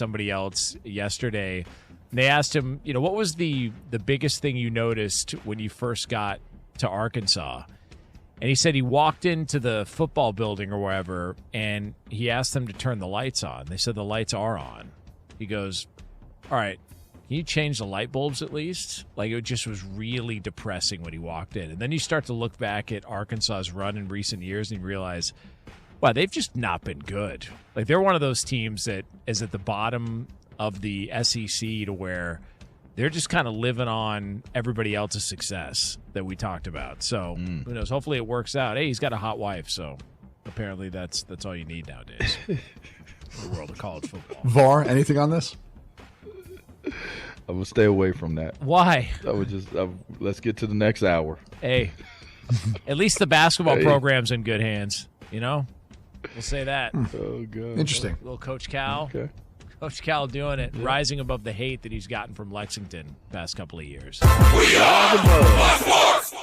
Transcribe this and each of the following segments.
somebody else yesterday. And they asked him, what was the biggest thing you noticed when you first got to Arkansas? And he said he walked into the football building or wherever, and he asked them to turn the lights on. They said the lights are on. He goes, all right, can you change the light bulbs at least? Like, it just was really depressing when he walked in. And then you start to look back at Arkansas's run in recent years and you realize, wow, they've just not been good. Like, they're one of those teams that is at the bottom of the SEC to where they're just kind of living on everybody else's success that we talked about. So who knows? Hopefully it works out. Hey, he's got a hot wife, so apparently that's all you need nowadays in the world of college football. VAR, anything on this? I will stay away from that. Why? Let's get to the next hour. Hey, at least the basketball program's in good hands. We'll say that. Oh, God. Interesting. Little Coach Cal. Okay. Coach Cal doing it, rising above the hate that he's gotten from Lexington past couple of years. We are the Buzz.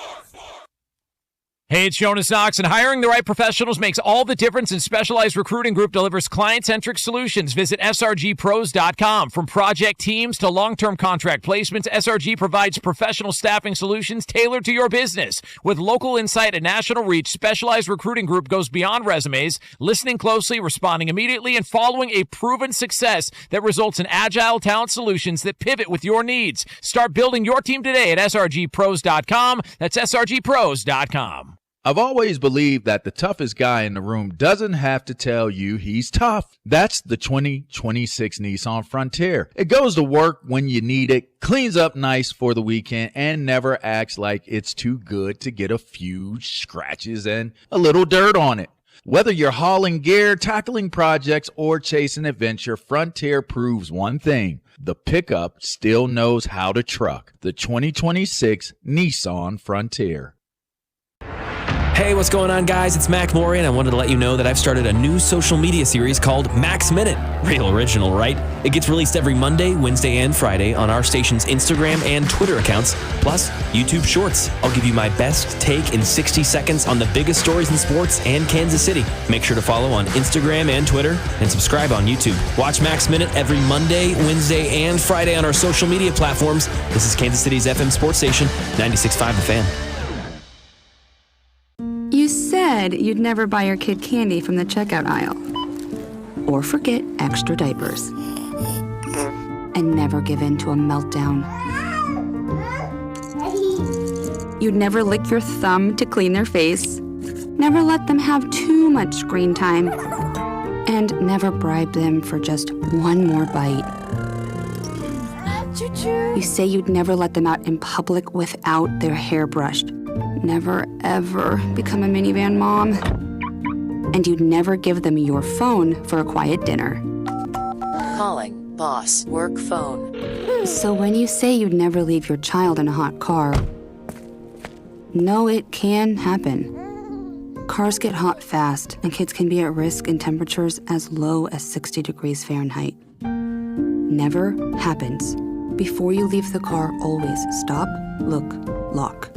Hey, it's Jonas Knox, and hiring the right professionals makes all the difference, and Specialized Recruiting Group delivers client-centric solutions. Visit srgpros.com. From project teams to long-term contract placements, SRG provides professional staffing solutions tailored to your business. With local insight and national reach, Specialized Recruiting Group goes beyond resumes, listening closely, responding immediately, and following a proven success that results in agile talent solutions that pivot with your needs. Start building your team today at srgpros.com. That's srgpros.com. I've always believed that the toughest guy in the room doesn't have to tell you he's tough. That's the 2026 Nissan Frontier. It goes to work when you need it, cleans up nice for the weekend, and never acts like it's too good to get a few scratches and a little dirt on it. Whether you're hauling gear, tackling projects, or chasing adventure, Frontier proves one thing. The pickup still knows how to truck. The 2026 Nissan Frontier. Hey, what's going on, guys? It's Mac Maury, and I wanted to let you know that I've started a new social media series called Mac's Minute. Real original, right? It gets released every Monday, Wednesday, and Friday on our station's Instagram and Twitter accounts, plus YouTube Shorts. I'll give you my best take in 60 seconds on the biggest stories in sports and Kansas City. Make sure to follow on Instagram and Twitter, and subscribe on YouTube. Watch Mac's Minute every Monday, Wednesday, and Friday on our social media platforms. This is Kansas City's FM sports station, 96.5 The Fan. You said you'd never buy your kid candy from the checkout aisle. Or forget extra diapers. And never give in to a meltdown. You'd never lick your thumb to clean their face. Never let them have too much screen time. And never bribe them for just one more bite. You say you'd never let them out in public without their hair brushed. Never, ever become a minivan mom. And you'd never give them your phone for a quiet dinner. Calling boss work phone. So when you say you'd never leave your child in a hot car, no, it can happen. Cars get hot fast, and kids can be at risk in temperatures as low as 60 degrees Fahrenheit. Never happens. Before you leave the car, always stop, look, lock.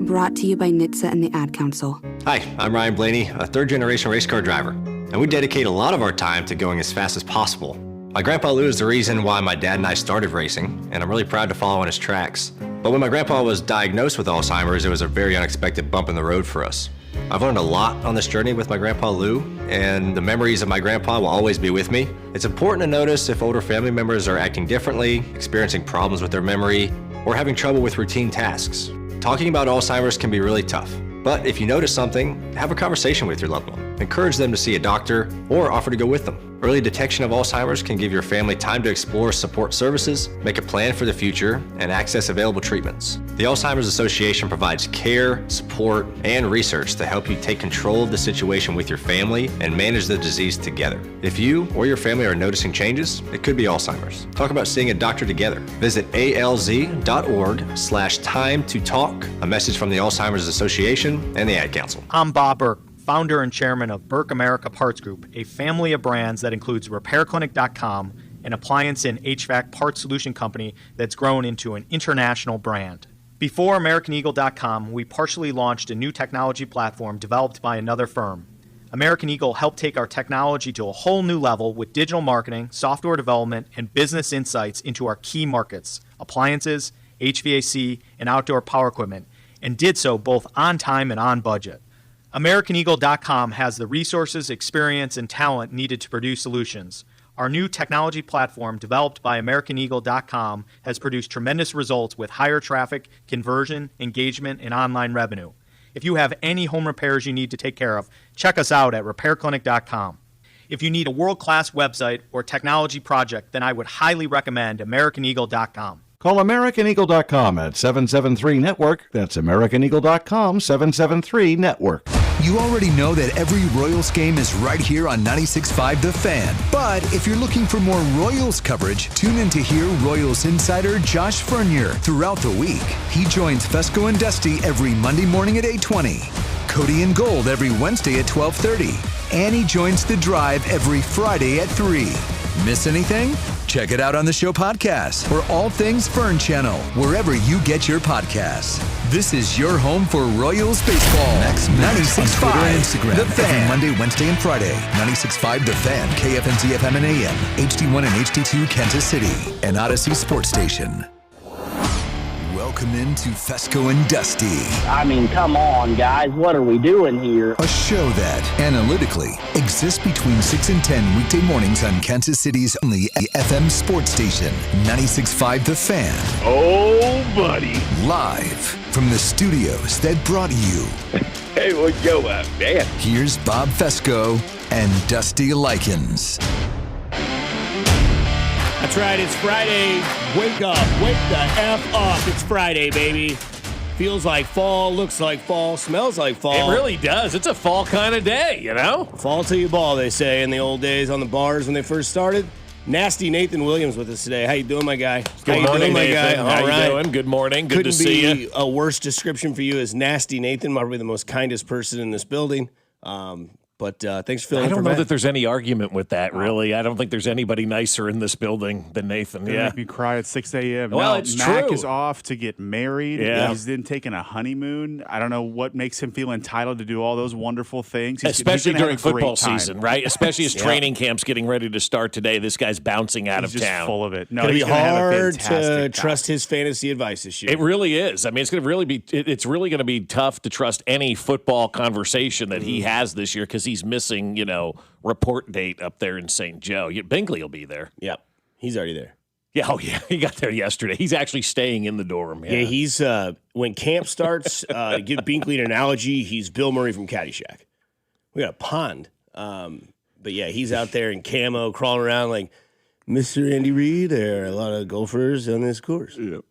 Brought to you by NHTSA and the Ad Council. Hi, I'm Ryan Blaney, a third-generation race car driver, and we dedicate a lot of our time to going as fast as possible. My grandpa Lou is the reason why my dad and I started racing, and I'm really proud to follow in his tracks. But when my grandpa was diagnosed with Alzheimer's, it was a very unexpected bump in the road for us. I've learned a lot on this journey with my grandpa Lou, and the memories of my grandpa will always be with me. It's important to notice if older family members are acting differently, experiencing problems with their memory, or having trouble with routine tasks. Talking about Alzheimer's can be really tough, but if you notice something, have a conversation with your loved one. Encourage them to see a doctor or offer to go with them. Early detection of Alzheimer's can give your family time to explore support services, make a plan for the future, and access available treatments. The Alzheimer's Association provides care, support, and research to help you take control of the situation with your family and manage the disease together. If you or your family are noticing changes, it could be Alzheimer's. Talk about seeing a doctor together. Visit alz.org/time to talk. A message from the Alzheimer's Association and the Ad Council. I'm Bob Burke, founder and chairman of Burke America Parts Group, a family of brands that includes RepairClinic.com, an appliance and HVAC parts solution company that's grown into an international brand. Before AmericanEagle.com, we partially launched a new technology platform developed by another firm. American Eagle helped take our technology to a whole new level with digital marketing, software development, and business insights into our key markets, appliances, HVAC, and outdoor power equipment, and did so both on time and on budget. AmericanEagle.com has the resources, experience, and talent needed to produce solutions. Our new technology platform, developed by AmericanEagle.com, has produced tremendous results with higher traffic, conversion, engagement, and online revenue. If you have any home repairs you need to take care of, check us out at RepairClinic.com. If you need a world-class website or technology project, then I would highly recommend AmericanEagle.com. Call AmericanEagle.com at 773-NETWORK. That's AmericanEagle.com, 773-NETWORK. You already know that every Royals game is right here on 96.5 The Fan. But if you're looking for more Royals coverage, tune in to hear Royals insider Josh Fernier throughout the week. He joins Fescoe Dusty every Monday morning at 8:20. Cody and Gold every Wednesday at 12:30. And he joins The Drive every Friday at 3. Miss anything? Check it out on the show podcast or All Things Fern Channel, wherever you get your podcasts. This is your home for Royals baseball. Next 96.5 Twitter and Instagram. The Fan. Every Monday, Wednesday, and Friday. 96.5 The Fan. KFNZ FM and AM. HD1 and HD2 Kansas City. An Odyssey sports station. Welcome into Fescoe and Dusty. I mean, come on, guys. What are we doing here? A show that, analytically, exists between 6 and 10 weekday mornings on Kansas City's only FM sports station, 96.5 The Fan. Oh, buddy. Live from the studios that brought you. Hey, what's going on, man? Here's Bob Fescoe and Dusty Likens. That's right, it's Friday. Wake up, wake the F up. It's Friday, baby. Feels like fall, looks like fall, smells like fall. It really does. It's a fall kind of day, you know? Fall till you ball, they say in the old days on the bars when they first started. Nasty Nathan Williams with us today. How you doing, my guy? Good morning, Nathan. Guy? How you doing? Good morning. Good to see you. Couldn't be a worse description for you as Nasty Nathan, probably the most kindest person in this building. But thanks for filling in. I don't know that there's any argument with that, really. I don't think there's anybody nicer in this building than Nathan. They make me cry at 6 a.m. Well, no, it's Mac true. is off to get married. Yeah. He's then taking a honeymoon. I don't know what makes him feel entitled to do all those wonderful things. Especially during football time. season, right? Especially as training camp's getting ready to start today. This guy's bouncing out He's of just town. full of it. No, It'll he's be gonna have a hard to fantastic time. trust his fantasy advice this year. It really is. I mean, it's going to really be. It's really going to be tough to trust any football conversation that he has this year because he's missing, report date up there in St. Joe. Binkley will be there. Yep, he's already there. Yeah, he got there yesterday. He's actually staying in the dorm. Yeah, he's when camp starts. To give Binkley an analogy, he's Bill Murray from Caddyshack. We got a pond, but yeah, he's out there in camo, crawling around like Mr. Andy Reid. There are a lot of golfers on this course. Yep.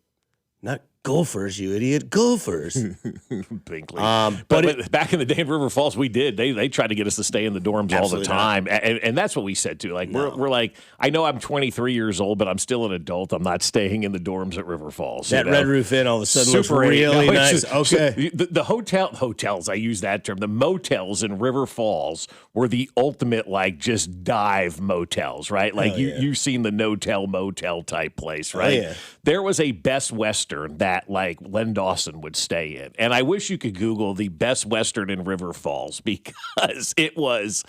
Not golfers, you idiot, golfers. Binkley. But back in the day in River Falls, we did. They tried to get us to stay in the dorms all the time, and that's what we said too. Like we're like, I know I'm 23 years old, but I'm still an adult. I'm not staying in the dorms at River Falls. That Red Roof Inn all of a sudden looks really nice. Okay, the hotels. I use that term. The motels in River Falls were the ultimate just dive motels, right? Like you've seen the no-tell motel type place, right? Oh, yeah. There was a Best Western that Len Dawson would stay in. And I wish you could Google the Best Western in River Falls because it was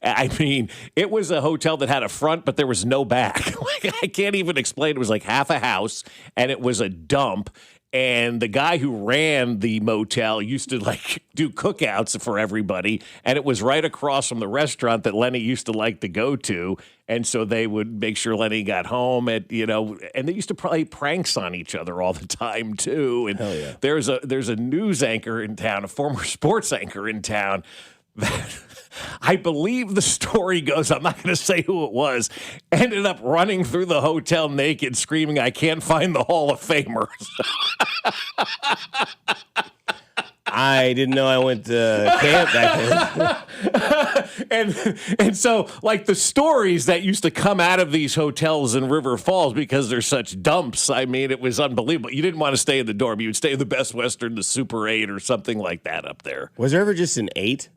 a hotel that had a front, but there was no back. I can't even explain. It was like half a house and it was a dump. And the guy who ran the motel used to do cookouts for everybody. And it was right across from the restaurant that Lenny used to like to go to. And so they would make sure Lenny got home and they used to play pranks on each other all the time too. And there's a news anchor in town, a former sports anchor in town that I believe the story goes, I'm not going to say who it was, ended up running through the hotel naked, screaming, "I can't find the Hall of Famers." I didn't know I went to camp back then. and so, the stories that used to come out of these hotels in River Falls, because they're such dumps, I mean, it was unbelievable. You didn't want to stay in the dorm. You would stay in the Best Western, the Super 8, or something like that up there. Was there ever just an 8?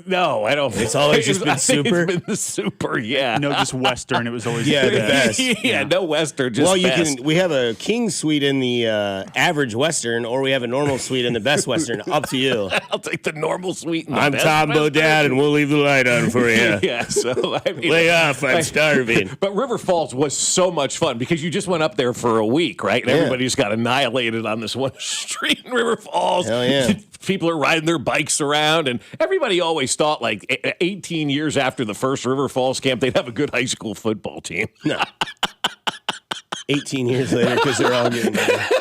No, I don't. It's always just been super. It's been the super, yeah. No, just Western. It was always the best. Yeah, no Western, just best. We have a king suite in the average Western, or we have a normal suite in the best Western. Up to you. I'll take the normal suite. I'm Tom Bodad, and we'll leave the light on for you. Yeah, so I mean, lay off. I'm starving. But River Falls was so much fun because you just went up there for a week, right? And everybody just got annihilated on this one street in River Falls. Hell yeah. People are riding their bikes around, and everybody always thought, like, 18 years after the first River Falls camp, they'd have a good high school football team. No. 18 years later, because they're all getting better.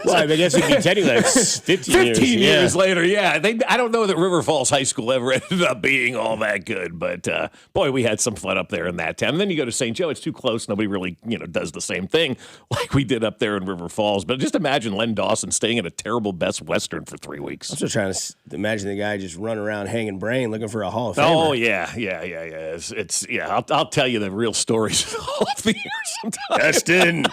Well, I guess it'd be technically like 15 years later, yeah. I don't know that River Falls High School ever ended up being all that good, but boy, we had some fun up there in that town. And then you go to St. Joe, it's too close. Nobody really, does the same thing like we did up there in River Falls. But just imagine Len Dawson staying at a terrible Best Western for 3 weeks. I'm still trying to imagine the guy just running around hanging brain looking for a Hall of Famer. Oh, yeah. It's I'll tell you the real stories off the air sometimes. Dustin.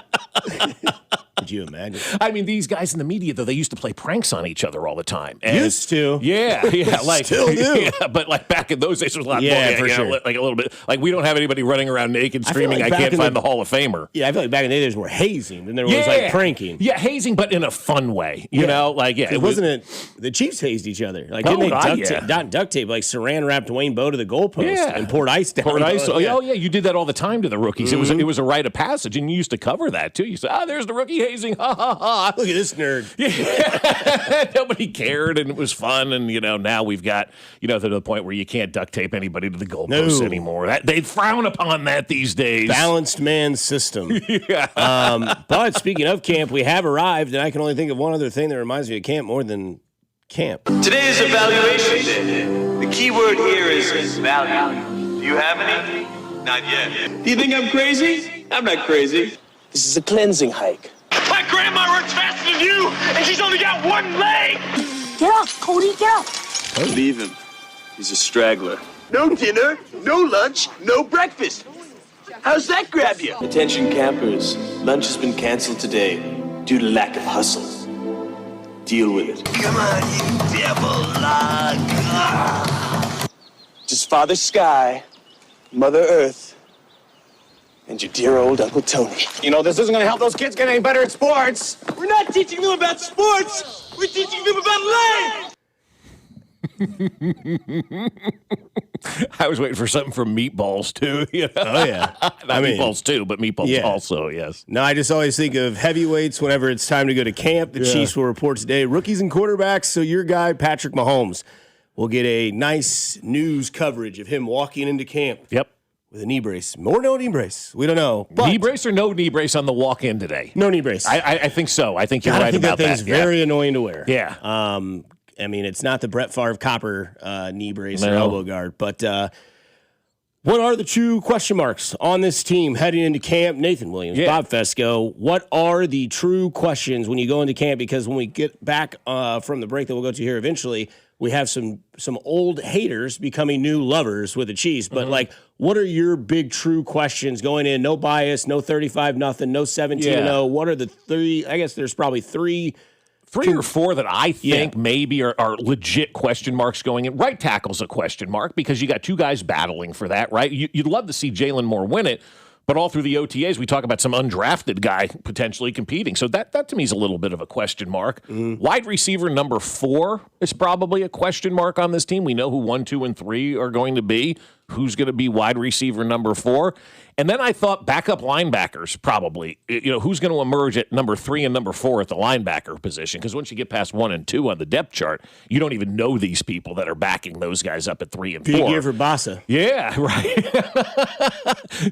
Could you imagine? I mean, these guys in the media, though, they used to play pranks on each other all the time. And used to. Yeah, like still do. Yeah, but like back in those days, it was a lot more. For sure. Like a little bit. Like we don't have anybody running around naked screaming, like I can't find the Hall of Famer. Yeah, I feel like back in the day, there was more hazing than there was like pranking. Yeah, hazing, but in a fun way. You know, like it wasn't the Chiefs hazed each other. Like didn't they duct tape, like Saran wrapped Wayne Bowe to the goalpost and poured ice down. Poured ice. Oh yeah, you did that all the time to the rookies. Mm-hmm. It was a rite of passage, and you used to cover that too. You said, there's the rookie hazing. Ha ha ha. Look at this nerd. Yeah. Nobody cared, and it was fun. And now we've got to the point where you can't duct tape anybody to the goalposts anymore. They frown upon that these days. Balanced man system. Yeah. But speaking of camp, we have arrived, and I can only think of one other thing that reminds me of camp more than camp. Today is evaluation day. The key word here is value. Do you have any? Not yet. Do you think I'm crazy? I'm not crazy. This is a cleansing hike. My grandma runs faster than you, and she's only got one leg! Get up, Cody, get up! Leave him. He's a straggler. No dinner, no lunch, no breakfast. How's that grab you? Attention campers, lunch has been canceled today due to lack of hustle. Deal with it. Come on, you devil lug! Just Father Sky, Mother Earth, and your dear old Uncle Tony. You know, this isn't going to help those kids get any better at sports. We're not teaching them about sports. We're teaching them about life. I was waiting for something from Meatballs, too. Oh, yeah. Meatballs, too, but Meatballs also, yes. No, I just always think of heavyweights whenever it's time to go to camp. The Chiefs will report today, rookies and quarterbacks, so your guy, Patrick Mahomes, will get a nice news coverage of him walking into camp. Yep. With a knee brace. Or no knee brace. We don't know. But knee brace or no knee brace on the walk-in today? No knee brace. I think so. I think you're right about that. I think that thing's very annoying to wear. Yeah. I mean, it's not the Brett Favre copper knee brace or elbow guard. But what are the true question marks on this team heading into camp? Nathan Williams, Bob Fescoe, what are the true questions when you go into camp? Because when we get back from the break that we'll go to here eventually, we have some old haters becoming new lovers with the Chiefs. But, what are your big true questions going in? No bias, no 35-0, no 17-0. What are the three? I guess there's probably three or four that I think maybe are legit question marks going in. Right tackle's a question mark because you got two guys battling for that, right? You'd love to see Jalen Moore win it, but all through the OTAs, we talk about some undrafted guy potentially competing. So that to me is a little bit of a question mark. Wide receiver number 4 is probably a question mark on this team. We know who 1, 2, and 3 are going to be. Who's going to be wide receiver number 4? And then I thought backup linebackers probably. Who's going to emerge at number 3 and number 4 at the linebacker position? Because once you get past 1 and 2 on the depth chart, you don't even know these people that are backing those guys up at 3 and 4. Big year for Bassa. Yeah, right.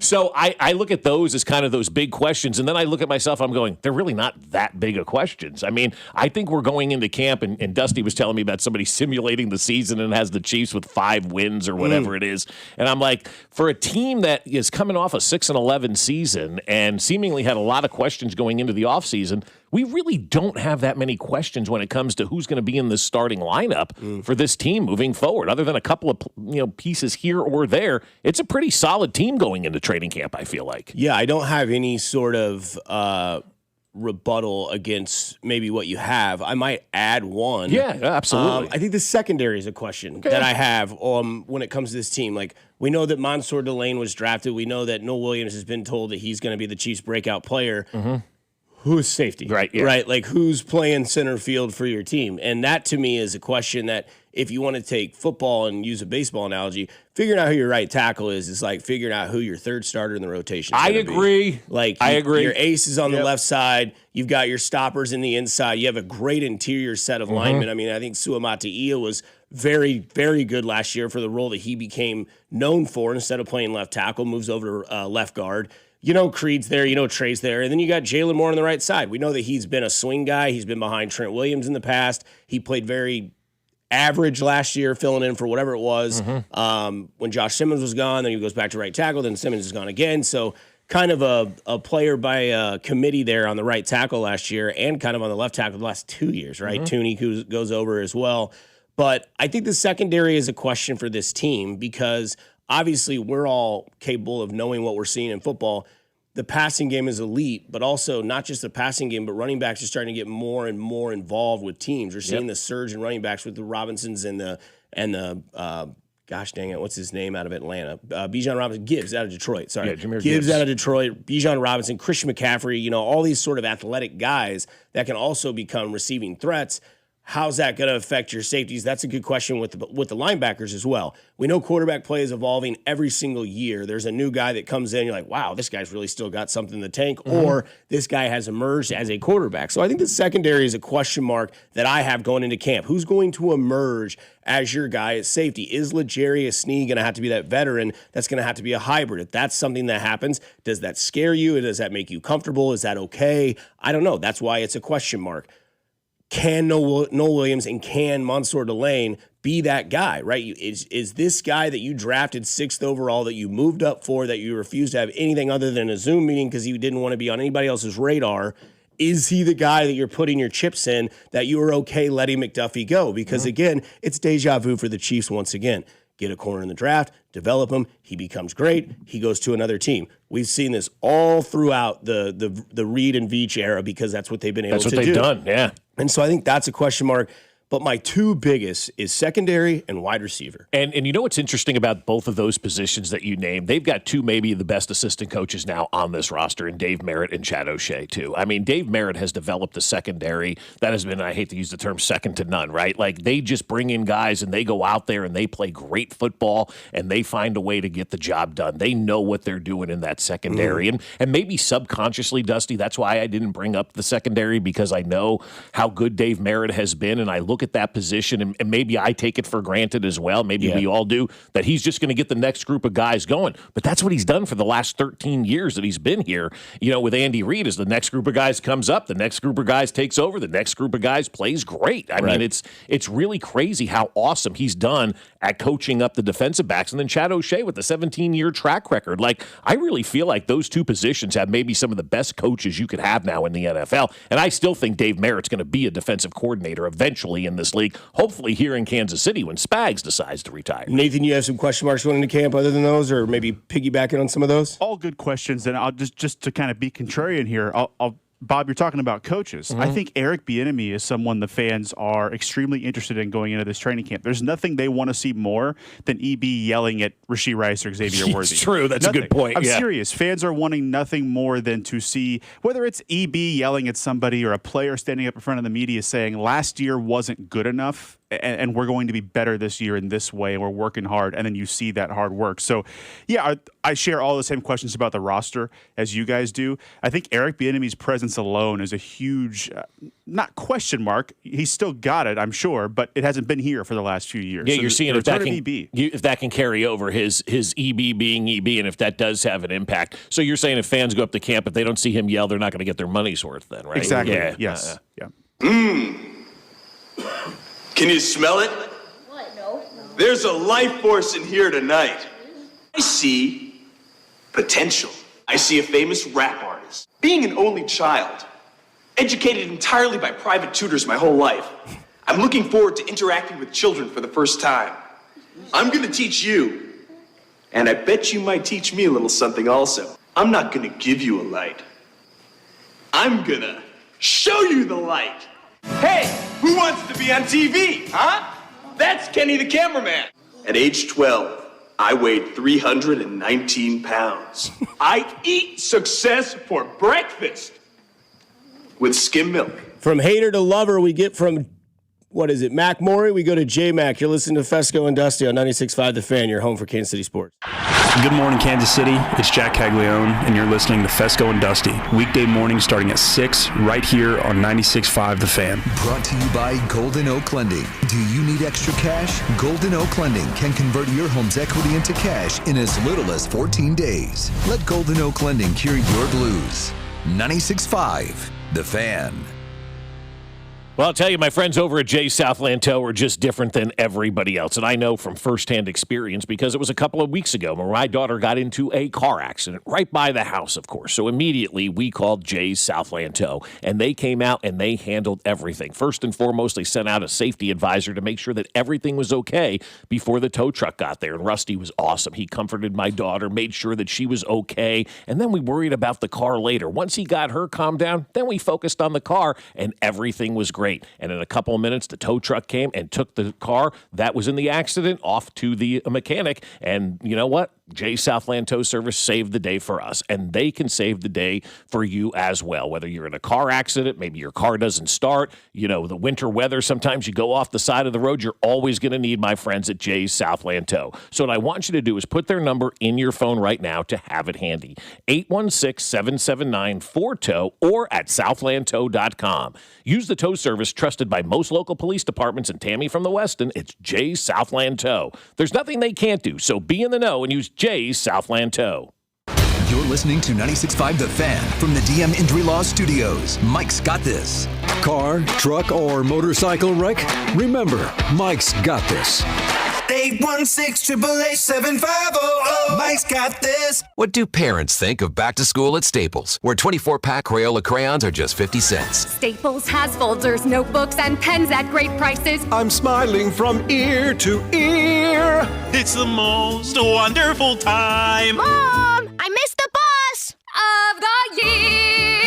So I look at those as kind of those big questions, and then I look at myself, I'm going, they're really not that big of questions. I mean, I think we're going into camp, and Dusty was telling me about somebody simulating the season and has the Chiefs with 5 wins or whatever it is. And I'm like, for a team that is coming off a 6-11 season and seemingly had a lot of questions going into the offseason, we really don't have that many questions when it comes to who's going to be in the starting lineup for this team moving forward. Other than a couple of pieces here or there, it's a pretty solid team going into training camp, I feel like. Yeah, I don't have any sort of rebuttal against maybe what you have. I might add one. Yeah, absolutely. I think the secondary is a question that I have when it comes to this team. Like, we know that Mansour Delane was drafted. We know that Noel Williams has been told that he's going to be the Chiefs' breakout player. Who's safety? Right, yeah. Right? Like, who's playing center field for your team? And that, to me, is a question that if you want to take football and use a baseball analogy, figuring out who your right tackle is like figuring out who your third starter in the rotation is. I agree. Be. Like, I agree. Your ace is on the left side. You've got your stoppers in the inside. You have a great interior set of linemen. I mean, I think Suamataia was very, very good last year for the role that he became known for. Instead of playing left tackle, moves over to left guard. You know Creed's there, you know Trey's there, and then you got Jalen Moore on the right side. We know that he's been a swing guy. He's been behind Trent Williams in the past. He played very average last year, filling in for whatever it was. When Josh Simmons was gone, then he goes back to right tackle, then Simmons is gone again. So kind of a player by committee there on the right tackle last year and kind of on the left tackle the last 2 years, right? Tooney goes over as well. But I think the secondary is a question for this team because obviously we're all capable of knowing what we're seeing in football. The passing game is elite, but also not just the passing game, but running backs are starting to get more and more involved with teams. We're seeing the surge in running backs with the Robinsons and the gosh dang it, what's his name out of Atlanta? Bijan Robinson, Gibbs out of Detroit. Sorry, Gibbs out of Detroit. Bijan Robinson, Christian McCaffrey. You know, all these sort of athletic guys that can also become receiving threats. How's that going to affect your safeties? That's a good question with the linebackers as well. We know quarterback play is evolving every single year. There's a new guy that comes in, you're like, wow, this guy's really still got something in the tank, or this guy has emerged as a quarterback. So I think the secondary is a question mark that I have going into camp. Who's going to emerge as your guy at safety? Is L'Jarius Sneed going to have to be that veteran that's going to have to be a hybrid? If that's something that happens, does that scare you? Does that make you comfortable? Is that okay? I don't know. That's why it's a question mark. Can Noel Williams and can Mansour Delane be that guy, right? Is this guy that you drafted 6th overall, that you moved up for, that you refused to have anything other than a Zoom meeting because you didn't want to be on anybody else's radar? Is he the guy that you're putting your chips in, that you are okay letting McDuffie go? Because, again, it's deja vu for the Chiefs once again. Get a corner in the draft, develop him, he becomes great, he goes to another team. We've seen this all throughout the Reed and Veach era because that's what they've been able to do. That's what they've done, yeah. And so I think that's a question mark. But my two biggest is secondary and wide receiver. And you know what's interesting about both of those positions that you named? They've got two maybe the best assistant coaches now on this roster in Dave Merritt and Chad O'Shea, too. I mean, Dave Merritt has developed a secondary that has been, I hate to use the term, second to none, right? Like, they just bring in guys and they go out there and they play great football and they find a way to get the job done. They know what they're doing in that secondary. And maybe subconsciously, Dusty, that's why I didn't bring up the secondary, because I know how good Dave Merritt has been, and I look at that position, and maybe I take it for granted as well. Maybe we all do, that he's just going to get the next group of guys going. But that's what he's done for the last 13 years that he's been here. You know, with Andy Reid, as the next group of guys comes up, the next group of guys takes over, the next group of guys plays great. I mean, it's really crazy how awesome he's done at coaching up the defensive backs. And then Chad O'Shea with the 17-year track record. Like, I really feel like those two positions have maybe some of the best coaches you could have now in the NFL. And I still think Dave Merritt's going to be a defensive coordinator eventually in this league, hopefully here in Kansas City when Spags decides to retire. Nathan, you have some question marks going into camp other than those, or maybe piggybacking on some of those? All good questions, and I'll just to kind of be contrarian here, Bob, you're talking about coaches. I think Eric Bieniemy is someone the fans are extremely interested in going into this training camp. There's nothing they want to see more than EB yelling at Rashee Rice or Xavier Worthy. It's true. That's nothing. A good point. I'm serious. Fans are wanting nothing more than to see, whether it's EB yelling at somebody or a player standing up in front of the media saying, last year wasn't good enough, and we're going to be better this year in this way, and we're working hard, and then you see that hard work. So, yeah, I share all the same questions about the roster as you guys do. I think Eric Bieniemy's presence alone is a huge, not question mark. He's still got it, I'm sure, but it hasn't been here for the last few years. Yeah, so you're seeing if that can carry over his EB being EB, and if that does have an impact. So you're saying if fans go up to camp, if they don't see him yell, they're not going to get their money's worth then, right? Exactly, yeah. yes. Can you smell it? What? No. There's a life force in here tonight. I see potential. I see a famous rap artist. Being an only child, educated entirely by private tutors my whole life, I'm looking forward to interacting with children for the first time. I'm going to teach you, and I bet you might teach me a little something also. I'm not going to give you a light. I'm gonna show you the light. Hey, who wants to be on TV, huh? That's Kenny the cameraman. At age 12, I weighed 319 pounds. I eat success for breakfast with skim milk. From hater to lover, we get from, Mac Morey? We go to J-Mac. You're listening to Fescoe and Dusty on 96.5 The Fan, your home for Kansas City sports. Good morning, Kansas City. It's Jack Caglione, and you're listening to Fescoe and Dusty. Weekday mornings starting at 6 right here on 96.5 The Fan. Brought to you by Golden Oak Lending. Do you need extra cash? Golden Oak Lending can convert your home's equity into cash in as little as 14 days. Let Golden Oak Lending cure your blues. 96.5 The Fan. Well, I'll tell you, my friends over at Jay's Southland Tow are just different than everybody else. And I know from firsthand experience because it was a couple of weeks ago when my daughter got into a car accident right by the house, of course. So immediately we called Jay's Southland Tow, and they came out and they handled everything. First and foremost, they sent out a safety advisor to make sure that everything was okay before the tow truck got there. And Rusty was awesome. He comforted my daughter, made sure that she was okay. And then we worried about the car later. Once he got her calmed down, then we focused on the car, and everything was great. And in a couple of minutes, the tow truck came and took the car that was in the accident off to the mechanic. And you know what? Jay's Southland Tow Service saved the day for us, and they can save the day for you as well. Whether you're in a car accident, maybe your car doesn't start, the winter weather, sometimes you go off the side of the road, you're always going to need my friends at Jay's Southland Tow. So what I want you to do is put their number in your phone right now to have it handy. 816-779-4TOW or at southlandtow.com. Use the tow service trusted by most local police departments, and Tammy from the Weston, it's Jay's Southland Tow. There's nothing they can't do, so be in the know and use Jay's Southland Tow. You're listening to 96.5 The Fan from the DM Injury Law Studios. Mike's got this. Car, truck, or motorcycle wreck? Remember, Mike's got this. 816-888-7500. Mike's got this. What do parents think of back to school at Staples, where 24-pack Crayola crayons are just 50 cents? Staples has folders, notebooks, and pens at great prices. I'm smiling from ear to ear. It's the most wonderful time. Mom, I missed the bus of the year.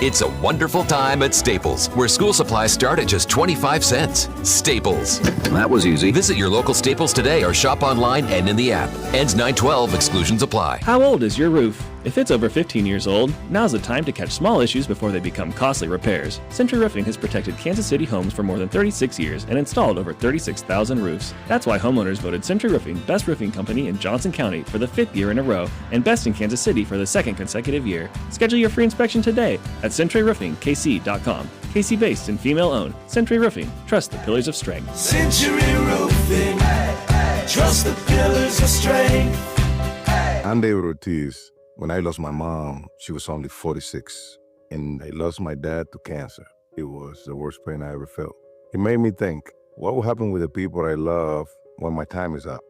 It's a wonderful time at Staples, where school supplies start at just 25 cents. Staples. That was easy. Visit your local Staples today or shop online and in the app. Ends 9/12. Exclusions apply. How old is your roof? If it's over 15 years old, now's the time to catch small issues before they become costly repairs. Century Roofing has protected Kansas City homes for more than 36 years and installed over 36,000 roofs. That's why homeowners voted Century Roofing Best Roofing Company in Johnson County for the 5th year in a row and Best in Kansas City for the 2nd consecutive year. Schedule your free inspection today at CenturyRoofingKC.com. KC based and female owned. Century Roofing. Trust the pillars of strength. Century Roofing. Trust the pillars of strength. I'm David Ortiz. When I lost my mom, she was only 46, and I lost my dad to cancer. It was the worst pain I ever felt. It made me think, what will happen with the people I love when my time is up?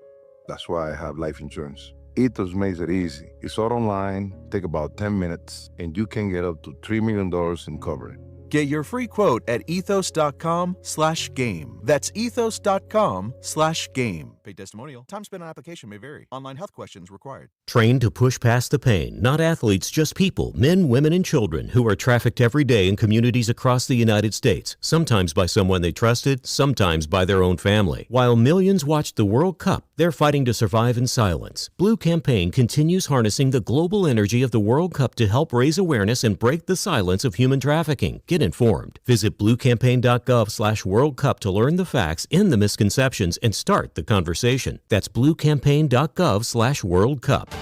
That's why I have life insurance. Ethos makes it easy. It's all online, take about 10 minutes, and you can get up to $3 million in coverage. Get your free quote at ethos.com/game. That's ethos.com/game. Paid testimonial. Time spent on application may vary. Online health questions required. Trained to push past the pain. Not athletes, just people, men, women, and children who are trafficked every day in communities across the United States, sometimes by someone they trusted, sometimes by their own family. While millions watched the World Cup, they're fighting to survive in silence. Blue Campaign continues harnessing the global energy of the World Cup to help raise awareness and break the silence of human trafficking. Get informed. Visit bluecampaign.gov/World Cup to learn the facts, end the misconceptions, and start the conversation. That's bluecampaign.gov/World Cup.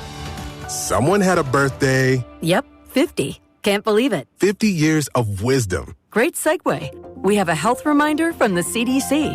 Someone had a birthday. Yep, 50. Can't believe it. 50 years of wisdom. Great segue. We have a health reminder from the CDC.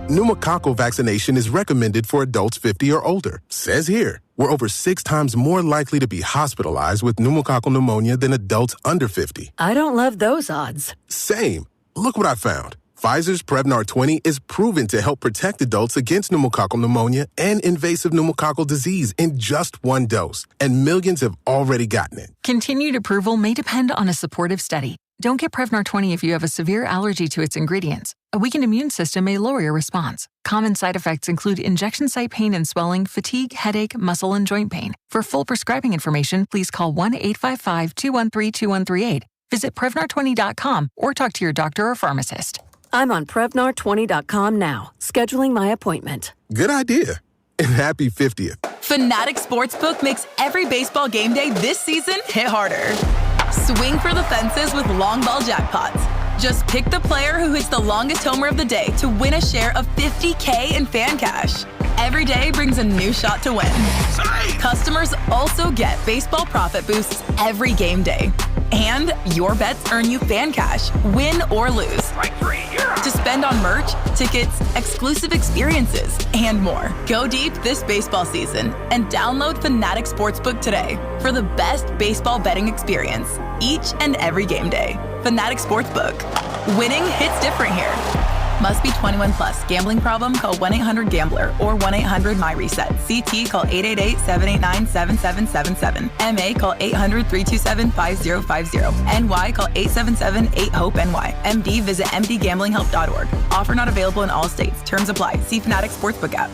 Pneumococcal vaccination is recommended for adults 50 or older. Says here, we're over 6 times more likely to be hospitalized with pneumococcal pneumonia than adults under 50. I don't love those odds. Same. Look what I found. Pfizer's Prevnar 20 is proven to help protect adults against pneumococcal pneumonia and invasive pneumococcal disease in just 1 dose, and millions have already gotten it. Continued approval may depend on a supportive study. Don't get Prevnar 20 if you have a severe allergy to its ingredients. A weakened immune system may lower your response. Common side effects include injection site pain and swelling, fatigue, headache, muscle, and joint pain. For full prescribing information, please call 1-855-213-2138. Visit Prevnar20.com or talk to your doctor or pharmacist. I'm on Prevnar20.com now, scheduling my appointment. Good idea. And happy 50th. Fanatic Sportsbook makes every baseball game day this season hit harder. Swing for the fences with long ball jackpots. Just pick the player who hits the longest homer of the day to win a share of $50K in fan cash. Every day brings a new shot to win. Customers also get baseball profit boosts every game day. And your bets earn you fan cash, win or lose. To spend on merch, tickets, exclusive experiences, and more. Go deep this baseball season and download Fanatic Sportsbook today for the best baseball betting experience each and every game day. Fanatic Sportsbook. Winning hits different here. Must be 21 plus. Gambling problem? Call 1-800-GAMBLER or 1-800-MyReset. CT call 888-789-7777. MA call 800-327-5050. NY call 877-8-HOPE-NY. MD visit mdgamblinghelp.org. Offer not available in all states. Terms apply. See Fanatic Sportsbook app.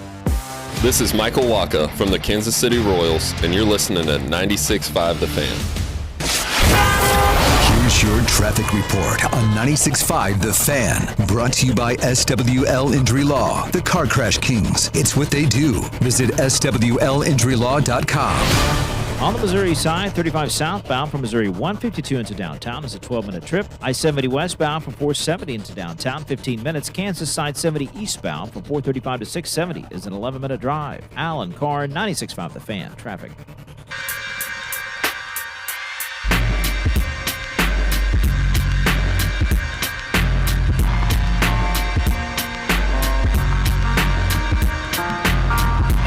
This is Michael Waka from the Kansas City Royals, and you're listening to 96.5 The Fan. Here's your traffic report on 96.5 The Fan. Brought to you by SWL Injury Law, the Car Crash Kings. It's what they do. Visit SWLinjurylaw.com. On the Missouri side, 35 southbound from Missouri 152 into downtown is a 12-minute trip. I-70 westbound from 470 into downtown, 15 minutes. Kansas side 70 eastbound from 435 to 670 is an 11-minute drive. Alan Carr, 96.5 The Fan. Traffic.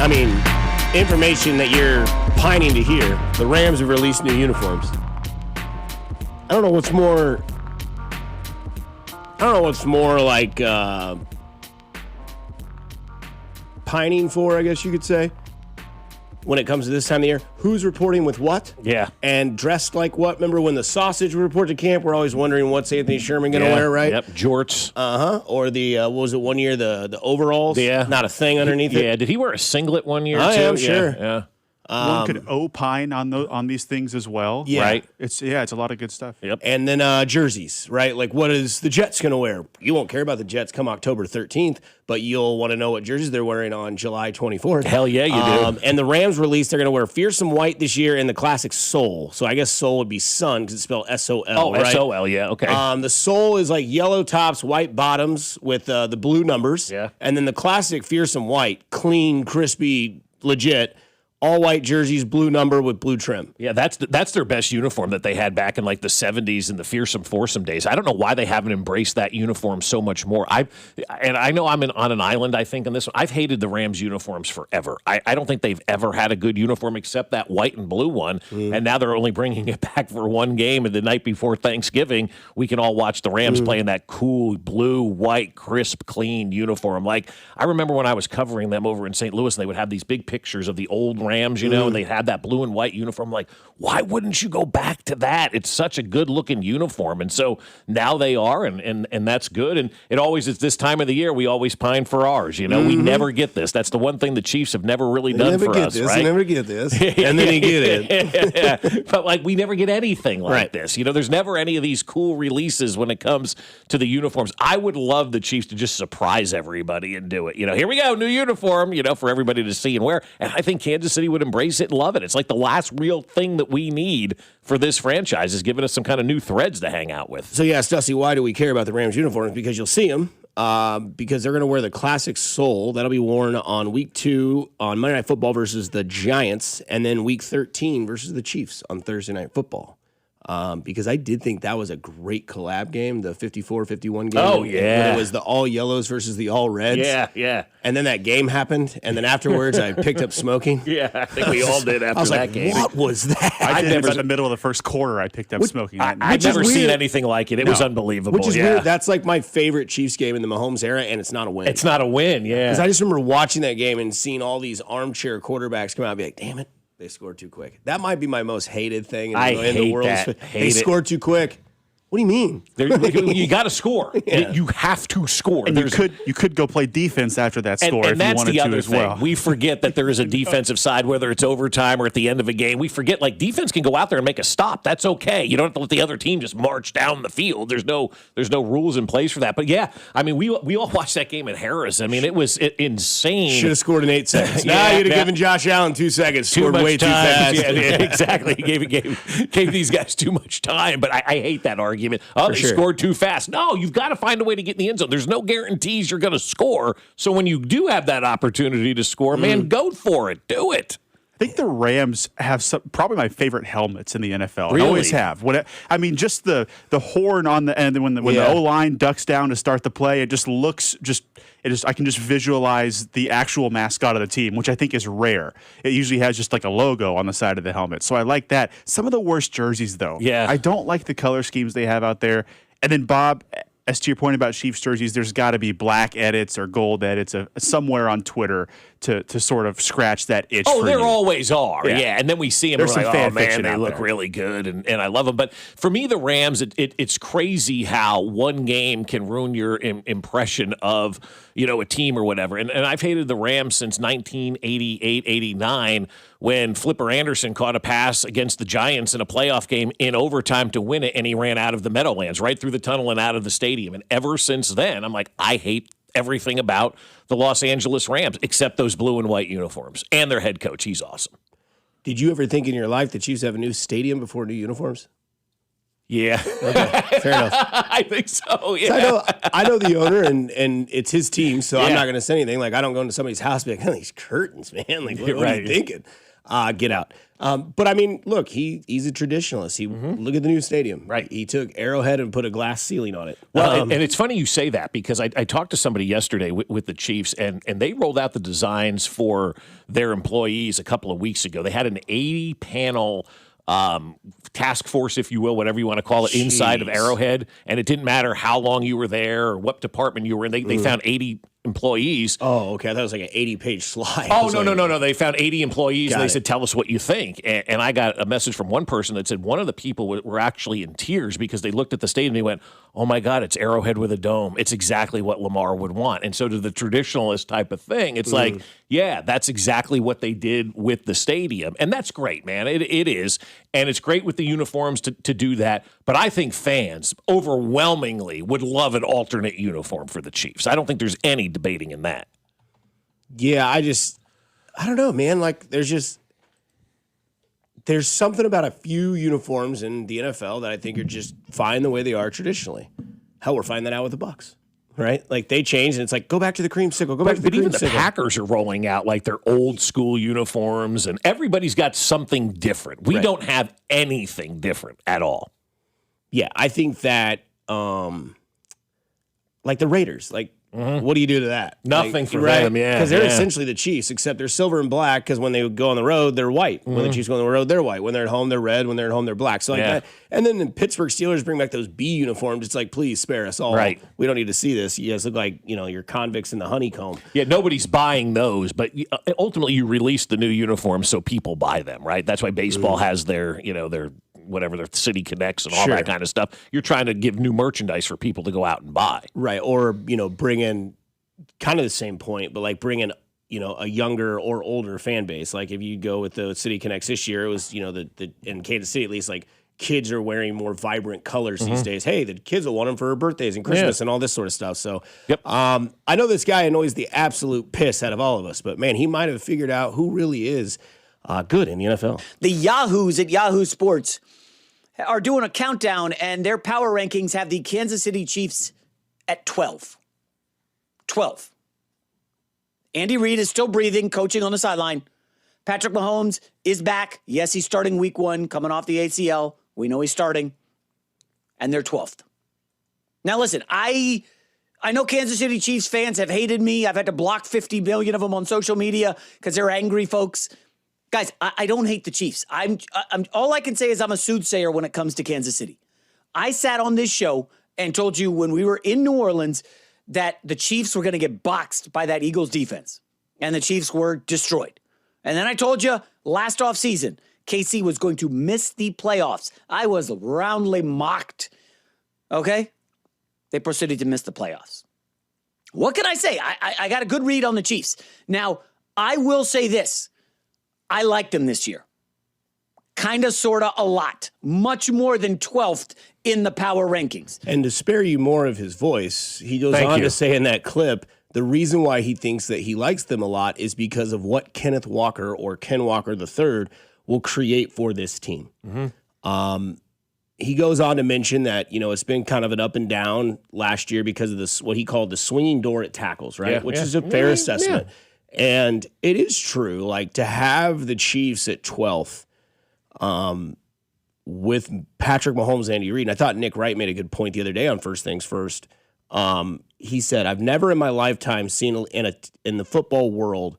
I mean, information that you're pining to hear. The Rams have released new uniforms. I don't know what's more like pining for, I guess you could say, when it comes to this time of the year. Who's reporting with what? Yeah. And dressed like what? Remember when the sausage would report to camp? We're always wondering what's Anthony Sherman going to wear, right? Yep, jorts. Or the, what was it one year, the overalls? Yeah. Not a thing underneath it? Yeah, did he wear a singlet one year, too? I'm sure. Yeah. One could opine on these things as well. Yeah. Right. It's a lot of good stuff. Yep. And then jerseys, right? Like, what is the Jets going to wear? You won't care about the Jets come October 13th, but you'll want to know what jerseys they're wearing on July 24th. Hell yeah, you do. And the Rams released they're going to wear Fearsome White this year in the classic Soul. So I guess Soul would be sun because it's spelled S-O-L, Oh, right? S-O-L, yeah, okay. The Soul is like yellow tops, white bottoms with the blue numbers. Yeah. And then the classic Fearsome White, clean, crispy, legit. All white jerseys, blue number with blue trim. Yeah, that's their best uniform that they had back in like the 70s and the Fearsome Foursome days. I don't know why they haven't embraced that uniform so much more. I know I'm on an island, I think, on this one. I've hated the Rams uniforms forever. I don't think they've ever had a good uniform except that white and blue one, and now they're only bringing it back for one game, and the night before Thanksgiving, we can all watch the Rams play in that cool blue, white, crisp, clean uniform. Like, I remember when I was covering them over in St. Louis, and they would have these big pictures of the old Rams, and they had that blue and white uniform. I'm like, why wouldn't you go back to that? It's such a good-looking uniform. And so now they are, and that's good. And it always is this time of the year, we always pine for ours. We never get this. That's the one thing the Chiefs have never really done for us, right? They never get this. And then you get it. Yeah. But, like, we never get anything like this. There's never any of these cool releases when it comes to the uniforms. I would love the Chiefs to just surprise everybody and do it. Here we go, new uniform, for everybody to see and wear. And I think Kansas City would embrace it and love it. It's like the last real thing that we need for this franchise is giving us some kind of new threads to hang out with. So, yes, Dusty, why do we care about the Rams uniforms? Because you'll see them. Because they're going to wear the classic Soul. That'll be worn on week 2 on Monday Night Football versus the Giants, and then week 13 versus the Chiefs on Thursday Night Football. Because I did think that was a great collab game, the 54-51 game. Oh, yeah. It was the all yellows versus the all reds. Yeah. And then that game happened, and then afterwards I picked up smoking. Yeah, I think we all did after that game. What was that? I did. It was in the middle of the first quarter I picked up smoking. I've never seen anything like it. It was unbelievable. Which is weird. That's like my favorite Chiefs game in the Mahomes era, and it's not a win. It's not a win, yeah. Because I just remember watching that game and seeing all these armchair quarterbacks come out and be like, damn it. They scored too quick. That might be my most hated thing in the world. They scored too quick. What do you mean? You got to score. Yeah. You have to score. And you could go play defense after that score and if that's you wanted the to other as thing. well. We forget that there is a defensive side, whether it's overtime or at the end of a game. We forget, like, defense can go out there and make a stop. That's okay. You don't have to let the other team just march down the field. There's no rules in place for that. But yeah, I mean, we all watched that game at Harris. I mean, it was insane. Should have scored in 8 seconds. You'd have given Josh Allen 2 seconds. Scored way too fast. Yeah, exactly. Gave these guys too much time. But I hate that argument. They scored too fast. No, you've got to find a way to get in the end zone. There's no guarantees you're going to score. So when you do have that opportunity to score, man, go for it. Do it. I think the Rams have probably my favorite helmets in the NFL. Really? I always have. Just the horn on the end when the O-line ducks down to start the play, it just looks I can just visualize the actual mascot of the team, which I think is rare. It usually has just like a logo on the side of the helmet. So I like that. Some of the worst jerseys, though. Yeah. I don't like the color schemes they have out there. And then, Bob, as to your point about Chiefs jerseys, there's got to be black edits or gold edits somewhere on Twitter to sort of scratch that itch. Oh, there always are. Yeah. And then we see them. There's and some we're fan like, fiction they out look there. really good, and I love them. But for me, the Rams, it's crazy how one game can ruin your impression of, a team or whatever. And I've hated the Rams since 1988, 89, when Flipper Anderson caught a pass against the Giants in a playoff game in overtime to win it, and he ran out of the Meadowlands, right through the tunnel and out of the stadium. And ever since then, I'm like, I hate everything about the Los Angeles Rams except those blue and white uniforms and their head coach. He's awesome. Did you ever think in your life the Chiefs have a new stadium before new uniforms? Yeah. Okay, fair enough. I think so, yeah. So I know the owner, and it's his team, so I'm not going to say anything. Like, I don't go into somebody's house and be like, oh, these curtains, man. Like, what are you thinking? Get out. But, I mean, look, he's a traditionalist. Look at the new stadium. Right. He took Arrowhead and put a glass ceiling on it. Well, and it's funny you say that, because I talked to somebody yesterday with the Chiefs, and they rolled out the designs for their employees a couple of weeks ago. They had an 80-panel task force, if you will, whatever you want to call it, inside of Arrowhead, and it didn't matter how long you were there or what department you were in. They found 80 employees. Oh, okay. I thought it was like an 80-page slide. Oh, no. They found 80 employees, and they said, tell us what you think. And I got a message from one person that said one of the people were actually in tears because they looked at the stadium and they went, oh, my God, it's Arrowhead with a dome. It's exactly what Lamar would want. And so to the traditionalist type of thing, it's like, yeah, that's exactly what they did with the stadium. And that's great, man. It is. And it's great with the uniforms to do that. But I think fans overwhelmingly would love an alternate uniform for the Chiefs. I don't think there's any debating in that. Yeah, I don't know, man. Like, there's something about a few uniforms in the NFL that I think are just fine the way they are traditionally. Hell, we're finding that out with the Bucs, right? Like, they changed, and it's like, go back to the creamsicle, But even the Packers are rolling out like their old school uniforms, and everybody's got something different. We don't have anything different at all. Yeah, I think that, like the Raiders, like, what do you do to that? Nothing for them, yeah. Because they're essentially the Chiefs, except they're silver and black, because when they go on the road, they're white. When the Chiefs go on the road, they're white. When they're at home, they're red. When they're at home, they're black. So like that. And then the Pittsburgh Steelers bring back those B uniforms. It's like, please spare us all. Right. We don't need to see this. You guys look like, you're convicts in the honeycomb. Yeah, nobody's buying those, but ultimately you release the new uniforms so people buy them, right? That's why baseball has their City Connects and all that kind of stuff. You're trying to give new merchandise for people to go out and buy. Right. Or, bring in kind of the same point, but like bring in, a younger or older fan base. Like if you go with the City Connects this year, it was, in Kansas City at least, like kids are wearing more vibrant colors these days. Hey, the kids will want them for their birthdays and Christmas and all this sort of stuff. So I know this guy annoys the absolute piss out of all of us, but man, he might have figured out who really is good in the NFL. The Yahoos at Yahoo Sports are doing a countdown, and their power rankings have the Kansas City Chiefs at 12. 12. Andy Reid is still breathing, coaching on the sideline. Patrick Mahomes is back. Yes, he's starting week 1, coming off the ACL. We know he's starting. And they're 12th. Now, listen, I know Kansas City Chiefs fans have hated me. I've had to block 50 million of them on social media because they're angry folks. Guys, I don't hate the Chiefs. I'm all I can say is I'm a soothsayer when it comes to Kansas City. I sat on this show and told you when we were in New Orleans that the Chiefs were going to get boxed by that Eagles defense, and the Chiefs were destroyed. And then I told you last offseason, KC was going to miss the playoffs. I was roundly mocked Okay? They proceeded to miss the playoffs. What can I say? I got a good read on the Chiefs. Now, I will say this. I liked them this year. Kind of, sort of, a lot. Much more than 12th in the power rankings. And to spare you more of his voice, he goes on to say in that clip, the reason why he thinks that he likes them a lot is because of what Kenneth Walker or Ken Walker III will create for this team. He goes on to mention that, it's been kind of an up and down last year because of this, what he called the swinging door at tackles, right? Which is a fair assessment. And it is true, like, to have the Chiefs at 12th with Patrick Mahomes and Andy Reid, and I thought Nick Wright made a good point the other day on First Things First. He said, I've never in my lifetime seen in the football world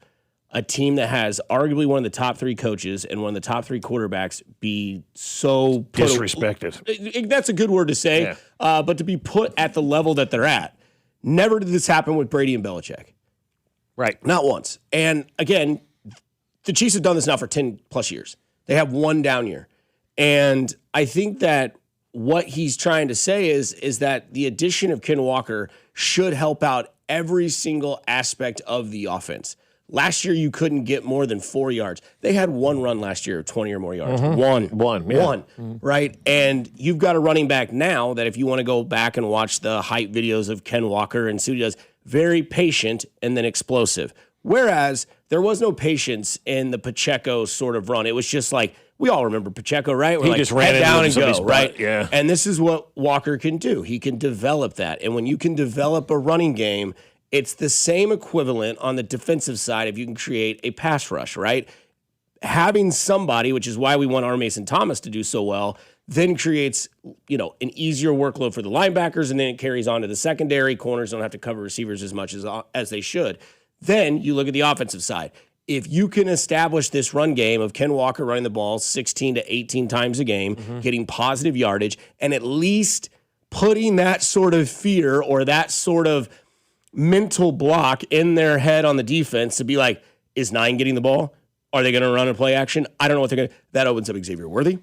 a team that has arguably one of the top 3 coaches and one of the top 3 quarterbacks be so disrespected. That's a good word to say, but to be put at the level that they're at. Never did this happen with Brady and Belichick. Right. Not once. And again, the Chiefs have done this now for 10 plus years. They have one down year. And I think that what he's trying to say is that the addition of Ken Walker should help out every single aspect of the offense. Last year, you couldn't get more than 4 yards. They had one run last year, 20 or more yards. One, right? And you've got a running back now that if you want to go back and watch the hype videos of Ken Walker and see what he does, very patient and then explosive. Whereas there was no patience in the Pacheco sort of run. It was just like, we all remember Pacheco, right? He just ran down and go, right? Yeah. And this is what Walker can do. He can develop that. And when you can develop a running game, it's the same equivalent on the defensive side if you can create a pass rush, right? Having somebody, which is why we want R. Mason Thomas to do so well, then creates, an easier workload for the linebackers, and then it carries on to the secondary. Corners don't have to cover receivers as much as they should. Then you look at the offensive side. If you can establish this run game of Ken Walker running the ball 16 to 18 times a game, getting positive yardage, and at least putting that sort of fear or that sort of mental block in their head on the defense to be like, is 9 getting the ball? Are they going to run a play action? I don't know what they're going to. That opens up Xavier Worthy.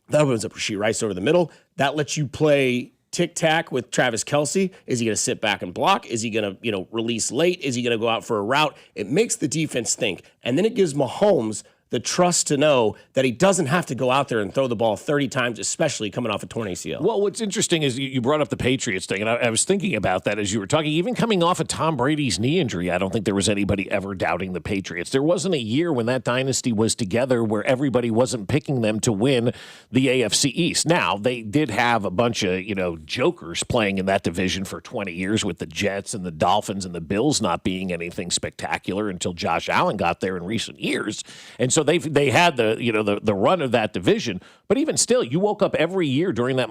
That opens up Rashee Rice over the middle. That lets you play tic-tac with Travis Kelce. Is he going to sit back and block? Is he going to, release late? Is he going to go out for a route? It makes the defense think. And then it gives Mahomes the trust to know that he doesn't have to go out there and throw the ball 30 times, especially coming off a torn ACL. Well, what's interesting is you brought up the Patriots thing, and I was thinking about that as you were talking. Even coming off of Tom Brady's knee injury, I don't think there was anybody ever doubting the Patriots. There wasn't a year when that dynasty was together where everybody wasn't picking them to win the AFC East. Now, they did have a bunch of, jokers playing in that division for 20 years with the Jets and the Dolphins and the Bills not being anything spectacular until Josh Allen got there in recent years. And so they had the run of that division, but even still, you woke up every year during that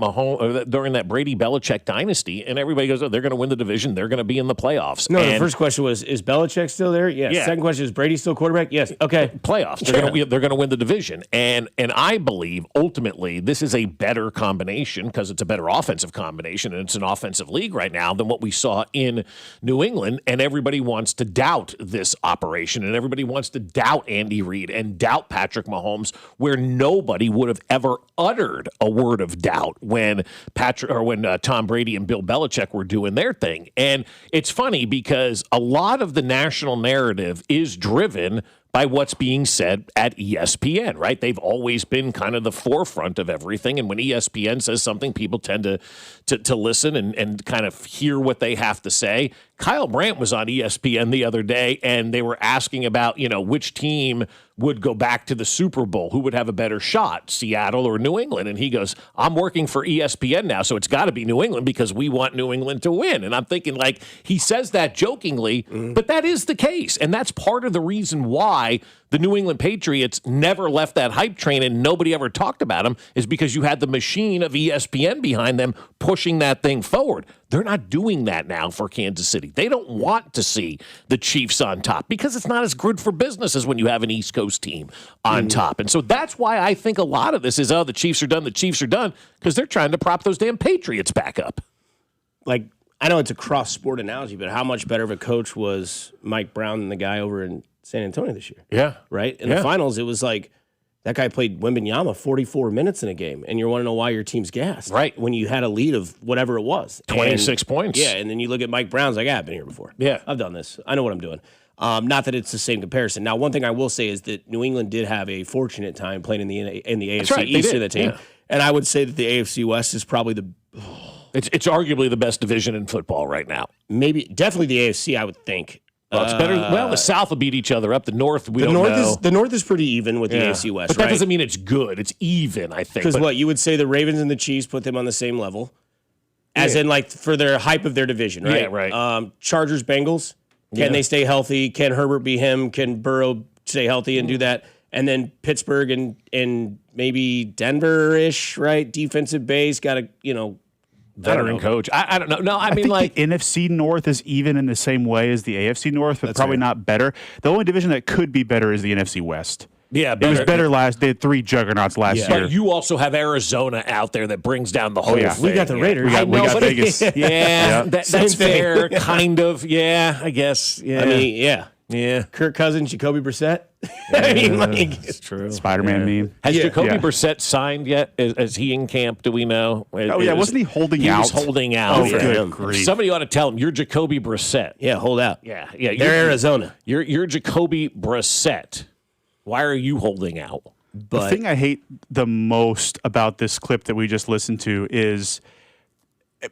during that Brady Belichick dynasty, and everybody goes, "Oh, they're going to win the division. They're going to be in the playoffs." No, the first question was, "Is Belichick still there?" Yes. Yeah. Second question is, "Brady still quarterback?" Yes. Okay. Playoffs. They're going to win the division, and I believe ultimately this is a better combination because it's a better offensive combination, and it's an offensive league right now than what we saw in New England. And everybody wants to doubt this operation, and everybody wants to doubt Andy Reid and doubt Patrick Mahomes, where nobody would have ever uttered a word of doubt when Tom Brady and Bill Belichick were doing their thing. And it's funny because a lot of the national narrative is driven by what's being said at ESPN, right? They've always been kind of the forefront of everything. And when ESPN says something, people tend to listen and kind of hear what they have to say. Kyle Brandt was on ESPN the other day, and they were asking about, which team would go back to the Super Bowl, who would have a better shot, Seattle or New England. And he goes, I'm working for ESPN now, so it's got to be New England because we want New England to win. And I'm thinking, like, he says that jokingly, but that is the case. And that's part of the reason why the New England Patriots never left that hype train and nobody ever talked about them, is because you had the machine of ESPN behind them pushing that thing forward. They're not doing that now for Kansas City. They don't want to see the Chiefs on top because it's not as good for business as when you have an East Coast team on top. And so that's why I think a lot of this is, the Chiefs are done, because they're trying to prop those damn Patriots back up. Like, I know it's a cross-sport analogy, but how much better of a coach was Mike Brown than the guy over in San Antonio this year? Yeah. Right? In the finals, it was like That guy played Wembanyama 44 minutes in a game, and you want to know why your team's gassed. Right. When you had a lead of whatever it was. 26 points. Yeah, and then you look at Mike Brown's like, I've been here before. Yeah. I've done this. I know what I'm doing. Not that it's the same comparison. Now, one thing I will say is that New England did have a fortunate time playing in the AFC East of the team. Yeah. And I would say that the AFC West is probably It's arguably the best division in football right now. Definitely the AFC, I would think. Well, it's better. Well, the South will beat each other up. The North, don't know. The North is pretty even with the AFC West, but that right? doesn't mean it's good. It's even, I think. Because you would say the Ravens and the Chiefs put them on the same level, as in like for their hype of their division, right? Yeah, right. Chargers, Bengals. Can they stay healthy? Can Herbert be him? Can Burrow stay healthy and do that? And then Pittsburgh and maybe Denver-ish, right? Defensive base, got a veteran coach. I don't know. No, I mean, think like the NFC North is even in the same way as the AFC North, but probably not better. The only division that could be better is the NFC West. Yeah, it was better last. They had 3 juggernauts last year. But you also have Arizona out there that brings down the whole thing. We got the Raiders. We got Vegas. That's fair, kind of. Yeah, I guess. Yeah. I mean, yeah. Kirk Cousins, Jacoby Brissett. I mean, it's true. Spider-Man meme. Has Jacoby Brissett signed yet? Is he in camp? Do we know? Wasn't he holding out? He was holding out. Oh, good grief. Somebody ought to tell him, you're Jacoby Brissett. Yeah, hold out. Yeah. They're Arizona. You're Jacoby Brissett. Why are you holding out? The thing I hate the most about this clip that we just listened to is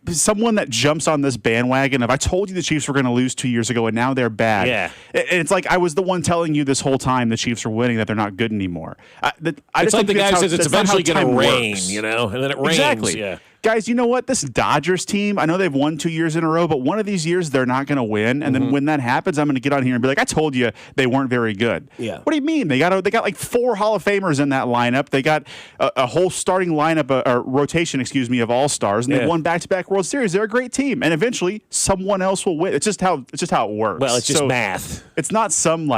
someone that jumps on this bandwagon of, I told you the Chiefs were going to lose 2 years ago and now they're bad. Yeah. And it's like, I was the one telling you this whole time the Chiefs are winning, that they're not good anymore. It's like the guy says it's eventually going to rain, and then it rains. Exactly. Yeah. Guys, you know what? This Dodgers team, I know they've won 2 years in a row, but one of these years they're not going to win. And then when that happens, I'm going to get on here and be like, I told you they weren't very good. Yeah. What do you mean? They got like 4 Hall of Famers in that lineup. They got a whole starting lineup, a rotation, of all-stars, and they won back-to-back World Series. They're a great team. And eventually someone else will win. It's just how it works. Well, it's just math. It's not some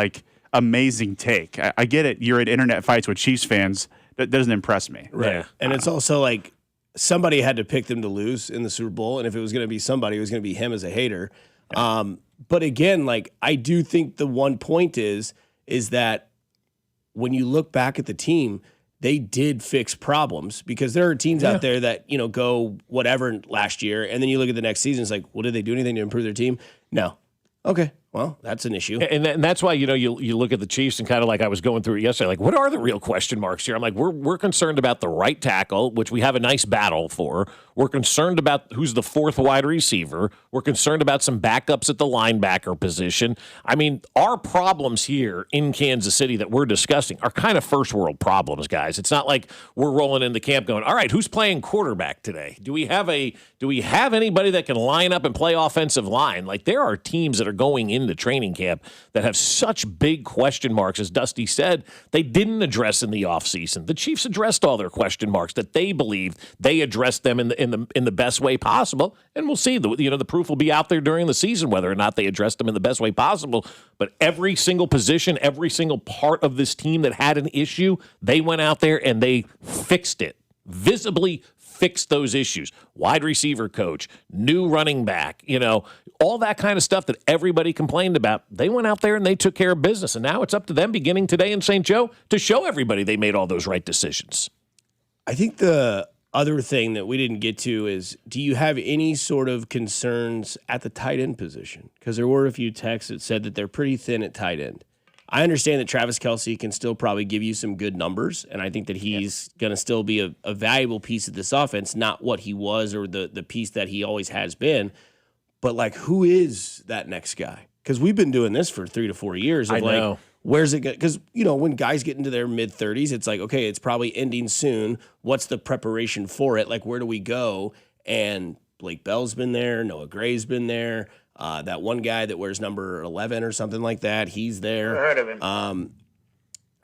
amazing take. I get it. You're at internet fights with Chiefs fans. That doesn't impress me. Right. Yeah. And it's also like, somebody had to pick them to lose in the Super Bowl, and if it was going to be somebody, it was going to be him as a hater. Yeah. But again, I do think the one point is that when you look back at the team, they did fix problems, because there are teams out there that go whatever last year, and then you look at the next season, it's like, well, did they do anything to improve their team? No. Okay. Well, that's an issue. And that's why, you look at the Chiefs and kind of like I was going through it yesterday, like, what are the real question marks here? I'm like, we're concerned about the right tackle, which we have a nice battle for. We're concerned about who's the 4th wide receiver. We're concerned about some backups at the linebacker position. I mean, our problems here in Kansas City that we're discussing are kind of first world problems, guys. It's not like we're rolling into camp going, all right, who's playing quarterback today? Do we have anybody that can line up and play offensive line? Like, there are teams that are going into training camp that have such big question marks. As Dusty said, they didn't address in the offseason. The Chiefs addressed all their question marks that they believed they addressed them in the best way possible. And we'll see. The proof will be out there during the season whether or not they addressed them in the best way possible. But every single position, every single part of this team that had an issue, they went out there and they fixed it. Visibly fixed those issues. Wide receiver coach, new running back, all that kind of stuff that everybody complained about. They went out there and they took care of business. And now it's up to them beginning today in St. Joe to show everybody they made all those right decisions. I think the other thing that we didn't get to is, do you have any sort of concerns at the tight end position? Because there were a few texts that said that they're pretty thin at tight end. I understand that Travis Kelce can still probably give you some good numbers, and I think that he's going to still be a valuable piece of this offense, not what he was or the piece that he always has been. But, who is that next guy? Because we've been doing this for 3 to 4 years. I know. Where's it going? Because, when guys get into their mid-30s, it's like, okay, it's probably ending soon. What's the preparation for it? Where do we go? And Blake Bell's been there. Noah Gray's been there. That one guy that wears number 11 or something like that, he's there. Never heard of him.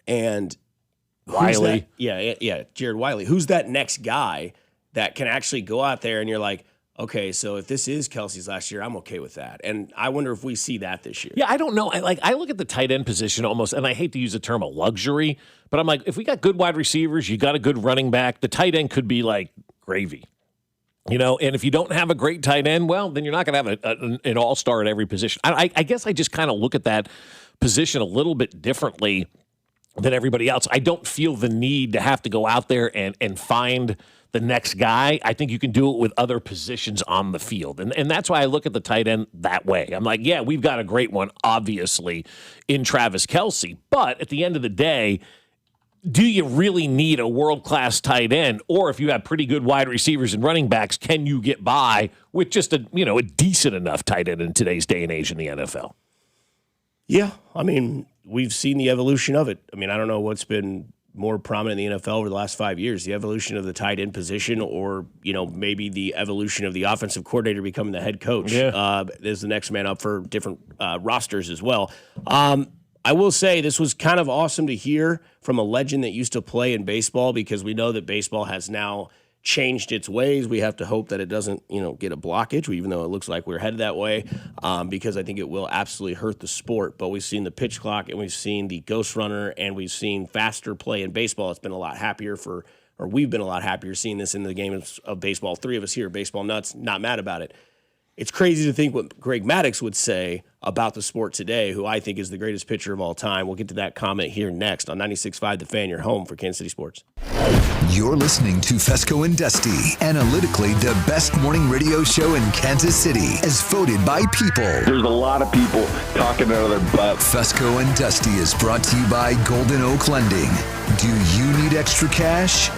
And Wiley. Jared Wiley. Who's that next guy that can actually go out there and you're like, okay, so if this is Kelsey's last year, I'm okay with that. And I wonder if we see that this year. Yeah, I don't know. I look at the tight end position almost, and I hate to use the term a luxury, but I'm like, if we got good wide receivers, you got a good running back, the tight end could be like gravy. And if you don't have a great tight end, well, then you're not going to have an all-star at every position. I guess I just kind of look at that position a little bit differently. than everybody else. I don't feel the need to have to go out there and find the next guy. I think you can do it with other positions on the field. And that's why I look at the tight end that way. I'm like, yeah, we've got a great one, obviously, in Travis Kelce. But at the end of the day, do you really need a world-class tight end? Or if you have pretty good wide receivers and running backs, can you get by with just a decent enough tight end in today's day and age in the NFL? Yeah, I mean, we've seen the evolution of it. I mean, I don't know what's been more prominent in the NFL over the last 5 years, the evolution of the tight end position, or, maybe the evolution of the offensive coordinator becoming the head coach. Is the next man up for different rosters as well. I will say this was kind of awesome to hear from a legend that used to play in baseball, because we know that baseball has now changed its ways. We have to hope that it doesn't, get a blockage, even though it looks like we're headed that way, because I think it will absolutely hurt the sport. But we've seen the pitch clock, and we've seen the ghost runner, and we've seen faster play in baseball. It's been a lot happier we've been a lot happier seeing this in the game of baseball. 3 of us here, baseball nuts, not mad about it. It's crazy to think what Greg Maddux would say about the sport today, who I think is the greatest pitcher of all time. We'll get to that comment here next on 96.5 The Fan, your home for Kansas City sports. You're listening to Fescoe and Dusty, analytically the best morning radio show in Kansas City, as voted by people. There's a lot of people talking out of their butt. Fescoe and Dusty is brought to you by Golden Oak Lending. Do you need extra cash?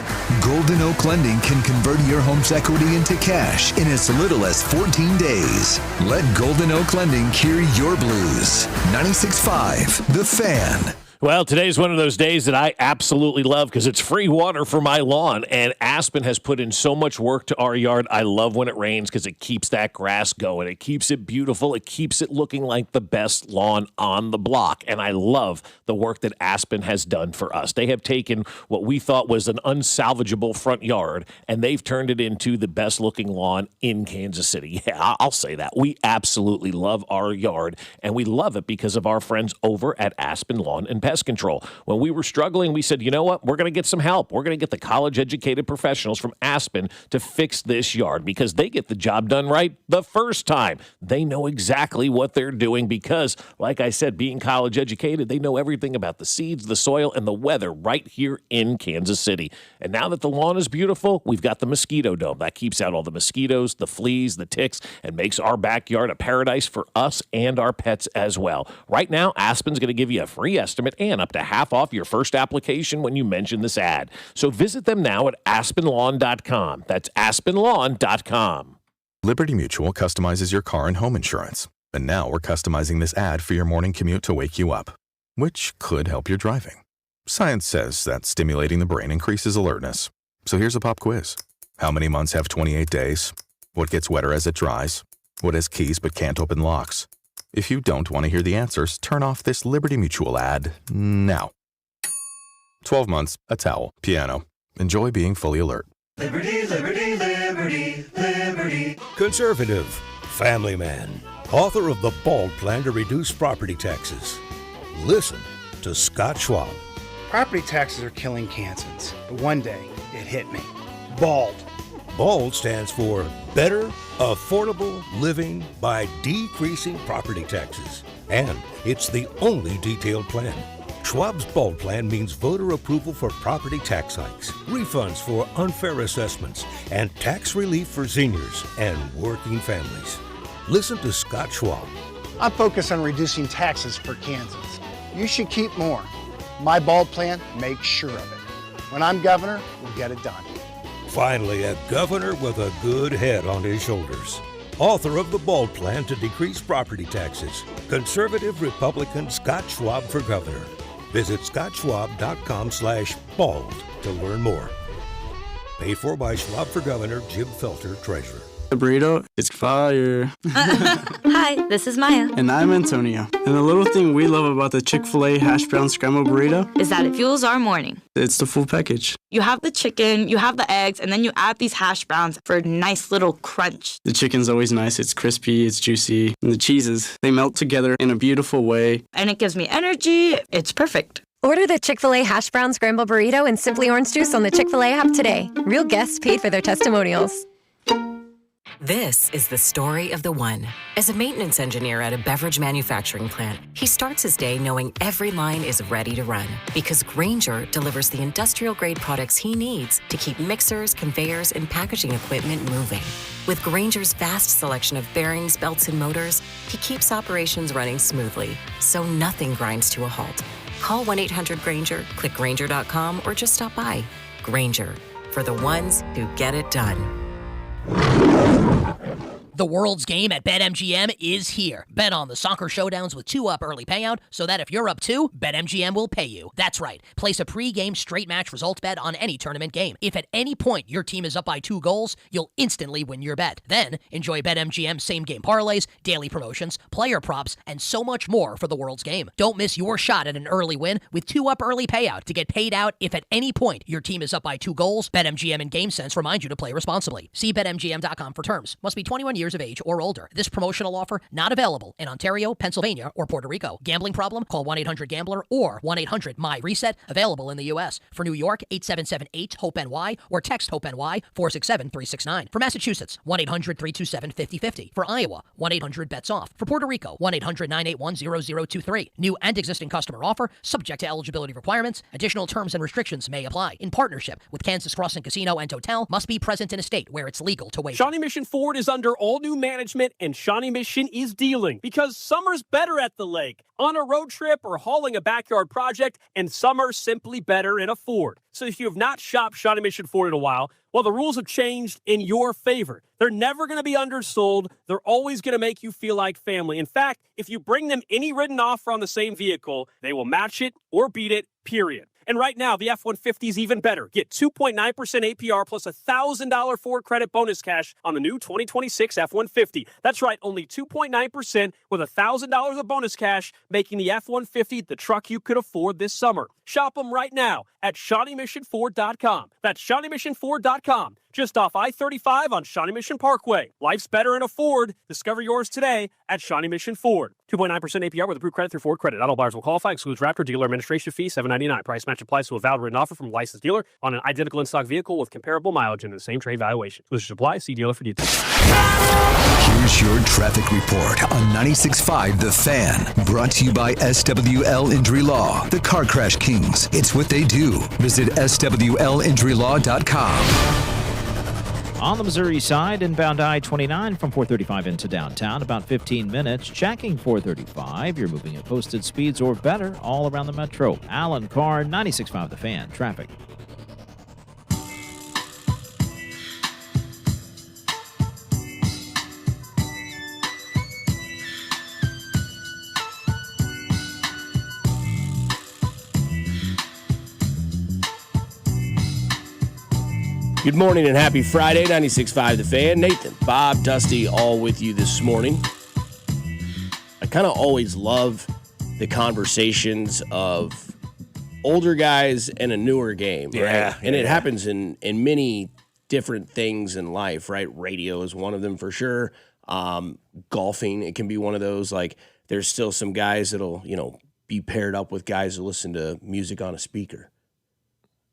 Golden Oak Lending can convert your home's equity into cash in as little as 14 days. Let Golden Oak Lending cure your blues. 96.5 The Fan. Well, today's one of those days that I absolutely love because it's free water for my lawn, and Aspen has put in so much work to our yard. I love when it rains because it keeps that grass going. It keeps it beautiful. It keeps it looking like the best lawn on the block, and I love the work that Aspen has done for us. They have taken what we thought was an unsalvageable front yard, and they've turned it into the best-looking lawn in Kansas City. Yeah, I'll say that. We absolutely love our yard, and we love it because of our friends over at Aspen Lawn and Pest Control. When we were struggling, we said, you know what? We're going to get some help. We're going to get the college-educated professionals from Aspen to fix this yard because they get the job done right the first time. They know exactly what they're doing because, like I said, being college-educated, they know everything about the seeds, the soil, and the weather right here in Kansas City. And now that the lawn is beautiful, we've got the mosquito dome. That keeps out all the mosquitoes, the fleas, the ticks, and makes our backyard a paradise for us and our pets as well. Right now, Aspen's going to give you a free estimate and up to half off your first application when you mention this ad. So visit them now at aspenlawn.com. That's aspenlawn.com. Liberty Mutual customizes your car and home insurance. And now we're customizing this ad for your morning commute to wake you up, which could help your driving. Science says that stimulating the brain increases alertness. So here's a pop quiz. How many months have 28 days? What gets wetter as it dries? What has keys but can't open locks? If you don't want to hear the answers, turn off this Liberty Mutual ad now. 12 months, a towel, piano. Enjoy being fully alert. Liberty, liberty, liberty, liberty. Conservative, family man, author of The Bald Plan to Reduce Property Taxes. Listen to Scott Schwab. Property taxes are killing Kansans, but one day it hit me. Bald. BALD stands for Better Affordable Living by Decreasing Property Taxes. And it's the only detailed plan. Schwab's BALD plan means voter approval for property tax hikes, refunds for unfair assessments, and tax relief for seniors and working families. Listen to Scott Schwab. I'm focused on reducing taxes for Kansans. You should keep more. My BALD plan makes sure of it. When I'm governor, we'll get it done. Finally, a governor with a good head on his shoulders. Author of the BALD Plan to Decrease Property Taxes. Conservative Republican Scott Schwab for governor. Visit scottschwab.com/bald to learn more. Paid for by Schwab for Governor, Jim Felter, Treasurer. The burrito is fire. Hi, this is Maya. And I'm Antonio. And the little thing we love about the Chick-fil-A hash brown scrambled burrito is that it fuels our morning. It's the full package. You have the chicken, you have the eggs, and then you add these hash browns for a nice little crunch. The chicken's always nice. It's crispy, it's juicy. And the cheeses, they melt together in a beautiful way. And it gives me energy. It's perfect. Order the Chick-fil-A hash brown scrambled burrito and Simply Orange Juice on the Chick-fil-A app today. Real guests paid for their testimonials. This is the story of the one. As a maintenance engineer at a beverage manufacturing plant, he starts his day knowing every line is ready to run because Grainger delivers the industrial-grade products he needs to keep mixers, conveyors, and packaging equipment moving. With Grainger's vast selection of bearings, belts, and motors, he keeps operations running smoothly, so nothing grinds to a halt. Call 1-800-GRAINGER, click Grainger.com, or just stop by. Grainger, for the ones who get it done. The world's game at BetMGM is here. Bet on the soccer showdowns with 2-up early payout so that if you're up 2, BetMGM will pay you. That's right. Place a pre-game straight match results bet on any tournament game. If at any point your team is up by 2 goals, you'll instantly win your bet. Then enjoy BetMGM same-game parlays, daily promotions, player props, and so much more for the world's game. Don't miss your shot at an early win with 2-up early payout to get paid out if at any point your team is up by 2 goals. BetMGM and GameSense remind you to play responsibly. See BetMGM.com for terms. Must be 21 years of age or older. This promotional offer not available in Ontario, Pennsylvania, or Puerto Rico. Gambling problem? Call 1-800-GAMBLER or 1-800-MY-RESET. Available in the U.S. For New York, 877-8-HOPE-NY or text HOPE-NY 467-369. For Massachusetts, 1-800-327-5050. For Iowa, 1-800-BETS-OFF. For Puerto Rico, 1-800-981-0023. New and existing customer offer, subject to eligibility requirements. Additional terms and restrictions may apply. In partnership with Kansas Crossing Casino and Hotel, must be present in a state where it's legal to wager. Shawnee Mission Ford is under all new management, and Shawnee Mission is dealing because summer's better at the lake, on a road trip or hauling a backyard project, and summer's simply better in a Ford. So if you have not shopped Shawnee Mission Ford in a while, well, the rules have changed in your favor. They're never going to be undersold. They're always going to make you feel like family. In fact, if you bring them any written offer on the same vehicle, they will match it or beat it, period. And right now, the F-150 is even better. Get 2.9% APR plus a $1,000 Ford credit bonus cash on the new 2026 F-150. That's right, only 2.9% with $1,000 of bonus cash, making the F-150 the truck you could afford this summer. Shop them right now at ShawneeMissionFord.com. That's ShawneeMissionFord.com. Just off I-35 on Shawnee Mission Parkway. Life's better in a Ford. Discover yours today at Shawnee Mission Ford. 2.9% APR with approved credit through Ford Credit. Not all buyers will qualify. Excludes Raptor. Dealer administration fee $7.99. Price match applies to a valid written offer from a licensed dealer on an identical in-stock vehicle with comparable mileage and the same trade valuation. Exclusions apply. See dealer for details. Here's your traffic report on 96.5 The Fan. Brought to you by SWL Injury Law. The Car Crash Kings. It's what they do. Visit SWLinjurylaw.com. On the Missouri side, inbound I-29 from 435 into downtown, about 15 minutes. Checking 435. You're moving at posted speeds or better all around the metro. Alan Carr, 96.5 The Fan. Traffic. Good morning and happy Friday, 96.5 The Fan. Nathan, Bob, Dusty, all with you this morning. I kind of always love the conversations of older guys and a newer game, right? And it happens in many different things in life, right? Radio is one of them for sure. Golfing, it can be one of those. Like, there's still some guys that'll, be paired up with guys who listen to music on a speaker,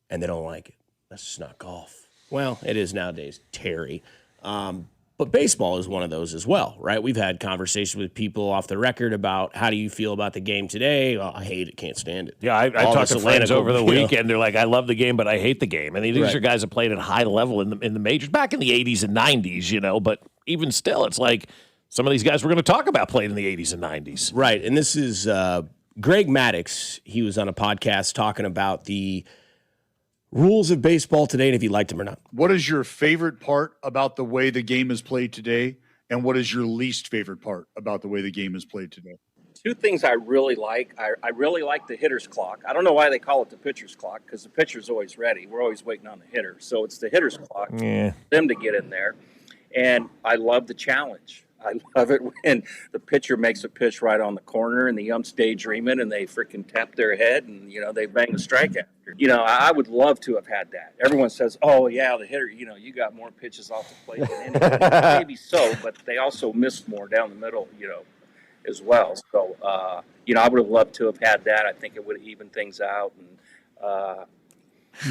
and they don't like it. That's just not golf. Well, it is nowadays, Terry. But baseball is one of those as well, right? We've had conversations with people off the record about how do you feel about the game today? Oh, I hate it, can't stand it. Yeah, I talked to friends over the weekend. They're like, I love the game, but I hate the game. And these are guys that played at a high level in the majors back in the 80s and 90s, but even still, it's like some of these guys we're going to talk about played in the 80s and 90s. Right, and this is Greg Maddux. He was on a podcast talking about the rules of baseball today, and if you liked them or not. What is your favorite part about the way the game is played today, and what is your least favorite part about the way the game is played today? Two things I really like. I really like the hitter's clock. I don't know why they call it the pitcher's clock, because the pitcher's always ready. We're always waiting on the hitter. So it's the hitter's clock, them to get in there. And I love the challenge. I love it when the pitcher makes a pitch right on the corner and the umps daydreaming and they freaking tap their head and, they bang the strike after. I would love to have had that. Everyone says, oh, yeah, the hitter, you got more pitches off the plate than anyone. Maybe so, but they also missed more down the middle, as well. So, I would have loved to have had that. I think it would have evened things out. And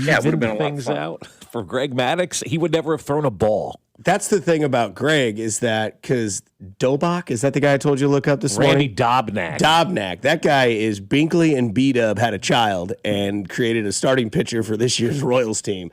Yeah, it would have been a lot of things fun. out for Greg Maddux. He would never have thrown a ball. That's the thing about Greg is that because Dobach, is that the guy I told you to look up this morning? Randy Dobnak. Dobnak. That guy is Binkley and B-Dub had a child and created a starting pitcher for this year's Royals team.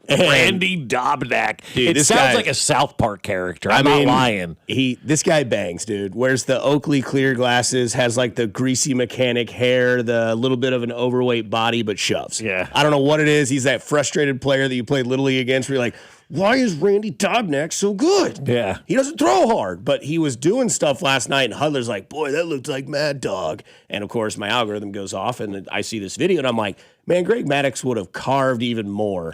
And Randy Dobnak. Dude, It this sounds guy- like a South Park character. I'm not lying. This guy bangs, dude. Wears the Oakley clear glasses, has like the greasy mechanic hair, the little bit of an overweight body, but shoves. Yeah. I don't know what it is. He's that frustrated player that you played Little League against where you're like, why is Randy Dobnak so good? Yeah. He doesn't throw hard, but he was doing stuff last night, and Hudler's like, boy, that looked like Mad Dog. And, of course, my algorithm goes off, and I see this video, and I'm like, man, Greg Maddux would have carved even more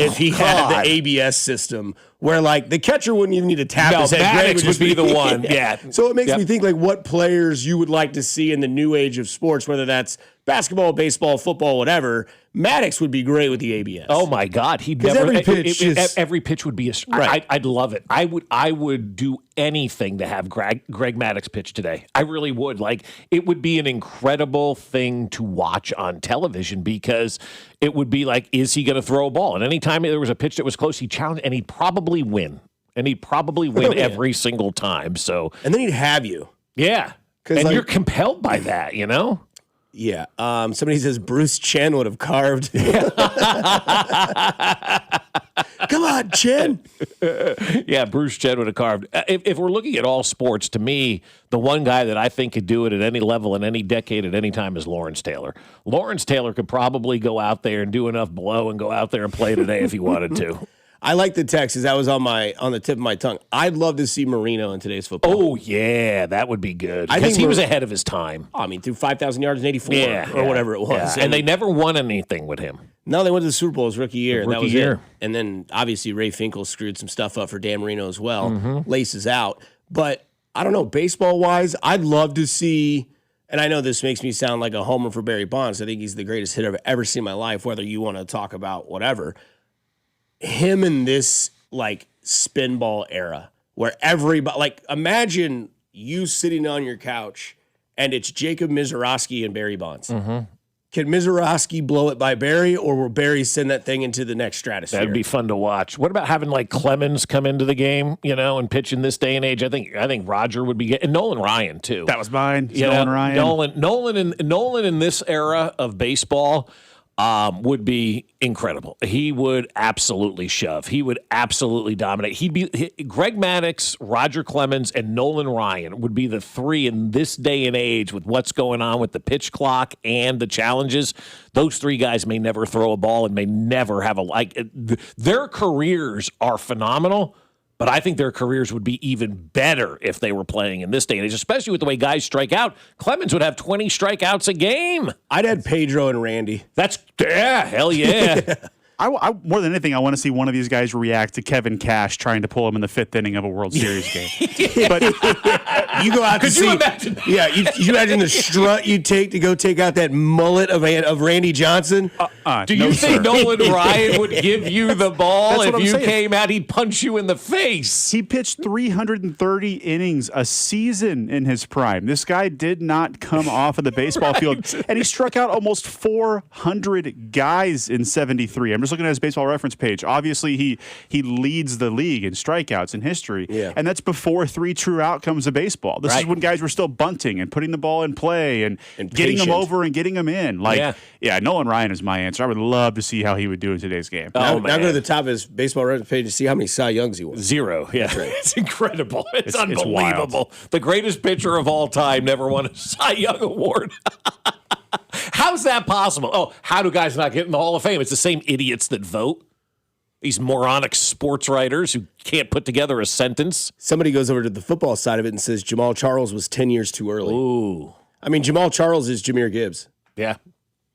if he had the ABS system where, like, the catcher wouldn't even need to tap his head. Greg Maddux would be the one. Yeah. So it makes me think, like, what players you would like to see in the new age of sports, whether that's basketball, baseball, football, whatever. Maddux would be great with the ABS. Oh my God, he'd never. Every pitch would be a. Right. I'd love it. I would do anything to have Greg Maddux pitch today. I really would. Like, it would be an incredible thing to watch on television because it would be like, is he going to throw a ball? And anytime there was a pitch that was close, he challenged, and he'd probably win. Every single time. So, and then he'd have you. Yeah, and you're compelled by that, you know. Yeah. Somebody says Bruce Chen would have carved. Come on, Chen. Yeah, Bruce Chen would have carved. If we're looking at all sports, to me, the one guy that I think could do it at any level, in any decade, at any time is Lawrence Taylor. Lawrence Taylor could probably go out there and do enough blow and go out there and play today if he wanted to. I like the Texas. That was on the tip of my tongue. I'd love to see Marino in today's football. Oh, yeah, that would be good. I Because think he was ahead of his time. I mean, threw 5,000 yards in 84 or whatever it was. Yeah. And they never won anything with him. No, they went to the Super Bowl his rookie year. Rookie that was year. it. And then, obviously, Ray Finkel screwed some stuff up for Dan Marino as well. Laces out. But, I don't know, baseball-wise, I'd love to see, and I know this makes me sound like a homer for Barry Bonds. I think he's the greatest hitter I've ever seen in my life, whether you want to talk about whatever. Him in this, like, spin ball era where everybody, like, imagine you sitting on your couch and it's Jacob Mizorowski and Barry Bonds. Can Mizorowski blow it by Barry, or will Barry send that thing into the next stratosphere? That'd be fun to watch. What about having like Clemens come into the game, and pitch in this day and age? I think Roger would be, and Nolan Ryan too. That was mine. Nolan Ryan. Nolan in this era of baseball would be incredible. He would absolutely shove. He would absolutely dominate. Greg Maddux, Roger Clemens, and Nolan Ryan would be the three in this day and age with what's going on with the pitch clock and the challenges. Those three guys may never throw a ball and may never have their careers are phenomenal. But I think their careers would be even better if they were playing in this day and age, especially with the way guys strike out. Clemens would have 20 strikeouts a game. I'd add Pedro and Randy. Hell yeah. I more than anything, I want to see one of these guys react to Kevin Cash trying to pull him in the fifth inning of a World Series game. But you go out to see. You imagine? Yeah, you imagine the strut you take to go take out that mullet of Randy Johnson. Do you think Nolan Ryan would give you the ball That's if what I'm you saying. came out? He'd punch you in the face. He pitched 330 innings a season in his prime. This guy did not come off of the baseball field, and he struck out almost 400 guys in 73. I'm just looking at his baseball reference page. Obviously, he leads the league in strikeouts in history, and that's before 3 true outcomes of baseball. This is when guys were still bunting and putting the ball in play and getting them over and getting them in. Nolan Ryan is my answer. I would love to see how he would do in today's game. Now go to the top of his baseball reference page to see how many Cy Youngs he won. 0. Yeah, That's right. It's incredible. It's wild. unbelievable. The greatest pitcher of all time never won a Cy Young award. How's that possible? Oh, how do guys not get in the Hall of Fame? It's the same idiots that vote. These moronic sports writers who can't put together a sentence. Somebody goes over to the football side of it and says Jamal Charles was 10 years too early. Ooh. I mean, Jamal Charles is Jahmyr Gibbs. Yeah.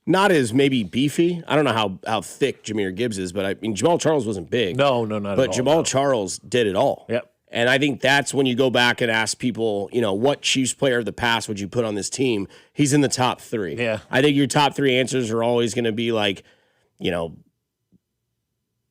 Not as maybe beefy. I don't know how thick Jahmyr Gibbs is, but I mean, Jamal Charles wasn't big. No, not at all. But Jamal Charles did it all. Yep. And I think that's when you go back and ask people, what Chiefs player of the past would you put on this team? He's in the top 3. Yeah. I think your top 3 answers are always going to be like,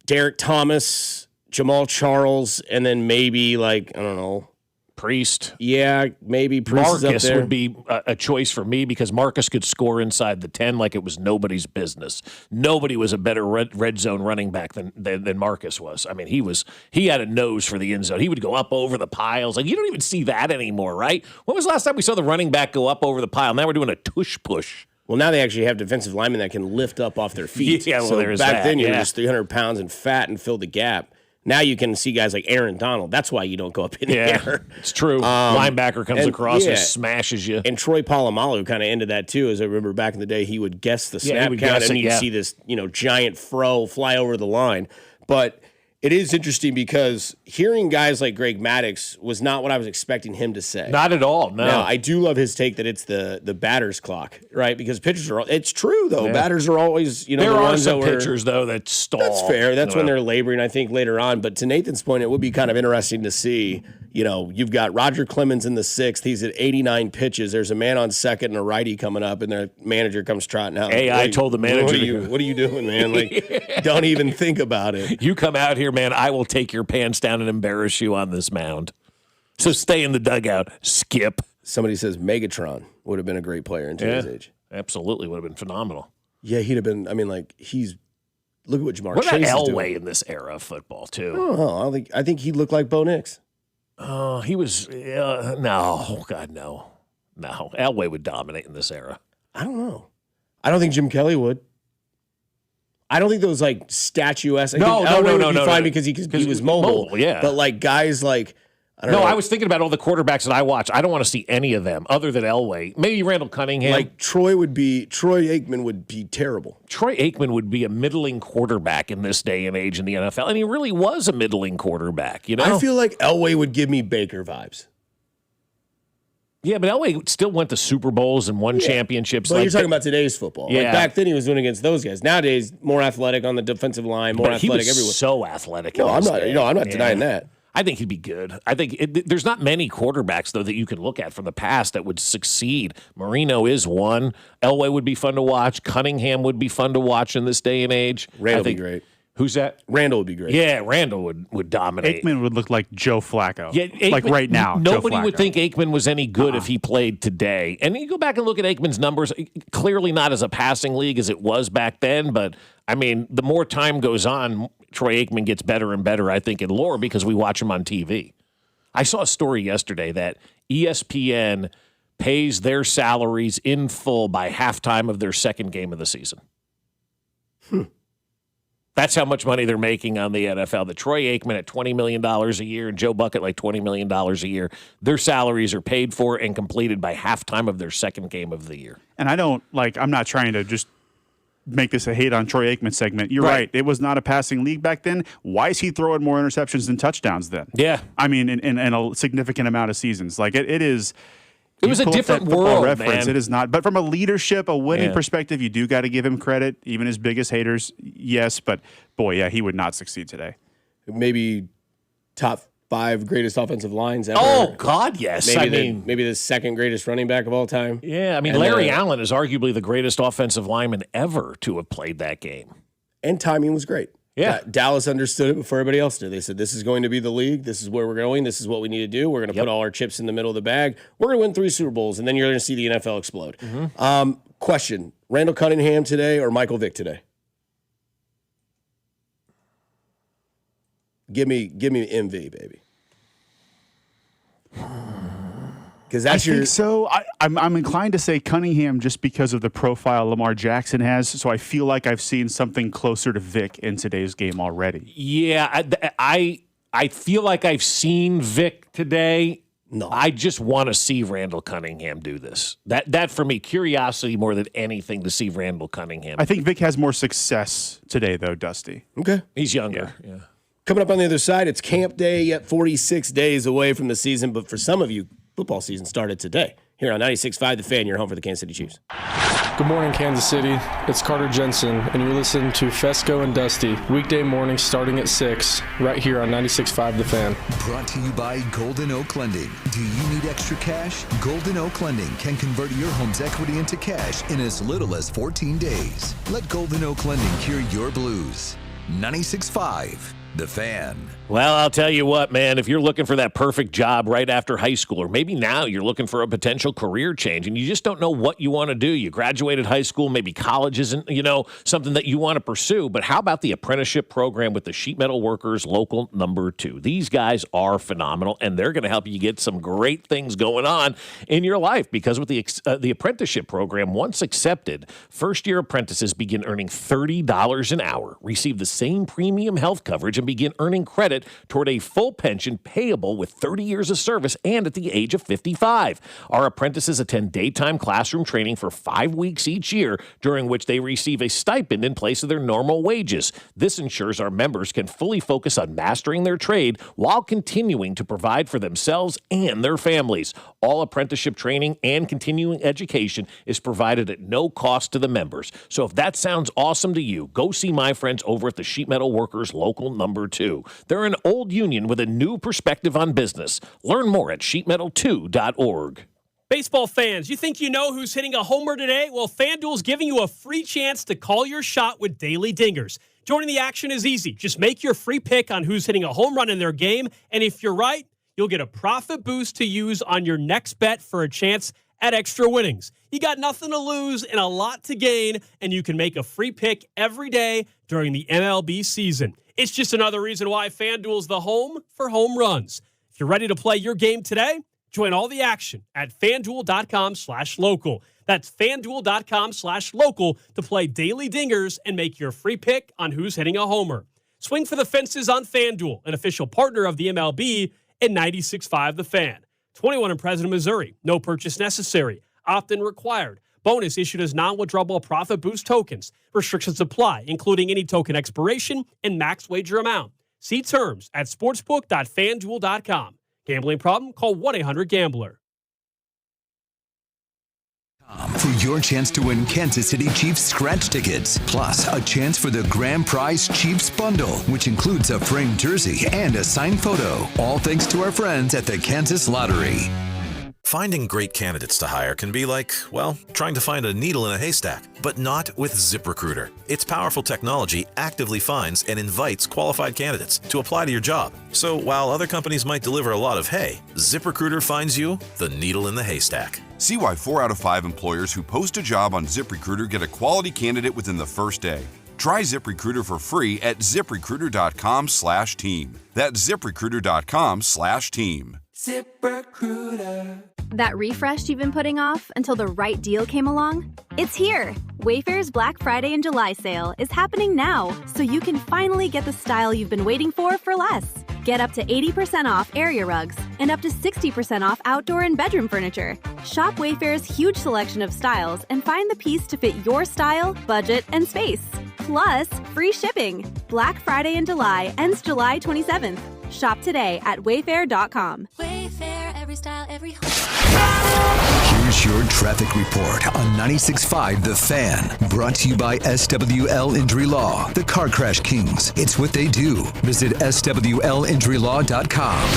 Derek Thomas, Jamal Charles, and then maybe like, I don't know, Priest. Yeah, maybe Priest is up Marcus there. would be a choice for me because Marcus could score inside the 10 like it was nobody's business. Nobody was a better red zone running back than Marcus was. I mean, he had a nose for the end zone. He would go up over the piles. Like, you don't even see that anymore, right? When was the last time we saw the running back go up over the pile? Now we're doing a tush push. Well, now they actually have defensive linemen that can lift up off their feet. Yeah, well, so there's back that, then you were yeah. just 300 pounds and fat and filled the gap. Now you can see guys like Aaron Donald. That's why you don't go up in the air. It's true. Linebacker comes across and smashes you. And Troy Polamalu kind of ended that too. As I remember back in the day, he would guess the snap count, and you'd see this giant fro fly over the line. But it is interesting because hearing guys like Greg Maddux was not what I was expecting him to say. Not at all, no. Now, I do love his take that it's the batter's clock, right? Because pitchers are – it's true, though. Yeah. Batters are always, there the are ones some that pitchers, though, that stall. That's fair. That's when they're laboring, I think, later on. But to Nathan's point, it would be kind of interesting to see, you've got Roger Clemens in the 6th. He's at 89 pitches. There's a man on second and a righty coming up, and their manager comes trotting out. Hey, I told the manager. What are you doing, man? Like, don't even think about it. You come out here, man, I will take your pants down and embarrass you on this mound. So stay in the dugout, Skip. Somebody says Megatron would have been a great player in today's age. Absolutely, would have been phenomenal. Yeah, he'd have been. I mean, like look at what Jamar What Chase about is Elway doing. in this era of football too? I think he looked like Bo Nix. Oh, he was no. Oh God, no. Elway would dominate in this era. I don't know. I don't think Jim Kelly would. I don't think those like statuesque. No, would be fine because he was mobile. Yeah, but like guys like I don't know. I was thinking about all the quarterbacks that I watch. I don't want to see any of them other than Elway. Maybe Randall Cunningham. Like Troy Aikman would be terrible. Troy Aikman would be a middling quarterback in this day and age in the NFL, and he really was a middling quarterback. I feel like Elway would give me Baker vibes. Yeah, but Elway still went to Super Bowls and won championships. But you're talking about today's football. Yeah. Like back then he was doing against those guys. Nowadays, more athletic on the defensive line, more athletic everywhere. So athletic. No, I'm not denying that. I think he'd be good. I think there's not many quarterbacks, though, that you can look at from the past that would succeed. Marino is one. Elway would be fun to watch. Cunningham would be fun to watch in this day and age. Randall would be great. Who's that? Randall would be great. Yeah, Randall would dominate. Aikman would look like Joe Flacco. Yeah, Aikman, like right now. Nobody would think Aikman was any good if he played today. And you go back and look at Aikman's numbers, clearly not as a passing league as it was back then, but I mean, the more time goes on, Troy Aikman gets better and better, I think, in lore because we watch him on TV. I saw a story yesterday that ESPN pays their salaries in full by halftime of their second game of the season. That's how much money they're making on the NFL. The Troy Aikman at $20 million a year and Joe Buck at like $20 million a year. Their salaries are paid for and completed by halftime of their second game of the year. And I'm not trying to just make this a hate on Troy Aikman segment. You're right. It was not a passing league back then. Why is he throwing more interceptions than touchdowns then? Yeah. I mean, in a significant amount of seasons. Like it is. It was a different world, man. It is not. But from a leadership, a winning perspective, you do got to give him credit. Even his biggest haters, yes. But, boy, yeah, he would not succeed today. Maybe top 5 greatest offensive lines ever. Oh, God, yes. Maybe the second greatest running back of all time. Yeah, I mean, Larry Allen is arguably the greatest offensive lineman ever to have played that game. And timing was great. Yeah. Dallas understood it before everybody else did. They said, this is going to be the league. This is where we're going. This is what we need to do. We're going to put all our chips in the middle of the bag. We're going to win 3 Super Bowls, and then you're going to see the NFL explode. Question, Randall Cunningham today or Michael Vick today? Give me MV, baby. Because that's think so. I'm inclined to say Cunningham just because of the profile Lamar Jackson has. So I feel like I've seen something closer to Vic in today's game already. Yeah, I feel like I've seen Vic today. No, I just want to see Randall Cunningham do this. That for me, curiosity more than anything to see Randall Cunningham. I think Vic has more success today, though, Dusty. Okay, he's younger. Yeah. Coming up on the other side, it's camp day, yet 46 days away from the season. But for some of you, football season started today. Here on 96.5 The Fan, your home for the Kansas City Chiefs. Good morning, Kansas City. It's Carter Jensen, and you're listening to Fescoe and Dusty, weekday mornings starting at 6, right here on 96.5 The Fan. Brought to you by Golden Oak Lending. Do you need extra cash? Golden Oak Lending can convert your home's equity into cash in as little as 14 days. Let Golden Oak Lending cure your blues. 96.5 The Fan. Well, I'll tell you what, man, if you're looking for that perfect job right after high school, or maybe now you're looking for a potential career change and you just don't know what you want to do. You graduated high school, maybe college isn't, something that you want to pursue, but how about the apprenticeship program with the Sheet Metal Workers Local Number 2? These guys are phenomenal, and they're going to help you get some great things going on in your life, because with the apprenticeship program, once accepted, first-year apprentices begin earning $30 an hour, receive the same premium health coverage, and begin earning credit toward a full pension payable with 30 years of service and at the age of 55. Our apprentices attend daytime classroom training for 5 weeks each year, during which they receive a stipend in place of their normal wages. This ensures our members can fully focus on mastering their trade while continuing to provide for themselves and their families. All apprenticeship training and continuing education is provided at no cost to the members. So if that sounds awesome to you, go see my friends over at the Sheet Metal Workers Local Number 2. They're an old union with a new perspective on business. Learn more at sheetmetal2.org. Baseball fans, you think you know who's hitting a homer today? Well, FanDuel's giving you a free chance to call your shot with Daily Dingers. Joining the action is easy. Just make your free pick on who's hitting a home run in their game, and if you're right, you'll get a profit boost to use on your next bet for a chance at extra winnings. You got nothing to lose and a lot to gain, and you can make a free pick every day during the MLB season. It's just another reason why FanDuel's the home for home runs. If you're ready to play your game today, join all the action at FanDuel.com/local. That's FanDuel.com/local to play Daily Dingers and make your free pick on who's hitting a homer. Swing for the fences on FanDuel, an official partner of the MLB and 96.5 The Fan. 21 in President, Missouri. No purchase necessary. Opt-in required. Bonus issued as non-withdrawable profit boost tokens. Restrictions apply, including any token expiration and max wager amount. See terms at sportsbook.fanduel.com. Gambling problem? Call 1-800-GAMBLER. For your chance to win Kansas City Chiefs scratch tickets, plus a chance for the grand prize Chiefs bundle, which includes a framed jersey and a signed photo. All thanks to our friends at the Kansas Lottery. Finding great candidates to hire can be like, well, trying to find a needle in a haystack, but not with ZipRecruiter. Its powerful technology actively finds and invites qualified candidates to apply to your job. So while other companies might deliver a lot of hay, ZipRecruiter finds you the needle in the haystack. See why 4 out of 5 employers who post a job on ZipRecruiter get a quality candidate within the first day. Try ZipRecruiter for free at ZipRecruiter.com/team. That's ZipRecruiter.com/team. ZipRecruiter. That refresh you've been putting off until the right deal came along? It's here! Wayfair's Black Friday and July sale is happening now, so you can finally get the style you've been waiting for less. Get up to 80% off area rugs and up to 60% off outdoor and bedroom furniture. Shop Wayfair's huge selection of styles and find the piece to fit your style, budget, and space. Plus, free shipping. Black Friday in July ends July 27th. Shop today at wayfair.com. Wayfair, every style, every home. Here's your traffic report on 96.5 The Fan. Brought to you by SWL Injury Law, the car crash kings. It's what they do. Visit SWLinjurylaw.com.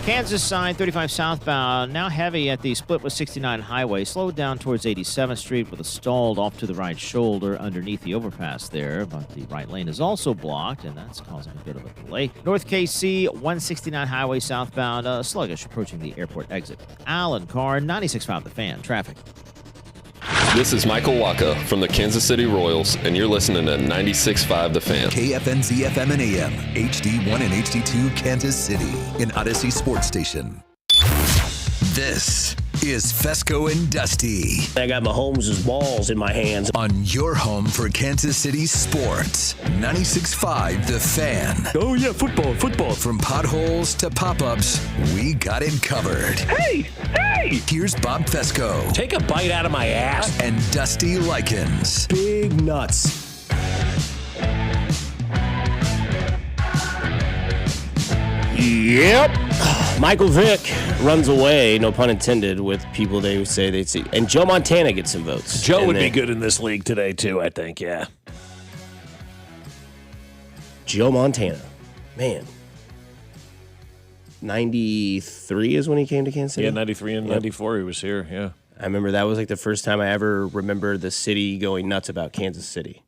Kansas side, 35 southbound, now heavy at the split with 69 highway. Slowed down towards 87th Street with a stalled off to the right shoulder underneath the overpass there. But the right lane is also blocked, and that's causing a bit of a delay. North KC, 169 highway southbound, sluggish approaching the airport exit. Alan Carr, 96.5 The Fan. Traffic. This is Michael Waka from the Kansas City Royals, and you're listening to 96.5 The Fan. KFNZ FM and AM, HD1 and HD2 Kansas City, an Odyssey sports station. This is Fescoe and Dusty. I got Mahomes' balls in my hands. On your home for Kansas City sports, 96.5 The Fan. Oh yeah, football. From potholes to pop-ups, we got it covered. Hey! Here's Bob Fescoe. Take a bite out of my ass. And Dusty Likens. Big nuts. Yep. Michael Vick runs away, no pun intended, with people they say they'd see. And Joe Montana gets some votes. Joe would be good in this league today, too, I think, yeah. Joe Montana. Man. 93 is when he came to Kansas City? Yeah, 93 and 94 he was here, yeah. I remember that was like the first time I ever remember the city going nuts about Kansas City.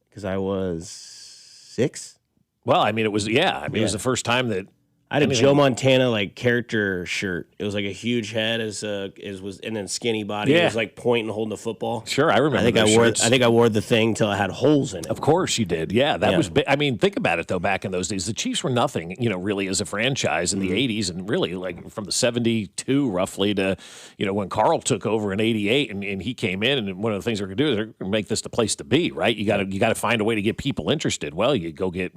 Because I was 6? Well, I mean, it was it was the first time that I had a Joe Montana like character shirt. It was like a huge head and then skinny body. Yeah. It was like pointing, holding the football. Sure, I remember. I think I wore the thing till I had holes in it. Of course you did. Yeah, that was big. I mean, think about it though. Back in those days, the Chiefs were nothing, really, as a franchise in the '80s, and really like from the '72 roughly to, when Carl took over in '88, and he came in, and one of the things they're going to do is they're going to make this the place to be. Right? You got to find a way to get people interested. Well, you go get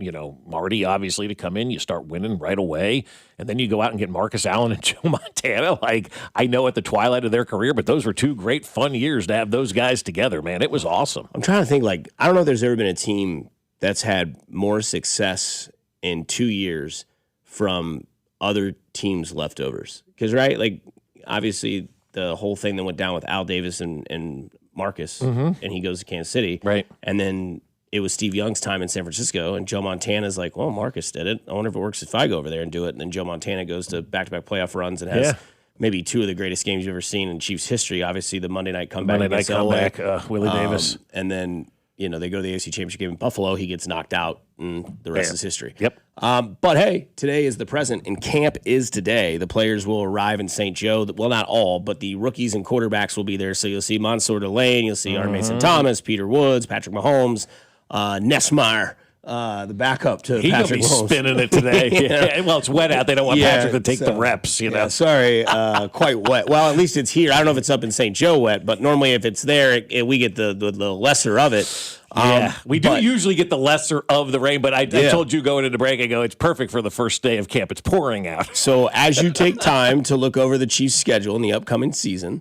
Marty obviously to come in. You start winning right away. And then you go out and get Marcus Allen and Joe Montana. Like, I know at the twilight of their career, but those were two great fun years to have those guys together, man. It was awesome. I'm trying to think, I don't know if there's ever been a team that's had more success in 2 years from other teams' leftovers. Because, right, obviously the whole thing that went down with Al Davis and Marcus, and he goes to Kansas City. Right. And then it was Steve Young's time in San Francisco, and Joe Montana's like, well, Marcus did it. I wonder if it works if I go over there and do it. And then Joe Montana goes to back-to-back playoff runs and has maybe two of the greatest games you've ever seen in Chiefs history. Obviously, the Monday night comeback. Willie Davis. And then, they go to the AFC Championship game in Buffalo. He gets knocked out, and the rest is history. Yep. But, hey, today is the present, and camp is today. The players will arrive in St. Joe. Well, not all, but the rookies and quarterbacks will be there. So you'll see Mansour Delane, you'll see Arne Mason Thomas, Peter Woods, Patrick Mahomes, Nessmeyer, the backup to Patrick Mahomes. He's going to be spinning it today. Well, it's wet out. They don't want Patrick to take the reps, Yeah, sorry, quite wet. Well, at least it's here. I don't know if it's up in St. Joe wet, but normally if it's there, we get the lesser of it. We do usually get the lesser of the rain, but I told you going into break, I go, it's perfect for the first day of camp. It's pouring out. So as you take time to look over the Chiefs' schedule in the upcoming season,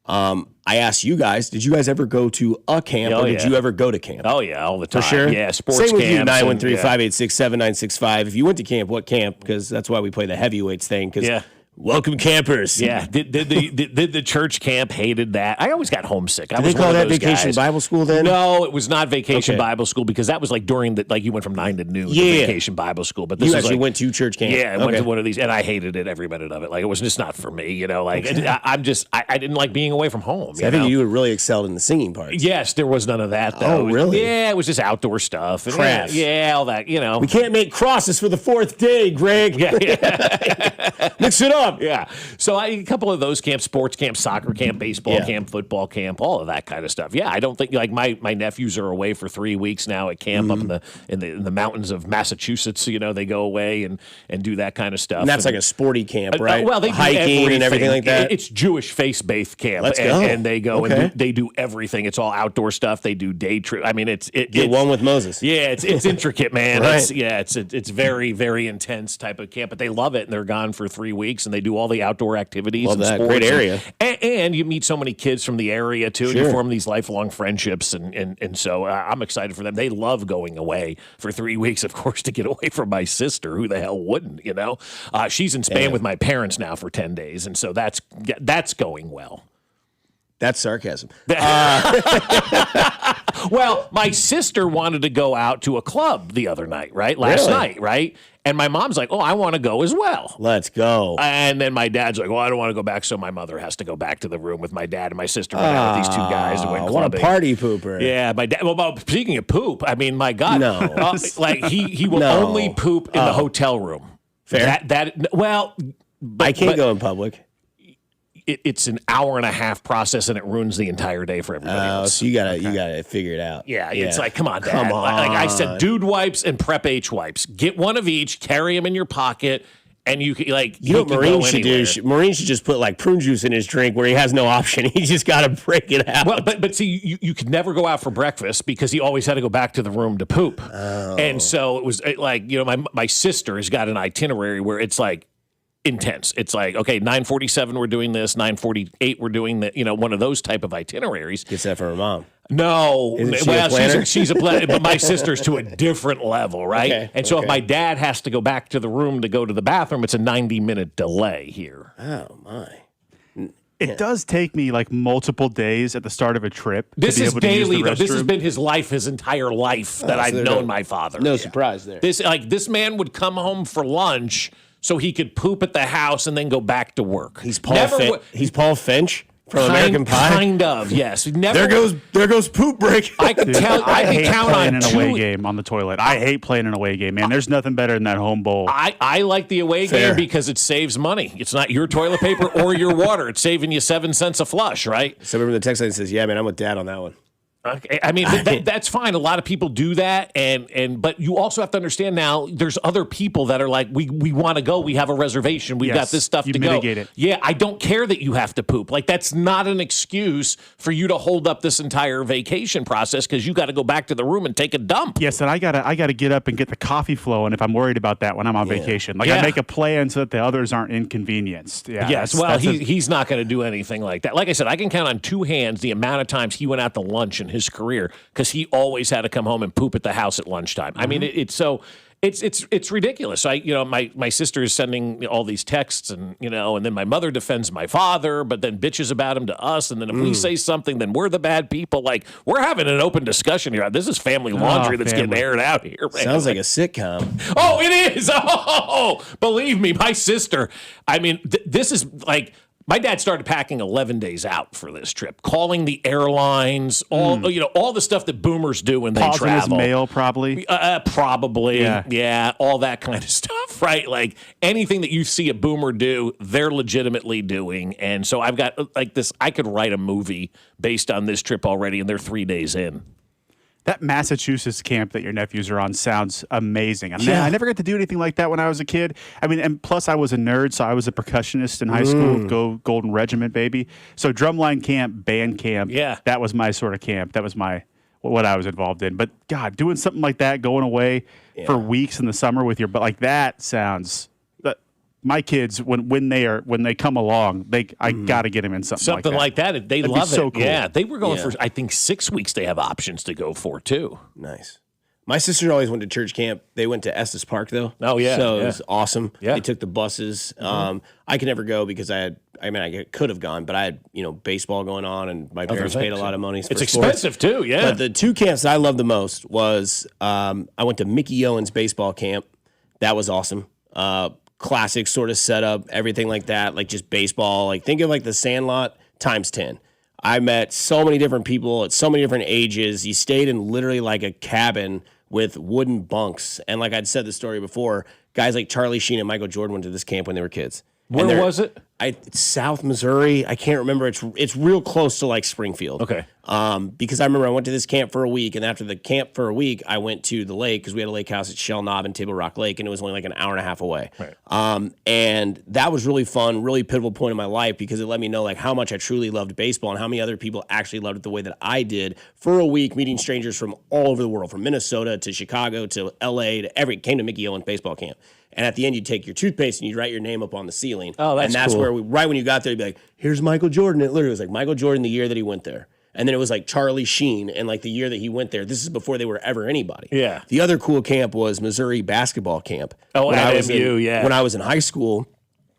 I asked you guys, did you guys ever go to a camp or did you ever go to camp? Oh, yeah, all the time. For sure? Yeah, sports camps. Same camps. with you, 913-586-7965. If you went to camp, what camp? Because that's why we play the heavyweights thing. Because welcome campers. Yeah. Did the church camp hated that? I always got homesick. Did they call that Vacation Bible School then? No, it was not Vacation Bible School because that was like during you went from 9 to noon to Vacation Bible School. But this you actually went to church camp. Yeah, I went to one of these, and I hated it every minute of it. Like, it was just not for me, I didn't like being away from home. I think you really excelled in the singing part. Yes, there was none of that, though. Oh, really? Yeah, it was just outdoor stuff. Crafts. Yeah, all that, We can't make crosses for the fourth day, Greg. Mix it up. Yeah. So a couple of those camps, sports camp, soccer camp, baseball camp, football camp, all of that kind of stuff. Yeah, I don't think my nephews are away for 3 weeks now at camp up in the mountains of Massachusetts. They go away and do that kind of stuff. And that's like a sporty camp, right? Well, they hiking and everything like that. It's Jewish faith-based camp. Let's go. And they go and they do everything. It's all outdoor stuff. They do day trip. I mean, it's one with Moses. Yeah, it's intricate, man. Right. It's very, very intense type of camp, but they love it, and they're gone for 3 weeks, and they do all the outdoor activities. Love and that. sports. Great area. And you meet so many kids from the area, too, and Sure. you form these lifelong friendships, and so I'm excited for them. They love going away for 3 weeks, of course, to get away from my sister. Who the hell wouldn't, She's in Spain with my parents now for 10 days, and so that's going well. That's sarcasm. Well, my sister wanted to go out to a club the other night, right? Last night, right? And my mom's like, oh, I want to go as well. Let's go. And then my dad's like, well, I don't want to go back, so my mother has to go back to the room with my dad, and my sister went out with these two guys and went clubbing. What a party pooper. Yeah, my dad. Well, speaking of poop, I mean, my God. No. He will only poop in the hotel room. Fair. I can't go in public. It's an hour and a half process, and it ruins the entire day for everybody else. So you gotta figure it out. Yeah, it's like, come on, Dad. Come on. Like I said, dude wipes and Prep H wipes. Get one of each, carry them in your pocket, and you can know what Marine should do? Marine should just put prune juice in his drink where he has no option. He just got to break it out. Well, but see, you could never go out for breakfast because he always had to go back to the room to poop. Oh. And so it was my sister has got an itinerary where it's like intense. It's like, okay, 9:47 we're doing this, 9:48 we're doing that. One of those type of itineraries. Gets that from her mom. No, she's a planner, but my sister's to a different level, right? Okay, and so if my dad has to go back to the room to go to the bathroom, it's a 90-minute delay here. Oh my. It does take me multiple days at the start of a trip. This to be is able to use daily, the though. This has restroom. been his life, his entire life that I've known my father. No surprise there. This man would come home for lunch so he could poop at the house and then go back to work. He's Paul Finch. From American Pie? Kind of, yes. There goes poop break. I can tell. I can hate count playing on an away two. game on the toilet. I hate playing an away game, man. There's nothing better than that home bowl. I like the away Fair. game because it saves money. It's not your toilet paper or your water. It's saving you 7 cents a flush, right? So remember the text line says, "Yeah, man, I'm with Dad on that one." Okay. I mean, that's fine. A lot of people do that, but you also have to understand now. There's other people that are like, we want to go. We have a reservation. We've got this stuff to mitigate go. it. Yeah, I don't care that you have to poop. Like that's not an excuse for you to hold up this entire vacation process because you got to go back to the room and take a dump. Yes, and I gotta get up and get the coffee flowing if I'm worried about that when I'm on vacation. Like I make a plan so that the others aren't inconvenienced. Yeah. Yes, well, he's not going to do anything like that. Like I said, I can count on two hands the amount of times he went out to lunch in his career because he always had to come home and poop at the house at lunchtime. I mean, it's ridiculous. My sister is sending all these texts, and then my mother defends my father, but then bitches about him to us, and then if we say something, then we're the bad people. Like we're having an open discussion here. This is family laundry that's getting aired out here. Man. Sounds like a sitcom. Oh, it is. Oh, believe me, my sister. I mean, this is like. My dad started packing 11 days out for this trip, calling the airlines, all the stuff that boomers do when they Pausing travel. his mail, probably. Probably, yeah, all that kind of stuff, right? Like anything that you see a boomer do, they're legitimately doing. And so I've got like this. I could write a movie based on this trip already, and they're 3 days in. That Massachusetts camp that your nephews are on sounds amazing. I never got to do anything like that when I was a kid. I mean, and plus I was a nerd, so I was a percussionist in high school. Go Golden Regiment, baby. So drumline camp, band camp. Yeah, that was my sort of camp. That was what I was involved in. But God, doing something like that, going away for weeks in the summer with your, but like that sounds. My kids, when they come along, I got to get them in something like that. They That'd love be so it. cool. Yeah, they were going for I think 6 weeks. They have options to go for too. Nice. My sister always went to church camp. They went to Estes Park though. Oh yeah, so it was awesome. Yeah, they took the buses. I could never go because I could have gone, but I had baseball going on, and my parents paid a lot of money. It's expensive too. Yeah, but the two camps that I loved the most was I went to Mickey Owens baseball camp. That was awesome. Classic sort of setup, everything like that, like just baseball. Like think of like the Sandlot times 10. I met so many different people at so many different ages. You stayed in literally like a cabin with wooden bunks. And like I'd said the story before, guys like Charlie Sheen and Michael Jordan went to this camp when they were kids. Where was it? It's South Missouri. I can't remember. It's real close to like Springfield. Okay. Because I remember I went to this camp for a week, and after the camp for a week, I went to the lake because we had a lake house at Shell Knob and Table Rock Lake, and it was only like an hour and a half away. Right. And that was really fun, really pivotal point in my life because it let me know like how much I truly loved baseball and how many other people actually loved it the way that I did for a week, meeting strangers from all over the world, from Minnesota to Chicago to LA to came to Mickey Owens baseball camp. And at the end, you'd take your toothpaste and you'd write your name up on the ceiling. Oh, that's And that's cool. where right when you got there, you'd be like, here's Michael Jordan. It literally was like Michael Jordan the year that he went there. And then it was like Charlie Sheen and like the year that he went there. This is before they were ever anybody. Yeah. The other cool camp was Missouri basketball camp. Oh, at MU, yeah. When I was in high school,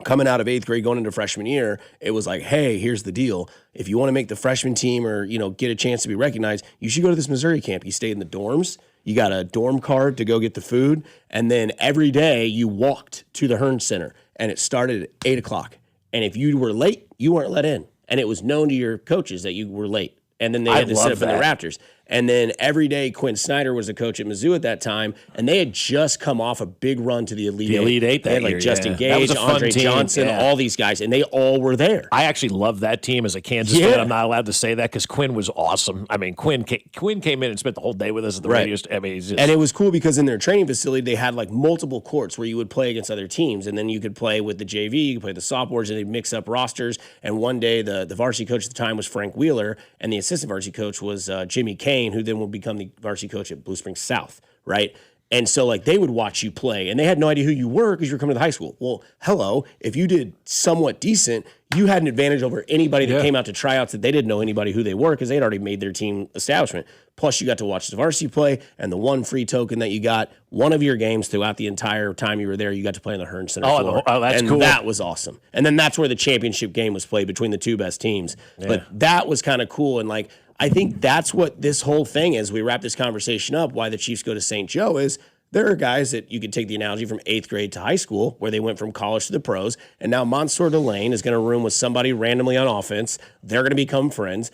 coming out of 8th grade, going into freshman year, it was like, hey, here's the deal. If you want to make the freshman team or, get a chance to be recognized, you should go to this Missouri camp. You stay in the dorms. You got a dorm card to go get the food. And then every day you walked to the Hearn Center and it started at 8 o'clock. And if you were late, you weren't let in. And it was known to your coaches that you were late. And then they had to sit up in the Raptors. And then every day, Quinn Snyder was a coach at Mizzou at that time, and they had just come off a big run to the Elite Eight. The Elite Eight that They had like year, Justin yeah. Gage, That was a fun Andre team, Johnson, yeah. all these guys, and they all were there. I actually love that team as a Kansas fan. I'm not allowed to say that because Quinn was awesome. I mean, Quinn came in and spent the whole day with us at the radio. I mean, And it was cool because in their training facility, they had like multiple courts where you would play against other teams, and then you could play with the JV, you could play the sophomores, and they'd mix up rosters. And one day, the varsity coach at the time was Frank Wheeler, and the assistant varsity coach was Jimmy Kane, who then would become the varsity coach at Blue Springs South, right? And so, like, they would watch you play, and they had no idea who you were because you were coming to the high school. Well, hello, if you did somewhat decent, you had an advantage over anybody that came out to tryouts that they didn't know anybody who they were because they'd already made their team establishment. Plus, you got to watch the varsity play, and the one free token that you got, one of your games throughout the entire time you were there, you got to play on the Hearn Center floor. Oh, that's cool. And that was awesome. And then that's where the championship game was played between the two best teams. Yeah. But that was kind of cool, and, like, I think that's what this whole thing is. We wrap this conversation up, why the Chiefs go to St. Joe is There are guys that you could take the analogy from 8th grade to high school where they went from college to the pros, and now Mansour Delane is going to room with somebody randomly on offense. They're going to become friends.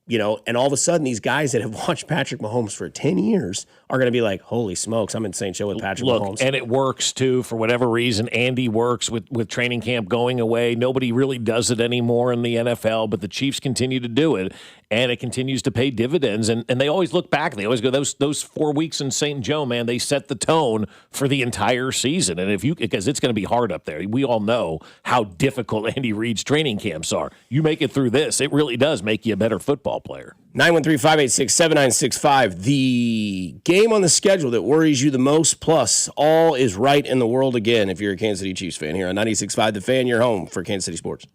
And all of a sudden, these guys that have watched Patrick Mahomes for 10 years are going to be like, holy smokes, I'm in St. Joe with Patrick Mahomes. And it works, too, for whatever reason. Andy works with training camp going away. Nobody really does it anymore in the NFL, but the Chiefs continue to do it, and it continues to pay dividends. And they always look back. They always go, those 4 weeks in St. Joe, man, they set the tone for the entire season. And because it's going to be hard up there. We all know how difficult Andy Reid's training camps are. You make it through this, it really does make you a better football player. 913-586-7965. The game on the schedule that worries you the most, plus all is right in the world again if you're a Kansas City Chiefs fan here on 96.5 The Fan, your home for Kansas City sports.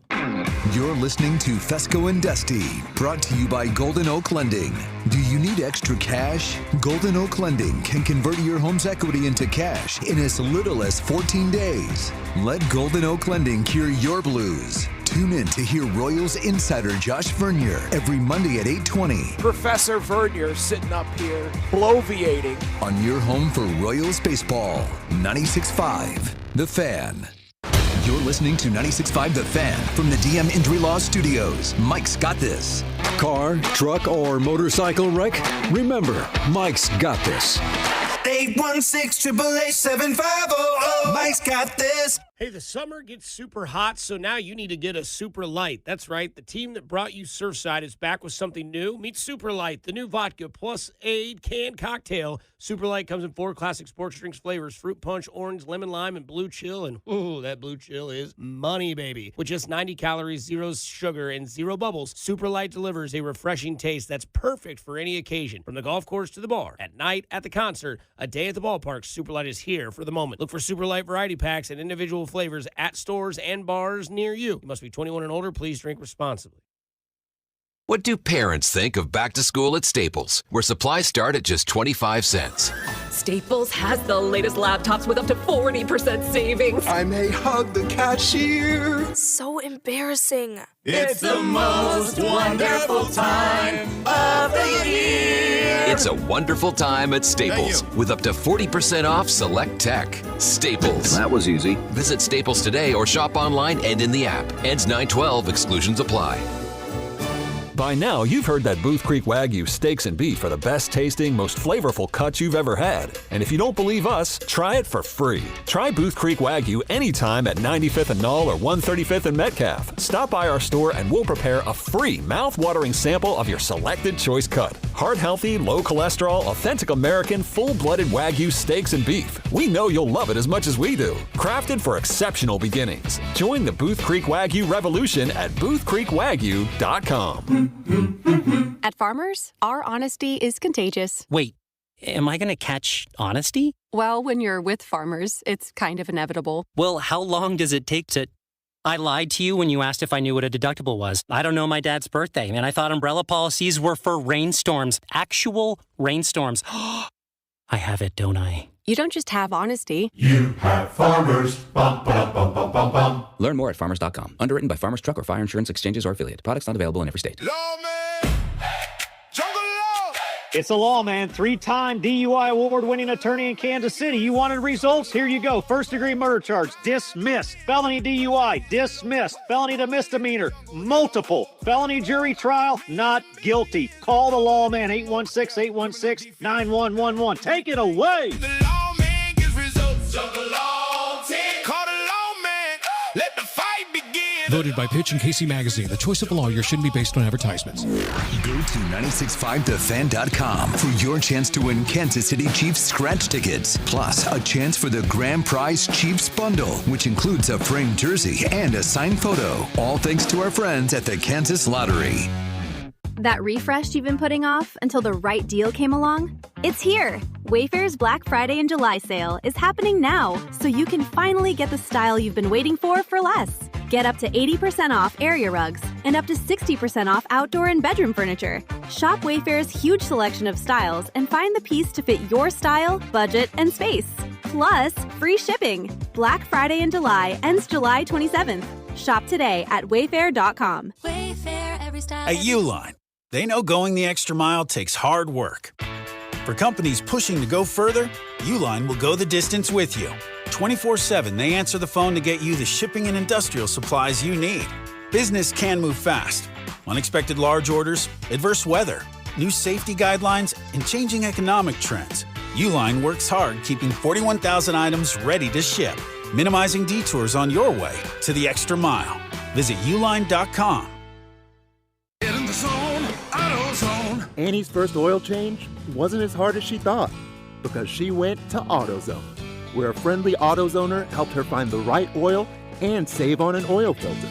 You're listening to Fescoe and Dusty, brought to you by Golden Oak Lending. Do you need extra cash? Golden Oak Lending can convert your home's equity into cash in as little as 14 days. Let Golden Oak Lending cure your blues. Tune in to hear Royals insider Josh Vernier every Monday at 8:20. Professor Vernier sitting up here, bloviating. On your home for Royals baseball, 96.5 The Fan. You're listening to 96.5 The Fan from the DM Injury Law Studios. Mike's got this. Car, truck, or motorcycle wreck? Remember, Mike's got this. 816-888-7500. Mike's got this. Hey, the summer gets super hot, so now you need to get a Super Light. That's right. The team that brought you Surfside is back with something new. Meet Super Light, the new vodka plus aid canned cocktail. Super Light comes in 4 classic sports drinks flavors: fruit punch, orange, lemon lime, and blue chill. And ooh, that blue chill is money, baby. With just 90 calories, 0 sugar, and 0 bubbles, Super Light delivers a refreshing taste that's perfect for any occasion. From the golf course to the bar, at night, at the concert, a day at the ballpark, Super Light is here for the moment. Look for Super Light variety packs and individual flavors at stores and bars near you. You must be 21 and older. Please drink responsibly. What do parents think of back to school at Staples, where supplies start at just 25 cents? Staples has the latest laptops with up to 40% savings. I may hug the cashier. So embarrassing. It's the most wonderful time of the year. It's a wonderful time at Staples with up to 40% off select tech. Staples. That was easy. Visit Staples today or shop online and in the app. Ends 9/12. Exclusions apply. By now, you've heard that Booth Creek Wagyu steaks and beef are the best tasting, most flavorful cuts you've ever had. And if you don't believe us, try it for free. Try Booth Creek Wagyu anytime at 95th and Null or 135th and Metcalf. Stop by our store and we'll prepare a free mouth-watering sample of your selected choice cut. Heart-healthy, low-cholesterol, authentic American, full-blooded Wagyu steaks and beef. We know you'll love it as much as we do. Crafted for exceptional beginnings. Join the Booth Creek Wagyu revolution at boothcreekwagyu.com. At Farmers, our honesty is contagious. Wait, am I going to catch honesty? Well, when you're with Farmers, it's kind of inevitable. Well, how long does it take to... I lied to you when you asked if I knew what a deductible was. I don't know my dad's birthday, and I thought umbrella policies were for rainstorms. Actual rainstorms. I have it, don't I? You don't just have honesty. You have Farmers. Bum, ba, bum, bum, bum, bum. Learn more at farmers.com. Underwritten by Farmers Truck or Fire Insurance Exchanges or Affiliate. Products not available in every state. It's a lawman, 3-time DUI award-winning attorney in Kansas City. You wanted results? Here you go. First-degree murder charge, dismissed. Felony DUI, dismissed. Felony to misdemeanor, multiple. Felony jury trial, not guilty. Call the lawman, 816-816-9111. Take it away. The lawman gets results of the law. Call the lawman. Let the fight begin. Voted by Pitch and Casey Magazine, the choice of a lawyer shouldn't be based on advertisements. Go to 965thefan.com for your chance to win Kansas City Chiefs scratch tickets, plus a chance for the grand prize Chiefs bundle, which includes a framed jersey and a signed photo. All thanks to our friends at the Kansas Lottery. That refresh you've been putting off until the right deal came along? It's here! Wayfair's Black Friday and July sale is happening now, so you can finally get the style you've been waiting for less. Get up to 80% off area rugs and up to 60% off outdoor and bedroom furniture. Shop Wayfair's huge selection of styles and find the piece to fit your style, budget, and space. Plus, free shipping. Black Friday in July ends July 27th. Shop today at wayfair.com. Wayfair, every style. At Uline, they know going the extra mile takes hard work. For companies pushing to go further, Uline will go the distance with you. 24/7, they answer the phone to get you the shipping and industrial supplies you need. Business can move fast. Unexpected large orders, adverse weather, new safety guidelines, and changing economic trends. Uline works hard keeping 41,000 items ready to ship, minimizing detours on your way to the extra mile. Visit uline.com. Get in the zone, AutoZone. Annie's first oil change wasn't as hard as she thought because she went to AutoZone, where a friendly AutoZoner helped her find the right oil and save on an oil filter.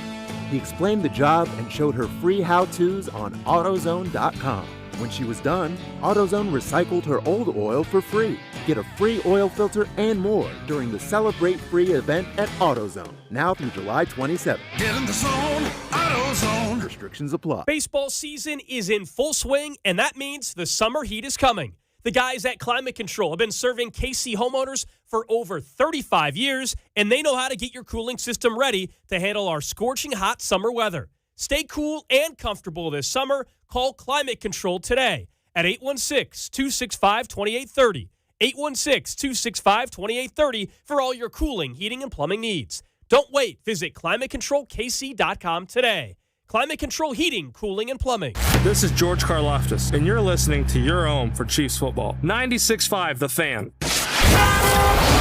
He explained the job and showed her free how-tos on AutoZone.com. When she was done, AutoZone recycled her old oil for free. Get a free oil filter and more during the Celebrate Free event at AutoZone, now through July 27th. Get in the zone, AutoZone. Restrictions apply. Baseball season is in full swing, and that means the summer heat is coming. The guys at Climate Control have been serving KC homeowners for over 35 years, and they know how to get your cooling system ready to handle our scorching hot summer weather. Stay cool and comfortable this summer. Call Climate Control today at 816-265-2830. 816-265-2830 for all your cooling, heating, and plumbing needs. Don't wait. Visit ClimateControlKC.com today. Climate Control Heating, Cooling, and Plumbing. This is George Karloftis, and you're listening to your home for Chiefs football. 96.5 The Fan.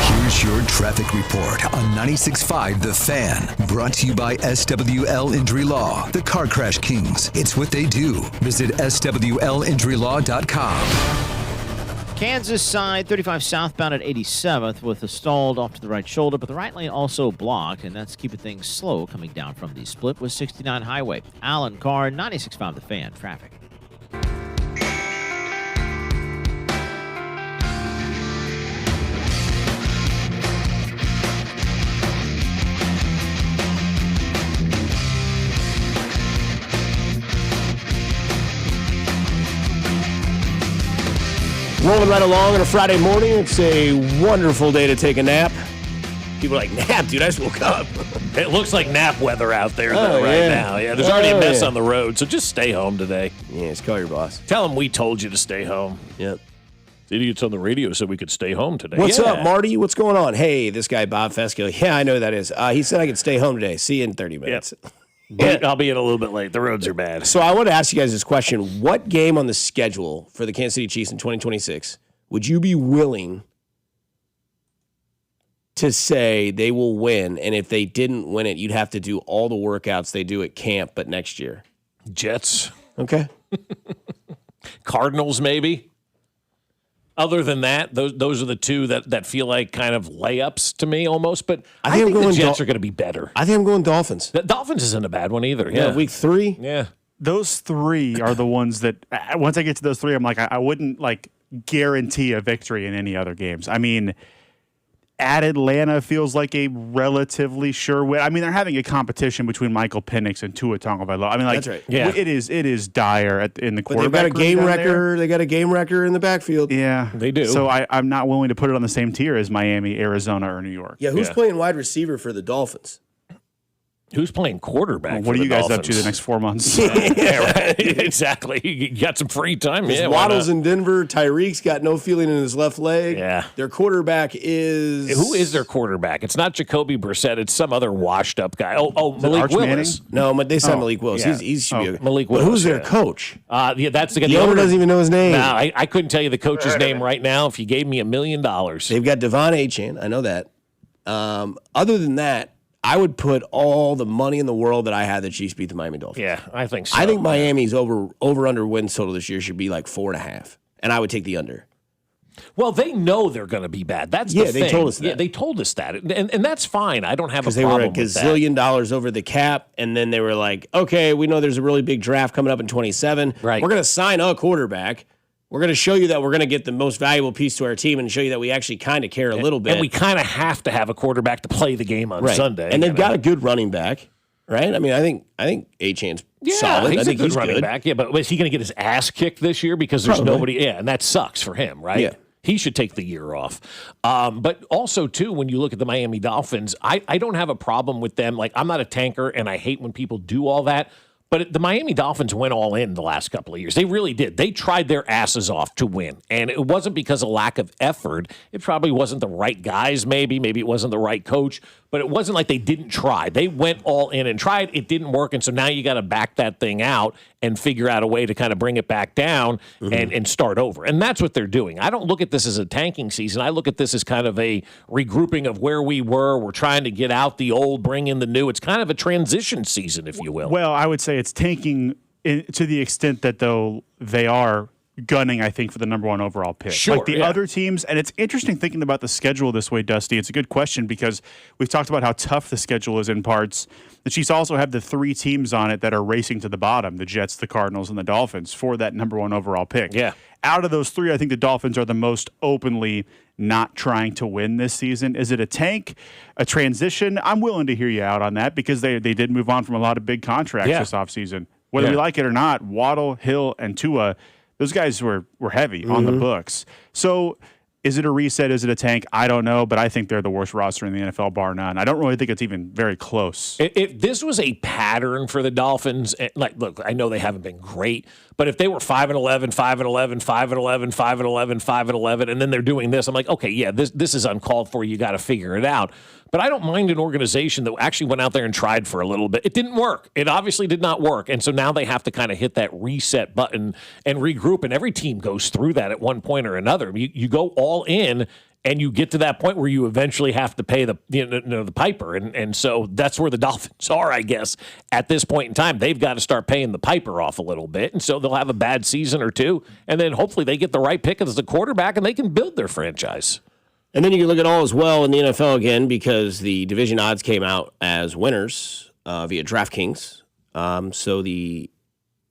Here's your traffic report on 96.5 The Fan. Brought to you by SWL Injury Law, the Car Crash Kings. It's what they do. Visit SWLinjurylaw.com. Kansas side, 35 southbound at 87th with a stalled off to the right shoulder, but the right lane also blocked, and that's keeping things slow coming down from the split with 69 highway. Alan Carr, 96.5 The Fan, traffic. Rolling right along on a Friday morning. It's a wonderful day to take a nap. People are like, nap, dude, I just woke up. It looks like nap weather out there though, right now. Yeah, there's already a mess on the road, so just stay home today. Yeah, just call your boss. Tell him we told you to stay home. Yep. The idiots on the radio said we could stay home today. What's up, Marty? What's going on? Hey, this guy, Bob Fescoe. Yeah, I know who that is. He said I could stay home today. See you in 30 minutes. Yep. I'll be in a little bit late. The roads are bad. So I want to ask you guys this question. What game on the schedule for the Kansas City Chiefs in 2026 would you be willing to say they will win? And if they didn't win it, you'd have to do all the workouts they do at camp, but next year. Jets. Okay. Cardinals, maybe. Other than that, those are the two that feel like kind of layups to me almost. But I think the Jets are going to be better. I think I'm going Dolphins. The Dolphins isn't a bad one either. Yeah, week 3. Yeah. Those three are the ones that, once I get to those three, I'm like, I wouldn't like guarantee a victory in any other games. I mean, at Atlanta feels like a relatively sure win. I mean, they're having a competition between Michael Penix and Tua Tagovailoa. I mean, like, that's right. Yeah. It is dire in the quarterback. But they've got a game wrecker. They got a game wrecker in the backfield. Yeah, they do. So I'm not willing to put it on the same tier as Miami, Arizona, or New York. Yeah, who's playing wide receiver for the Dolphins? Who's playing quarterback? What for are you the guys Dolphins? up to the next 4 months? Yeah, right. Exactly. You got some free time. Yeah, Waddle's in Denver. Tyreek's got no feeling in his left leg. Yeah. Their quarterback is... Who is their quarterback? It's not Jacoby Brissett. It's some other washed-up guy. Oh, Malik Willis. No, but they signed Malik Willis. Yeah. He should be okay. Malik But Willis. who's their coach? Yeah, that's the guy. The owner doesn't even know his name. No, I couldn't tell you the coach's name right now if you gave me $1 million. They've got Devon Achane. I know that. Other than that, I would put all the money in the world that I had the Chiefs beat the Miami Dolphins. Yeah, I think so. I think Miami's over-under wins total this year should be like 4.5, and I would take the under. Well, they know they're going to be bad. That's the thing. They told us that. Yeah, they told us that, and that's fine. I don't have a Because they problem were a with that. gazillion dollars over the cap, and then they were like, okay, we know there's a really big draft coming up in 27. Right. We're going to sign a quarterback. We're going to show you that we're going to get the most valuable piece to our team and show you that we actually kind of care a little bit. And we kind of have to have a quarterback to play the game on Sunday. And they've got a good running back, right? I mean, I think Achane's solid. He's I think a good he's running good. back. Yeah, but is he going to get his ass kicked this year because there's Probably. nobody? Yeah, and that sucks for him, right? Yeah. He should take the year off. But also, too, when you look at the Miami Dolphins, I don't have a problem with them. Like, I'm not a tanker, and I hate when people do all that. But the Miami Dolphins went all in the last couple of years. They really did. They tried their asses off to win. And it wasn't because of lack of effort. It probably wasn't the right guys, maybe. Maybe it wasn't the right coach. But it wasn't like they didn't try. They went all in and tried. It didn't work. And so now you got to back that thing out and figure out a way to kind of bring it back down and start over. And that's what they're doing. I don't look at this as a tanking season. I look at this as kind of a regrouping of where we were. We're trying to get out the old, bring in the new. It's kind of a transition season, if you will. Well, I would say it's tanking to the extent that, though, they are gunning, I think, for the number 1 overall pick. Sure, like the other teams, and it's interesting thinking about the schedule this way, Dusty. It's a good question because we've talked about how tough the schedule is in parts. The Chiefs also have the 3 teams on it that are racing to the bottom, the Jets, the Cardinals, and the Dolphins, for that number 1 overall pick. Yeah. Out of those 3, I think the Dolphins are the most openly not trying to win this season. Is it a tank, a transition? I'm willing to hear you out on that because they did move on from a lot of big contracts this offseason. Whether we like it or not, Waddle, Hill, and Tua, those guys were heavy on the books. So is it a reset? Is it a tank? I don't know, but I think they're the worst roster in the NFL, bar none. I don't really think it's even very close. If this was a pattern for the Dolphins, look, I know they haven't been great, but if they were 5-11, 5-11, 5-11, 5-11, 5-11, and then they're doing this, I'm like, okay, yeah, this is uncalled for. You got to figure it out. But I don't mind an organization that actually went out there and tried for a little bit. It didn't work. It obviously did not work. And so now they have to kind of hit that reset button and regroup. And every team goes through that at one point or another. You go all in and you get to that point where you eventually have to pay the piper. And so that's where the Dolphins are, I guess, at this point in time. They've got to start paying the piper off a little bit. And so they'll have a bad season or two. And then hopefully they get the right pick as the quarterback and they can build their franchise. And then you can look at all as well in the NFL again because the division odds came out as winners via DraftKings. So the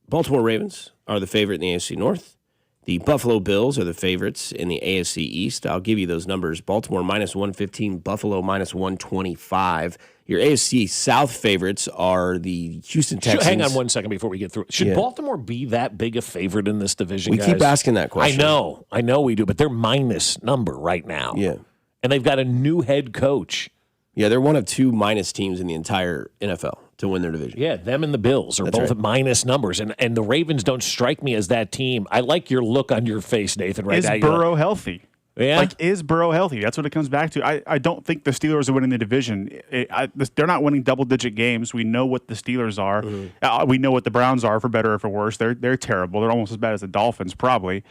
Baltimore Ravens are the favorite in the AFC North. The Buffalo Bills are the favorites in the AFC East. I'll give you those numbers. Baltimore minus 115, Buffalo minus 125. Your AFC South favorites are the Houston Texans. Hang on one second before we get through. Should Baltimore be that big a favorite in this division, guys? We keep asking that question. I know we do, but they're minus number right now. Yeah. And they've got a new head coach. Yeah, they're one of 2 minus teams in the entire NFL to win their division. Yeah, them and the Bills are both at minus numbers. And the Ravens don't strike me as that team. I like your look on your face, Nathan, right now. Is Burrow healthy? Yeah. Is Burrow healthy? That's what it comes back to. I don't think the Steelers are winning the division. They're not winning double-digit games. We know what the Steelers are. We know what the Browns are, for better or for worse. They're terrible. They're almost as bad as the Dolphins, probably.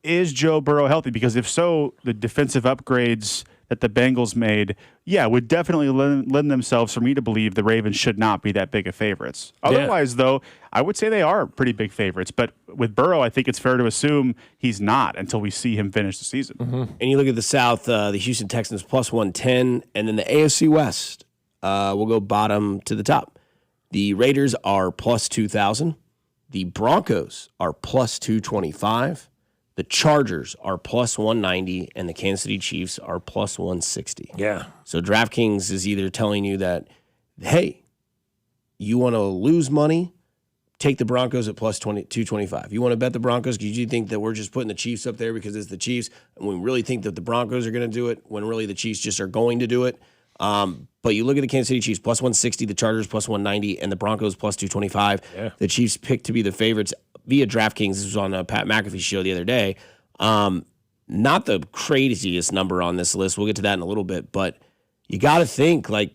Is Joe Burrow healthy? Because if so, the defensive upgrades that the Bengals made, would definitely lend themselves for me to believe the Ravens should not be that big of favorites. Otherwise, though, I would say they are pretty big favorites. But with Burrow, I think it's fair to assume he's not until we see him finish the season. And you look at the South, the Houston Texans plus 110, and then the AFC West will go bottom to the top. The Raiders are plus 2,000. The Broncos are plus 225. The Chargers are plus 190, and the Kansas City Chiefs are plus 160. Yeah. So DraftKings is either telling you that, hey, you want to lose money, take the Broncos at plus 225. You want to bet the Broncos because you think that we're just putting the Chiefs up there because it's the Chiefs, and we really think that the Broncos are going to do it when really the Chiefs just are going to do it. But you look at the Kansas City Chiefs, plus 160, the Chargers plus 190, and the Broncos plus 225. Yeah. The Chiefs picked to be the favorites via DraftKings. This was on Pat McAfee's show the other day. Not the craziest number on this list. We'll get to that in a little bit. But you got to think, like,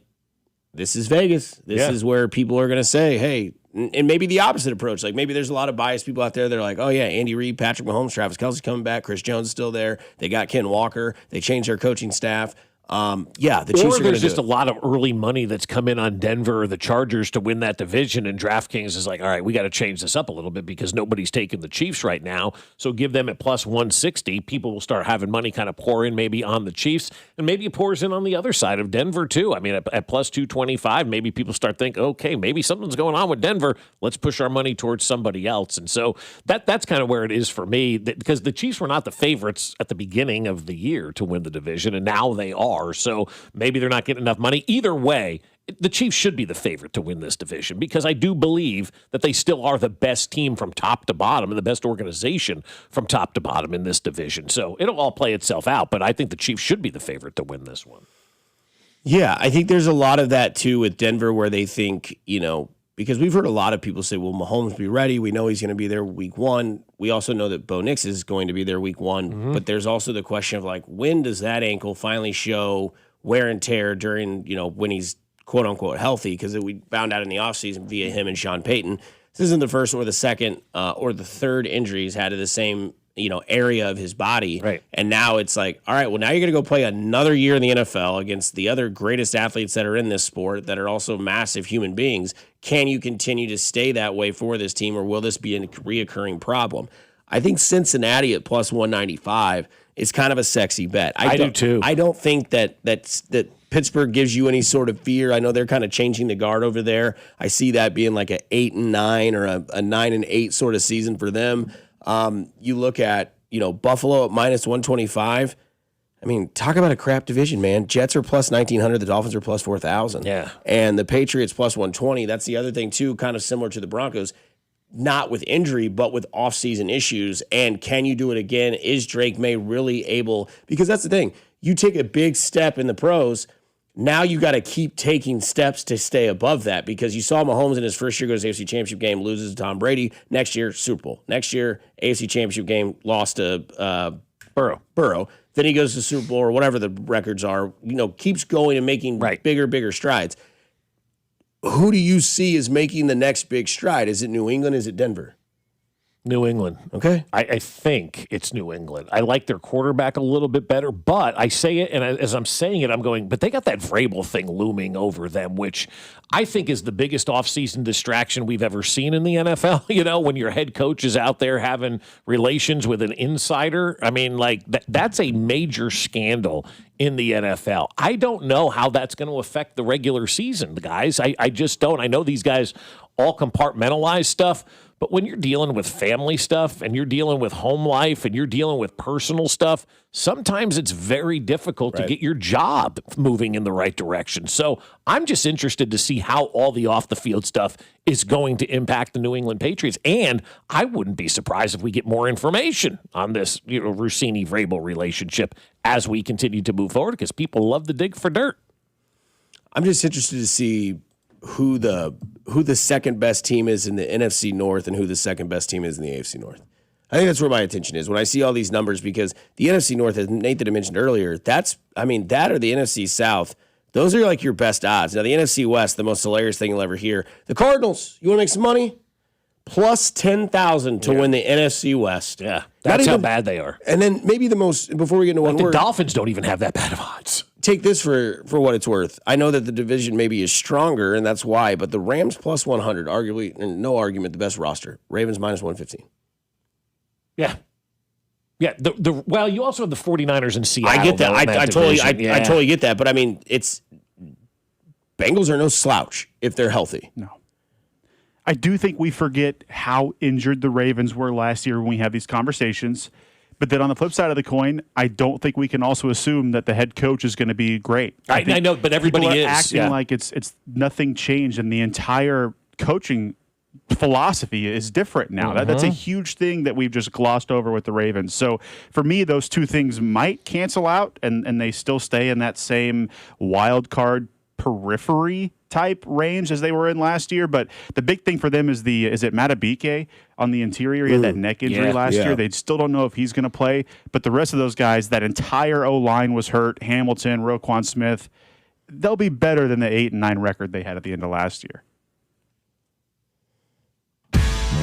this is Vegas. This is where people are going to say, hey, and maybe the opposite approach. Like, maybe there's a lot of biased people out there that are like, oh, yeah, Andy Reid, Patrick Mahomes, Travis Kelce's coming back. Chris Jones is still there. They got Ken Walker. They changed their coaching staff. The Chiefs or there's just a lot of early money that's come in on Denver or the Chargers to win that division, and DraftKings is like, all right, we got to change this up a little bit because nobody's taking the Chiefs right now. So give them at plus 160. People will start having money kind of pour in maybe on the Chiefs, and maybe it pours in on the other side of Denver too. I mean, at plus 225, maybe people start thinking, okay, maybe something's going on with Denver. Let's push our money towards somebody else. And so that's kind of where it is for me, because the Chiefs were not the favorites at the beginning of the year to win the division, and now they are. So maybe they're not getting enough money. Either way, the Chiefs should be the favorite to win this division because I do believe that they still are the best team from top to bottom and the best organization from top to bottom in this division. So it'll all play itself out, but I think the Chiefs should be the favorite to win this one. Yeah, I think there's a lot of that too with Denver where they think, because we've heard a lot of people say, well, Mahomes be ready. We know he's going to be there week 1. We also know that Bo Nix is going to be there week 1. But there's also the question of, like, when does that ankle finally show wear and tear during, when he's quote unquote healthy? Because we found out in the offseason via him and Sean Payton, this isn't the first or the second or the third injury he's had to the same area of his body. Right. And now it's like, all right, well, now you're going to go play another year in the NFL against the other greatest athletes that are in this sport that are also massive human beings. Can you continue to stay that way for this team, or will this be a reoccurring problem? I think Cincinnati at plus 195 is kind of a sexy bet. I do too. I don't think that Pittsburgh gives you any sort of fear. I know they're kind of changing the guard over there. I see that being like a 8-9 or a 9-8 sort of season for them. You look at, Buffalo at minus 125. I mean, talk about a crap division, man. Jets are plus 1,900. The Dolphins are plus 4,000. Yeah. And the Patriots plus 120. That's the other thing, too, kind of similar to the Broncos. Not with injury, but with offseason issues. And can you do it again? Is Drake May really able? Because that's the thing. You take a big step in the pros. Now you got to keep taking steps to stay above that, because you saw Mahomes in his first year go to the AFC Championship game, loses to Tom Brady. Next year, Super Bowl. Next year, AFC Championship game, lost to Burrow. Then he goes to Super Bowl or whatever the records are, keeps going and making bigger strides. Who do you see as making the next big stride? Is it New England? Is it Denver? New England. Okay. I think it's New England. I like their quarterback a little bit better, but I say it, and as I'm saying it, I'm going, but they got that Vrabel thing looming over them, which I think is the biggest offseason distraction we've ever seen in the NFL. When your head coach is out there having relations with an insider. I mean, like, that's a major scandal in the NFL. I don't know how that's going to affect the regular season, guys. I just don't. I know these guys all compartmentalize stuff, but when you're dealing with family stuff and you're dealing with home life and you're dealing with personal stuff, sometimes it's very difficult to get your job moving in the right direction. So I'm just interested to see how all the off-the-field stuff is going to impact the New England Patriots. And I wouldn't be surprised if we get more information on this Rossini-Vrabel relationship as we continue to move forward, because people love to dig for dirt. I'm just interested to see who the second best team is in the NFC North and who the second best team is in the AFC North. I think that's where my attention is when I see all these numbers, because the NFC North, as Nathan had mentioned earlier, that or the NFC South, those are like your best odds. Now, the NFC West, the most hilarious thing you'll ever hear, the Cardinals, you want to make some money? Plus 10,000 to win the NFC West. Yeah, that's how bad they are. And then maybe the most, before we get into one word. The Dolphins don't even have that bad of odds. Take this for what it's worth. I know that the division maybe is stronger, and that's why, but the Rams plus 100, arguably, and no argument, the best roster. Ravens minus 115. Yeah. Yeah. Well, you also have the 49ers in Seattle. I get that. I totally get that. But I mean, Bengals are no slouch if they're healthy. No. I do think we forget how injured the Ravens were last year when we have these conversations. But then on the flip side of the coin, I don't think we can also assume that the head coach is going to be great. I know, but everybody people are is acting like it's nothing changed, and the entire coaching philosophy is different now. That's a huge thing that we've just glossed over with the Ravens. So for me, those two things might cancel out, and they still stay in that same wild card periphery type range as they were in last year. But the big thing for them is it Matabike on the interior? He had that neck injury last year. They still don't know if he's going to play. But the rest of those guys, that entire O-line was hurt. Hamilton, Roquan Smith, they'll be better than the 8-9 record they had at the end of last year.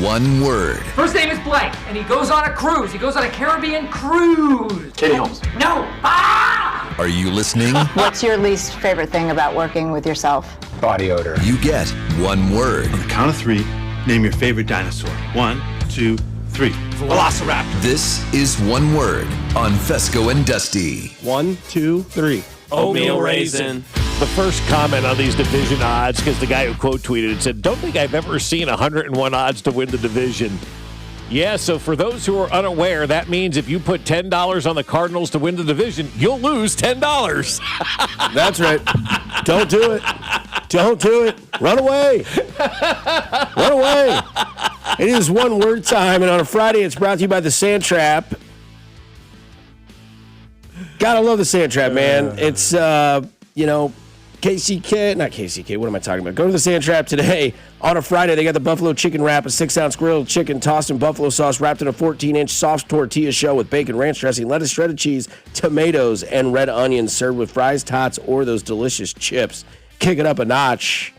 One word. First name is Blake, and he goes on a cruise. He goes on a Caribbean cruise. Katie Holmes. No. Ah! Are you listening? What's your least favorite thing about working with yourself? Body odor. You get one word. On the count of three, name your favorite dinosaur. 1, 2, 3. Velociraptor. This is One Word on Fescoe and Dusty. 1, 2, 3. Oatmeal raisin. The first comment on these division odds, because the guy who quote tweeted it said, "Don't think I've ever seen 101 odds to win the division." Yeah, so for those who are unaware, that means if you put $10 on the Cardinals to win the division, you'll lose $10. That's right. Don't do it. Don't do it. Run away. Run away. It is One Word time, and on a Friday, it's brought to you by the Sand Trap. Gotta love the Sand Trap, man. It's, KCK, what am I talking about? Go to the Sand Trap today. On a Friday, they got the buffalo chicken wrap, a 6-ounce grilled chicken tossed in buffalo sauce, wrapped in a 14-inch soft tortilla shell with bacon, ranch dressing, lettuce, shredded cheese, tomatoes, and red onions, served with fries, tots, or those delicious chips. Kick it up a notch.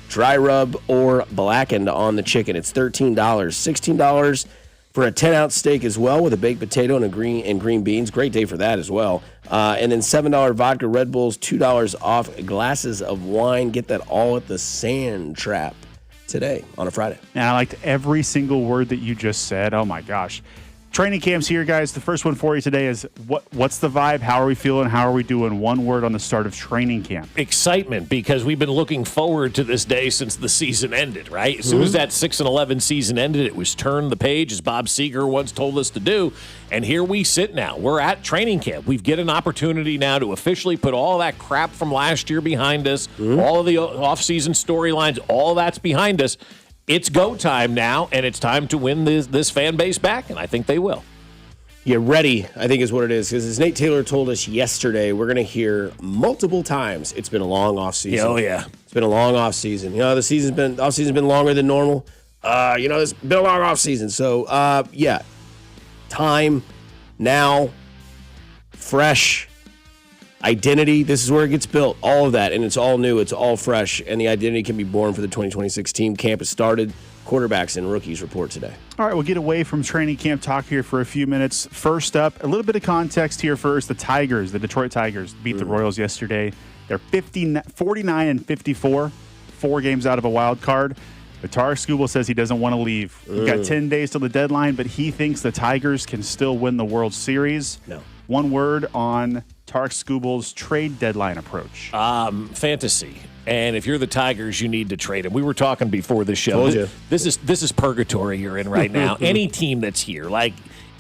Dry rub or blackened on the chicken. It's $13. $16 for a 10-ounce steak as well, with a baked potato and green beans. Great day for that as well. And then $7 vodka Red Bulls, $2 off glasses of wine. Get that all at the Sand Trap today on a Friday. And I liked every single word that you just said. Oh my gosh. Training camp's here, guys. The first one for you today is what's the vibe? How are we feeling? How are we doing? One word on the start of training camp. Excitement, because we've been looking forward to this day since the season ended, right? As soon as that 6-11 season ended, it was turn the page, as Bob Seger once told us to do. And here we sit now. We're at training camp. We've get an opportunity now to officially put all that crap from last year behind us, all of the offseason storylines, all that's behind us. It's go time now, and it's time to win this fan base back, and I think they will. Yeah, ready, I think is what it is. Because as Nate Taylor told us yesterday, we're going to hear multiple times it's been a long offseason. Oh, yeah. It's been a long offseason. You know, the offseason's been longer than normal. It's been a long offseason. So, yeah, time, now, fresh, identity. This is where it gets built. All of that, and it's all new. It's all fresh, and the identity can be born for the 2026 team. Camp has started. Quarterbacks and rookies report today. All right, we'll get away from training camp talk here for a few minutes. First up, a little bit of context here first. The Detroit Tigers beat the Royals yesterday. They're 49-54, 4 games out of a wild card. But Tarek Skubal says he doesn't want to leave. We've got 10 days till the deadline, but he thinks the Tigers can still win the World Series. No. One word on Tarek Skubal's trade deadline approach. Fantasy. And if you're the Tigers, you need to trade him. We were talking before the show. Told you. This is purgatory you're in right now. Any team that's here, like,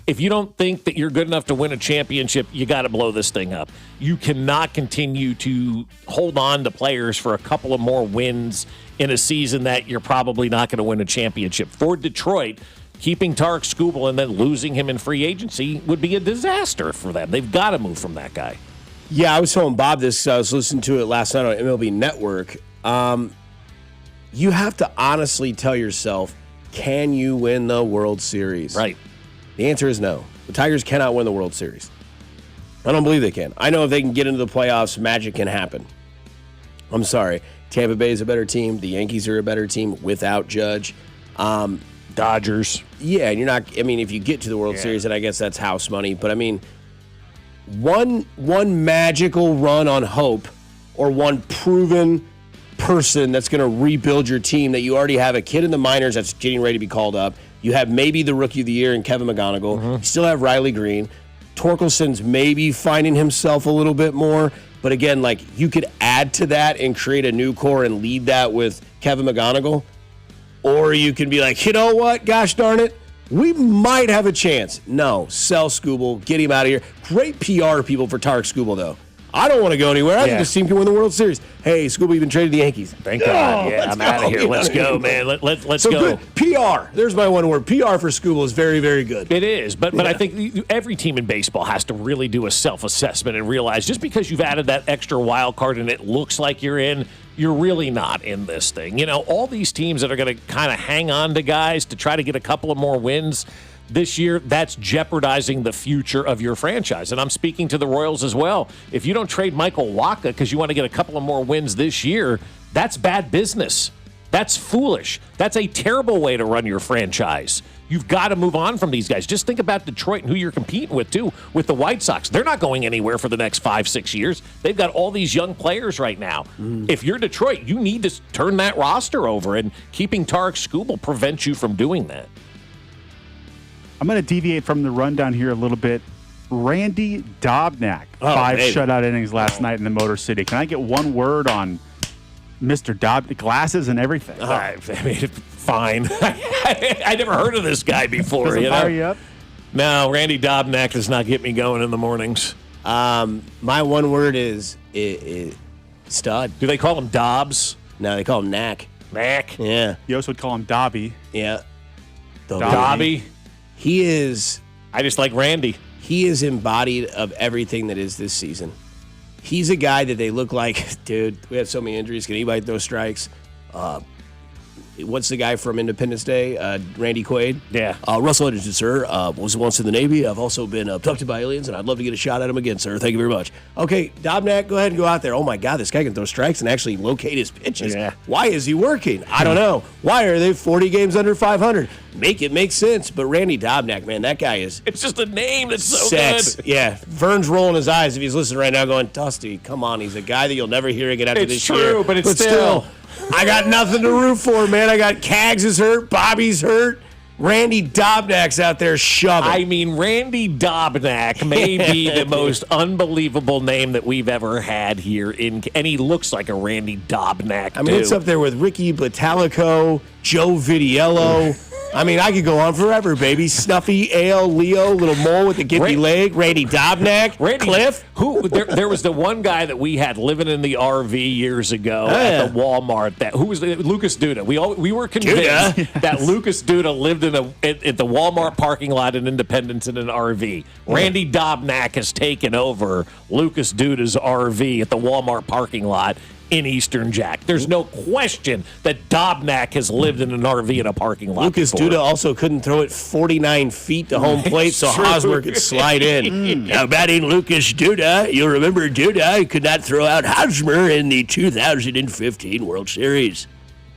if you don't think that you're good enough to win a championship, you got to blow this thing up. You cannot continue to hold on to players for a couple of more wins in a season that you're probably not going to win a championship. For Detroit, keeping Tarek Skubal and then losing him in free agency would be a disaster for them. They've got to move from that guy. Yeah, I was telling Bob this. I was listening to it last night on MLB Network. You have to honestly tell yourself, can you win the World Series? Right. The answer is no. The Tigers cannot win the World Series. I don't believe they can. I know if they can get into the playoffs, magic can happen. I'm sorry. Tampa Bay is a better team. The Yankees are a better team without Judge. Dodgers. Yeah, and you're not, if you get to the World Series, then I guess that's house money. But one magical run on hope, or one proven person that's going to rebuild your team, that you already have a kid in the minors that's getting ready to be called up. You have maybe the rookie of the year in Kevin McGonigal. You still have Riley Green. Torkelson's maybe finding himself a little bit more. But again, you could add to that and create a new core and lead that with Kevin McGonigal. Or you can be like, you know what? Gosh darn it. We might have a chance. No, sell Skubal. Get him out of here. Great PR people for Tarek Skubal, though. I don't want to go anywhere. I think this team can win the World Series. Hey, Skubal, you've been traded to the Yankees. Thank God. Yeah, I'm out of here. Let's go, man. Let's go. Good. PR. There's my one word. PR for Skubal is very, very good. It is. But I think every team in baseball has to really do a self-assessment and realize just because you've added that extra wild card and it looks like you're in, you're really not in this thing. All these teams that are going to kind of hang on to guys to try to get a couple of more wins this year, that's jeopardizing the future of your franchise. And I'm speaking to the Royals as well. If you don't trade Michael Wacha because you want to get a couple of more wins this year, that's bad business. That's foolish. That's a terrible way to run your franchise. You've got to move on from these guys. Just think about Detroit and who you're competing with, too, with the White Sox. They're not going anywhere for the next 5-6 years. They've got all these young players right now. If you're Detroit, you need to turn that roster over, and keeping Tarek Skubal prevents you from doing that. I'm going to deviate from the rundown here a little bit. Randy Dobnak, 5 shutout innings last night in the Motor City. Can I get one word on Mr. Dobnak? Glasses and everything. Fine. I never heard of this guy before. Does it fire you up? No, Randy Dobnak does not get me going in the mornings. My one word is stud. Do they call him Dobbs? No, they call him Knack. Knack? Yeah. Yost would call him Dobby. Yeah. Dobby? He is. I just like Randy. He is embodied of everything that is this season. He's a guy that they look like, dude, we have so many injuries. Can anybody throw strikes? What's the guy from Independence Day? Randy Quaid? Yeah. Russell Edgerton, sir. Was once in the Navy. I've also been abducted by aliens, and I'd love to get a shot at him again, sir. Thank you very much. Okay, Dobnak, go ahead and go out there. Oh, my God, this guy can throw strikes and actually locate his pitches. Yeah. Why is he working? I don't know. Why are they 40 games under 500? Make it make sense. But Randy Dobnak, man, that guy is... It's just a name that's so sex. good. Yeah. Vern's rolling his eyes if he's listening right now going, Dusty, come on. He's a guy that you'll never hear again after this year. It's true, but it's still... I got nothing to root for, man. I got Cags is hurt. Bobby's hurt. Randy Dobnak's out there shoving. I mean, Randy Dobnak may be the most unbelievable name that we've ever had here, and he looks like a Randy Dobnak, I mean, it's up there with Ricky Bottalico, Joe Vitiello. I mean, I could go on forever, baby. Snuffy, Ale, Leo, little mole with the gimpy leg, Randy Dobnak, Cliff. There was the one guy that we had living in the RV years ago at the Walmart. Who was Lucas Duda? We were convinced that Lucas Duda lived at the Walmart parking lot in Independence in an RV. Randy Dobnak has taken over Lucas Duda's RV at the Walmart parking lot in Eastern Jack. There's no question that Dobnak has lived in an RV in a parking lot. Lucas before. Duda also couldn't throw it 49 feet to home plate, so Hosmer could slide in. Now batting Lucas Duda, you'll remember Duda could not throw out Hosmer in the 2015 World Series.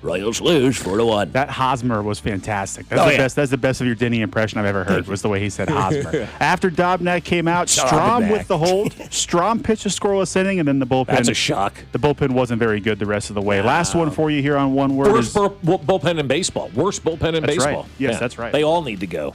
Royals lose 4-1. That Hosmer was fantastic. That's the best. That's the best of your Denny impression I've ever heard. Was the way he said Hosmer. After Dobnak came out, Strom with the hold. Strom pitched a scoreless inning, and then the bullpen. That's a shock. The bullpen wasn't very good the rest of the way. Last one for you here on one word. Worst bullpen in baseball. Worst bullpen in baseball. Right. Yes, that's right. They all need to go.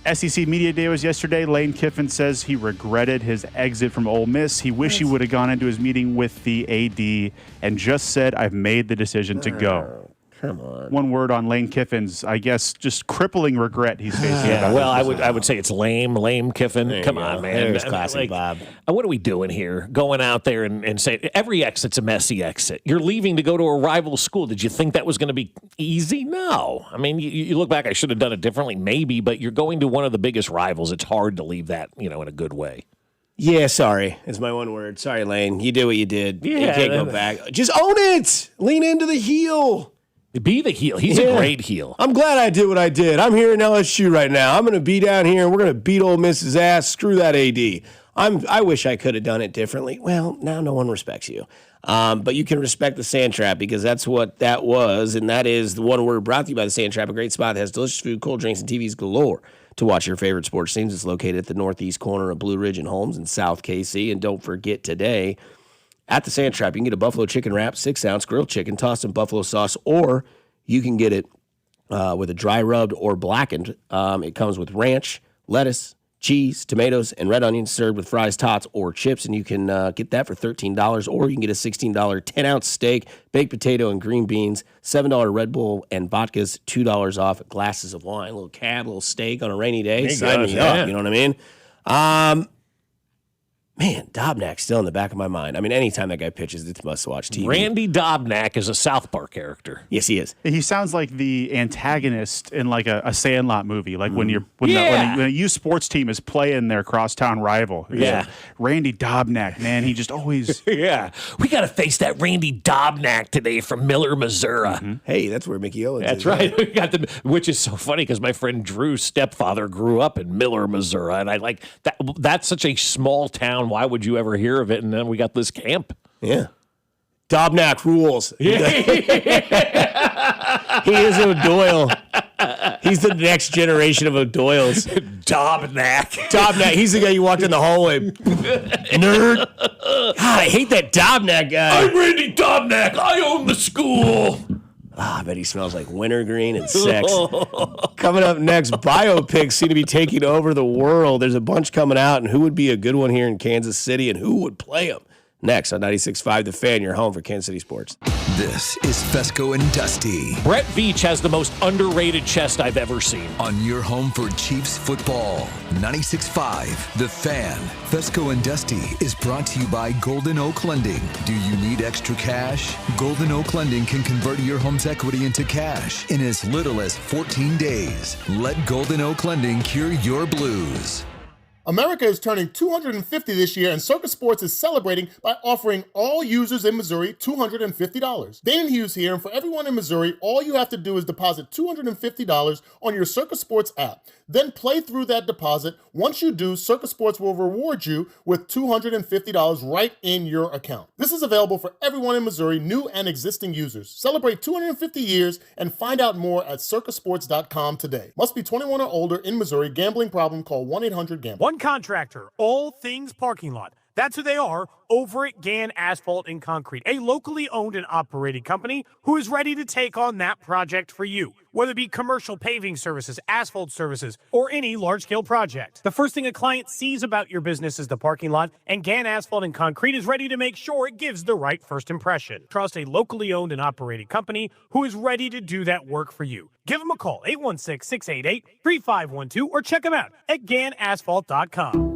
SEC Media Day was yesterday. Lane Kiffin says he regretted his exit from Ole Miss. He wished he would have gone into his meeting with the AD and just said, I've made the decision to go. Come on. One word on Lane Kiffin's, I guess, just crippling regret he's facing. Well, I would say it's lame Kiffin. Come on, man. There's classic Bob. What are we doing here? Going out there and saying every exit's a messy exit. You're leaving to go to a rival school. Did you think that was going to be easy? No. I mean, you look back, I should have done it differently, maybe, but you're going to one of the biggest rivals. It's hard to leave that, in a good way. Yeah, sorry. Is my one word. Sorry, Lane. You did what you did. Yeah, you can't go back. Just own it. Lean into the heel. Be the heel. He's a great heel. I'm glad I did what I did. I'm here in LSU right now. I'm going to be down here, and we're going to beat Ole Miss's ass. Screw that AD. I wish I could have done it differently. Well, now no one respects you. But you can respect the Sand Trap because that's what that was, and that is the one word brought to you by the Sand Trap, a great spot that has delicious food, cold drinks, and TVs galore to watch your favorite sports teams. It's located at the northeast corner of Blue Ridge and Holmes in South KC. And don't forget today, at the Sand Trap, you can get a buffalo chicken wrap, 6-ounce grilled chicken, tossed in buffalo sauce, or you can get it with a dry rubbed or blackened. It comes with ranch, lettuce, cheese, tomatoes, and red onions served with fries, tots, or chips. And you can get that for $13, or you can get a $16 10-ounce steak, baked potato, and green beans, $7 Red Bull and vodkas, $2 off glasses of wine. A little cab, a little steak on a rainy day. Sign me up, you know what I mean? Man, Dobnak's still in the back of my mind. I mean, anytime that guy pitches, it's must-watch TV. Randy Dobnak is a South Park character. Yes, he is. He sounds like the antagonist in like a Sandlot movie, like when a youth sports team is playing their crosstown rival. Yeah, Randy Dobnak, man, he just always. Yeah, we got to face that Randy Dobnak today from Miller, Missouri. Mm-hmm. Hey, that's where Mickey Owens is. That's right. We got which is so funny because my friend Drew's stepfather grew up in Miller, Missouri, and I like that. That's such a small town. Why would you ever hear of it? And then we got this camp. Yeah. Dobnak rules. He is O'Doyle. He's the next generation of O'Doyles. Dobnak. He's the guy you walked in the hallway. Nerd. God, I hate that Dobnak guy. I'm Randy Dobnak. I own the school. I bet he smells like wintergreen and sex. Coming up next, biopics seem to be taking over the world. There's a bunch coming out, and who would be a good one here in Kansas City, and who would play them? Next on 96.5 The Fan, your home for Kansas City sports. This is Fescoe and Dusty. Brett Veach has the most underrated chest I've ever seen. On your home for Chiefs football, 96.5 The Fan. Fescoe and Dusty is brought to you by Golden Oak Lending. Do you need extra cash? Golden Oak Lending can convert your home's equity into cash in as little as 14 days. Let Golden Oak Lending cure your blues. America is turning 250 this year, and Circus Sports is celebrating by offering all users in Missouri $250. Dane Hughes here, and for everyone in Missouri, all you have to do is deposit $250 on your Circus Sports app. Then play through that deposit. Once you do, Circus Sports will reward you with $250 right in your account. This is available for everyone in Missouri, new and existing users. Celebrate 250 years and find out more at circusports.com today. Must be 21 or older in Missouri. Gambling problem? Call 1-800-GAMBLER. One contractor, all things parking lot. That's who they are over at Gann Asphalt and Concrete, a locally owned and operated company who is ready to take on that project for you, whether it be commercial paving services, asphalt services, or any large-scale project. The first thing a client sees about your business is the parking lot, and Gann Asphalt and Concrete is ready to make sure it gives the right first impression. Trust a locally owned and operated company who is ready to do that work for you. Give them a call, 816-688-3512, or check them out at GannAsphalt.com.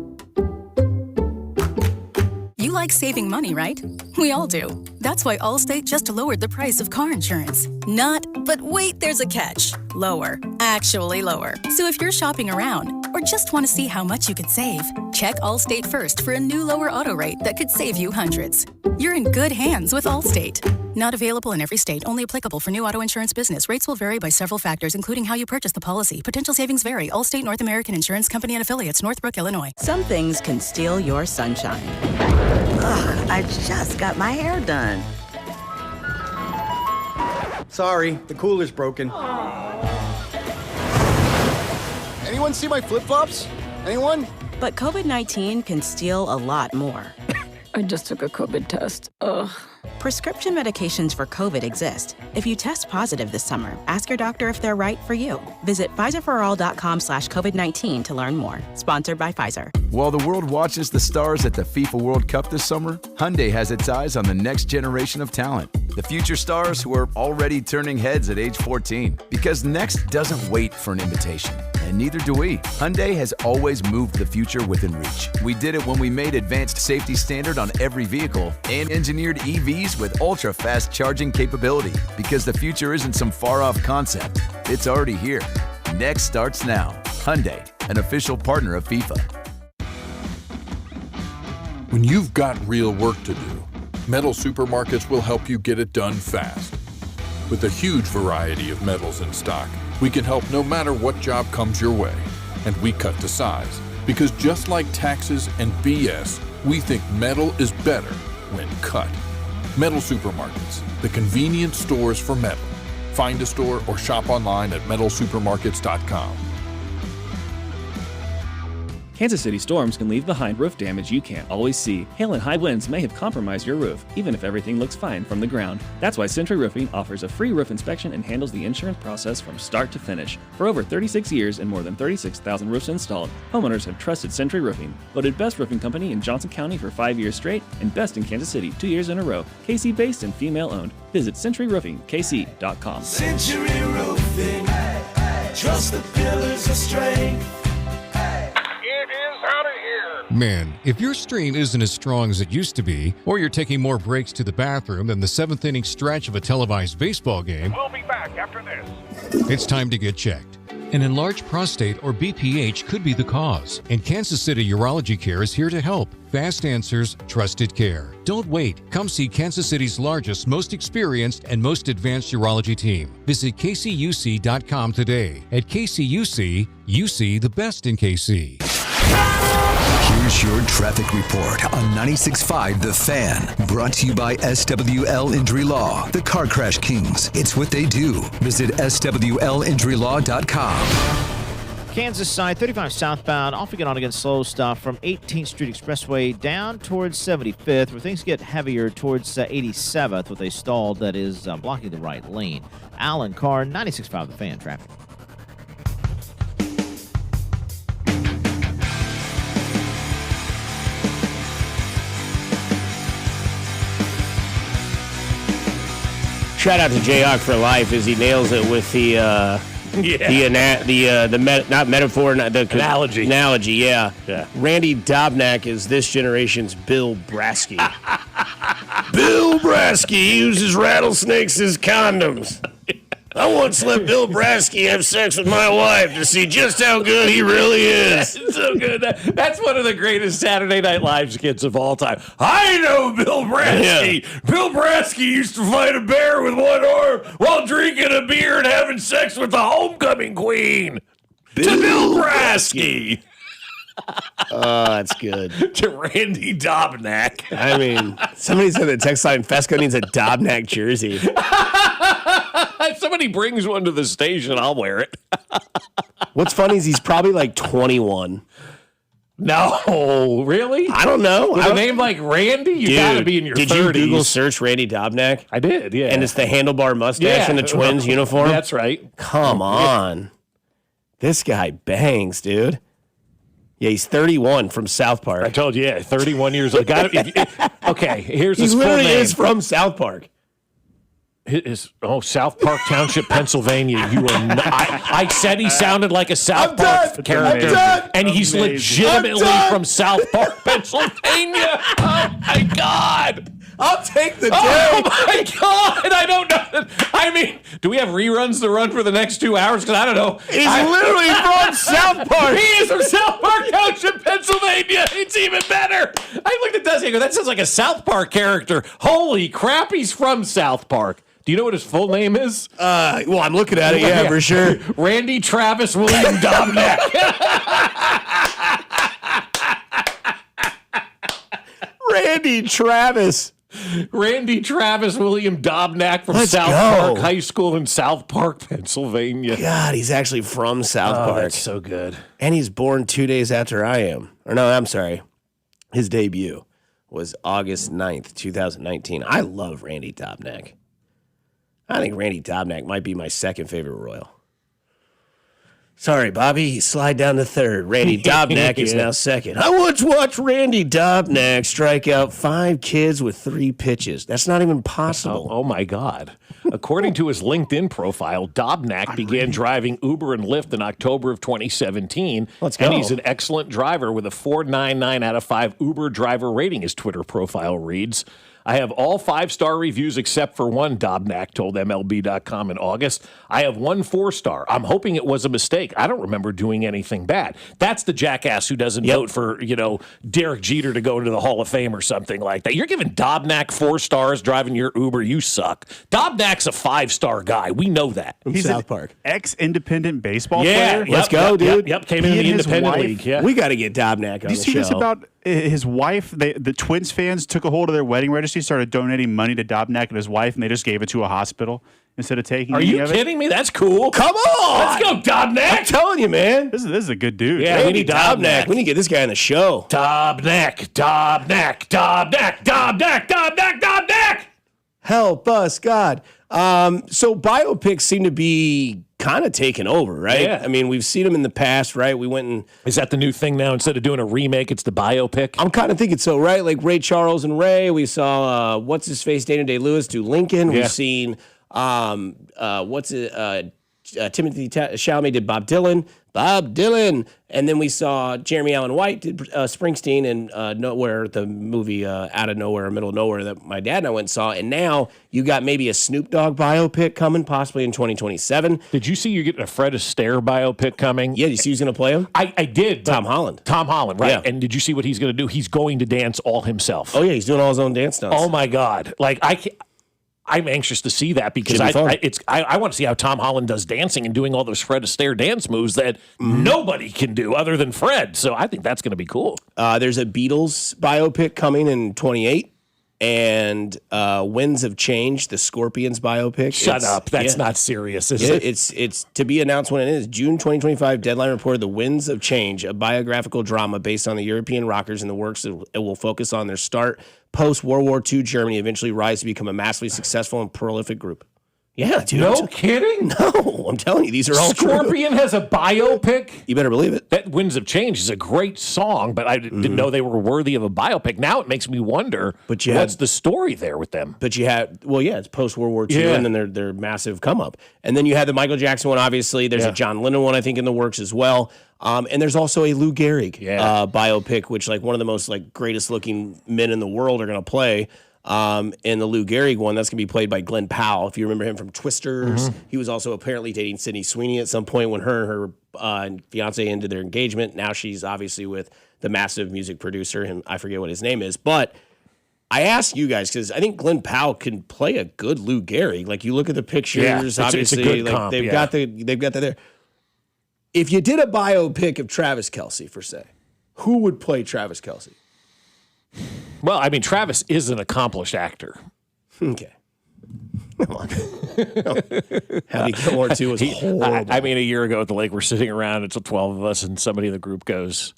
You like saving money, right? We all do. That's why Allstate just lowered the price of car insurance. Not, but wait, there's a catch. Lower. Actually lower. So if you're shopping around or just want to see how much you could save, check Allstate first for a new lower auto rate that could save you hundreds. You're in good hands with Allstate. Not available in every state. Only applicable for new auto insurance business. Rates will vary by several factors, including how you purchase the policy. Potential savings vary. Allstate North American Insurance Company and Affiliates, Northbrook, Illinois. Some things can steal your sunshine. Ugh, I just got my hair done. Sorry, the cooler's broken. Anyone see my flip-flops? Anyone? But COVID-19 can steal a lot more. I just took a COVID test. Ugh. Prescription medications for COVID exist. If you test positive this summer, ask your doctor if they're right for you. Visit PfizerForAll.com/COVID-19 to learn more. Sponsored by Pfizer. While the world watches the stars at the FIFA World Cup this summer, Hyundai has its eyes on the next generation of talent. The future stars who are already turning heads at age 14. Because next doesn't wait for an invitation. And neither do we. Hyundai has always moved the future within reach. We did it when we made advanced safety standard on every vehicle and engineered EVs with ultra-fast charging capability. Because the future isn't some far-off concept. It's already here. Next starts now. Hyundai, an official partner of FIFA. When you've got real work to do, Metal Supermarkets will help you get it done fast. With a huge variety of metals in stock, we can help no matter what job comes your way. And we cut to size. Because just like taxes and BS, we think metal is better when cut. Metal Supermarkets, the convenient stores for metal. Find a store or shop online at metalsupermarkets.com. Kansas City storms can leave behind roof damage you can't always see. Hail and high winds may have compromised your roof, even if everything looks fine from the ground. That's why Century Roofing offers a free roof inspection and handles the insurance process from start to finish. For over 36 years and more than 36,000 roofs installed, homeowners have trusted Century Roofing. Voted best roofing company in Johnson County for 5 years straight and best in Kansas City 2 years in a row. KC-based and female-owned. Visit CenturyRoofingKC.com. Century Roofing, trust the pillars of strength. Man, if your stream isn't as strong as it used to be, or you're taking more breaks to the bathroom than the 7th inning stretch of a televised baseball game, we'll be back after this. It's time to get checked. An enlarged prostate or BPH could be the cause, and Kansas City Urology Care is here to help. Fast answers, trusted care. Don't wait. Come see Kansas City's largest, most experienced, and most advanced urology team. Visit kcuc.com today. At KCUC, you see the best in KC. Here's your traffic report on 96.5 The Fan. Brought to you by SWL Injury Law, the Car Crash Kings. It's what they do. Visit SWLinjurylaw.com. Kansas side, 35 southbound, off again on against slow stuff from 18th Street Expressway down towards 75th, where things get heavier towards 87th with a stall that is blocking the right lane. Alan Carr, 96.5 The Fan traffic. Shout out to Jayhawk for life as he nails it with the analogy. Yeah. Randy Dobnak is this generation's Bill Brasky. Bill Brasky uses rattlesnakes as condoms. I once let Bill Brasky have sex with my wife to see just how good he really is. That's so good. That's one of the greatest Saturday Night Live skits of all time. I know Bill Brasky. Yeah. Bill Brasky used to fight a bear with one arm while drinking a beer and having sex with the homecoming queen. To Bill Brasky. Oh, that's good. To Randy Dobnak. I mean, somebody said the text line, Fescoe needs a Dobnak jersey. If somebody brings one to the station, I'll wear it. What's funny is he's probably like 21. No, really? I don't know. With a name like Randy, you gotta be in your 30s. Did you Google search Randy Dobnak? I did, yeah. And it's the handlebar mustache and the Twins uniform? That's right. Come on. This guy bangs, dude. Yeah, he's 31 from South Park. I told you, 31 years old. Okay, here's his he full literally name. is from South Park. South Park Township, Pennsylvania. You are not, I said he sounded like a South Park character, and he's legitimately from South Park, Pennsylvania. Oh my God! I'll take the day. Oh my God! I don't know. I mean, do we have reruns to run for the next 2 hours? Because I don't know. He's literally from South Park. He is from South Park Township, Pennsylvania. It's even better. I looked at Dusty and go, that sounds like a South Park character. Holy crap, he's from South Park. Do you know what his full name is? Well, I'm looking at it, yeah, for sure. Randy Travis William Dobnak. Randy Travis. Randy Travis William Dobnak from Let's South go. Park High School in South Park, Pennsylvania. God, he's actually from South Park. That's so good. And he's born 2 days after I am. Or no, I'm sorry. His debut was August 9th, 2019. I love Randy Dobnak. I think Randy Dobnak might be my second favorite Royal. Sorry, Bobby. Slide down to third. Randy Dobnak is now second. I once watched Randy Dobnak strike out 5 kids with 3 pitches. That's not even possible. Oh my God. According to his LinkedIn profile, Dobnak began driving Uber and Lyft in October of 2017. Let's go. And he's an excellent driver with a 4.99 out of 5 Uber driver rating, his Twitter profile reads. I have all 5-star reviews except for one, Dobnak told MLB.com in August. I have 1 4-star. I'm hoping it was a mistake. I don't remember doing anything bad. That's the jackass who doesn't vote for, Derek Jeter to go into the Hall of Fame or something like that. You're giving Dobnak 4 stars driving your Uber. You suck. Dobnak's a 5-star guy. We know that. From South Park. Ex-independent baseball player. Let's go, dude. Yep. Came in the independent league. Yeah. We got to get Dobnak on the show. Do you see this about his wife? The Twins fans took a hold of their wedding registry, started donating money to Dobnak and his wife, and they just gave it to a hospital instead of taking Are any you of kidding me? That's cool. Come on. Let's go, Dobnak. I'm telling you, man. This is a good dude. Yeah, Randy Dobnak. We need to get this guy on the show. Dobnak. Help us, God. So biopics seem to be kind of taken over, right? Yeah. I mean, we've seen them in the past, right? We went and... Is that the new thing now? Instead of doing a remake, it's the biopic? I'm kind of thinking so, right? Like Ray Charles and Ray. We saw, what's-his-face, Daniel Day-Lewis do Lincoln. Yeah. We've seen, Timothy Chalamet did Bob Dylan. And then we saw Jeremy Allen White did Springsteen and Nowhere, the movie Out of Nowhere, Middle of Nowhere that my dad and I went and saw. And now you got maybe a Snoop Dogg biopic coming possibly in 2027. Did you see you're getting a Fred Astaire biopic coming? Yeah, did you see who's going to play him? I did. Tom Holland. Tom Holland, right. Yeah. And did you see what he's going to do? He's going to dance all himself. Oh, yeah, he's doing all his own dance stunts. Oh, my God. Like, I'm anxious to see that because Should be fun. I want to see how Tom Holland does dancing and doing all those Fred Astaire dance moves that nobody can do other than Fred. So I think that's going to be cool. There's a Beatles biopic coming in 28, and Winds of Change, the Scorpions biopic. Shut up. That's not serious, is it? It's to be announced when it is. June 2025, Deadline reported The Winds of Change, a biographical drama based on the European rockers in the works. It will focus on their start post-World War II Germany, eventually rise to become a massively successful and prolific group. Yeah, dude. No kidding? No, I'm telling you, these are all true. Scorpion has a biopic? You better believe it. That Winds of Change is a great song, but I didn't know they were worthy of a biopic. Now it makes me wonder what's the story there with them. But you had, it's post-World War II, and then their massive come-up. And then you had the Michael Jackson one, obviously. There's a John Lennon one, I think, in the works as well. And there's also a Lou Gehrig biopic, which, like, one of the most, like, greatest-looking men in the world are going to play. And the Lou Gehrig one, that's going to be played by Glenn Powell. If you remember him from Twisters, he was also apparently dating Sydney Sweeney at some point when her and her fiance ended their engagement. Now she's obviously with the massive music producer, and I forget what his name is. But I asked you guys because I think Glenn Powell can play a good Lou Gehrig. Like you look at the pictures, obviously, it's a good like comp, they've got that there. If you did a biopic of Travis Kelce, for say, who would play Travis Kelce? Well, I mean, Travis is an accomplished actor. Okay. Come on. Happy Gilmore 2 was horrible. I mean, a year ago at the lake, we're sitting around, it's 12 of us, and somebody in the group goes,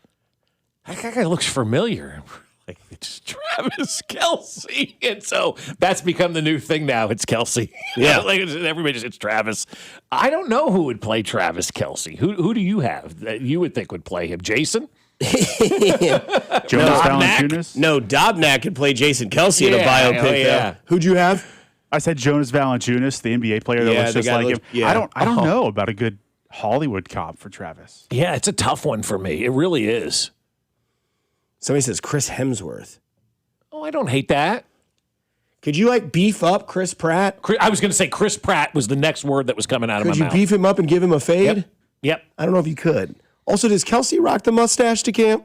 that guy looks familiar. Like, it's Travis Kelce. And so that's become the new thing now. It's Kelce. Yeah. Like, everybody just, it's Travis. I don't know who would play Travis Kelce. Who do you have that you would think would play him? Jason? Jonas Valanciunas? No, Dobnak could play Jason Kelce in a biopic. yeah. Who'd you have? I said Jonas Valanciunas, the NBA player that looks just like him. Yeah. I don't know about a good Hollywood comp for Travis. Yeah, it's a tough one for me. It really is. Somebody says Chris Hemsworth. Oh, I don't hate that. Could you like beef up Chris Pratt? I was going to say Chris Pratt was the next word that was coming out of my mouth. Could you beef him up and give him a fade? Yep. I don't know if you could. Also, does Kelce rock the mustache to camp?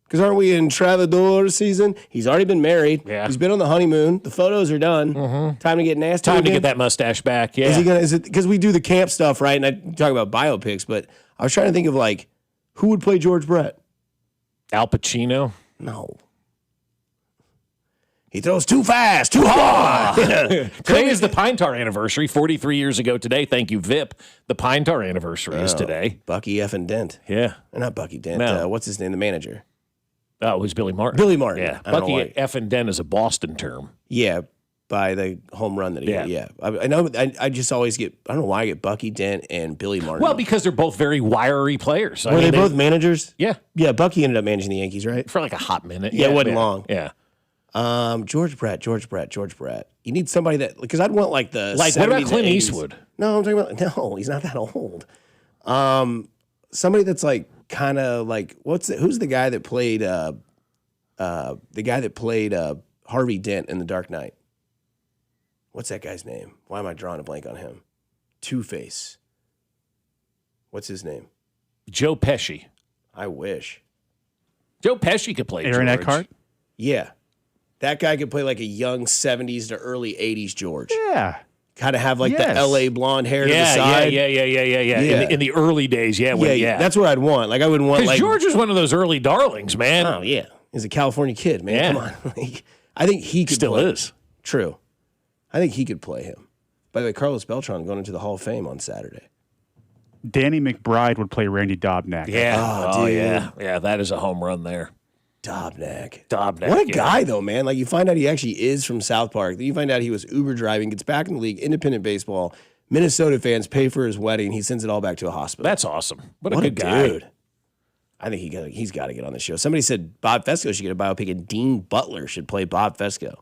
Because aren't we in Travador season? He's already been married. Yeah. He's been on the honeymoon. The photos are done. Time to get nasty. Time to again? get that mustache back. Yeah. Is it because we do the camp stuff, right? And I talk about biopics, but I was trying to think of like who would play George Brett? Al Pacino? No. He throws too fast, too hard. Today is the Pine Tar anniversary. 43 years ago today. Thank you, VIP. The Pine Tar anniversary is today. Bucky effing Dent. Yeah. Not Bucky Dent. No. What's his name? The manager. Oh, it was Billy Martin. Billy Martin. Yeah. I don't know Bucky why. effing Dent is a Boston term. Yeah, by the home run that he got. Yeah. I know. I just always get, I don't know why I get Bucky Dent and Billy Martin. Well, because they're both very wiry players. Were they both managers? Yeah. Yeah, Bucky ended up managing the Yankees, right? For like a hot minute. Yeah, it wasn't long. Yeah. George Brett. You need somebody that, because I'd want like the Like, what about 70s Clint and 80s. Eastwood? No, I'm talking about, no, he's not that old. Somebody that's like kind of like, who's the guy that played, Harvey Dent in The Dark Knight? What's that guy's name? Why am I drawing a blank on him? Two-Face. What's his name? Joe Pesci. I wish. Joe Pesci could play Aaron George. Eckhart? Yeah. That guy could play like a young 70s to early 80s George. Yeah. Kind of have like the LA blonde hair to the Yeah. side. Yeah. In the early days, yeah. That's what I'd want. Like I wouldn't want Because like George was one of those early darlings, man. Oh yeah. He's a California kid, man. Yeah. Come on. Like, I think he could Still play. is. True. I think he could play him. By the way, Carlos Beltran going into the Hall of Fame on Saturday. Danny McBride would play Randy Dobnak. Yeah. Oh, dude. Yeah. Yeah, that is a home run there. Dobnak. Yeah. What a guy, though, man. Like, you find out he actually is from South Park. Then you find out he was Uber driving, gets back in the league, independent baseball. Minnesota fans pay for his wedding. He sends it all back to a hospital. That's awesome. What a good guy. Dude. I think he's got to get on the show. Somebody said Bob Fescoe should get a biopic, and Dean Butler should play Bob Fescoe.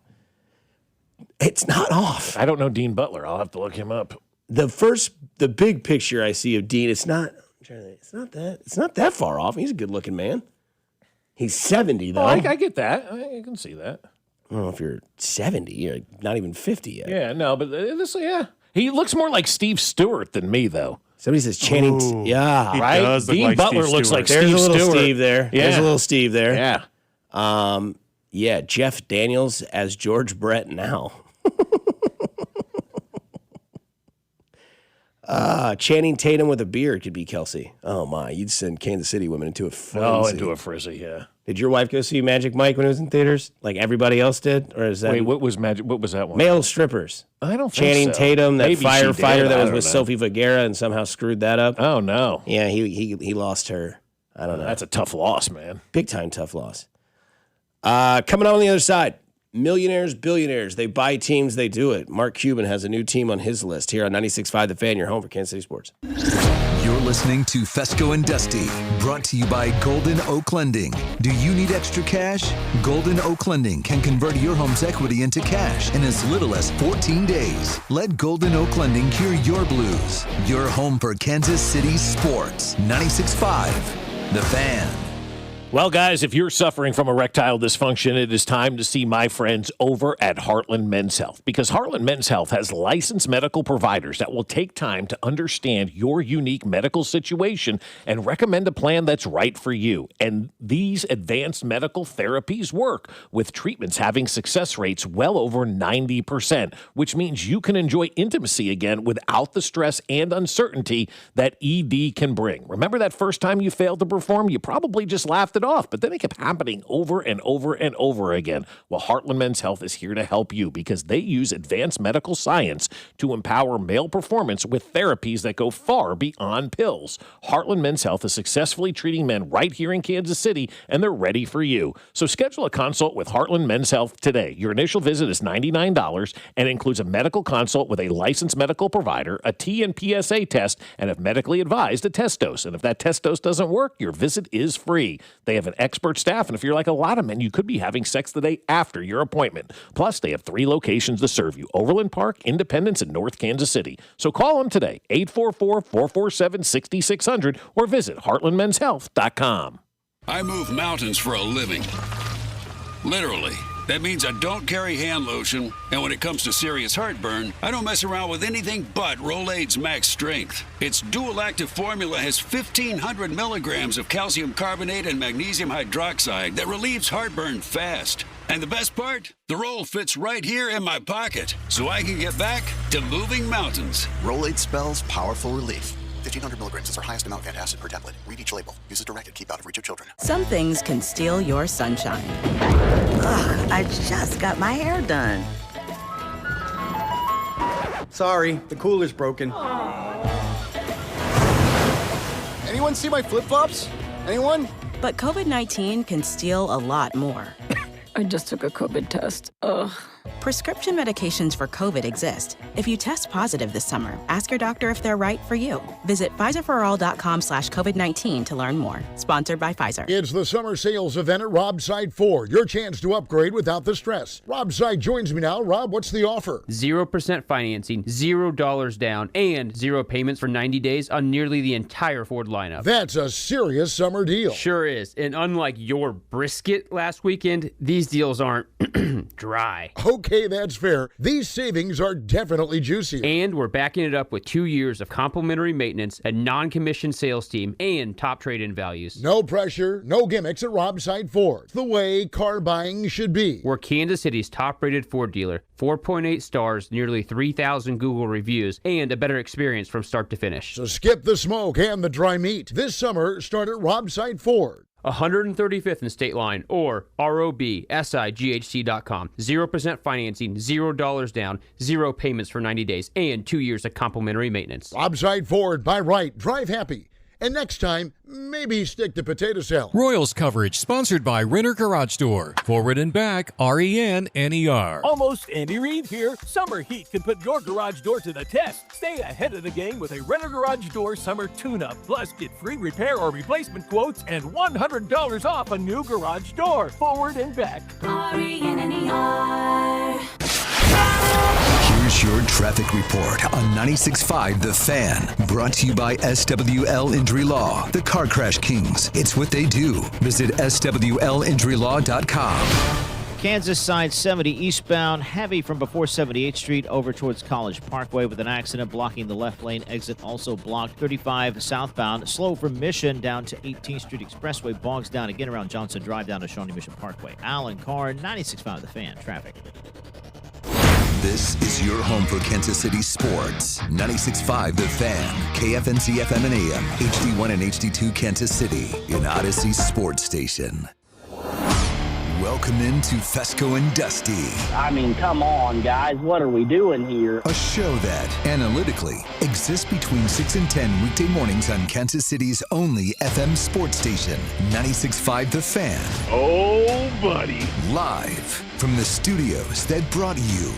It's not off. I don't know Dean Butler. I'll have to look him up. The big picture I see of Dean, it's not that far off. He's a good looking man. He's 70 though. Oh, I get that. I can see that. I don't know if you're 70, you're not even 50 yet. Yeah, no, but this, he looks more like Steve Stewart than me, though. Somebody says Channing. He right? does look Dean like Butler Steve looks Stewart. like There's Steve a little Stewart. Steve there. Yeah. There's a little Steve there. Yeah. Yeah, Jeff Daniels as George Brett now. Channing Tatum with a beard could be Kelce. Oh my, you'd send Kansas City women into a frenzy. Oh, into a frizzy, yeah. Did your wife go see Magic Mike when it was in theaters, like everybody else did, or is that Wait, what was that one? male strippers? I don't think Channing so. Tatum, that Maybe she did. firefighter that I was don't with know. Sophie Vergara and somehow screwed that up. Oh no, Yeah, he lost her. I don't know. that's a tough loss, man. Big time tough loss. Coming on the other side, millionaires, billionaires. They buy teams, they do it. Mark Cuban has a new team on his list here on 96.5 The Fan, your home for Kansas City sports. You're listening to Fescoe and Dusty, brought to you by Golden Oak Lending. Do you need extra cash? Golden Oak Lending can convert your home's equity into cash in as little as 14 days. Let Golden Oak Lending cure your blues. Your home for Kansas City sports. 96.5 The Fan. Well, guys, if you're suffering from erectile dysfunction, it is time to see my friends over at Heartland Men's Health, because Heartland Men's Health has licensed medical providers that will take time to understand your unique medical situation and recommend a plan that's right for you. And these advanced medical therapies work, with treatments having success rates well over 90%, which means you can enjoy intimacy again without the stress and uncertainty that ED can bring. Remember that first time you failed to perform? You probably just laughed it off, but then it kept happening over and over and over again. Well, Heartland Men's Health is here to help you, because they use advanced medical science to empower male performance with therapies that go far beyond pills. Heartland Men's Health is successfully treating men right here in Kansas City, and they're ready for you. So schedule a consult with Heartland Men's Health today. Your initial visit is $99 and includes a medical consult with a licensed medical provider, a T and PSA test, and if medically advised, a test dose. And if that test dose doesn't work, your visit is free. They have an expert staff, and if you're like a lot of men, you could be having sex the day after your appointment. Plus, they have 3 locations to serve you: Overland Park, Independence, and North Kansas City. So call them today, 844-447-6600, or visit heartlandmenshealth.com. I move mountains for a living. Literally. That means I don't carry hand lotion, and when it comes to serious heartburn, I don't mess around with anything but Rolaids Max Strength. Its dual-active formula has 1,500 milligrams of calcium carbonate and magnesium hydroxide that relieves heartburn fast. And the best part? The roll fits right here in my pocket, so I can get back to moving mountains. Rolaids spells powerful relief. 1,500 milligrams is our highest amount of antacid per tablet. Read each label. Use as directed. Keep out of reach of children. Some things can steal your sunshine. Ugh, I just got my hair done. Sorry, the cooler's broken. Anyone see my flip-flops? Anyone? But COVID-19 can steal a lot more. I just took a COVID test. Ugh. Prescription medications for COVID exist. If you test positive this summer, ask your doctor if they're right for you. Visit PfizerForAll.com/COVID-19 to learn more. Sponsored by Pfizer. It's the summer sales event at Robside Ford. Your chance to upgrade without the stress. Robside joins me now. Rob, what's the offer? 0% financing, $0 down, and 0 payments for 90 days on nearly the entire Ford lineup. That's a serious summer deal. Sure is. And unlike your brisket last weekend, these deals aren't dry. Okay, that's fair. These savings are definitely juicy. And we're backing it up with 2 years of complimentary maintenance, a non-commissioned sales team, and top trade-in values. No pressure, no gimmicks at Robside Ford. The way car buying should be. We're Kansas City's top-rated Ford dealer. 4.8 stars, nearly 3,000 Google reviews, and a better experience from start to finish. So skip the smoke and the dry meat. This summer, start at Robside Ford. 135th and State Line, or robsigHC.com. 0% financing, $0 down, 0 payments for 90 days, and 2 years of complimentary maintenance. Robside Ford, buy right, drive happy. And next time, maybe stick to potato salad. Royals coverage sponsored by Renner Garage Door. Forward and back, RENNER. Almost Andy Reid here. Summer heat can put your garage door to the test. Stay ahead of the game with a Renner Garage Door summer tune-up. Plus, get free repair or replacement quotes and $100 off a new garage door. Forward and back. RENNER. Here's your traffic report on 96.5 The Fan. Brought to you by SWL Injury Law, the Car Crash Kings. It's what they do. Visit SWLinjurylaw.com. Kansas side 70 eastbound, heavy from before 78th Street over towards College Parkway with an accident blocking the left lane exit. Also blocked 35 southbound, slow from Mission down to 18th Street Expressway, bogs down again around Johnson Drive down to Shawnee Mission Parkway. Alan Carr, 96.5 The Fan, traffic. This is your home for Kansas City sports. 96.5 The Fan, KFNC FM and AM, HD1 and HD2 Kansas City, an Odyssey sports station. Welcome into Fescoe and Dusty. I mean, come on, guys. What are we doing here? A show that, analytically, exists between 6 and 10 weekday mornings on Kansas City's only FM sports station, 96.5 The Fan. Oh, buddy. Live from the studios that brought you.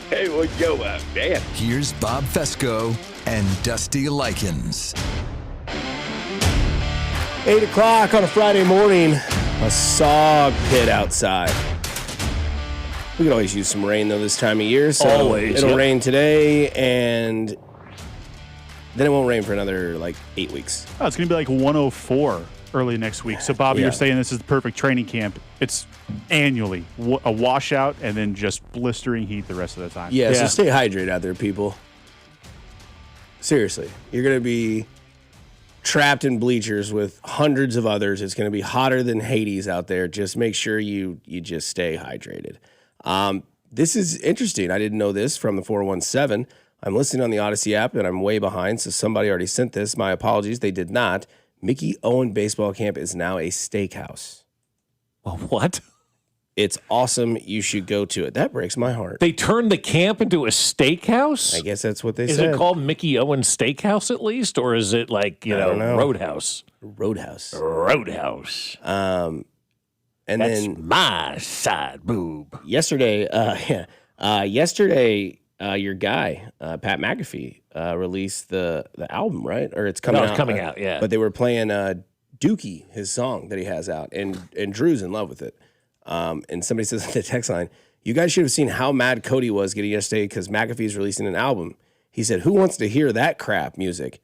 Hey, what's going on, man? Here's Bob Fescoe and Dusty Likens. 8 o'clock on a Friday morning. A sog pit outside. We could always use some rain, though, this time of year. So always. It'll rain today, and then it won't rain for another, 8 weeks. Oh, it's going to be 104 early next week. So, Bobby, you're saying this is the perfect training camp. It's annually a washout and then just blistering heat the rest of the time. Yeah, so stay hydrated out there, people. Seriously. You're going to be trapped in bleachers with hundreds of others. It's going to be hotter than Hades out there. Just make sure you just stay hydrated. This is interesting. I didn't know this from the 417. I'm listening on the Odyssey app, and I'm way behind, so somebody already sent this. My apologies. They did not. Mickey Owen Baseball Camp is now a steakhouse. What? It's awesome. You should go to it. That breaks my heart. They turned the camp into a steakhouse? I guess that's what they said. Is it called Mickey Owen Steakhouse at least, or is it like, Roadhouse? Roadhouse. And that's then my side boob. Yesterday, your guy, Pat McAfee, released the album, right? Or it's coming out. It's coming out, yeah. But they were playing Dookie, his song that he has out, and Drew's in love with it. And somebody says in the text line, you guys should have seen how mad Cody was getting yesterday because McAfee's releasing an album. He said, who wants to hear that crap music?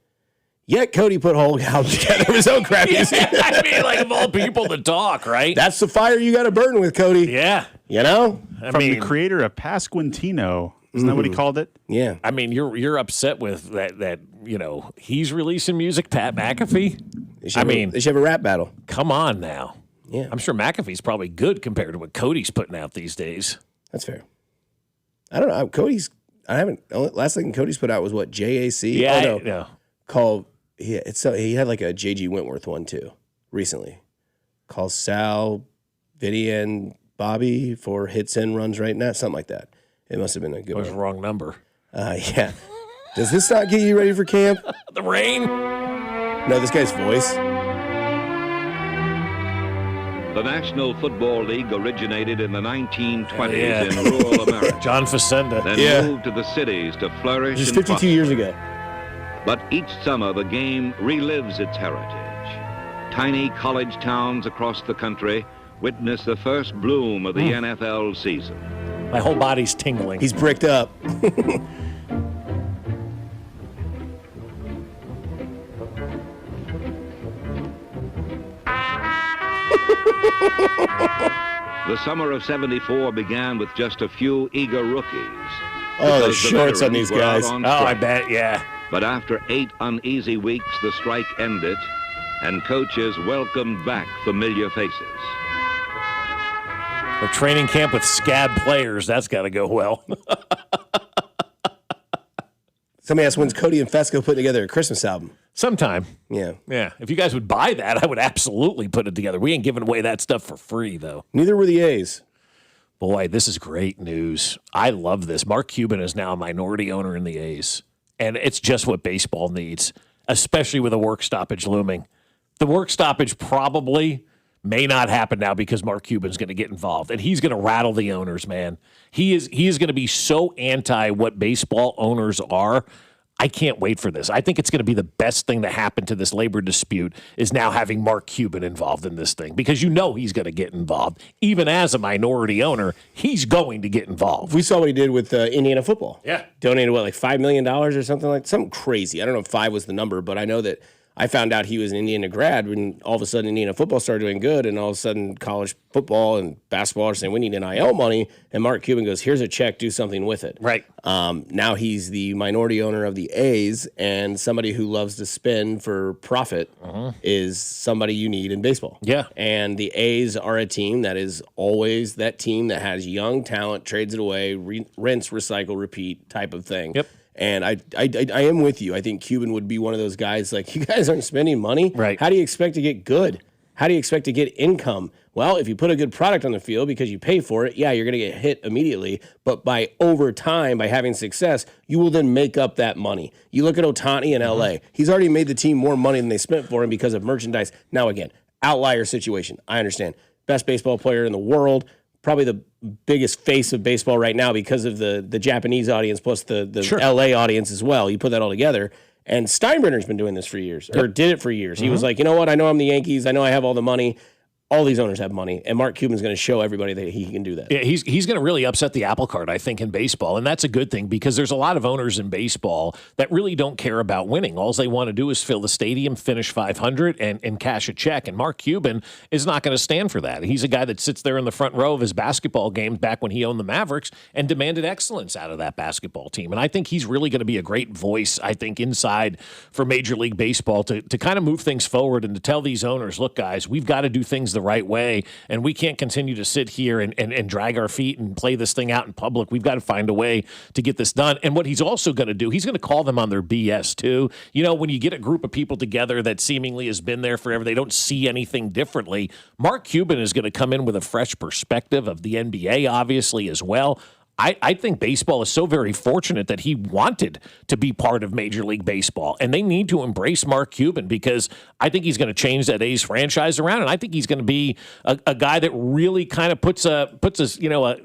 Yet Cody put a whole album together of his own crap music. I mean, like, of all people to talk, right? That's the fire you got to burn with, Cody. Yeah. You know? From the creator of Pasquantino. Isn't that what he called it? Yeah. I mean, you're upset with that he's releasing music, Pat McAfee? They should have a rap battle. Come on now. Yeah. I'm sure McAfee's probably good compared to what Cody's putting out these days. That's fair. I don't know. Last thing Cody's put out was what, JAC? Yeah. He had like a JG Wentworth one too recently. Called Sal, Vinny, and Bobby for hits and runs right now. Something like that. It must have been a good one. It was the wrong number. Yeah. Does this not get you ready for camp? The rain? No, this guy's voice. The National Football League originated in the 1920s in rural America. John Facenda. Then moved to the cities to flourish. Just and 52 prosper. years ago. But each summer, the game relives its heritage. Tiny college towns across the country witness the first bloom of the NFL season. My whole body's tingling. He's bricked up. The summer of '74 began with just a few eager rookies. Oh, the because shorts on veterans these were out guys. on Oh, I strike. bet, yeah. But after 8 uneasy weeks, the strike ended, and coaches welcomed back familiar faces. A training camp with scab players. That's got to go well. Somebody asked, when's Cody and Fescoe putting together a Christmas album? Sometime. Yeah. Yeah. If you guys would buy that, I would absolutely put it together. We ain't giving away that stuff for free, though. Neither were the A's. Boy, this is great news. I love this. Mark Cuban is now a minority owner in the A's. And it's just what baseball needs, especially with a work stoppage looming. The work stoppage probably may not happen now because Mark Cuban's going to get involved, and he's going to rattle the owners, man. He is going to be so anti what baseball owners are. I can't wait for this. I think it's going to be the best thing to happen to this labor dispute is now having Mark Cuban involved in this thing because he's going to get involved. Even as a minority owner, he's going to get involved. We saw what he did with Indiana football. Yeah. Donated, like $5 million or something crazy. I don't know if 5 was the number, but I know that I found out he was an Indiana grad when all of a sudden Indiana football started doing good, and all of a sudden college football and basketball are saying we need NIL money, and Mark Cuban goes, here's a check, do something with it. Right. Now he's the minority owner of the A's, and somebody who loves to spend for profit is somebody you need in baseball. Yeah. And the A's are a team that is always that team that has young talent, trades it away, rinse, recycle, repeat type of thing. Yep. And I am with you. I think Cuban would be one of those guys like, you guys aren't spending money. Right. How do you expect to get good? How do you expect to get income? Well, if you put a good product on the field because you pay for it, yeah, you're going to get hit immediately. But by over time, by having success, you will then make up that money. You look at Ohtani in LA. He's already made the team more money than they spent for him because of merchandise. Now, again, outlier situation. I understand. Best baseball player in the world. Probably the biggest face of baseball right now because of the Japanese audience plus the Sure. LA audience as well. You put that all together. And Steinbrenner's been doing this for years, or did it for years. He was like, you know what? I know I'm the Yankees. I know I have all the money. all these owners have money, and Mark Cuban's going to show everybody that he can do that. Yeah, he's going to really upset the apple cart, I think, in baseball, and that's a good thing because there's a lot of owners in baseball that really don't care about winning. All they want to do is fill the stadium, finish 500, and cash a check, and Mark Cuban is not going to stand for that. He's a guy that sits there in the front row of his basketball games back when he owned the Mavericks and demanded excellence out of that basketball team, and I think he's really going to be a great voice, I think, inside for Major League Baseball to kind of move things forward and to tell these owners, look, guys, we've got to do things the right way, and we can't continue to sit here and drag our feet and play this thing out in public. We've got to find a way to get this done. And what he's also going to do, he's going to call them on their BS too. You know, when you get a group of people together that seemingly has been there forever, they don't see anything differently. Mark Cuban is going to come in with a fresh perspective of the NBA, obviously, as well. I think baseball is so very fortunate that he wanted to be part of Major League Baseball, and they need to embrace Mark Cuban because I think he's going to change that A's franchise around, and I think he's going to be a guy that really kind of puts us, you know,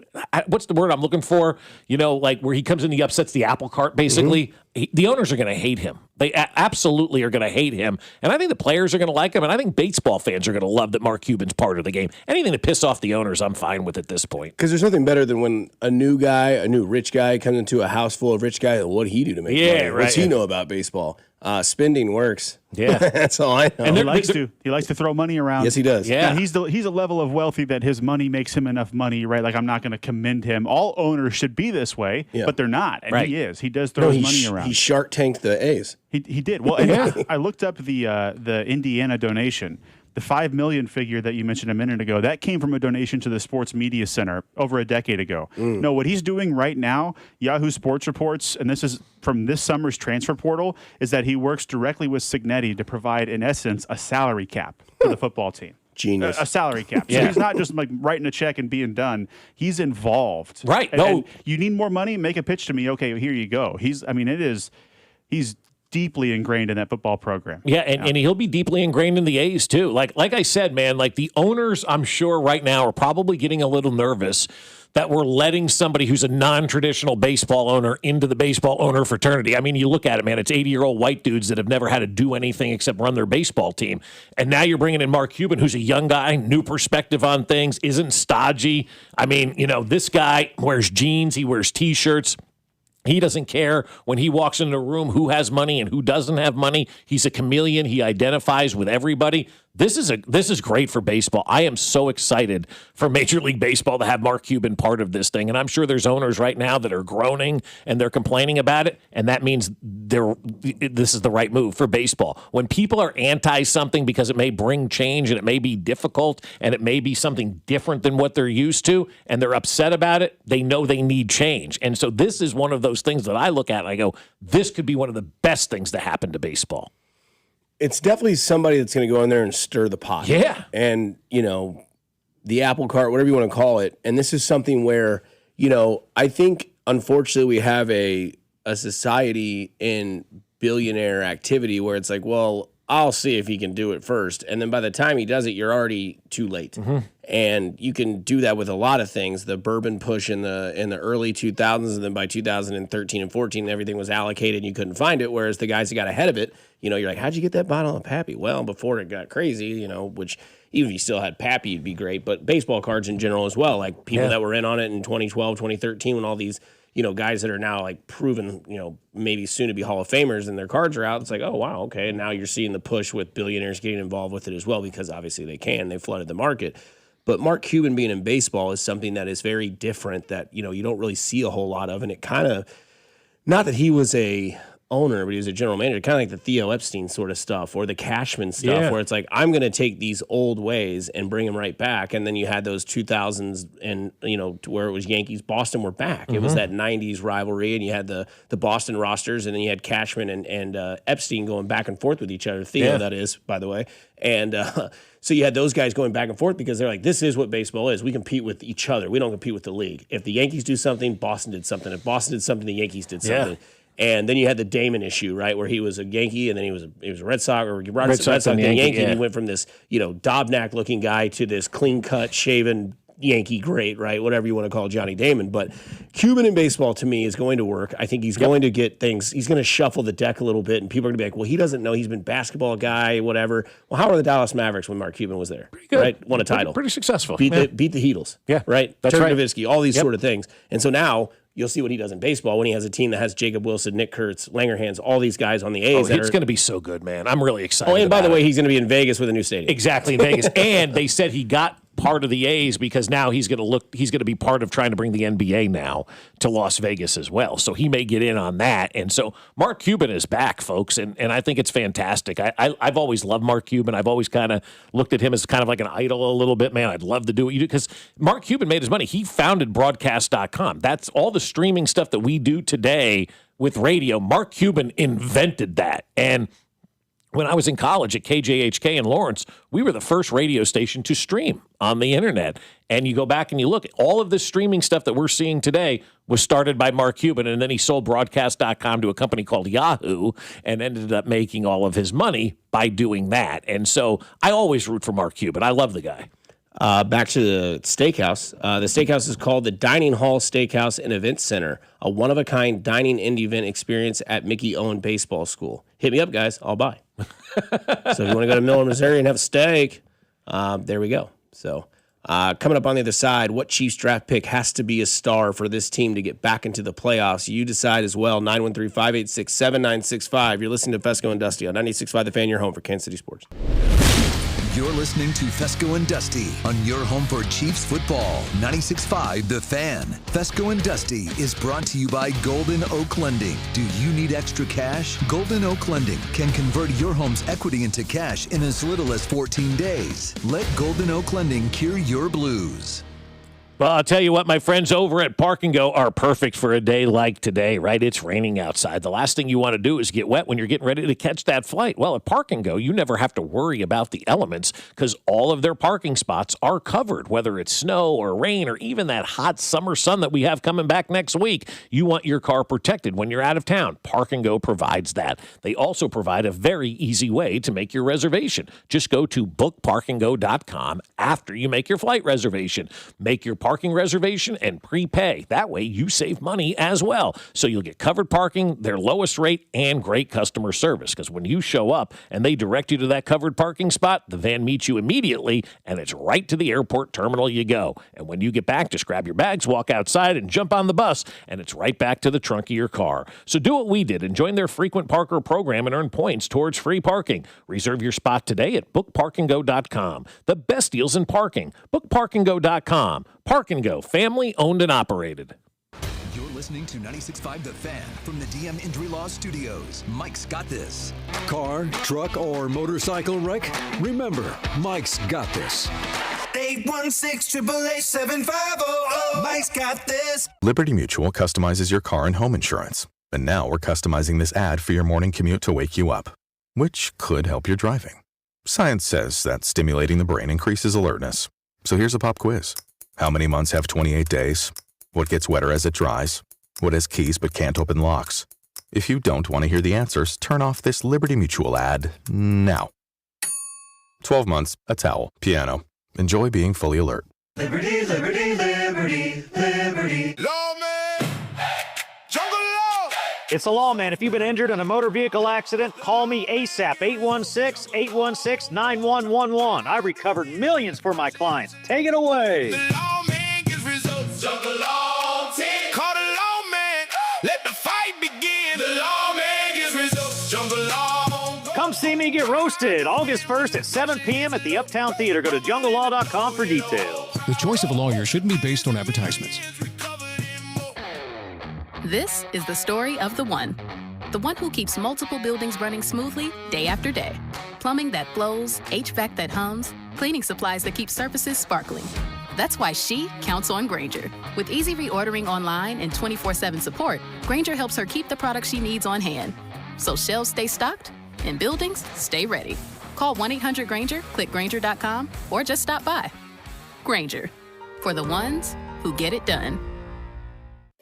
what's the word I'm looking for? You know, like where he comes in, he upsets the apple cart, basically. Mm-hmm. The owners are going to hate him. They absolutely are going to hate him, and I think the players are going to like him, and I think baseball fans are going to love that Mark Cuban's part of the game. Anything to piss off the owners, I'm fine with at this point. Because there's nothing better than when a new guy, a new rich guy comes into a house full of rich guys. What did he do to make money? Right. What's he know about baseball? Spending works. Yeah, that's all I know. And he likes to throw money around. Yes, he does. Yeah, and he's a level of wealthy that his money makes him enough money, right? Like I'm not going to commend him. All owners should be this way, but they're not, and he is. He does throw his money around. He Shark Tanked the A's. He did. Well, and I looked up the Indiana donation. The $5 million figure that you mentioned a minute ago, that came from a donation to the Sports Media Center over a decade ago. No, what he's doing right now, Yahoo Sports reports, and this is from this summer's transfer portal, is that he works directly with Cignetti to provide, in essence, a salary cap for the football team. Genius. A salary cap. So he's not just like writing a check and being done. He's involved. Right. And you need more money? Make a pitch to me. Okay, here you go. He's deeply ingrained in that football program. Yeah, and he'll be deeply ingrained in the A's too. Like I said, man, like the owners, I'm sure right now are probably getting a little nervous that we're letting somebody who's a non-traditional baseball owner into the baseball owner fraternity. I mean, you look at it, man, it's 80-year-old white dudes that have never had to do anything except run their baseball team. And now you're bringing in Mark Cuban, who's a young guy, new perspective on things, isn't stodgy. I mean, you know, this guy wears jeans, he wears T-shirts. He doesn't care when he walks into a room who has money and who doesn't have money. He's a chameleon. He identifies with everybody. This is great for baseball. I am so excited for Major League Baseball to have Mark Cuban part of this thing. And I'm sure there's owners right now that are groaning and they're complaining about it. And that means this is the right move for baseball. When people are anti something because it may bring change and it may be difficult and it may be something different than what they're used to and they're upset about it, they know they need change. And so this is one of those things that I look at and I go, this could be one of the best things to happen to baseball. It's definitely somebody that's going to go in there and stir the pot. Yeah. And, you know, the apple cart, whatever you want to call it. And this is something where, you know, I think, unfortunately, we have a society in billionaire activity where it's like, well, I'll see if he can do it first. And then by the time he does it, you're already too late. Mm-hmm. And you can do that with a lot of things. The bourbon push in the early 2000s, and then by 2013 and 14, everything was allocated and you couldn't find it. Whereas the guys who got ahead of it, you know, you're like, how'd you get that bottle of Pappy? Well, before it got crazy, you know, which even if you still had Pappy, you'd be great. But baseball cards in general as well, like people that were in on it in 2012, 2013, when all these, you know, guys that are now like proven, you know, maybe soon to be Hall of Famers and their cards are out. It's like, oh, wow, okay. And now you're seeing the push with billionaires getting involved with it as well because obviously they can. They flooded the market. But Mark Cuban being in baseball is something that is very different that, you know, you don't really see a whole lot of. And it kind of, not that he was a owner, but he was a general manager, kind of like the Theo Epstein sort of stuff or the Cashman stuff where it's like, I'm going to take these old ways and bring them right back. And then you had those 2000s and, you know, where it was Yankees, Boston were back. Mm-hmm. It was that 90s rivalry and you had the Boston rosters and then you had Cashman and Epstein going back and forth with each other. Theo, that is, by the way. And so you had those guys going back and forth because they're like, this is what baseball is. We compete with each other. We don't compete with the league. If the Yankees do something, Boston did something. If Boston did something, the Yankees did something. Yeah. And then you had the Damon issue, right, where he was a Yankee and then he was a Red Sox or Red Sox and Yankee. And he went from this, you know, Dobnak-looking guy to this clean-cut, shaven, Yankee great, right? Whatever you want to call Johnny Damon. But Cuban in baseball, to me, is going to work. I think he's going to get things. He's going to shuffle the deck a little bit, and people are going to be like, well, he doesn't know. He's been basketball guy, whatever. Well, how were the Dallas Mavericks when Mark Cuban was there? Right? Won a title. Pretty successful. Beat the Heatles. Yeah. Right? That's Dirk right. Nowitzki, all these sort of things. And so now you'll see what he does in baseball when he has a team that has Jacob Wilson, Nick Kurtz, Langerhans, all these guys on the A's. It's going to be so good, man. I'm really excited. Oh, and by the way, it. he's going to be in Vegas with a new stadium. Exactly, in Vegas. And they said he got part of the A's because now he's going to be part of trying to bring the NBA now to Las Vegas as well. So he may get in on that. And so Mark Cuban is back, folks, and I think it's fantastic. I've always loved Mark Cuban. I've always kind of looked at him as kind of like an idol a little bit. Man, I'd love to do what you do because Mark Cuban made his money. He founded broadcast.com. That's all the streaming stuff that we do today with radio. Mark Cuban invented that. And when I was in college at KJHK in Lawrence, we were the first radio station to stream on the internet. And you go back and you look, all of this streaming stuff that we're seeing today was started by Mark Cuban, and then he sold broadcast.com to a company called Yahoo and ended up making all of his money by doing that. And so I always root for Mark Cuban. I love the guy. Back to the steakhouse. The steakhouse is called the Dining Hall Steakhouse and Event Center, a one-of-a-kind dining and event experience at Mickey Owen Baseball School. Hit me up, guys. I'll buy. So if you want to go to Miller, Missouri and have a steak, there we go. So coming up on the other side, what Chiefs draft pick has to be a star for this team to get back into the playoffs? You decide as well. 913-586-7965. You're listening to Fescoe and Dusty on 96.5 The Fan, your home for Kansas City sports. You're listening to Fescoe and Dusty on your home for Chiefs football. 96.5 The Fan. Fescoe and Dusty is brought to you by Golden Oak Lending. Do you need extra cash? Golden Oak Lending can convert your home's equity into cash in as little as 14 days. Let Golden Oak Lending cure your blues. Well, I'll tell you what, my friends over at Park and Go are perfect for a day like today, right? It's raining outside. The last thing you want to do is get wet when you're getting ready to catch that flight. Well, at Park and Go, you never have to worry about the elements because all of their parking spots are covered, whether it's snow or rain or even that hot summer sun that we have coming back next week. You want your car protected when you're out of town. Park and Go provides that. They also provide a very easy way to make your reservation. Just go to bookparkandgo.com after you make your flight reservation. Make your parking reservation and prepay. That way you save money as well. So you'll get covered parking, their lowest rate, and great customer service. Because when you show up and they direct you to that covered parking spot, the van meets you immediately and it's right to the airport terminal you go. And when you get back, just grab your bags, walk outside, and jump on the bus, and it's right back to the trunk of your car. So do what we did and join their frequent parker program and earn points towards free parking. Reserve your spot today at bookparkandgo.com. The best deals in parking. Bookparkandgo.com. Park and Go, family owned and operated. You're listening to 96.5 The Fan from the DM Injury Law Studios. Mike's got this. Car, truck, or motorcycle wreck? Remember, Mike's got this. 816-888-7500. Mike's got this. Liberty Mutual customizes your car and home insurance. And now we're customizing this ad for your morning commute to wake you up, which could help your driving. Science says that stimulating the brain increases alertness. So here's a pop quiz. How many months have 28 days? What gets wetter as it dries? What has keys but can't open locks? If you don't want to hear the answers, turn off this Liberty Mutual ad now. 12 months, a towel, piano. Enjoy being fully alert. Liberty, liberty, liberty, liberty. Lawman, jungle law. It's the law, man. If you've been injured in a motor vehicle accident, call me ASAP, 816-816-9111. I recovered millions for my clients. Take it away. The lawman gets results. Jungle law team. Call the lawman. Let the fight begin. The lawman gets results. Jungle law. Come see me get roasted August 1st at 7 p.m. at the Uptown Theater. Go to junglelaw.com for details. The choice of a lawyer shouldn't be based on advertisements. This is the story of the one who keeps multiple buildings running smoothly day after day. Plumbing that flows, HVAC that hums, cleaning supplies that keep surfaces sparkling. That's why she counts on Grainger. With easy reordering online and 24/7 support, Grainger helps her keep the products she needs on hand. So shelves stay stocked and buildings stay ready. Call 1-800-GRAINGER, click Grainger.com, or just stop by. Grainger, for the ones who get it done.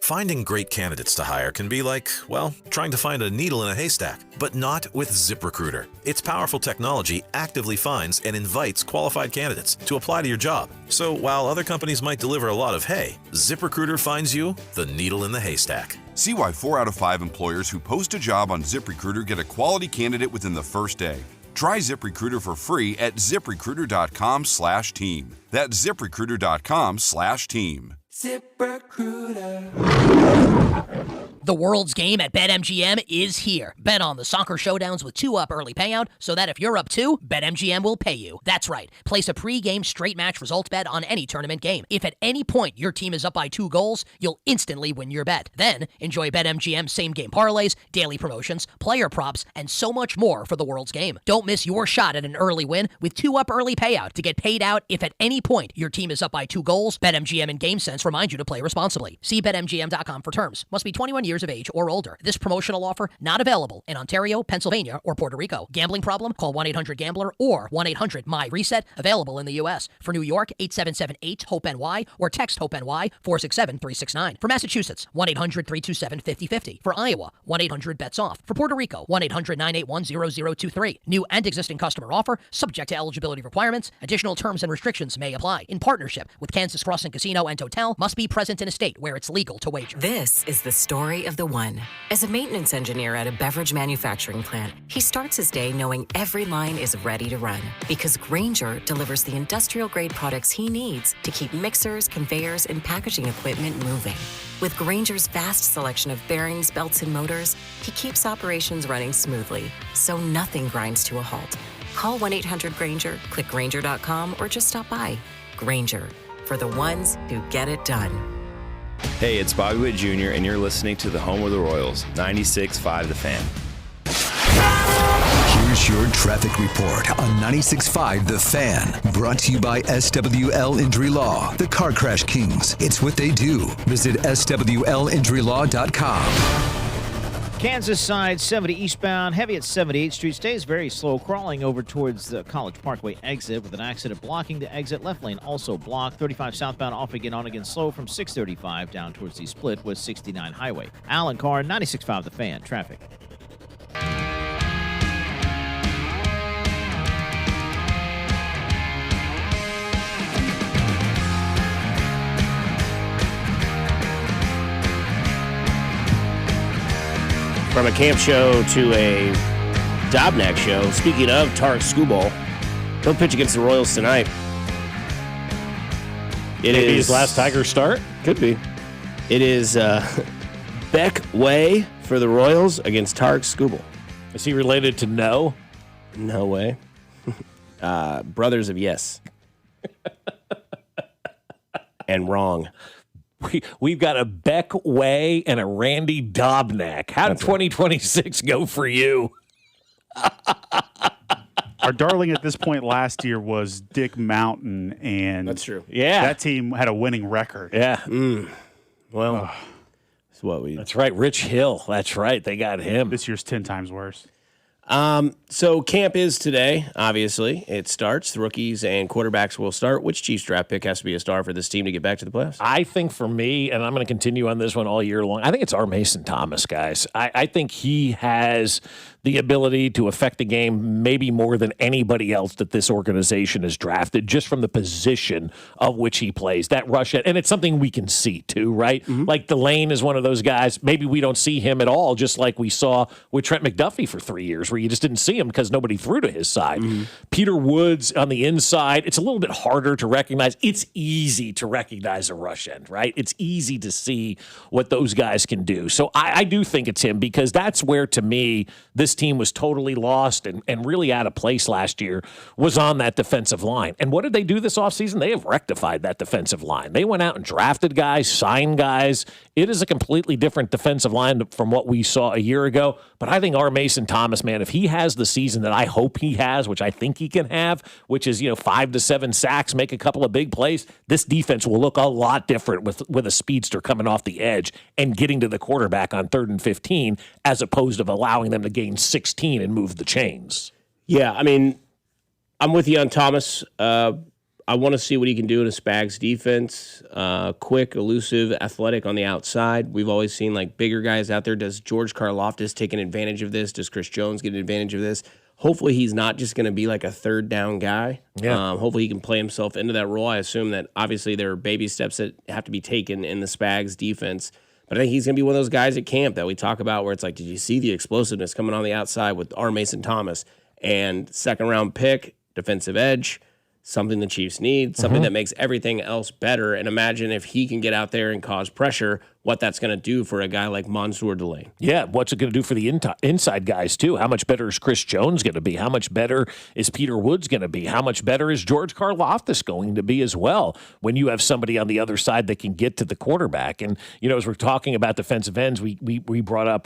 Finding great candidates to hire can be like, well, trying to find a needle in a haystack, but not with ZipRecruiter. Its powerful technology actively finds and invites qualified candidates to apply to your job. So while other companies might deliver a lot of hay, ZipRecruiter finds you the needle in the haystack. See why 4 out of 5 employers who post a job on ZipRecruiter get a quality candidate within the first day. Try ZipRecruiter for free at ZipRecruiter.com/team. That's ZipRecruiter.com/team. ZipRecruiter. The world's game at BetMGM is here. Bet on the soccer showdowns with 2-up early payout so that if you're up 2, BetMGM will pay you. That's right. Place a pre-game straight match results bet on any tournament game. If at any point your team is up by 2 goals, you'll instantly win your bet. Then enjoy BetMGM same-game parlays, daily promotions, player props, and so much more for the world's game. Don't miss your shot at an early win with 2-up early payout to get paid out if at any point your team is up by 2 goals. BetMGM and GameSense remind you to play responsibly. See BetMGM.com for terms. Must be 21 years of age or older. This promotional offer not available in Ontario, Pennsylvania, or Puerto Rico. Gambling problem? Call 1-800-GAMBLER or 1-800-MY-RESET. Available in the U.S. For New York, 877-8-HOPE-NY or text HOPE-NY 467-369. For Massachusetts, 1-800-327-5050. For Iowa, 1-800-BETS-OFF. For Puerto Rico, 1-800-981-0023. New and existing customer offer, subject to eligibility requirements. Additional terms and restrictions may apply. In partnership with Kansas Crossing Casino and Hotel, must be present in a state where it's legal to wager. This is the story of the one. As a maintenance engineer at a beverage manufacturing plant, he starts his day knowing every line is ready to run because Grainger delivers the industrial-grade products he needs to keep mixers, conveyors, and packaging equipment moving. With Grainger's vast selection of bearings, belts, and motors, he keeps operations running smoothly, so nothing grinds to a halt. Call 1-800-GRAINGER, click Grainger.com, or just stop by. Grainger, for the ones who get it done. Hey, it's Bobby Witt Jr., and you're listening to the home of the Royals, 96.5 The Fan. Here's your traffic report on 96.5 The Fan. Brought to you by SWL Injury Law, the Car Crash Kings. It's what they do. Visit SWLinjurylaw.com. Kansas side 70 eastbound, heavy at 78th Street. Stays very slow, crawling over towards the College Parkway exit with an accident blocking the exit. Left lane also blocked. 35 southbound off again, on again slow from 635 down towards the split with 69 highway. Alan Carr, 96.5 The Fan. Traffic. From a camp show to a Dobnak show. Speaking of Tarek Skubal, he'll pitch against the Royals tonight. Maybe his last Tiger start? Could be. It is Beck Way for the Royals against Tarek Skubal. Is he related to No? No way. Brothers of Yes. And wrong. We've got a Beck Way and a Randy Dobnak. How did 2026 go for you? Our darling at this point last year was Dick Mountain, and that's true. Yeah, that team had a winning record. Yeah. Well, that's what we. That's right. Rich Hill. That's right. They got him. This year's 10 times worse. So camp is today, obviously. It starts. The rookies and quarterbacks will start. Which Chiefs draft pick has to be a star for this team to get back to the playoffs? I think for me, and I'm going to continue on this one all year long, I think it's our Mason Thomas, guys. I think he has the ability to affect the game maybe more than anybody else that this organization has drafted, just from the position of which he plays. That rush, and it's something we can see too, right? Mm-hmm. Like Delane is one of those guys, maybe we don't see him at all, just like we saw with Trent McDuffie for 3 years, where you just didn't see him because nobody threw to his side. Mm-hmm. Peter Woods on the inside, it's a little bit harder to recognize. It's easy to recognize a rush end, right? It's easy to see what those guys can do. So I do think it's him, because that's where, to me, this team was totally lost and really out of place last year, was on that defensive line. And what did they do this offseason? They have rectified that defensive line. They went out and drafted guys, signed guys. It is a completely different defensive line from what we saw a year ago. But I think our Mason Thomas, man, if he has the season that I hope he has, which I think he can have, which is 5 to 7 sacks, make a couple of big plays, this defense will look a lot different with a speedster coming off the edge and getting to the quarterback on 3rd and 15, as opposed to allowing them to gain 16 and move the chains. Yeah, I mean, I'm with you on Thomas. I I want to see what he can do in a Spags defense. Quick, elusive, athletic on the outside. We've always seen like bigger guys out there. Does George Karlaftis take an advantage of this? Does Chris Jones get an advantage of this? Hopefully he's not just going to be like a third down guy. Yeah. Hopefully he can play himself into that role. I assume that obviously there are baby steps that have to be taken in the Spags defense. But I think he's going to be one of those guys at camp that we talk about where it's like, did you see the explosiveness coming on the outside with R. Mason Thomas? And second-round pick, defensive edge, something the Chiefs need, something that makes everything else better. And imagine if he can get out there and cause pressure, what that's going to do for a guy like Mansour Delane. Yeah, what's it going to do for the inside guys, too? How much better is Chris Jones going to be? How much better is Peter Woods going to be? How much better is George Karlaftis going to be as well when you have somebody on the other side that can get to the quarterback? And, as we're talking about defensive ends, we brought up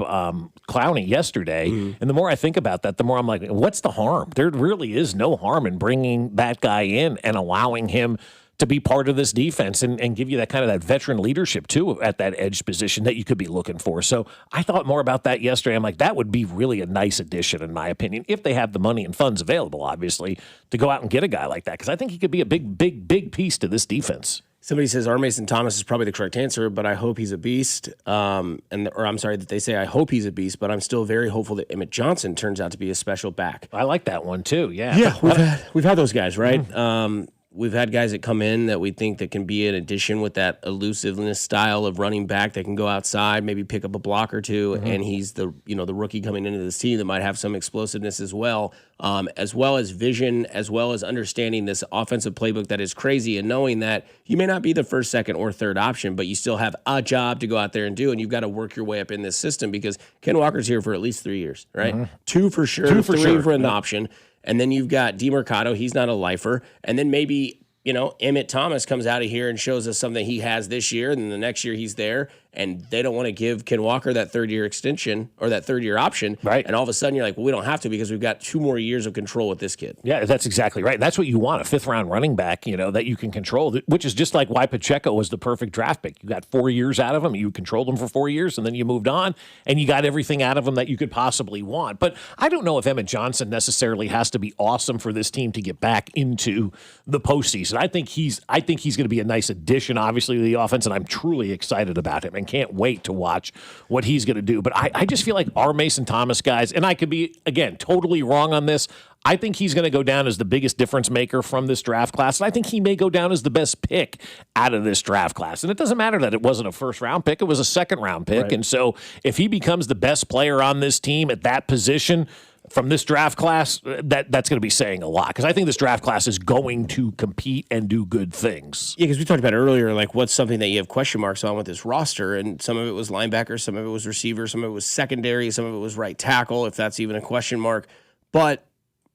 Clowney yesterday, and the more I think about that, the more I'm like, what's the harm? There really is no harm in bringing that guy in and allowing him to be part of this defense and give you that kind of that veteran leadership, too, at that edge position that you could be looking for. So I thought more about that yesterday. I'm like, that would be really a nice addition, in my opinion, if they have the money and funds available, obviously, to go out and get a guy like that, because I think he could be a big piece to this defense. Somebody says R. Mason Thomas is probably the correct answer, but I hope he's a beast. That they say I hope he's a beast, but I'm still very hopeful that Emmett Johnson turns out to be a special back. I like that one, too, yeah. Yeah, we've had those guys, right? We've had guys that come in that we think that can be an addition with that elusiveness style of running back that can go outside, maybe pick up a block or two, and he's the rookie coming into this team that might have some explosiveness as well as vision, as well as understanding this offensive playbook that is crazy and knowing that you may not be the first, second, or third option, but you still have a job to go out there and do, and you've got to work your way up in this system because Ken Walker's here for at least 3 years, right? 2 for sure, 3 for an option. And then you've got DeMercado. He's not a lifer. And then maybe, Emmett Thomas comes out of here and shows us something he has this year. And then the next year he's there. And they don't want to give Ken Walker that third-year extension or that third-year option. Right. And all of a sudden you're like, well, we don't have to because we've got 2 more years of control with this kid. Yeah, that's exactly right. That's what you want, a fifth-round running back, that you can control, which is just like why Pacheco was the perfect draft pick. You got 4 years out of him. You controlled him for 4 years, and then you moved on, and you got everything out of him that you could possibly want. But I don't know if Emmett Johnson necessarily has to be awesome for this team to get back into the postseason. I think he's going to be a nice addition, obviously, to the offense, and I'm truly excited about him and can't wait to watch what he's going to do. But I just feel like our Mason Thomas guys, and I could be, again, totally wrong on this, I think he's going to go down as the biggest difference maker from this draft class, and I think he may go down as the best pick out of this draft class. And it doesn't matter that it wasn't a first-round pick, it was a second-round pick. Right. And so if he becomes the best player on this team at that position from this draft class, that's going to be saying a lot, because I think this draft class is going to compete and do good things. Yeah, because we talked about earlier, like what's something that you have question marks on with this roster, and some of it was linebacker, some of it was receiver, some of it was secondary, some of it was right tackle, if that's even a question mark. But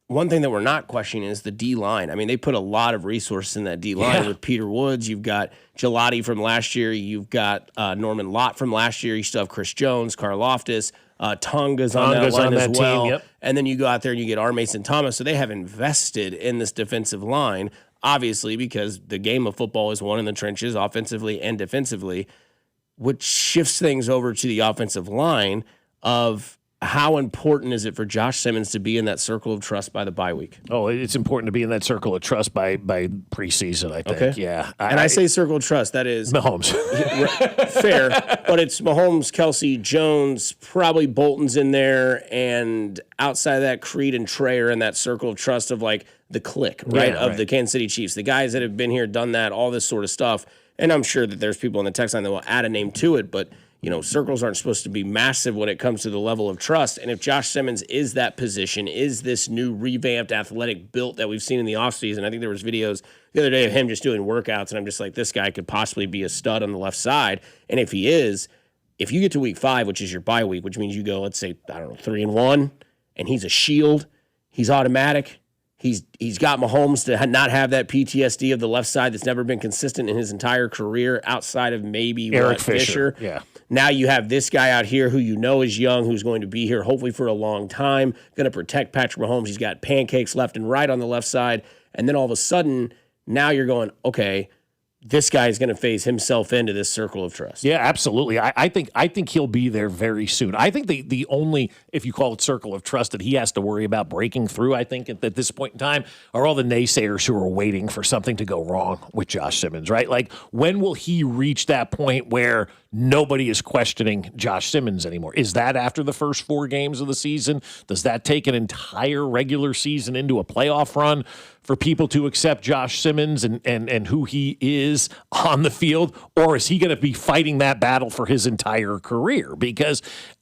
one thing that we're not questioning is the D-line. I mean, they put a lot of resources in that D-line with Peter Woods. You've got Gelati from last year. You've got Norman Lott from last year. You still have Chris Jones, Karlaftis. Tonga's on that line as well. Team, yep. And then you go out there and you get R. Mason Thomas. So they have invested in this defensive line, obviously, because the game of football is won in the trenches, offensively and defensively, which shifts things over to the offensive line of how important is it for Josh Simmons to be in that circle of trust by the bye week? Oh, it's important to be in that circle of trust by preseason, I think. Okay. Yeah. I say circle of trust, that is Mahomes. Fair, but it's Mahomes, Kelsey, Jones, probably Bolton's in there, and outside of that, Creed and Trey are in that circle of trust of like the clique, right, of the Kansas City Chiefs. The guys that have been here, done that, all this sort of stuff. And I'm sure that there's people on the text line that will add a name to it, but circles aren't supposed to be massive when it comes to the level of trust. And if Josh Simmons is that position, is this new revamped athletic built that we've seen in the offseason, I think there was videos the other day of him just doing workouts, and I'm just like, this guy could possibly be a stud on the left side. And if he is, if you get to week 5, which is your bye week, which means you go, let's say, 3-1, and he's a shield, he's automatic, he's got Mahomes to not have that PTSD of the left side that's never been consistent in his entire career outside of maybe Eric Fisher. Yeah. Now you have this guy out here who is young, who's going to be here hopefully for a long time, going to protect Patrick Mahomes. He's got pancakes left and right on the left side. And then all of a sudden, now you're going, okay, this guy is going to phase himself into this circle of trust. Yeah, absolutely. I think he'll be there very soon. I think the only, if you call it circle of trust, that he has to worry about breaking through, I think, at this point in time, are all the naysayers who are waiting for something to go wrong with Josh Simmons, right? Like, when will he reach that point where nobody is questioning Josh Simmons anymore? Is that after the first 4 games of the season? Does that take an entire regular season into a playoff run for people to accept Josh Simmons and who he is on the field? Or is he going to be fighting that battle for his entire career? Because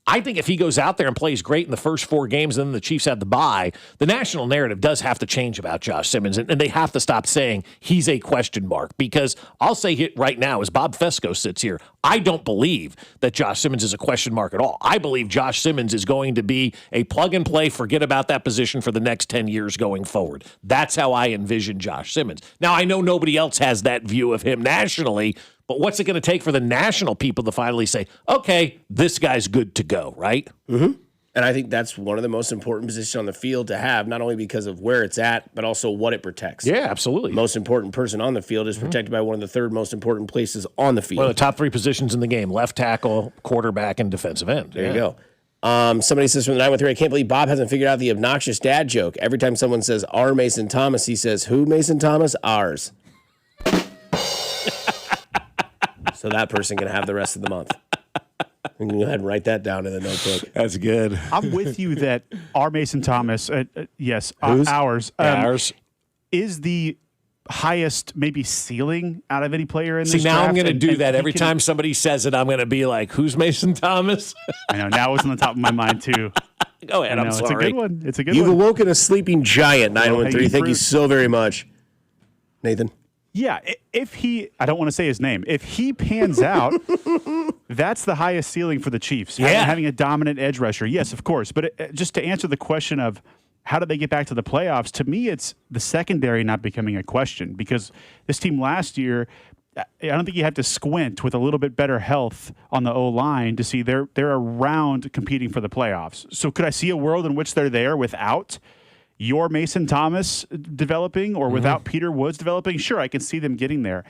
I think if he goes out there and plays great in the first 4 games and then the Chiefs have the bye, the national narrative does have to change about Josh Simmons, and they have to stop saying he's a question mark. Because I'll say it right now, as Bob Fescoe sits here, I don't believe that Josh Simmons is a question mark at all. I believe Josh Simmons is going to be a plug-and-play, forget about that position for the next 10 years going forward. That's how I envision Josh Simmons. Now, I know nobody else has that view of him nationally, but what's it going to take for the national people to finally say, okay, this guy's good to go, right? Mm-hmm. And I think that's one of the most important positions on the field to have, not only because of where it's at, but also what it protects. Yeah, absolutely. Most important person on the field is protected by one of the 3rd most important places on the field. One of the top 3 positions in the game: left tackle, quarterback, and defensive end. There you go. Somebody says from the 913, I can't believe Bob hasn't figured out the obnoxious dad joke. Every time someone says our Mason Thomas, he says, who Mason Thomas? Ours. So that person can have the rest of the month. I'm going to go ahead and write that down in the notebook. That's good. I'm with you that our Mason Thomas, yes, ours, ours is the highest maybe ceiling out of any player in this draft. See, now I'm going to do that. Every time somebody says it, I'm going to be like, who's Mason Thomas? I know. Now it's on the top of my mind, too. Go ahead. I'm sorry. It's a good one. It's a good You've one. awoken a sleeping giant, 913. Thank you so very much. Nathan? Yeah, if he, I don't want to say his name, if he pans out, that's the highest ceiling for the Chiefs. Yeah. Having a dominant edge rusher. Yes, of course. But just to answer the question of how do they get back to the playoffs, to me, it's the secondary not becoming a question, because this team last year, I don't think you have to squint with a little bit better health on the O-line to see they're around competing for the playoffs. So could I see a world in which they're there without your Mason Thomas developing or without Peter Woods developing? Sure, I can see them getting there.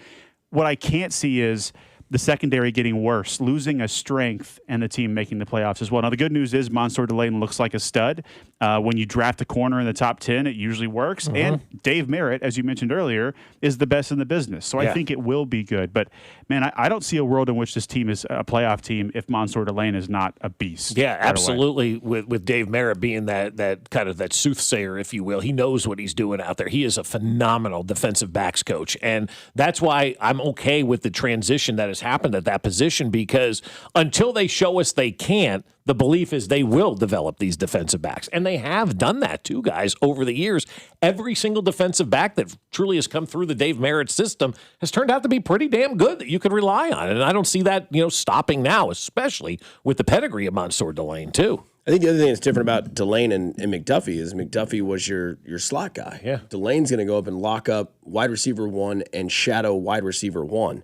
What I can't see is the secondary getting worse, losing a strength, and the team making the playoffs as well. Now, the good news is Mansour Delane looks like a stud. When you draft a corner in the top 10, it usually works. And Dave Merritt, as you mentioned earlier, is the best in the business. So I think it will be good. But, man, I don't see a world in which this team is a playoff team if Mansour Delane is not a beast. Yeah, right absolutely. With Dave Merritt being that kind of that soothsayer, if you will. He knows what he's doing out there. He is a phenomenal defensive backs coach. And that's why I'm okay with the transition that has happened at that position, because until they show us they can't, the belief is they will develop these defensive backs. And they have done that too, guys, over the years. Every single defensive back that truly has come through the Dave Merritt system has turned out to be pretty damn good that you could rely on. And I don't see that, stopping now, especially with the pedigree of Mansour Delane too. I think the other thing that's different about Delane and McDuffie is McDuffie was your slot guy. Yeah. Delane's going to go up and lock up wide receiver 1 and shadow wide receiver 1.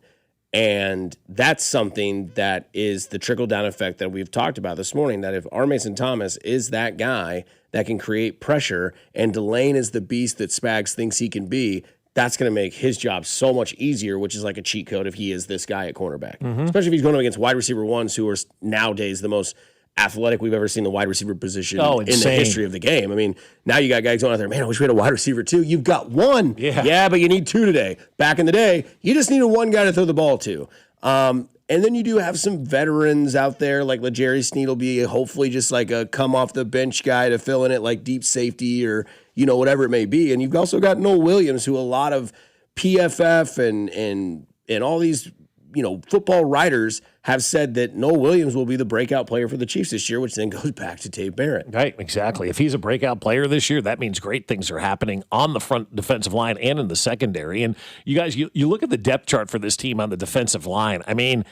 And that's something that is the trickle-down effect that we've talked about this morning, that if R. Mason Thomas is that guy that can create pressure and Delane is the beast that Spags thinks he can be, that's going to make his job so much easier, which is like a cheat code if he is this guy at cornerback. Especially if he's going up against wide receiver 1s who are nowadays the most athletic we've ever seen the wide receiver position in the history of the game. I mean, now you got guys going out there, man, I wish we had a wide receiver 2. You've got 1. Yeah, but you need 2 today. Back in the day, you just needed 1 guy to throw the ball to. And then you do have some veterans out there, like LeJerry Sneed will be hopefully just like a come off the bench guy to fill in it like deep safety or, whatever it may be. And you've also got Noel Williams, who a lot of PFF and all these, football writers have said that Noel Williams will be the breakout player for the Chiefs this year, which then goes back to Dave Merritt. Right, exactly. If he's a breakout player this year, that means great things are happening on the front defensive line and in the secondary. And you guys, you look at the depth chart for this team on the defensive line. I mean,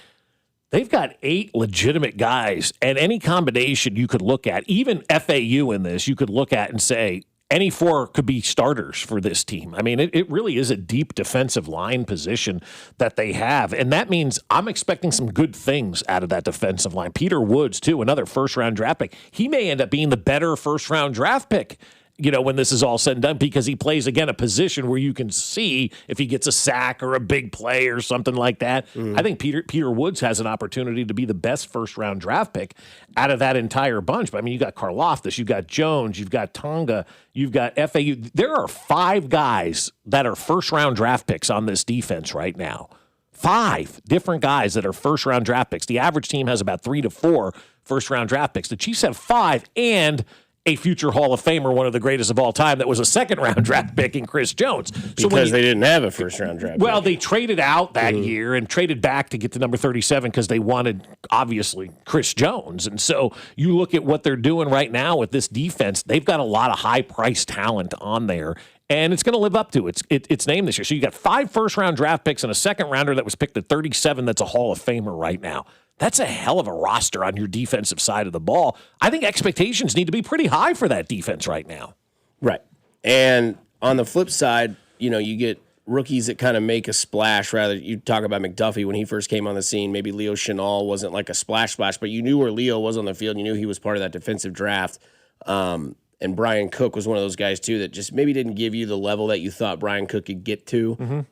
they've got 8 legitimate guys, and any combination you could look at, even FAU in this, you could look at and say, any 4 could be starters for this team. I mean, it really is a deep defensive line position that they have. And that means I'm expecting some good things out of that defensive line. Peter Woods, too, another first-round draft pick. He may end up being the better first-round draft pick, when this is all said and done, because he plays, again, a position where you can see if he gets a sack or a big play or something like that. I think Peter Woods has an opportunity to be the best first-round draft pick out of that entire bunch. But, I mean, you got Karlaftis, you've got Jones, you've got Tonga, you've got FAU. There are 5 guys that are first-round draft picks on this defense right now. 5 different guys that are first-round draft picks. The average team has about 3 to 4 first-round draft picks. The Chiefs have 5 and a future Hall of Famer, one of the greatest of all time, that was a second-round draft pick in Chris Jones. Because they didn't have a first-round draft pick. Well, they traded out that year and traded back to get to number 37 because they wanted, obviously, Chris Jones. And so you look at what they're doing right now with this defense, they've got a lot of high-priced talent on there. And it's going to live up to its name this year. So you got 5 first-round draft picks and a second-rounder that was picked at 37 that's a Hall of Famer right now. That's a hell of a roster on your defensive side of the ball. I think expectations need to be pretty high for that defense right now. Right. And on the flip side, you get rookies that kind of make a splash. Rather, you talk about McDuffie when he first came on the scene. Maybe Leo Chenal wasn't like a splash, but you knew where Leo was on the field. You knew he was part of that defensive draft. And Brian Cook was one of those guys, too, that just maybe didn't give you the level that you thought Brian Cook could get to.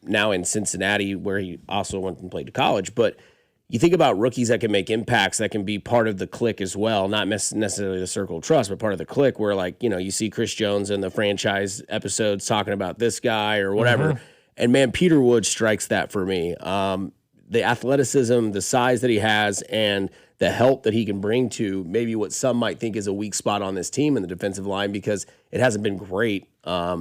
Now in Cincinnati, where he also went and played to college. But you think about rookies that can make impacts, that can be part of the clique as well, not necessarily the circle of trust, but part of the clique where, you see Chris Jones in the franchise episodes talking about this guy or whatever. And, man, Peter Woods strikes that for me. The athleticism, the size that he has, and the help that he can bring to maybe what some might think is a weak spot on this team in the defensive line, because it hasn't been great. I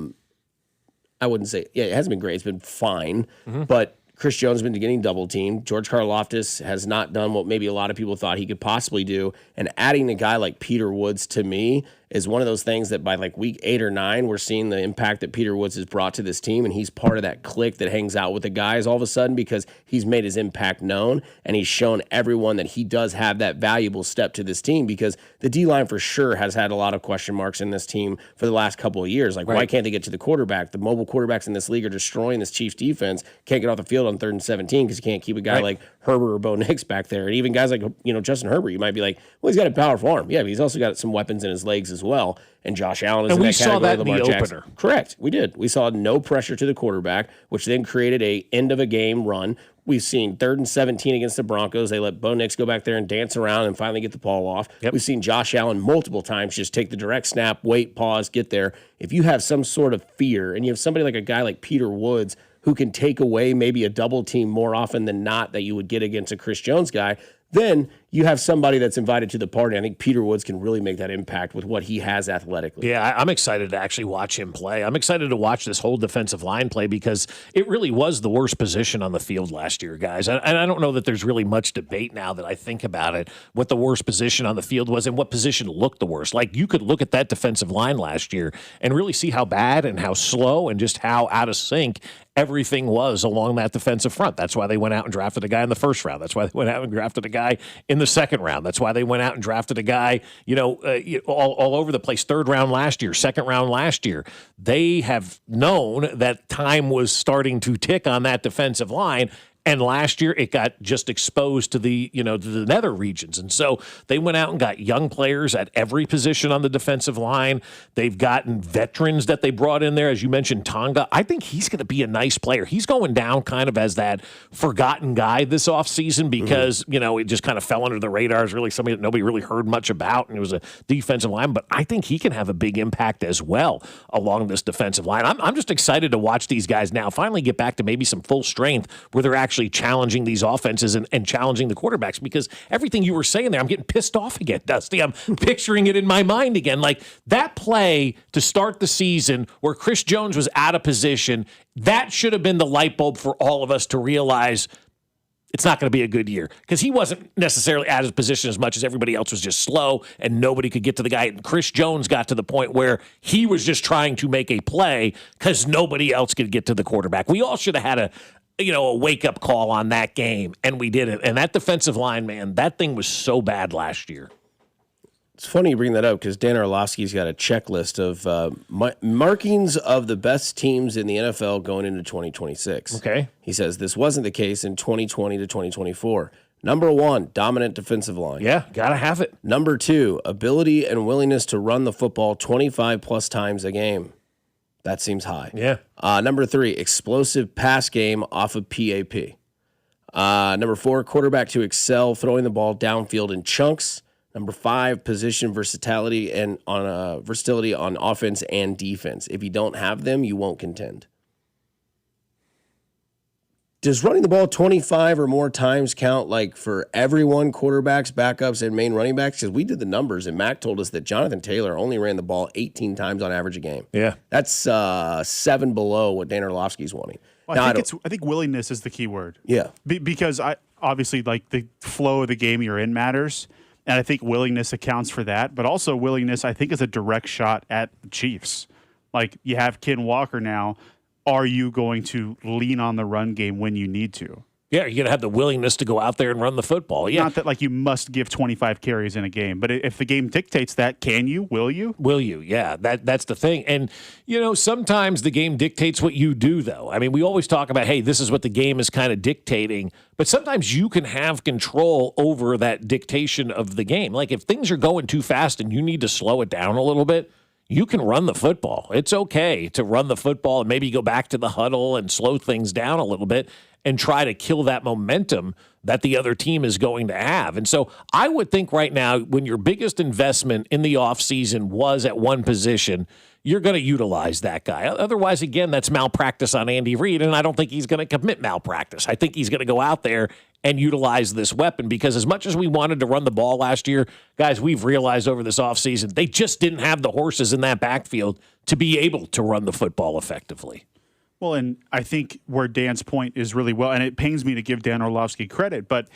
wouldn't say, it hasn't been great. It's been fine. But Chris Jones has been getting double teamed. George Karlaftis has not done what maybe a lot of people thought he could possibly do. And adding a guy like Peter Woods, to me, is one of those things that by week 8 or 9, we're seeing the impact that Peter Woods has brought to this team. And he's part of that clique that hangs out with the guys all of a sudden because he's made his impact known. And he's shown everyone that he does have that valuable step to this team, because the D-line for sure has had a lot of question marks in this team for the last couple of years. Why can't they get to the quarterback? The mobile quarterbacks in this league are destroying this Chiefs defense. Can't get off the field on 3rd and 17 because you can't keep a guy like Herbert or Bo Nix back there. And even guys like, Justin Herbert, you might be like, well, he's got a powerful arm. Yeah, but he's also got some weapons in his legs as well. And Josh Allen is in that category. And we saw that in the opener. Correct. We did. We saw no pressure to the quarterback, which then created a end-of-a-game run. We've seen 3rd and 17 against the Broncos. They let Bo Nix go back there and dance around and finally get the ball off. We've seen Josh Allen multiple times just take the direct snap, wait, pause, get there. If you have some sort of fear, and you have somebody like a guy like Peter Woods who can take away maybe a double team more often than not that you would get against a Chris Jones guy, then you have somebody that's invited to the party. I think Peter Woods can really make that impact with what he has athletically. Yeah, I'm excited to actually watch him play. I'm excited to watch this whole defensive line play because it really was the worst position on the field last year, guys. And I don't know that there's really much debate now that I think about it, what the worst position on the field was and what position looked the worst. You could look at that defensive line last year and really see how bad and how slow and just how out of sync everything was along that defensive front. That's why they went out and drafted a guy in the first round. That's why they went out and drafted a guy in the second round. That's why they went out and drafted a guy, all over the place. 3rd round last year, 2nd round last year. They have known that time was starting to tick on that defensive line. And last year, it got just exposed to the nether regions. And so they went out and got young players at every position on the defensive line. They've gotten veterans that they brought in there. As you mentioned, Tonga. I think he's going to be a nice player. He's going down kind of as that forgotten guy this offseason because, it just kind of fell under the radar. It's really somebody that nobody really heard much about, and it was a defensive line. But I think he can have a big impact as well along this defensive line. I'm just excited to watch these guys now finally get back to maybe some full strength where they're actually challenging these offenses and challenging the quarterbacks, because everything you were saying there, I'm getting pissed off again, Dusty. I'm picturing it in my mind again. That play to start the season where Chris Jones was out of position, that should have been the light bulb for all of us to realize it's not going to be a good year, because he wasn't necessarily out of position as much as everybody else was just slow and nobody could get to the guy. And Chris Jones got to the point where he was just trying to make a play because nobody else could get to the quarterback. We all should have had a wake-up call on that game, and we didn't. And that defensive line, man, that thing was so bad last year. It's funny you bring that up because Dan Orlovsky's got a checklist of markings of the best teams in the NFL going into 2026. Okay. He says this wasn't the case in 2020 to 2024. Number 1, dominant defensive line. Yeah, got to have it. Number 2, ability and willingness to run the football 25-plus times a game. That seems high. Yeah. Number 3, explosive pass game off of PAP. Number 4, quarterback to excel throwing the ball downfield in chunks. Number 5, position versatility and versatility on offense and defense. If you don't have them, you won't contend. Does running the ball 25 or more times count like for everyone, quarterbacks, backups, and main running backs? Because we did the numbers, and Mac told us that Jonathan Taylor only ran the ball 18 times on average a game. Yeah. That's 7 below what Dan Orlovsky's wanting. Well, I think willingness is the key word. Yeah. Because obviously, like, the flow of the game you're in matters, and I think willingness accounts for that. But also willingness, I think, is a direct shot at the Chiefs. Like, you have Ken Walker now. Are you going to lean on the run game when you need to? Yeah, you're going to have the willingness to go out there and run the football. Yeah. Not that, like, you must give 25 carries in a game, but if the game dictates that, can you? Will you? Will you? Yeah, that's the thing. And, sometimes the game dictates what you do, though. I mean, we always talk about, hey, this is what the game is kind of dictating, but sometimes you can have control over that dictation of the game. Like, if things are going too fast and you need to slow it down a little bit, you can run the football. It's okay to run the football and maybe go back to the huddle and slow things down a little bit and try to kill that momentum that the other team is going to have. And so I would think right now, when your biggest investment in the offseason was at one position, you're going to utilize that guy. Otherwise, again, that's malpractice on Andy Reid, and I don't think he's going to commit malpractice. I think he's going to go out there and utilize this weapon, because as much as we wanted to run the ball last year, guys, we've realized over this offseason, they just didn't have the horses in that backfield to be able to run the football effectively. Well, and I think where Dan's point is really well, and it pains me to give Dan Orlovsky credit, but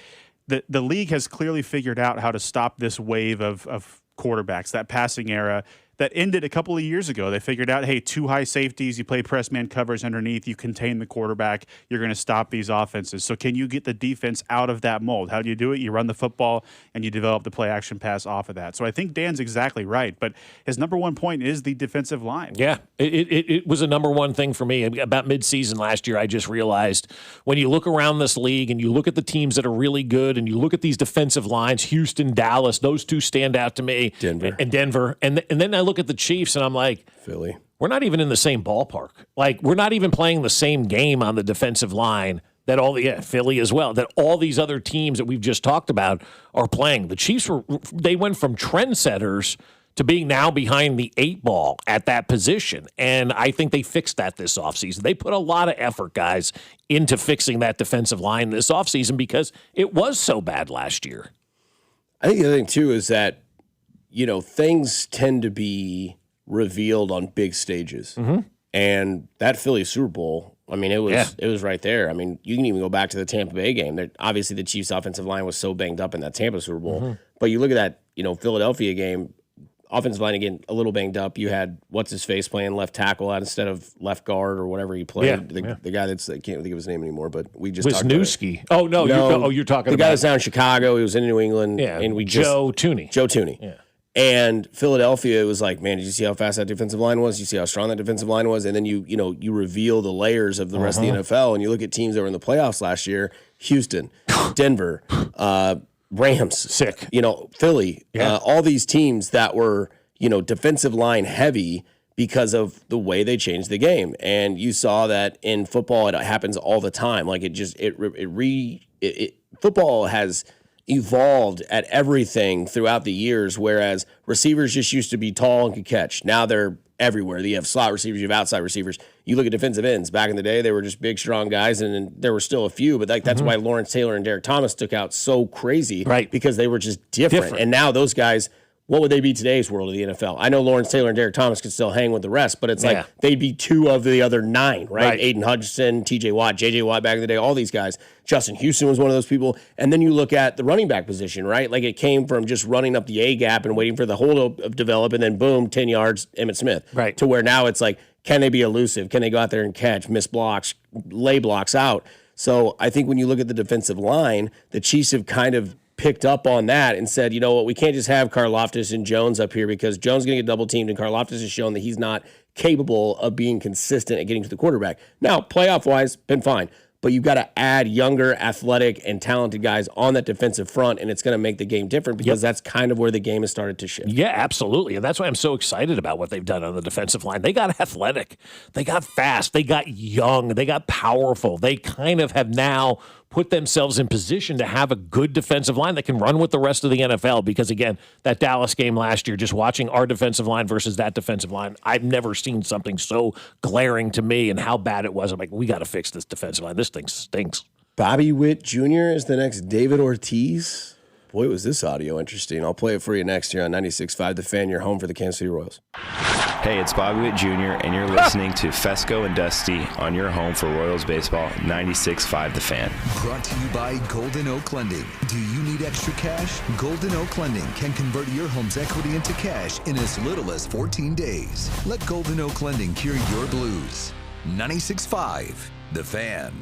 the league has clearly figured out how to stop this wave of quarterbacks, that passing era that ended a couple of years ago. They figured out, hey, 2 high safeties, you play press man covers underneath, you contain the quarterback, you're going to stop these offenses. So can you get the defense out of that mold? How do you do it? You run the football and you develop the play action pass off of that. So I think Dan's exactly right, but his number one point is the defensive line. Yeah, it was a number one thing for me. About midseason last year, I just realized when you look around this league and you look at the teams that are really good and you look at these defensive lines, Houston, Dallas, those two stand out to me. Denver. And then I look at the Chiefs and I'm like, Philly. We're not even in the same ballpark. Like, we're not even playing the same game on the defensive line that Philly as well, that all these other teams that we've just talked about are playing. The Chiefs they went from trendsetters to being now behind the 8 ball at that position. And I think they fixed that this offseason. They put a lot of effort, guys, into fixing that defensive line this offseason because it was so bad last year. I think the other thing, too, is that, things tend to be revealed on big stages. Mm-hmm. And that Philly Super Bowl, I mean, it was right there. I mean, you can even go back to the Tampa Bay game. Obviously, the Chiefs' offensive line was so banged up in that Tampa Super Bowl. Mm-hmm. But you look at that, Philadelphia game, offensive line, again, a little banged up. You had what's-his-face playing left tackle out instead of left guard or whatever he played. The guy I can't think of his name anymore, but we just talked about Wisniewski. Oh, no. You're talking the about guy that's down in Chicago. He was in New England. Yeah, and Joe Tooney. Joe Tooney. Yeah. And Philadelphia, it was like, man, did you see how fast that defensive line was? You see how strong that defensive line was? And then you reveal the layers of the rest of the NFL, and you look at teams that were in the playoffs last year: Houston, Denver, Rams, sick. Philly, all these teams that were defensive line heavy because of the way they changed the game. And you saw that in football, it happens all the time. Like football has evolved at everything throughout the years, whereas receivers just used to be tall and could catch. Now they're everywhere. You have slot receivers, you have outside receivers. You look at defensive ends. Back in the day, they were just big, strong guys, and then there were still a few, but that's why Lawrence Taylor and Derek Thomas took out so crazy, right? Because they were just different. And now those guys, what would they be today's world of the NFL? I know Lawrence Taylor and Derek Thomas could still hang with the rest, but it's like they'd be 2 of the other 9, right? Aiden Hutchinson, TJ Watt, JJ Watt back in the day, all these guys. Justin Houston was one of those people. And then you look at the running back position, right? Like it came from just running up the A gap and waiting for the hole to develop, and then boom, 10 yards, Emmitt Smith. Right. To where now it's like, can they be elusive? Can they go out there and catch, miss blocks, lay blocks out? So I think when you look at the defensive line, the Chiefs have kind of picked up on that and said, you know what, we can't just have Karlaftis and Jones up here because Jones is going to get double teamed, and Karlaftis has shown that he's not capable of being consistent at getting to the quarterback. Now, playoff-wise, been fine. but you've got to add younger, athletic, and talented guys on that defensive front, and it's going to make the game different because that's kind of where the game has started to shift. Yeah, absolutely. And that's why I'm so excited about what they've done on the defensive line. They got athletic. They got fast. They got young. They got powerful. They kind of have now put themselves in position to have a good defensive line that can run with the rest of the NFL because, again, that Dallas game last year, just watching our defensive line versus that defensive line, I've never seen something so glaring to me and how bad it was. I'm like, we got to fix this defensive line. This thing stinks. Bobby Witt Jr. is the next David Ortiz. Boy, was this audio interesting. I'll play it for you next year on 96.5 The Fan, your home for the Kansas City Royals. Hey, it's Bobby Witt Jr., and you're listening to Fescoe and Dusty on your home for Royals baseball, 96.5 The Fan. Brought to you by Golden Oak Lending. Do you need extra cash? Golden Oak Lending can convert your home's equity into cash in as little as 14 days. Let Golden Oak Lending cure your blues. 96.5 The Fan.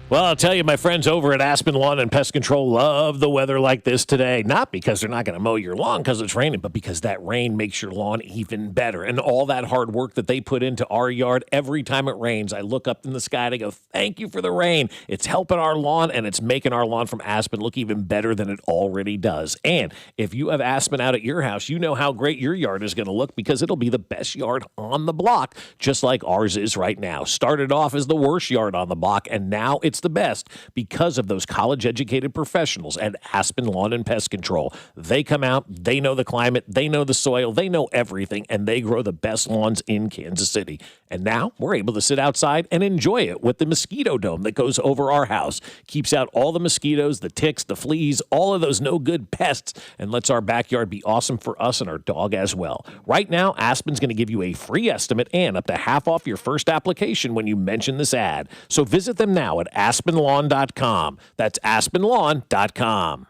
Well, I'll tell you, my friends over at Aspen Lawn and Pest Control love the weather like this today. Not because they're not going to mow your lawn because it's raining, but because that rain makes your lawn even better. And all that hard work that they put into our yard, every time it rains, I look up in the sky and I go, thank you for the rain. It's helping our lawn, and it's making our lawn from Aspen look even better than it already does. And if you have Aspen out at your house, you know how great your yard is going to look because it'll be the best yard on the block, just like ours is right now. Started off as the worst yard on the block, and now it's the best because of those college-educated professionals at Aspen Lawn and Pest Control. They come out, they know the climate, they know the soil, they know everything, and they grow the best lawns in Kansas City. And now we're able to sit outside and enjoy it with the mosquito dome that goes over our house. Keeps out all the mosquitoes, the ticks, the fleas, all of those no-good pests, and lets our backyard be awesome for us and our dog as well. Right now, Aspen's going to give you a free estimate and up to half off your first application when you mention this ad. So visit them now at aspenlawn.com. That's aspenlawn.com.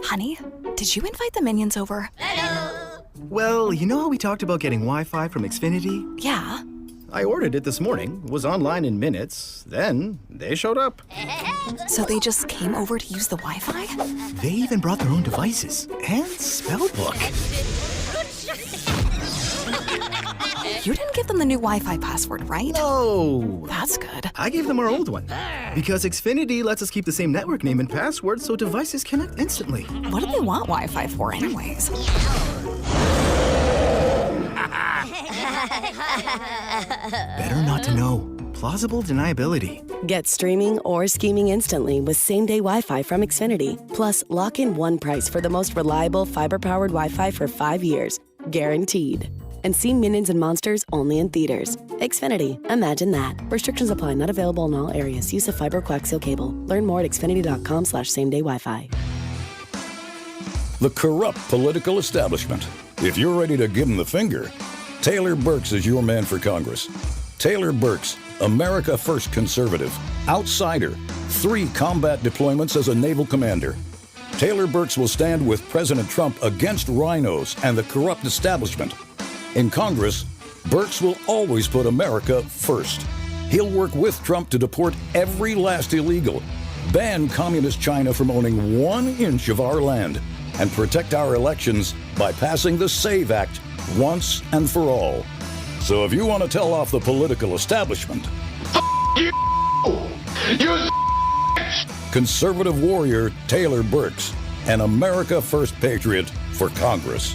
Honey, did you invite the minions over? Well, you know how we talked about getting Wi-Fi from Xfinity? Yeah. I ordered it this morning, was online in minutes, then they showed up. So they just came over to use the Wi-Fi? They even brought their own devices and spellbook. You didn't give them the new Wi-Fi password, right? No. That's good. I gave them our old one. Because Xfinity lets us keep the same network name and password so devices connect instantly. What do they want Wi-Fi for anyways? Better not to know. Plausible deniability. Get streaming or scheming instantly with same-day Wi-Fi from Xfinity. Plus, lock in one price for the most reliable fiber-powered Wi-Fi for 5 years. Guaranteed. And see Minions and Monsters only in theaters. Xfinity. Imagine that. Restrictions apply. Not available in all areas. Use of fiber coaxial cable. Learn more at xfinity.com/same-day Wi-Fi. The corrupt political establishment. If you're ready to give them the finger, Taylor Burks is your man for Congress. Taylor Burks, America First conservative, outsider, 3 combat deployments as a naval commander. Taylor Burks will stand with President Trump against rhinos and the corrupt establishment. In Congress, Burks will always put America first. He'll work with Trump to deport every last illegal, ban communist China from owning 1 inch of our land, and protect our elections by passing the SAVE Act once and for all. So if you want to tell off the political establishment, conservative warrior Taylor Burks, an America First patriot for Congress.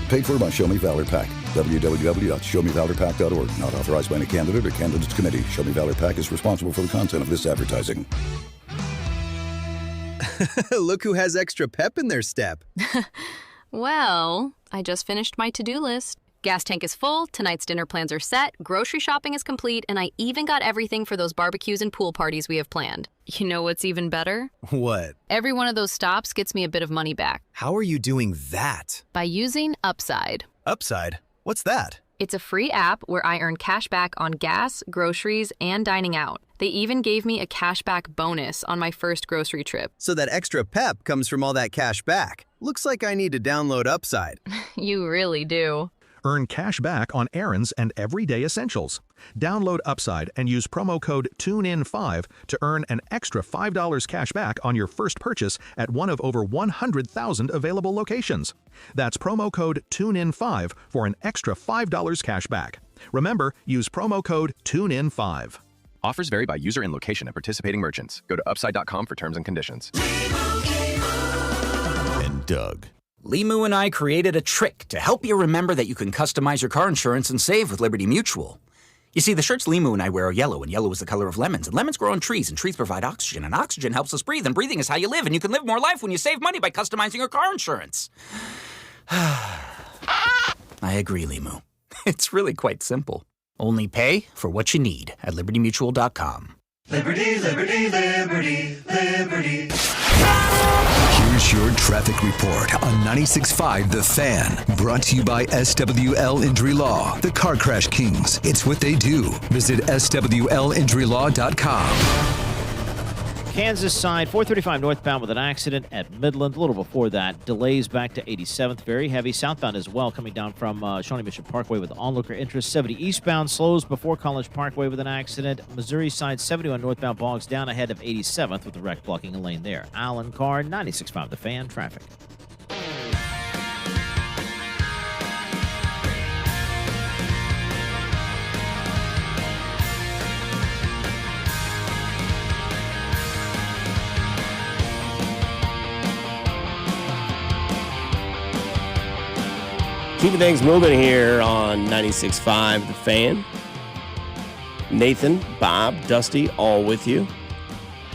Paid for by Show Me Valor PAC. www.showmevalorpac.org. Not authorized by any candidate or candidates committee. Show Me Valor PAC is responsible for the content of this advertising. Look who has extra pep in their step. Well, I just finished my to-do list. Gas tank is full, tonight's dinner plans are set, grocery shopping is complete, and I even got everything for those barbecues and pool parties we have planned. You know what's even better? What? Every one of those stops gets me a bit of money back. How are you doing that? By using Upside. Upside? What's that? It's a free app where I earn cash back on gas, groceries, and dining out. They even gave me a cashback bonus on my first grocery trip. So that extra pep comes from all that cash back. Looks like I need to download Upside. You really do. Earn cash back on errands and everyday essentials. Download Upside and use promo code TUNEIN5 to earn an extra $5 cash back on your first purchase at one of over 100,000 available locations. That's promo code TUNEIN5 for an extra $5 cash back. Remember, use promo code TUNEIN5. Offers vary by user and location at participating merchants. Go to upside.com for terms and conditions. And Doug. Limu and I created a trick to help you remember that you can customize your car insurance and save with Liberty Mutual. You see, the shirts Limu and I wear are yellow, and yellow is the color of lemons. And lemons grow on trees, and trees provide oxygen. And oxygen helps us breathe, and breathing is how you live. And you can live more life when you save money by customizing your car insurance. I agree, Limu. It's really quite simple. Only pay for what you need at libertymutual.com. Liberty, liberty, liberty, liberty. Here's your traffic report on 96.5 The Fan. Brought to you by SWL Injury Law, the Car Crash Kings. It's what they do. Visit SWLinjurylaw.com. Kansas side, 435 northbound with an accident at Midland. A little before that, delays back to 87th. Very heavy. Southbound as well, coming down from Shawnee Mission Parkway with onlooker interest. 70 eastbound slows before College Parkway with an accident. Missouri side, 71 northbound bogs down ahead of 87th with the wreck blocking a lane there. Alan Carr, 96.5 The Fan, traffic. Keeping things moving here on 96.5 The Fan. Nathan, Bob, Dusty, all with you.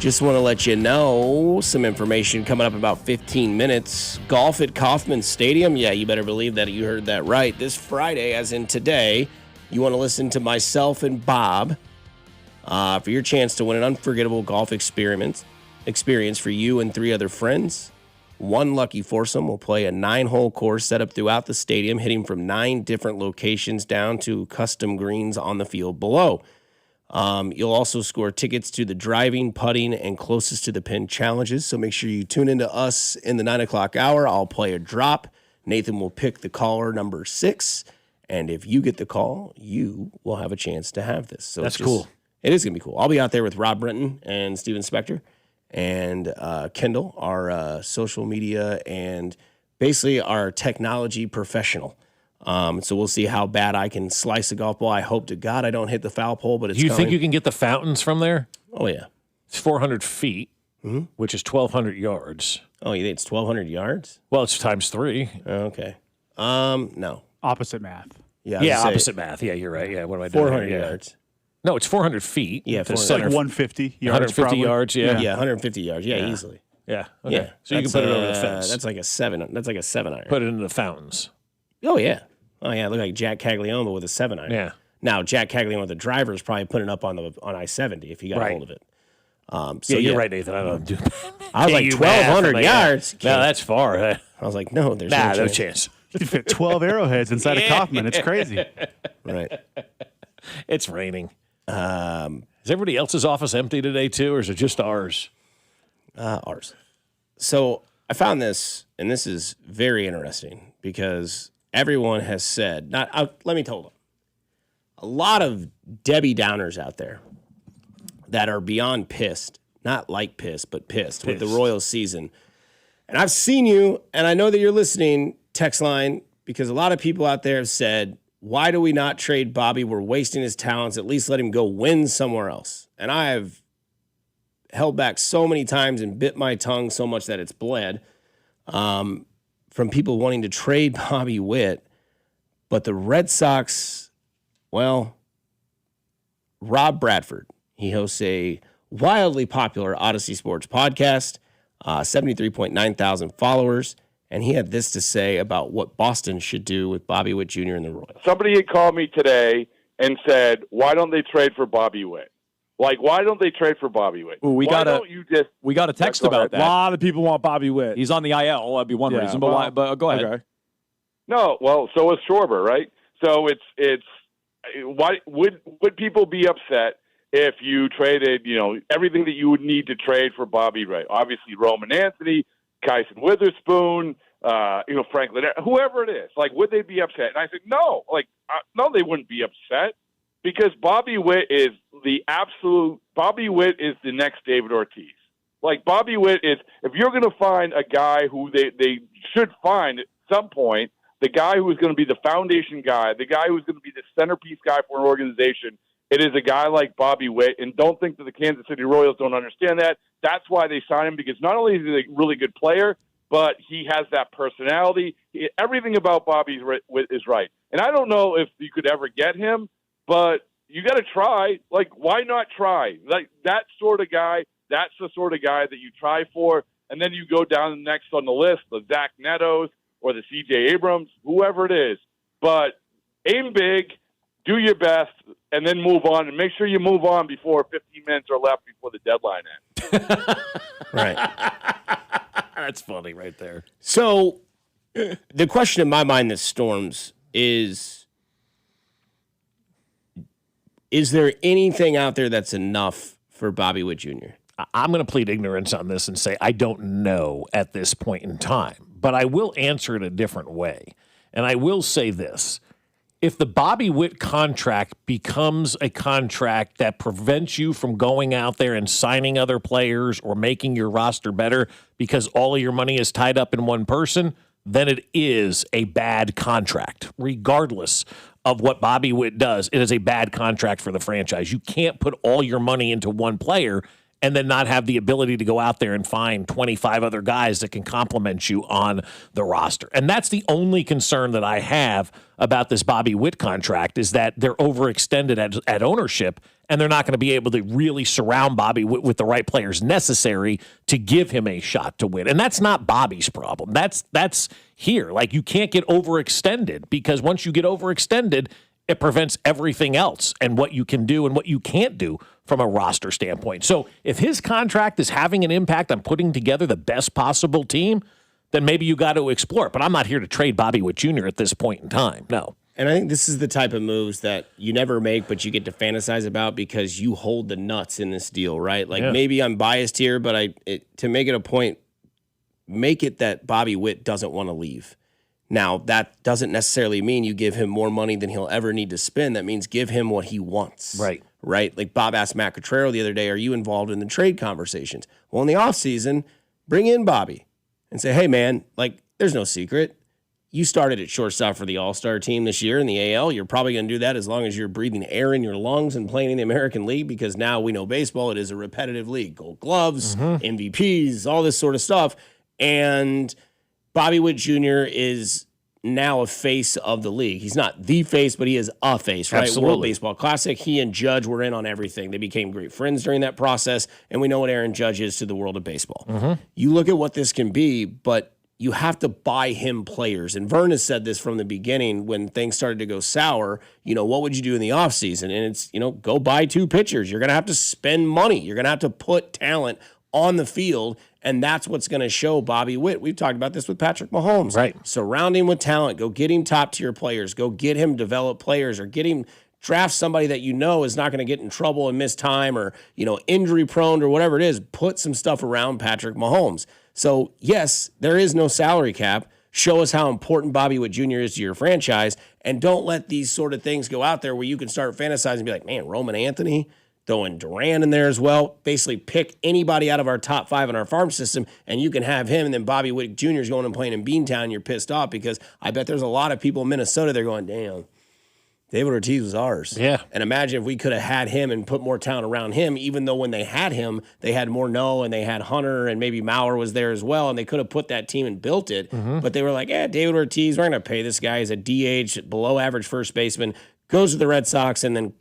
Just want to let you know some information coming up in about 15 minutes. Golf at Kauffman Stadium. Yeah, you better believe that you heard that right. This Friday, as in today, you want to listen to myself and Bob for your chance to win an unforgettable golf experience for you and 3 other friends. One lucky foursome will play a 9-hole course set up throughout the stadium, hitting from 9 different locations down to custom greens on the field below. You'll also score tickets to the driving, putting, and closest to the pin challenges. So make sure you tune into us in the 9 o'clock hour. I'll play a drop. Nathan will pick the caller number 6. And if you get the call, you will have a chance to have this. So That's cool. It is going to be cool. I'll be out there with Rob Brenton and Steven Spector. And Kendall, our social media and basically our technology professional. So we'll see how bad I can slice a golf ball. I hope to God I don't hit the foul pole, but it's Do you coming. think you can get the fountains from there? Oh, yeah. It's 400 feet, which is 1,200 yards. Oh, you think it's 1,200 yards? Well, it's times 3. Okay. No. Opposite math. Yeah, opposite math. Yeah, you're right. Yeah, what am I doing? 400 here? yards. No, it's 400 feet. Yeah, to It's center. like 150 yards. 150 probably. yards, yeah. Yeah, 150 yards. Yeah, easily. Yeah. Okay. Yeah. So you can put it over the fence. That's like a 7. That's like a 7 iron. Put it into the fountains. Oh, yeah. Oh, yeah. Look like Jack Caglione, but with a 7 iron. Yeah. Now, Jack Caglione with the driver is probably putting it up on I-70 if he got a hold of it. So you're right, Nathan. I don't do. I was like 1,200 yards. No, that's far. I was like, no, there's no chance. You can fit 12 arrowheads inside a Kaufman. It's crazy. Right. It's raining. Is everybody else's office empty today too, or is it just ours? Ours. So I found this, and this is very interesting because everyone has said, let me tell them, a lot of Debbie Downers out there that are beyond pissed, not like pissed, but pissed with the Royals season. And I've seen you, and I know that you're listening, text line, because a lot of people out there have said, why do we not trade Bobby? We're wasting his talents. At least let him go win somewhere else. And I have held back so many times and bit my tongue so much that it's bled from people wanting to trade Bobby Witt. But the Red Sox, well, Rob Bradford, he hosts a wildly popular Odyssey Sports podcast, 73.9 thousand followers. And he had this to say about what Boston should do with Bobby Witt Jr. and the Royals. Somebody had called me today and said, why don't they trade for Bobby Witt? Like, why don't they trade for Bobby Witt? Ooh, we got a text about that. A lot of people want Bobby Witt. He's on the IL. That'd be one reason. But why? But go ahead. Okay. No, well, so is Schwarber, right? So it's why would people be upset if you traded, everything that you would need to trade for Bobby Witt? Obviously, Roman Anthony, Kyson Witherspoon, Franklin, whoever it is. Like, would they be upset? And I said, no. No, they wouldn't be upset because Bobby Witt is the next David Ortiz. Like, Bobby Witt is, if you're going to find a guy who they should find at some point, the guy who is going to be the foundation guy, the guy who's going to be the centerpiece guy for an organization, it is a guy like Bobby Witt, and don't think that the Kansas City Royals don't understand that. That's why they signed him, because not only is he a really good player, but he has that personality. Everything about Bobby Witt is right. And I don't know if you could ever get him, but you got to try. Like, why not try? Like, that sort of guy, that's the sort of guy that you try for, and then you go down next on the list, the Zach Nettos or the C.J. Abrams, whoever it is. But aim big, do your best, and then move on, and make sure you move on before 15 minutes are left before the deadline ends. Right. That's funny right there. So the question in my mind that storms is there anything out there that's enough for Bobby Witt Jr.? I'm going to plead ignorance on this and say I don't know at this point in time, but I will answer it a different way. And I will say this. If the Bobby Witt contract becomes a contract that prevents you from going out there and signing other players or making your roster better because all of your money is tied up in one person, then it is a bad contract. Regardless of what Bobby Witt does, it is a bad contract for the franchise. You can't put all your money into one player and then not have the ability to go out there and find 25 other guys that can complement you on the roster. And that's the only concern that I have about this Bobby Witt contract, is that they're overextended at ownership, and they're not going to be able to really surround Bobby Witt with the right players necessary to give him a shot to win. And that's not Bobby's problem. That's here. Like, you can't get overextended, because once you get overextended, it prevents everything else and what you can do and what you can't do from a roster standpoint. So if his contract is having an impact on putting together the best possible team, then maybe you got to explore it. But I'm not here to trade Bobby Witt Jr. at this point in time. No. And I think this is the type of moves that you never make, but you get to fantasize about because you hold the nuts in this deal, right? Like, maybe I'm biased here, but to make it a point, make it that Bobby Witt doesn't want to leave. Now, that doesn't necessarily mean you give him more money than he'll ever need to spend. That means give him what he wants. Right. Right? Like Bob asked Matt Cottrero the other day, are you involved in the trade conversations? Well, in the offseason, bring in Bobby and say, hey, man, like, there's no secret. You started at shortstop for the All-Star team this year in the AL. You're probably going to do that as long as you're breathing air in your lungs and playing in the American League, because now we know baseball, it is a repetitive league. Gold gloves, MVPs, all this sort of stuff. And Bobby Witt Jr. is now a face of the league. He's not the face, but he is a face, right? Absolutely. World Baseball Classic. He and Judge were in on everything. They became great friends during that process, and we know what Aaron Judge is to the world of baseball. You look at what this can be, but you have to buy him players. And Vern has said this from the beginning when things started to go sour. You know, what would you do in the offseason? And it's, go buy 2 pitchers. You're going to have to spend money. You're going to have to put talent on the field, and that's what's going to show Bobby Witt. We've talked about this with Patrick Mahomes. Right. Surround him with talent. Go get him top-tier players. Go get him developed players, or get him draft somebody that you know is not going to get in trouble and miss time, or, injury-prone or whatever it is. Put some stuff around Patrick Mahomes. So, yes, there is no salary cap. Show us how important Bobby Witt Jr. is to your franchise, and don't let these sort of things go out there where you can start fantasizing and be like, man, Roman Anthony, throwing Duran in there as well. Basically pick anybody out of our top 5 in our farm system, and you can have him, and then Bobby Witt Jr. is going and playing in Beantown, and you're pissed off, because I bet there's a lot of people in Minnesota, they're going, damn, David Ortiz was ours. Yeah. And imagine if we could have had him and put more talent around him, even though when they had him, they had Morneau and they had Hunter and maybe Maurer was there as well, and they could have put that team and built it. But they were like, David Ortiz, we're going to pay this guy. He's a DH, below average first baseman, goes to the Red Sox, and then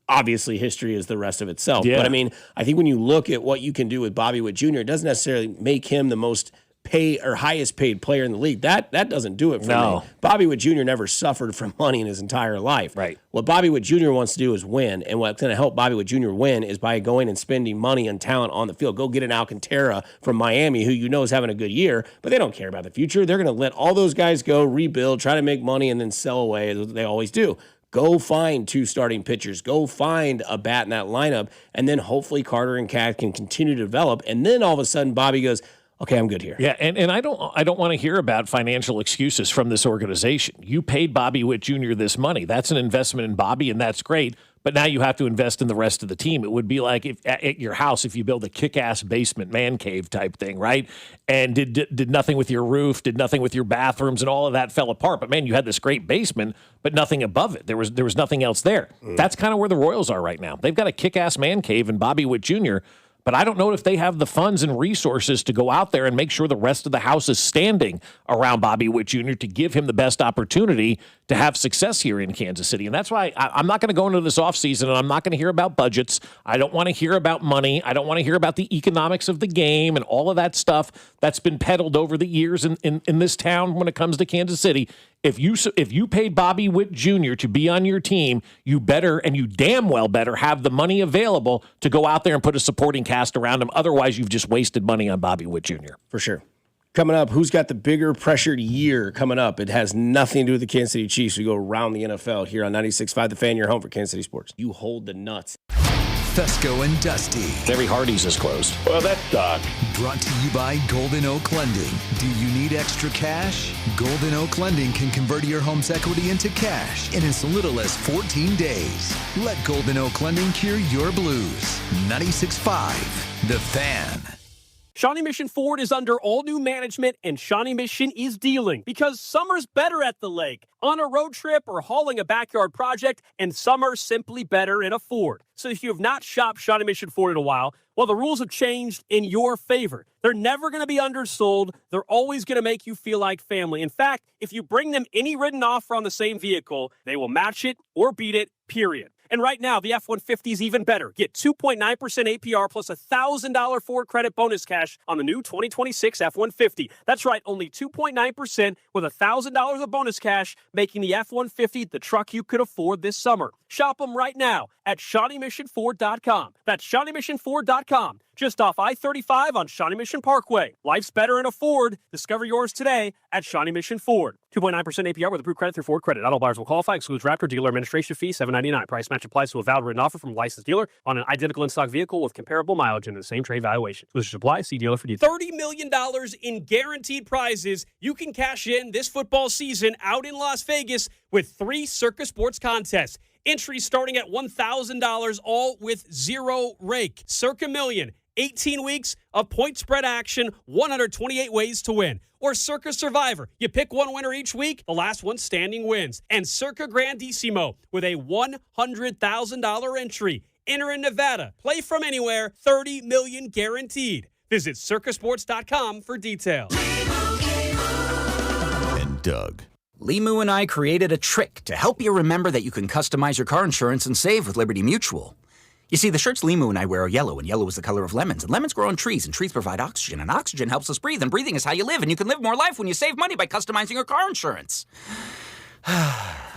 obviously history is the rest of itself. Yeah. But, I think when you look at what you can do with Bobby Witt Jr., it doesn't necessarily make him the most highest paid player in the league. That doesn't do it for me. Bobby Witt Jr. never suffered from money in his entire life. Right. What Bobby Witt Jr. wants to do is win, and what's going to help Bobby Witt Jr. win is by going and spending money and talent on the field. Go get an Alcantara from Miami, who is having a good year, but they don't care about the future. They're going to let all those guys go, rebuild, try to make money, and then sell away, as they always do. Go find 2 starting pitchers. Go find a bat in that lineup, and then hopefully Carter and Cat can continue to develop, and then all of a sudden Bobby goes, okay, I'm good here. Yeah, and I don't want to hear about financial excuses from this organization. You paid Bobby Witt Jr. this money. That's an investment in Bobby, and that's great. But now you have to invest in the rest of the team. It would be like if at your house, if you build a kick-ass basement man cave type thing, right? And did nothing with your roof, did nothing with your bathrooms, and all of that fell apart. But man, you had this great basement, but nothing above it. There was nothing else there. That's kind of where the Royals are right now. They've got a kick-ass man cave in Bobby Witt Jr., but I don't know if they have the funds and resources to go out there and make sure the rest of the house is standing around Bobby Witt Jr. to give him the best opportunity to have success here in Kansas City. And that's why I'm not going to go into this offseason and I'm not going to hear about budgets. I don't want to hear about money. I don't want to hear about the economics of the game and all of that stuff that's been peddled over the years in this town when it comes to Kansas City. If you paid Bobby Witt Jr. to be on your team, you better, and you damn well better, have the money available to go out there and put a supporting cast around him. Otherwise, you've just wasted money on Bobby Witt Jr. For sure. Coming up, who's got the bigger pressured year coming up? It has nothing to do with the Kansas City Chiefs. We go around the NFL here on 96.5 The Fan, your home for Kansas City sports. You hold the nuts. Fescoe and Dusty. Terry Hardy's is closed. Well, that sucks. Brought to you by Golden Oak Lending. Do you need extra cash? Golden Oak Lending can convert your home's equity into cash in as little as 14 days. Let Golden Oak Lending cure your blues. 96.5 The Fan. Shawnee Mission Ford is under all new management, and Shawnee Mission is dealing because summer's better at the lake, on a road trip, or hauling a backyard project, and summer's simply better in a Ford. So if you have not shopped Shawnee Mission Ford in a while, well, the rules have changed in your favor. They're never going to be undersold. They're always going to make you feel like family. In fact, if you bring them any written offer on the same vehicle, they will match it or beat it, period. And right now, the F-150 is even better. Get 2.9% APR plus a $1,000 Ford credit bonus cash on the new 2026 F-150. That's right, only 2.9% with $1,000 of bonus cash, making the F-150 the truck you could afford this summer. Shop them right now at ShawneeMissionFord.com. That's ShawneeMissionFord.com. Just off I-35 on Shawnee Mission Parkway. Life's better in a Ford. Discover yours today at Shawnee Mission Ford. 2.9% APR with approved credit through Ford Credit. Not all buyers will qualify. Excludes Raptor. Dealer administration fee $7.99. Price match applies to a valid written offer from a licensed dealer on an identical in-stock vehicle with comparable mileage and the same trade valuation. Exclusions apply. See dealer for details. $30 million in guaranteed prizes you can cash in this football season out in Las Vegas with 3 Circa Sports contests. Entries starting at $1,000, all with zero rake. Circa Million. 18 weeks of point spread action, 128 ways to win. Or Circa Survivor. You pick one winner each week, the last one standing wins. And Circa Grandissimo with a $100,000 entry. Enter in Nevada. Play from anywhere. $30 million guaranteed. Visit circasports.com for details. And Doug. Limu and I created a trick to help you remember that you can customize your car insurance and save with Liberty Mutual. You see, the shirts Limu and I wear are yellow, and yellow is the color of lemons. And lemons grow on trees, and trees provide oxygen. And oxygen helps us breathe, and breathing is how you live. And you can live more life when you save money by customizing your car insurance. I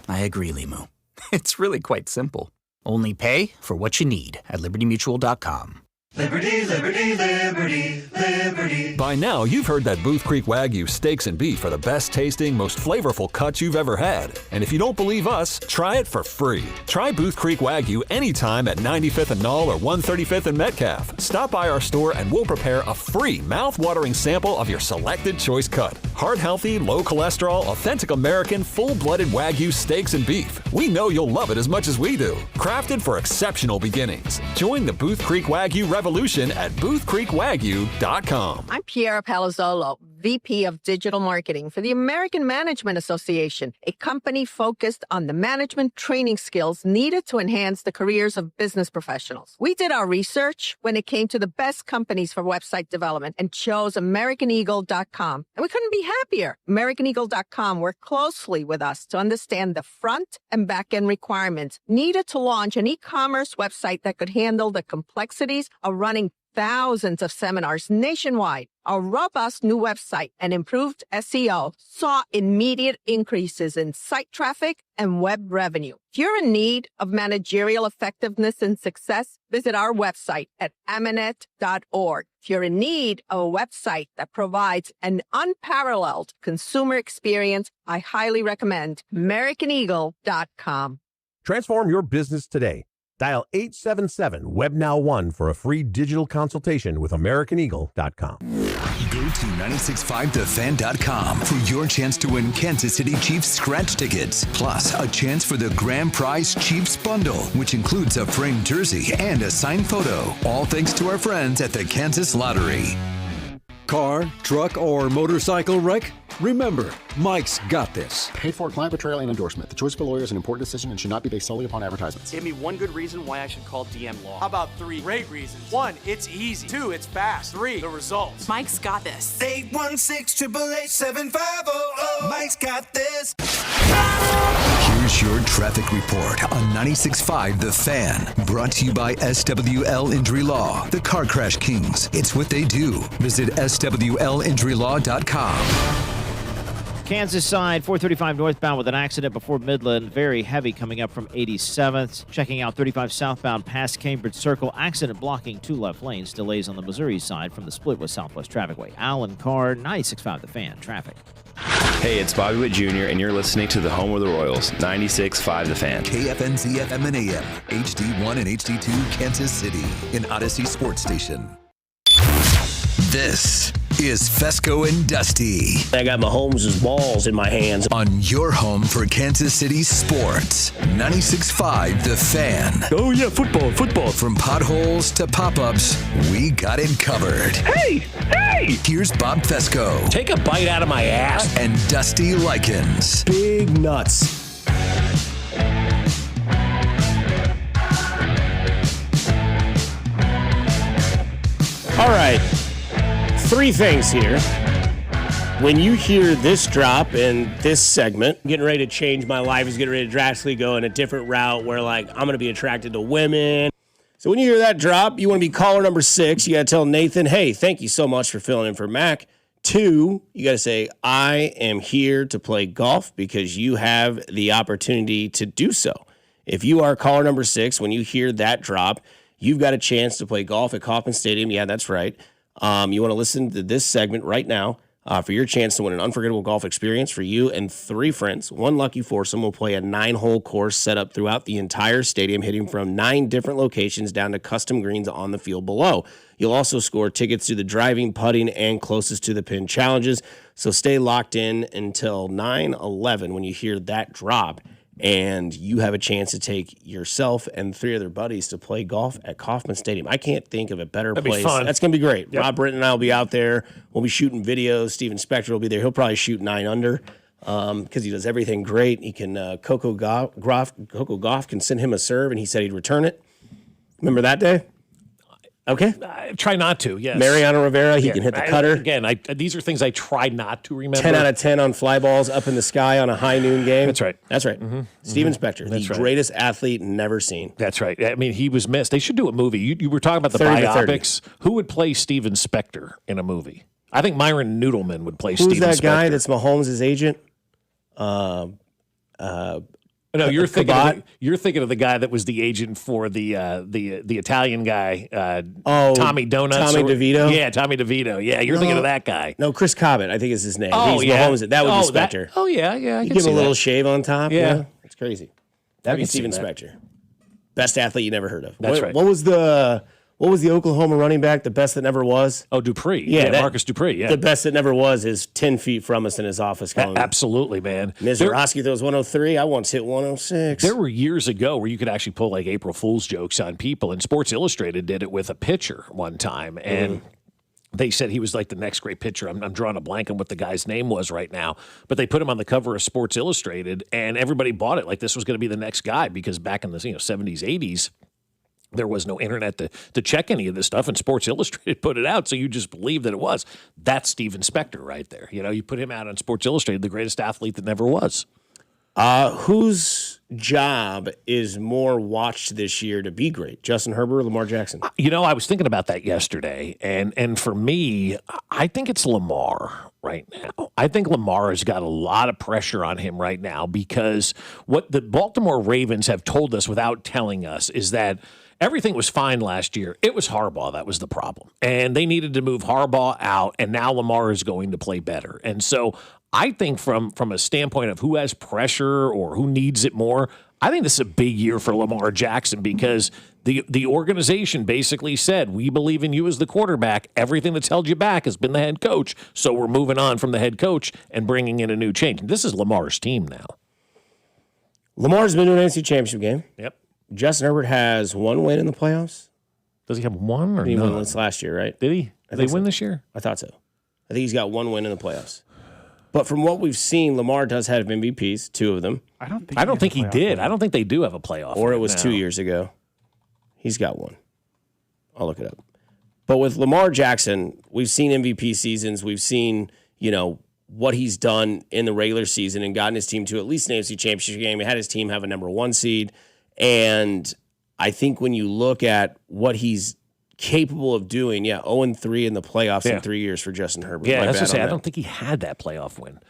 agree, Limu. It's really quite simple. Only pay for what you need at LibertyMutual.com. Liberty, liberty, liberty, liberty. By now, you've heard that Booth Creek Wagyu steaks and beef are the best tasting, most flavorful cuts you've ever had. And if you don't believe us, try it for free. Try Booth Creek Wagyu anytime at 95th and Knoll or 135th and Metcalf. Stop by our store and we'll prepare a free mouth-watering sample of your selected choice cut. Heart-healthy, low-cholesterol, authentic American, full-blooded Wagyu steaks and beef. We know you'll love it as much as we do. Crafted for exceptional beginnings. Join the Booth Creek Wagyu revolution at boothcreekwagyu.com. I'm Piera Palazzolo, VP of Digital Marketing for the American Management Association, a company focused on the management training skills needed to enhance the careers of business professionals. We did our research when it came to the best companies for website development and chose AmericanEagle.com. And we couldn't be happier. AmericanEagle.com worked closely with us to understand the front and back end requirements needed to launch an e-commerce website that could handle the complexities of running thousands of seminars nationwide. Our robust new website and improved SEO saw immediate increases in site traffic and web revenue. If you're in need of managerial effectiveness and success, visit our website at amanet.org. If you're in need of a website that provides an unparalleled consumer experience, I highly recommend AmericanEagle.com. Transform your business today. Dial 877-WebNow1 for a free digital consultation with AmericanEagle.com. Go to 965thefan.com for your chance to win Kansas City Chiefs scratch tickets, plus a chance for the grand prize Chiefs bundle, which includes a framed jersey and a signed photo. All thanks to our friends at the Kansas Lottery. Car, truck, or motorcycle wreck? Remember, Mike's got this. Paid for client betrayal and endorsement. The choice of a lawyer is an important decision and should not be based solely upon advertisements. Give me one good reason why I should call DM Law. How about 3 great reasons? 1, it's easy. 2, it's fast. 3, the results. Mike's got this. 816-888-7500. Mike's got this. Here's your traffic report on 96.5 The Fan. Brought to you by SWL Injury Law, the Car Crash Kings. It's what they do. Visit SWLinjurylaw.com. Kansas side, 435 northbound with an accident before Midland. Very heavy coming up from 87th. Checking out 35 southbound past Cambridge Circle. Accident blocking 2 left lanes. Delays on the Missouri side from the split with Southwest Trafficway. Alan Carr, 96.5 The Fan. Traffic. Hey, it's Bobby Witt Jr., and you're listening to the home of the Royals, 96.5 The Fan. KFNZ FM and AM, HD1 and HD2, Kansas City, an Odyssey Sports Station. This is Fescoe and Dusty. I got Mahomes' balls in my hands. On your home for Kansas City sports, 96.5 The Fan. Oh, yeah, football. From potholes to pop-ups, we got it covered. Hey! Here's Bob Fescoe. Take a bite out of my ass. And Dusty Likens. Big nuts. All right. 3 things here. When you hear this drop in this segment, getting ready to change my life is getting ready to drastically go in a different route where, like, I'm going to be attracted to women. So when you hear that drop, you want to be caller number 6. You got to tell Nathan, hey, thank you so much for filling in for Mac. 2, you got to say, I am here to play golf because you have the opportunity to do so. If you are caller number 6, when you hear that drop, you've got a chance to play golf at Kauffman Stadium. Yeah, that's right. You want to listen to this segment right now for your chance to win an unforgettable golf experience for you and 3 friends. 1 lucky foursome will play a 9-hole course set up throughout the entire stadium, hitting from 9 different locations down to custom greens on the field below. You'll also score tickets to the driving, putting, and closest to the pin challenges. So stay locked in until 9/11 when you hear that drop. And you have a chance to take yourself and 3 other buddies to play golf at Kauffman Stadium. I can't think of a better place. Be fun. That's going to be great. Yep. Rob Britton and I will be out there. We'll be shooting videos. Steven Spector will be there. He'll probably shoot 9 under because he does everything great. He can Coco Gauff can send him a serve, and he said he'd return it. Remember that day? Okay. Try not to, yes. Mariano Rivera, he can hit the cutter. Again, these are things I try not to remember. 10 out of 10 on fly balls up in the sky on a high noon game. That's right. That's right. Mm-hmm. Steven Spector, the greatest athlete never seen. That's right. I mean, he was missed. They should do a movie. You were talking about the 30 to biopics. Who would play Steven Spector in a movie? I think Myron Noodleman would play Steven Spector. Who's that guy that's Mahomes' agent? No, you're thinking of the guy that was the agent for the Italian guy, Tommy Donuts. Tommy DeVito? Yeah, Tommy DeVito. Yeah, you're thinking of that guy. No, Chris Cobbett, I think is his name. Oh, He's yeah. Mahomes. That would be Spector. Yeah. I You can give him see a little that. shave on top. Yeah. It's crazy. That'd be Steven Spector. Best athlete you never heard of. That's right. What was the Oklahoma running back, the best that never was? Oh, Dupree. Yeah, Marcus Dupree. Yeah. The best that never was is 10 feet from us in his office. Absolutely, man. Mizorowski throws 103. I once hit 106. There were years ago where you could actually pull like April Fool's jokes on people, and Sports Illustrated did it with a pitcher one time, and they said he was like the next great pitcher. I'm drawing a blank on what the guy's name was right now, but they put him on the cover of Sports Illustrated, and everybody bought it like this was going to be the next guy because back in the 70s, 80s, there was no internet to check any of this stuff, and Sports Illustrated put it out, so you just believe that it was. That's Steven Spector right there. You put him out on Sports Illustrated, the greatest athlete that never was. Whose job is more watched this year to be great? Justin Herbert or Lamar Jackson? I was thinking about that yesterday, and for me, I think it's Lamar right now. I think Lamar has got a lot of pressure on him right now because what the Baltimore Ravens have told us without telling us is that everything was fine last year. It was Harbaugh that was the problem. And they needed to move Harbaugh out, and now Lamar is going to play better. And so I think from a standpoint of who has pressure or who needs it more, I think this is a big year for Lamar Jackson because the organization basically said, we believe in you as the quarterback. Everything that's held you back has been the head coach, so we're moving on from the head coach and bringing in a new change. This is Lamar's team now. Lamar's been to an NFC Championship game. Yep. Justin Herbert has one win in the playoffs. Does he have one or He none? won this last year, right? Did he? Did they win this year? I thought so. I think he's got one win in the playoffs. But from what we've seen, Lamar does have MVPs, 2 of them. I don't think he did. I don't think they do have a playoff. Or it right was now. 2 years ago. He's got one. I'll look it up. But with Lamar Jackson, we've seen MVP seasons. We've seen, what he's done in the regular season and gotten his team to at least an AFC Championship game. He had his team have a number 1 seed. And I think when you look at what he's capable of doing, 0-3 in the playoffs in 3 years for Justin Herbert. Yeah, that's to say, I don't think he had that playoff win.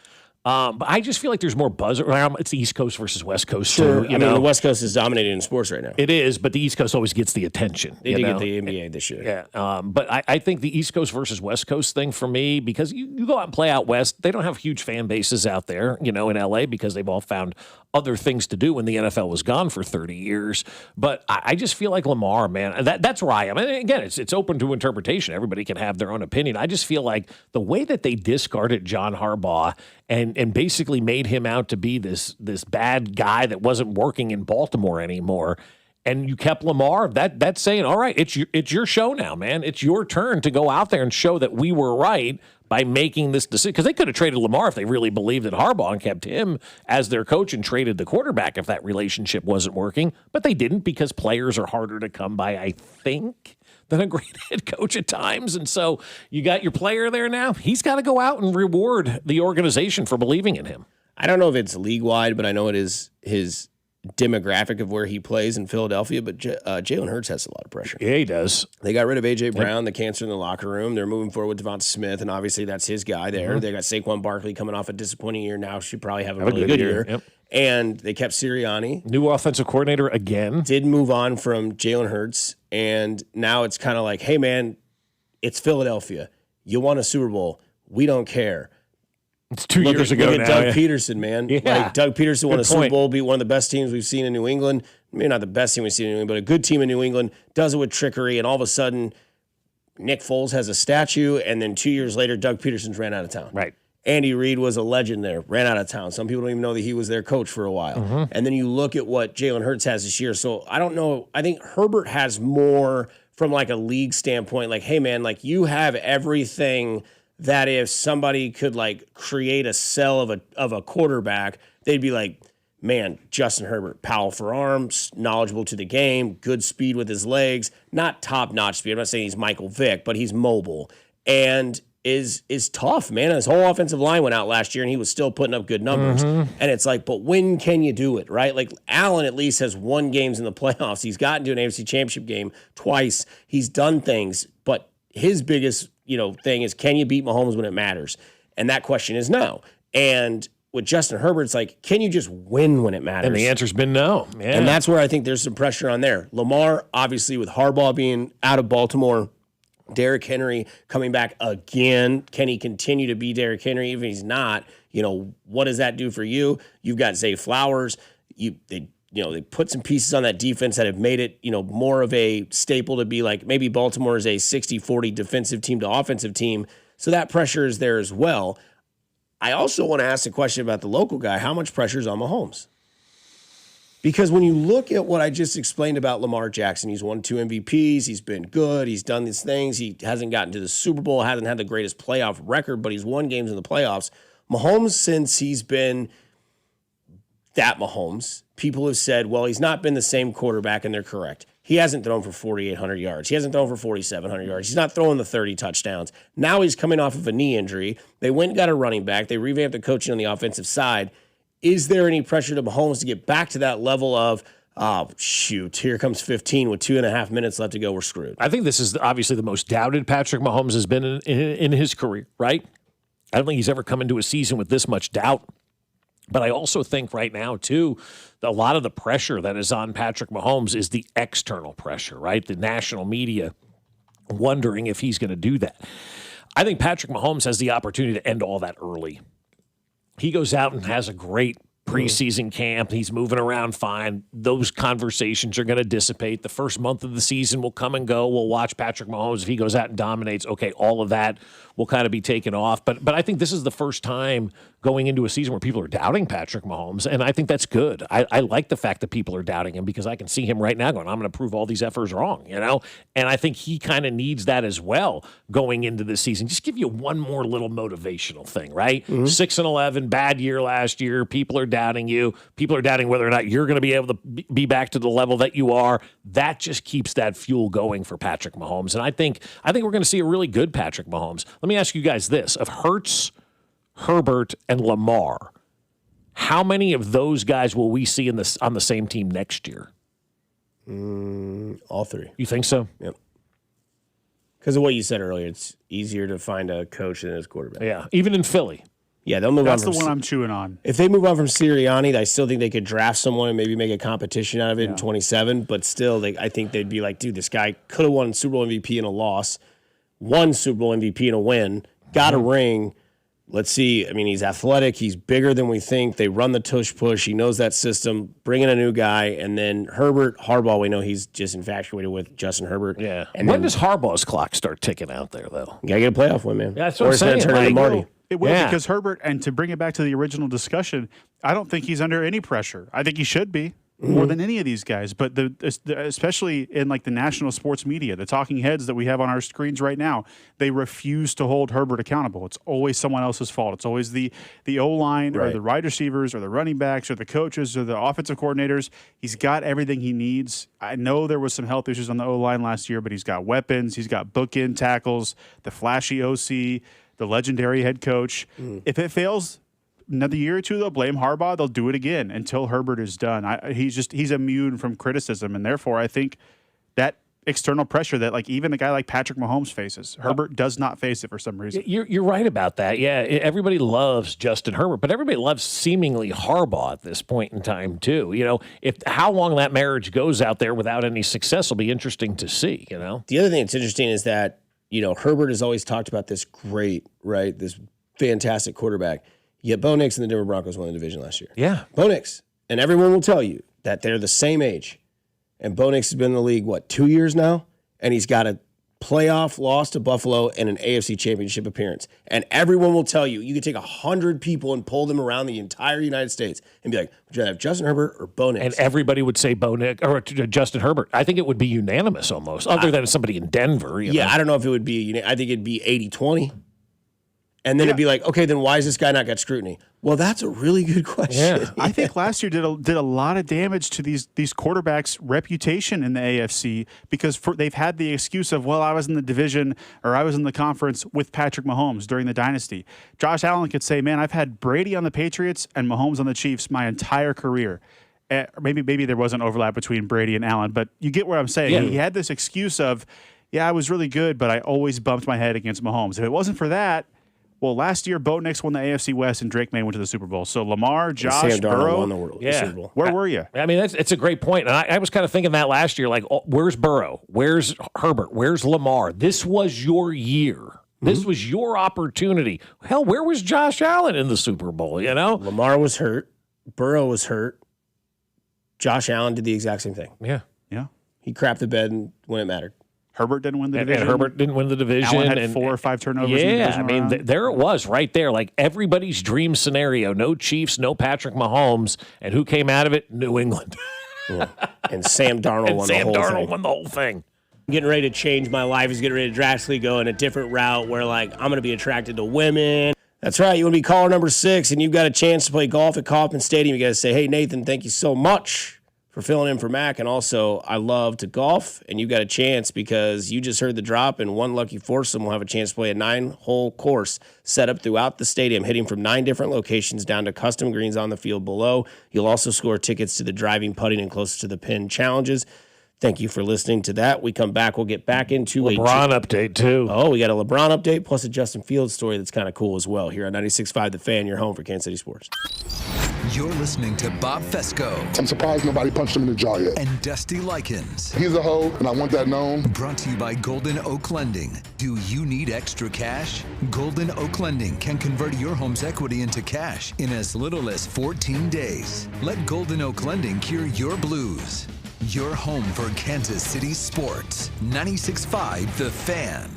But I just feel like there's more buzz around. It's the East Coast versus West Coast. Sure. Too, the West Coast is dominating in sports right now. It is, but the East Coast always gets the attention. They did get the NBA this year. Yeah. But I think the East Coast versus West Coast thing for me, because you go out and play out West, they don't have huge fan bases out there, in LA, because they've all found other things to do when the NFL was gone for 30 years. But I just feel like Lamar, man, that's where I am. And again, it's open to interpretation. Everybody can have their own opinion. I just feel like the way that they discarded John Harbaugh and basically made him out to be this bad guy that wasn't working in Baltimore anymore, and you kept Lamar, that's saying, all right, it's your show now, man. It's your turn to go out there and show that we were right by making this decision. Because they could have traded Lamar if they really believed in Harbaugh and kept him as their coach and traded the quarterback if that relationship wasn't working. But they didn't, because players are harder to come by, I think, than a great head coach at times. And so you got your player there now. He's got to go out and reward the organization for believing in him. I don't know if it's league-wide, but I know it is his demographic of where he plays in Philadelphia, but Jalen Hurts has a lot of pressure. Yeah, he does. They got rid of A.J. Brown, the cancer in the locker room. They're moving forward with Devonta Smith, and obviously that's his guy there. Mm-hmm. They got Saquon Barkley coming off a disappointing year now. Should probably have a really good year. Yep. And they kept Sirianni. New offensive coordinator again. Did move on from Jalen Hurts, and now it's kind of like, hey, man, it's Philadelphia. You won a Super Bowl. We don't care. It's 2 years ago now. Look at Doug Peterson, man. Yeah. Like, Doug Peterson won Good a Super point. Bowl, beat one of the best teams we've seen in New England. Maybe not the best team we've seen in New England, but a good team in New England, does it with trickery, and all of a sudden, Nick Foles has a statue, and then 2 years later, Doug Peterson's ran out of town. Right. Andy Reid was a legend there, ran out of town. Some people don't even know that he was their coach for a while. Mm-hmm. And then you look at what Jalen Hurts has this year. So I don't know. I think Herbert has more from like a league standpoint. Like, hey, man, like you have everything that if somebody could like create a cell of a quarterback, they'd be like, man, Justin Herbert, powerful arms, knowledgeable to the game, good speed with his legs, not top-notch speed. I'm not saying he's Michael Vick, but he's mobile and is tough, man. His whole offensive line went out last year, and he was still putting up good numbers. Mm-hmm. And it's like, but when can you do it, right? Like Allen at least has won games in the playoffs. He's gotten to an AFC Championship game twice. He's done things, but his biggest, thing is, can you beat Mahomes when it matters? And that question is no. And with Justin Herbert, it's like, can you just win when it matters? And the answer's been no. Yeah. And that's where I think there's some pressure on there. Lamar, obviously, with Harbaugh being out of Baltimore, Derrick Henry coming back again. Can he continue to be Derrick Henry? Even if he's not, what does that do for you? You've got Zay Flowers. They put some pieces on that defense that have made it, more of a staple to be like maybe Baltimore is a 60-40 defensive team to offensive team. So that pressure is there as well. I also want to ask the question about the local guy. How much pressure is on Mahomes? Because when you look at what I just explained about Lamar Jackson, he's won 2 MVPs, he's been good, he's done these things, he hasn't gotten to the Super Bowl, hasn't had the greatest playoff record, but he's won games in the playoffs. Mahomes, since he's been that Mahomes, people have said, well, he's not been the same quarterback, and they're correct. He hasn't thrown for 4,800 yards. He hasn't thrown for 4,700 yards. He's not throwing the 30 touchdowns. Now he's coming off of a knee injury. They went and got a running back. They revamped the coaching on the offensive side. Is there any pressure to Mahomes to get back to that level of, oh, shoot, here comes 15 with 2.5 minutes left to go, we're screwed? I think this is obviously the most doubted Patrick Mahomes has been in his career, right? I don't think he's ever come into a season with this much doubt. But I also think right now, too, a lot of the pressure that is on Patrick Mahomes is the external pressure, right? The national media wondering if he's going to do that. I think Patrick Mahomes has the opportunity to end all that early. He goes out and has a great preseason camp. He's moving around fine. Those conversations are going to dissipate. The first month of the season will come and go. We'll watch Patrick Mahomes. If he goes out and dominates, okay, all of that will kind of be taken off. But I think this is the first time going into a season where people are doubting Patrick Mahomes, and I think that's good. I like the fact that people are doubting him because I can see him right now going, I'm going to prove all these efforts wrong, And I think he kind of needs that as well going into this season. Just give you one more little motivational thing, right? 6-11, bad year last year. People are doubting you. People are doubting whether or not you're going to be able to be back to the level that you are. That just keeps that fuel going for Patrick Mahomes. And I think we're going to see a really good Patrick Mahomes. Let me ask you guys this. Of Hurts, Herbert, and Lamar, how many of those guys will we see on the same team next year? All three. You think so? Yep. Because of what you said earlier, it's easier to find a coach than his quarterback. Yeah, even in Philly. Yeah, they'll move on. That's the one I'm chewing on. If they move on from Sirianni, I still think they could draft someone and maybe make a competition out of it in 27. But still, I think they'd be like, dude, this guy could have won Super Bowl MVP in a loss, won Super Bowl MVP in a win, got a ring. Let's see. I mean, he's athletic. He's bigger than we think. They run the tush push. He knows that system. Bring in a new guy. And then Harbaugh, we know he's just infatuated with Justin Herbert. Yeah. And when does Harbaugh's clock start ticking out there, though? You got to get a playoff win, man. Yeah, that's what I'm saying. Turn into Marty. It will because Herbert, and to bring it back to the original discussion, I don't think he's under any pressure. I think he should be more than any of these guys. But especially in like the national sports media, the talking heads that we have on our screens right now, they refuse to hold Herbert accountable. It's always someone else's fault. It's always the O-line or the wide receivers or the running backs or the coaches or the offensive coordinators. He's got everything he needs. I know there was some health issues on the O-line last year, but he's got weapons. He's got bookend tackles, the flashy OC, the legendary head coach. If it fails another year or two, they'll blame Harbaugh. They'll do it again until Herbert is done. He's immune from criticism, and therefore I think that external pressure that like even a guy like Patrick Mahomes faces, Herbert does not face it for some reason. You're right about that. Yeah, everybody loves Justin Herbert, but everybody loves seemingly Harbaugh at this point in time too. If how long that marriage goes out there without any success will be interesting to see. The other thing that's interesting is that Herbert has always talked about this this fantastic quarterback. Yet Bo Nix and the Denver Broncos won the division last year. Yeah. Bo Nix. And everyone will tell you that they're the same age. And Bo Nix has been in the league, 2 years now? And he's got a playoff loss to Buffalo and an AFC championship appearance. And everyone will tell you could take 100 people and pull them around the entire United States and be like, would you rather have Justin Herbert or Bo Nix? And everybody would say Bo Nix or Justin Herbert. I think it would be unanimous almost, other than somebody in Denver. I don't know if it would be. I think it'd be 80-20. And then it'd be like, okay, then why has this guy not got scrutiny? Well, that's a really good question. Yeah. I think last year did a lot of damage to these quarterbacks' reputation in the AFC because they've had the excuse of, well, I was in the division or I was in the conference with Patrick Mahomes during the dynasty. Josh Allen could say, man, I've had Brady on the Patriots and Mahomes on the Chiefs my entire career. Maybe there was an overlap between Brady and Allen, but you get what I'm saying. Yeah. He had this excuse of, yeah, I was really good, but I always bumped my head against Mahomes. If it wasn't for that, well, last year, Bo Nix won the AFC West and Drake May went to the Super Bowl. So Lamar, Josh, Burrow, won the Super Bowl. Where were you? I mean, it's a great point. And I was kind of thinking that last year, like, where's Burrow? Where's Herbert? Where's Lamar? This was your year. This was your opportunity. Hell, where was Josh Allen in the Super Bowl, Lamar was hurt. Burrow was hurt. Josh Allen did the exact same thing. Yeah. He crapped the bed when it mattered. Herbert didn't win the division. And Herbert didn't win the division. Allen had 4 or 5 turnovers in the division round. There it was right there. Like everybody's dream scenario. No Chiefs, no Patrick Mahomes. And who came out of it? New England. And Sam Darnold won the whole thing. I'm getting ready to change my life. He's getting ready to drastically go in a different route where, I'm going to be attracted to women. That's right. You want to be caller number 6, and you've got a chance to play golf at Kauffman Stadium. You got to say, hey, Nathan, thank you so much for filling in for Mac, and also I love to golf, and you got a chance because you just heard the drop, and one lucky foursome will have a chance to play a 9-hole course set up throughout the stadium, hitting from 9 different locations down to custom greens on the field below. You'll also score tickets to the driving, putting, and closest to the pin challenges. Thank you for listening to that. We come back, we'll get back into LeBron update, too. Oh, we got a LeBron update, plus a Justin Fields story that's kind of cool as well here on 96.5 The Fan, your home for Kansas City Sports. You're listening to Bob Fescoe. I'm surprised nobody punched him in the jaw yet. And Dusty Likens. He's a hoe, and I want that known. Brought to you by Golden Oak Lending. Do you need extra cash? Golden Oak Lending can convert your home's equity into cash in as little as 14 days. Let Golden Oak Lending cure your blues. Your home for Kansas City sports. 96.5 The Fan.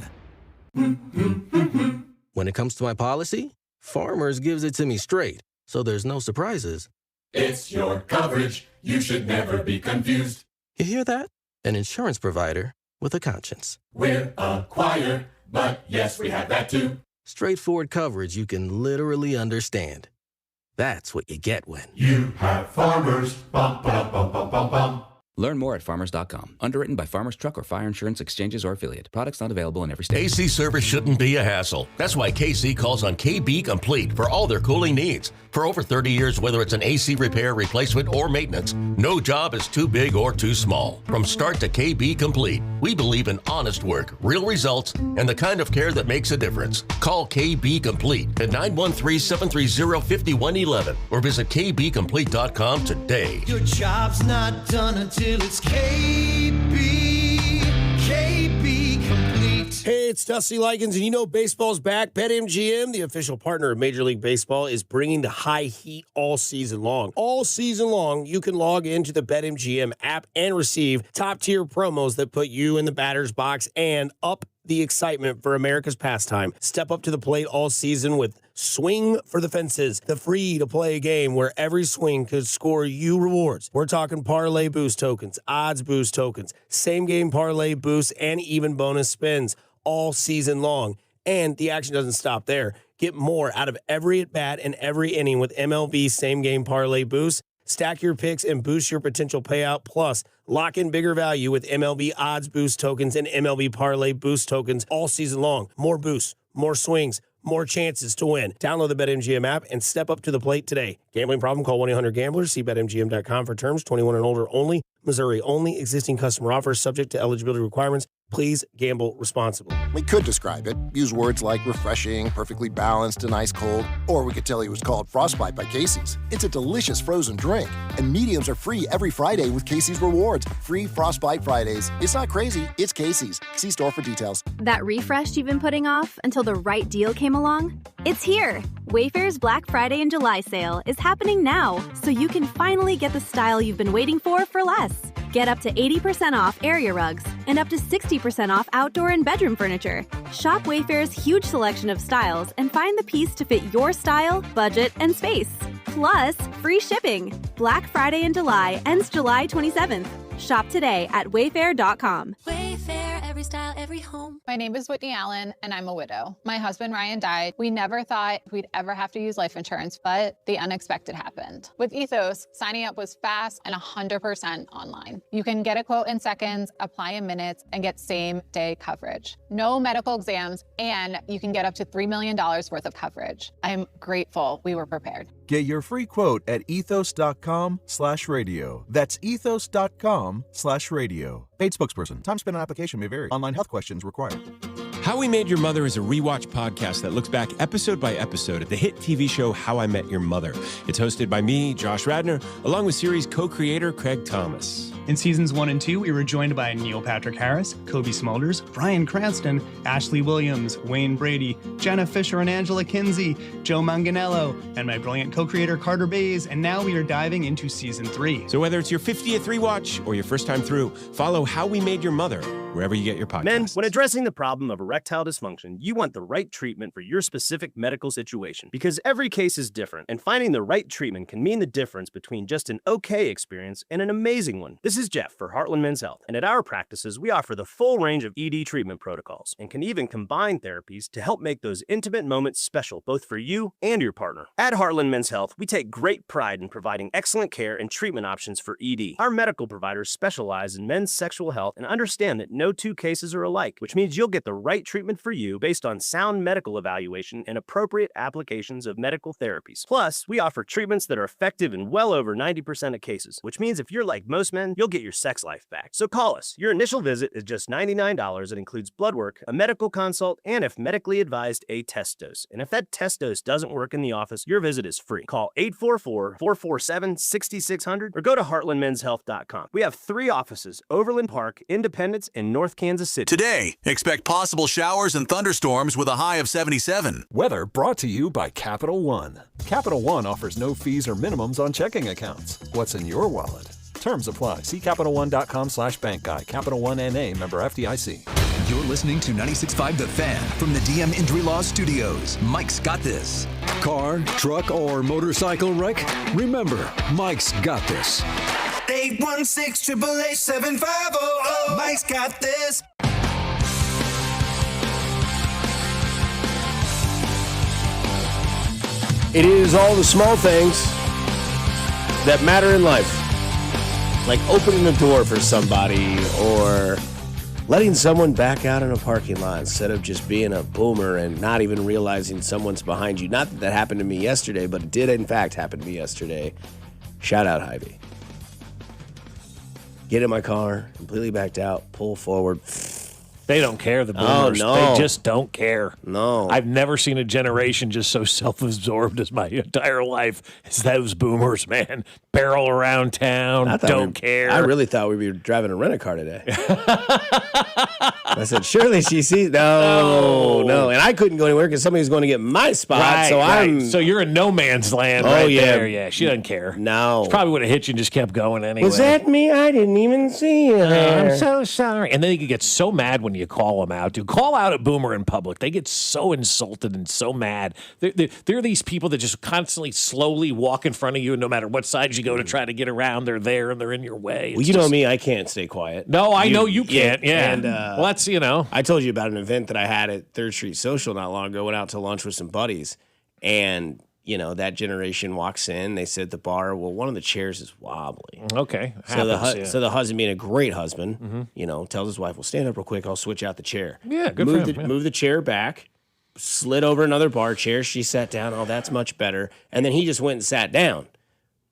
When it comes to my policy, Farmers gives it to me straight, so there's no surprises. It's your coverage. You should never be confused. You hear that? An insurance provider with a conscience. We're a choir, but yes, we have that too. Straightforward coverage you can literally understand. That's what you get when you have Farmers. Bum, ba, bum, bum, bum, bum. Learn more at farmers.com. Underwritten by Farmers Truck or Fire Insurance Exchanges or Affiliate. Products not available in every state. AC service shouldn't be a hassle. That's why KC calls on KB Complete for all their cooling needs. For over 30 years, whether it's an AC repair, replacement, or maintenance, no job is too big or too small. From start to KB Complete, we believe in honest work, real results, and the kind of care that makes a difference. Call KB Complete at 913-730-5111 or visit kbcomplete.com today. Your job's not done until it's KB Complete. Hey, it's Dusty Likens, and you know baseball's back. BetMGM, the official partner of Major League Baseball, is bringing the high heat all season long. All season long, you can log into the BetMGM app and receive top-tier promos that put you in the batter's box and up the excitement for America's pastime. Step up to the plate all season with Swing for the Fences, the free-to-play game where every swing could score you rewards. We're talking parlay boost tokens, odds boost tokens, same-game parlay boosts, and even bonus spins all season long. And the action doesn't stop there. Get more out of every at-bat and every inning with MLB same-game parlay boost. Stack your picks and boost your potential payout. Plus, lock in bigger value with MLB odds boost tokens and MLB parlay boost tokens all season long. More boosts, more swings, more chances to win. Download the BetMGM app and step up to the plate today. Gambling problem? Call 1-800-GAMBLER. See BetMGM.com for terms. 21 and older only. Missouri only. Existing customer offers subject to eligibility requirements. Please gamble responsibly. We could describe it. Use words like refreshing, perfectly balanced, and ice cold. Or we could tell you it was called Frostbite by Casey's. It's a delicious frozen drink. And mediums are free every Friday with Casey's Rewards. Free Frostbite Fridays. It's not crazy. It's Casey's. See store for details. That refresh you've been putting off until the right deal came along? It's here. Wayfair's Black Friday and July sale is happening now, so you can finally get the style you've been waiting for less. Get up to 80% off area rugs and up to 60% off outdoor and bedroom furniture. Shop Wayfair's huge selection of styles and find the piece to fit your style, budget, and space. Plus, free shipping. Black Friday in July ends July 27th. Shop today at wayfair.com. Wayfair, every style, every home. My name is Whitney Allen, and I'm a widow. My husband, Ryan, died. We never thought we'd ever have to use life insurance, but the unexpected happened. With Ethos, signing up was fast and 100% online. You can get a quote in seconds, apply in minutes, and get same-day coverage. No medical exams, and you can get up to $3 million worth of coverage. I'm grateful we were prepared. Get your free quote at ethos.com/radio. That's ethos.com/radio. Paid spokesperson. Time spent on application may vary. Online health questions required. How We Made Your Mother is a rewatch podcast that looks back episode by episode at the hit TV show How I Met Your Mother. It's hosted by me, Josh Radnor, along with series co-creator Craig Thomas. In seasons 1 and 2, we were joined by Neil Patrick Harris, Kobe Smulders, Bryan Cranston, Ashley Williams, Wayne Brady, Jenna Fisher and Angela Kinsey, Joe Manganiello, and my brilliant co-creator Carter Bays, and now we are diving into season 3. So whether it's your 50th rewatch or your first time through, follow How We Made Your Mother wherever you get your podcasts. Men, when addressing the problem of erectile dysfunction, you want the right treatment for your specific medical situation because every case is different, and finding the right treatment can mean the difference between just an okay experience and an amazing one. This is Jeff for Heartland Men's Health, and at our practices, we offer the full range of ED treatment protocols and can even combine therapies to help make those intimate moments special both for you and your partner. At Heartland Men's Health, we take great pride in providing excellent care and treatment options for ED. Our medical providers specialize in men's sexual health and understand that no no two cases are alike, which means you'll get the right treatment for you based on sound medical evaluation and appropriate applications of medical therapies. Plus, we offer treatments that are effective in well over 90% of cases, which means if you're like most men, you'll get your sex life back. So call us. Your initial visit is just $99. It includes blood work, a medical consult, and if medically advised, a test dose. And if that test dose doesn't work in the office, your visit is free. Call 844-447-6600 or go to heartlandmenshealth.com. We have 3 offices: Overland Park, Independence, and North Kansas City. Today, expect possible showers and thunderstorms with a high of 77. Weather brought to you by Capital One. Capital One offers no fees or minimums on checking accounts. What's in your wallet? Terms apply. See CapitalOne.com/bank guide. Capital One N.A. member FDIC. You're listening to 96.5 The Fan from the DM Injury Law Studios. Mike's got this. Car, truck, or motorcycle wreck? Remember, Mike's got this. 816-888-7500. Mike's got this. It is all the small things that matter in life. Like opening the door for somebody or letting someone back out in a parking lot instead of just being a boomer and not even realizing someone's behind you. Not that that happened to me yesterday, but it did in fact happen to me yesterday. Shout out, Hy-Vee. Get in my car, completely backed out, pull forward. They don't care, the boomers. Oh, no. They just don't care. No. I've never seen a generation just so self-absorbed as my entire life as those boomers, man. Barrel around town, don't care. I really thought we'd be driving a rent-a-car today. I said, surely she sees. No. And I couldn't go anywhere because somebody was going to get my spot. So you're in no man's land there. Yeah, she doesn't care. No. She probably would have hit you and just kept going anyway. Was that me? I didn't even see you there. I'm so sorry. And then you get so mad when you call them out, dude. Call out a boomer in public. They get so insulted and so mad. They're these people that just constantly slowly walk in front of you, and no matter what side you go to try to get around, they're there and they're in your way. Well, you know me, I can't stay quiet. No, I know you can't. Yeah. And, well, that's, I told you about an event that I had at 3rd Street Social not long ago. Went out to lunch with some buddies, and that generation walks in. They sit at the bar. Well, one of the chairs is wobbly. Okay. So the husband, being a great husband, tells his wife, "Well, stand up real quick. I'll switch out the chair." Yeah, good for him. Move the chair back. Slid over another bar chair. She sat down. Oh, that's much better. And then he just went and sat down.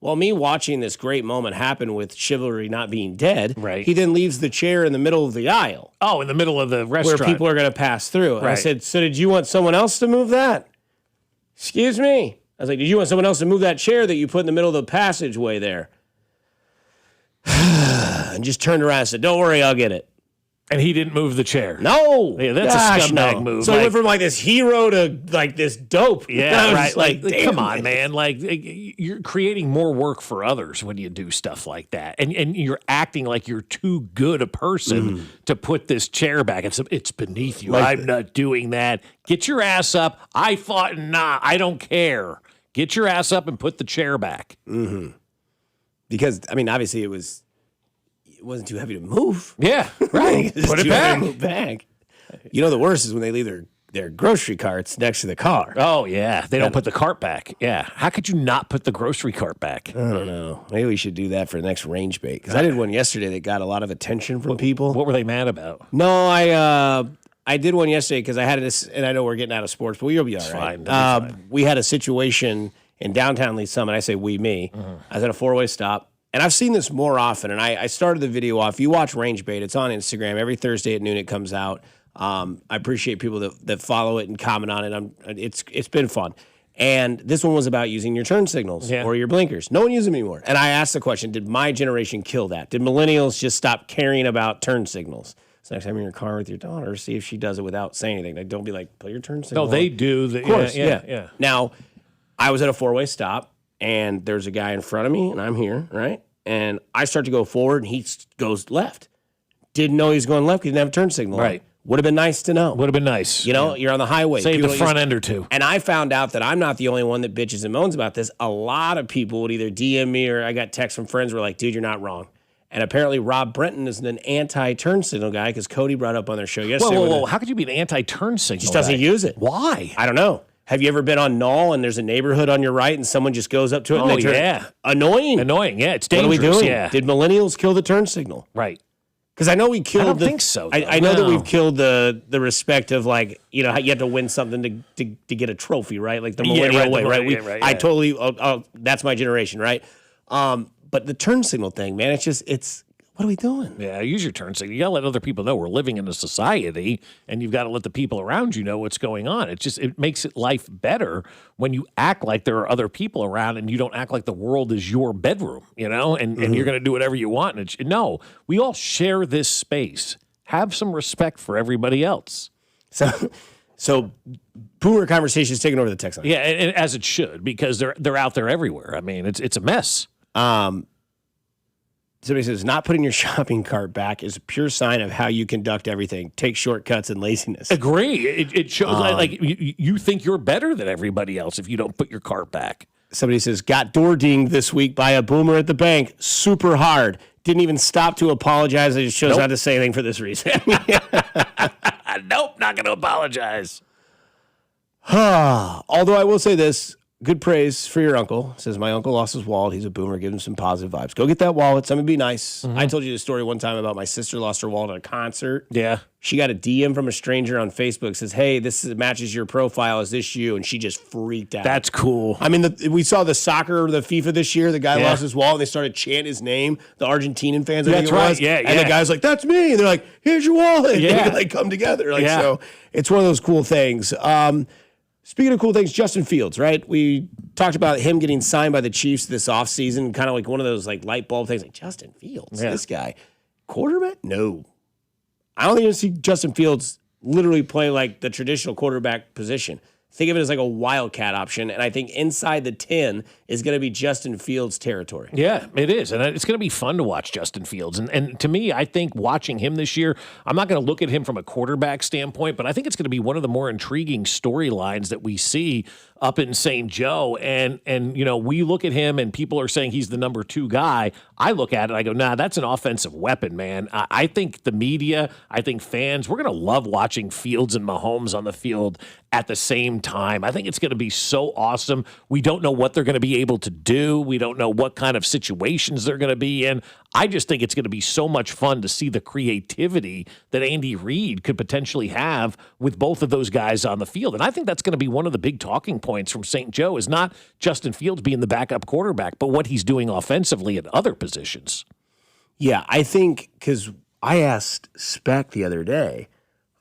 Well, me watching this great moment happen with chivalry not being dead, he then leaves the chair in the middle of the aisle. Oh, in the middle of the restaurant. Where people are going to pass through. And I said, so did you want someone else to move that? Excuse me. I was like, did you want someone else to move that chair that you put in the middle of the passageway there? And just turned around and said, don't worry, I'll get it. And he didn't move the chair. No. Yeah, that's a scumbag move. So he went from this hero to this dope. Yeah, right. Like come on, man. Like, you're creating more work for others when you do stuff like that. And you're acting like you're too good a person to put this chair back. It's beneath you. I'm not doing that. Get your ass up. I fought I don't care. Get your ass up and put the chair back. Mm-hmm. Because, obviously it wasn't too heavy to move. Yeah, right. Put it back. Move back. The worst is when they leave their grocery carts next to the car. Oh, yeah. They don't put the cart back. Yeah. How could you not put the grocery cart back? I don't know. Maybe we should do that for the next range bait. Because I did one yesterday that got a lot of attention from people. What were they mad about? No, I did one yesterday because I had this, and I know we're getting out of sports, but you'll be all right. Fine. We had a situation in downtown Lee Summit. I say me. I was at a 4-way stop. And I've seen this more often, and I started the video off. You watch Range Bait. It's on Instagram. Every Thursday at noon it comes out. I appreciate people that follow it and comment on it. It's been fun. And this one was about using your turn signals or your blinkers. No one uses them anymore. And I asked the question, did my generation kill that? Did millennials just stop caring about turn signals? So next time you're in your car with your daughter, see if she does it without saying anything. Like, don't be like, put your turn signal No, they on. do. Of course, yeah. Now, I was at a 4-way stop. And there's a guy in front of me, and I'm here, right? And I start to go forward, and he goes left. Didn't know he was going left because he didn't have a turn signal. Right. Would have been nice to know. Would have been nice. You're on the highway. Save the front end or two. And I found out that I'm not the only one that bitches and moans about this. A lot of people would either DM me or I got texts from friends who were like, dude, you're not wrong. And apparently Rob Brenton is an anti-turn signal guy because Cody brought up on their show yesterday. Whoa. How could you be an anti-turn signal He just doesn't use it. Why? I don't know. Have you ever been on Knoll and there's a neighborhood on your right and someone just goes up to it and they turn? Yeah. Annoying. Yeah. It's dangerous. What are we doing? Yeah. Did millennials kill the turn signal? Right. Because I know we killed. I don't think so. I know that we've killed the respect of like you have to win something to get a trophy, right? Like the millennial way, right? I totally. That's my generation, right? But the turn signal thing, man, it's. What are we doing? Yeah, use your turn signal. You got to let other people know we're living in a society, and you've got to let the people around you know what's going on. It makes life better when you act like there are other people around and you don't act like the world is your bedroom, and you're going to do whatever you want. And no, we all share this space. Have some respect for everybody else. So Boomer conversation is taking over the text line. Yeah, and as it should, because they're out there everywhere. I mean, it's a mess. Somebody says, not putting your shopping cart back is a pure sign of how you conduct everything. Take shortcuts and laziness. Agree. It shows like you think you're better than everybody else if you don't put your cart back. Somebody says, got door dinged this week by a boomer at the bank. Super hard. Didn't even stop to apologize. I just chose not to say anything for this reason. Nope, not going to apologize. Although I will say this. Good praise for your uncle. Says, my uncle lost his wallet. He's a boomer. Give him some positive vibes. Go get that wallet. Something be nice. I told you the story one time about my sister lost her wallet at a concert. Yeah. She got a DM from a stranger on Facebook. Says, hey, matches your profile. Is this you? And she just freaked out. That's cool. I mean, we saw the FIFA this year. The guy lost his wallet. And they started chanting his name. The Argentinian fans. That's right. Yeah, and the guy's like, that's me. And they're like, here's your wallet. Yeah. And they come together. So it's one of those cool things. Speaking of cool things, Justin Fields, right? We talked about him getting signed by the Chiefs this offseason, kind of like one of those like light bulb things, like Justin Fields, this guy. Quarterback? No. I don't think you'll see Justin Fields literally play like the traditional quarterback position. Think of it as like a wildcat option, and I think inside the 10 is going to be Justin Fields' territory. Yeah, it is, and it's going to be fun to watch Justin Fields. And to me, I think watching him this year, I'm not going to look at him from a quarterback standpoint, but I think it's going to be one of the more intriguing storylines that we see up in St. Joe. And we look at him, and people are saying he's the number 2 guy. I look at it, I go, nah, that's an offensive weapon, man. I think the media, I think fans, we're going to love watching Fields and Mahomes on the field at the same time. I think it's going to be so awesome. We don't know what they're going to be able to do. We don't know what kind of situations they're going to be in. I just think it's going to be so much fun to see the creativity that Andy Reid could potentially have with both of those guys on the field. And I think that's going to be one of the big talking points from St. Joe is not Justin Fields being the backup quarterback, but what he's doing offensively at other positions. Yeah, I think because I asked Spec the other day,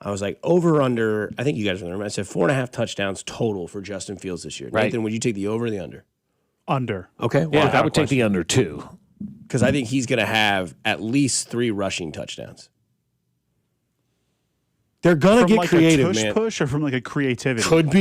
I was like, over, under, I think you guys remember, I said 4.5 touchdowns total for Justin Fields this year. Right. Nathan, would you take the over or the under? Under. Okay. Well, I would take the under too. Because I think he's going to have at least 3 rushing touchdowns. They're going to get creative, a tush man. Push or from like a creativity? Could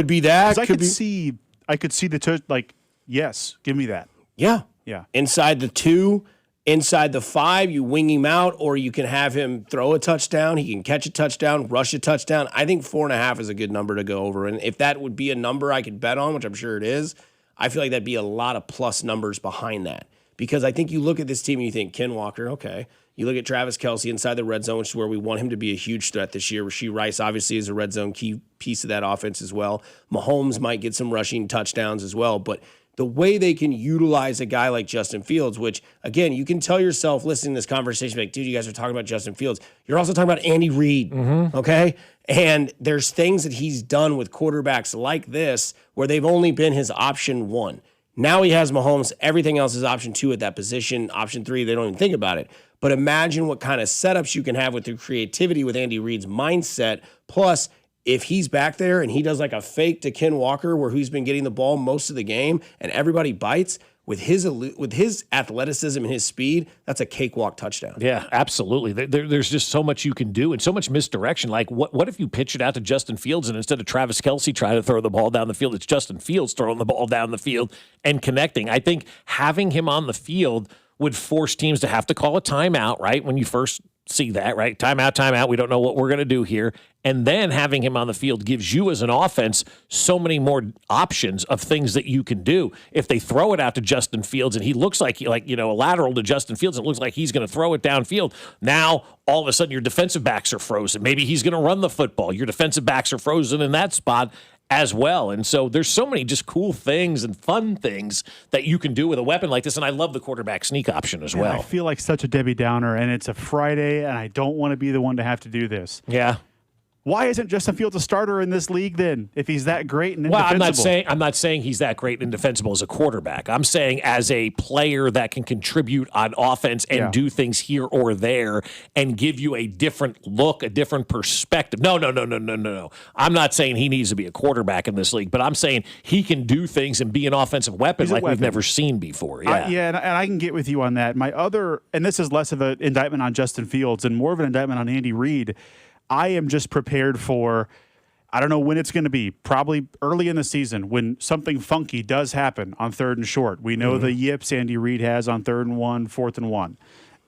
be that. I could see the tush, like, yes, give me that. Yeah. Yeah. Inside the 2, inside the 5, you wing him out, or you can have him throw a touchdown. He can catch a touchdown, rush a touchdown. I think 4.5 is a good number to go over. And if that would be a number I could bet on, which I'm sure it is, I feel like that'd be a lot of plus numbers behind that. Because I think you look at this team and you think, Ken Walker, okay. You look at Travis Kelce inside the red zone, which is where we want him to be a huge threat this year. Rashee Rice obviously is a red zone key piece of that offense as well. Mahomes might get some rushing touchdowns as well. But the way they can utilize a guy like Justin Fields, which, again, you can tell yourself listening to this conversation, like, dude, you guys are talking about Justin Fields. You're also talking about Andy Reid, okay? And there's things that he's done with quarterbacks like this where they've only been his option 1. Now he has Mahomes. Everything else is option 2 at that position. Option 3, they don't even think about it. But imagine what kind of setups you can have with your creativity with Andy Reid's mindset. Plus, if he's back there and he does like a fake to Ken Walker where he's been getting the ball most of the game and everybody bites, with his athleticism and his speed, that's a cakewalk touchdown. Yeah, absolutely. There's just so much you can do and so much misdirection. Like, what if you pitch it out to Justin Fields and instead of Travis Kelce trying to throw the ball down the field, it's Justin Fields throwing the ball down the field and connecting? I think having him on the field would force teams to have to call a timeout, right? When you first see that, right? Timeout. We don't know what we're going to do here. And then having him on the field gives you as an offense so many more options of things that you can do. If they throw it out to Justin Fields and he looks like a lateral to Justin Fields, it looks like he's going to throw it downfield. Now, all of a sudden, your defensive backs are frozen. Maybe he's going to run the football. Your defensive backs are frozen in that spot. as well. And so there's so many just cool things and fun things that you can do with a weapon like this. And I love the quarterback sneak option as well. I feel like such a Debbie Downer, and it's a Friday, and I don't want to be the one to have to do this. Yeah. Why isn't Justin Fields a starter in this league then, if he's that great and indefensible? Well, I'm not saying he's that great and indefensible as a quarterback. I'm saying as a player that can contribute on offense and do things here or there and give you a different look, a different perspective. No. I'm not saying he needs to be a quarterback in this league, but I'm saying he can do things and be an offensive weapon we've never seen before. Yeah, and I can get with you on that. My other, and this is less of an indictment on Justin Fields and more of an indictment on Andy Reid. I am just prepared for, I don't know when it's going to be, probably early in the season when something funky does happen on 3rd and short. We know the yips Andy Reid has on 3rd and 1, 4th and 1.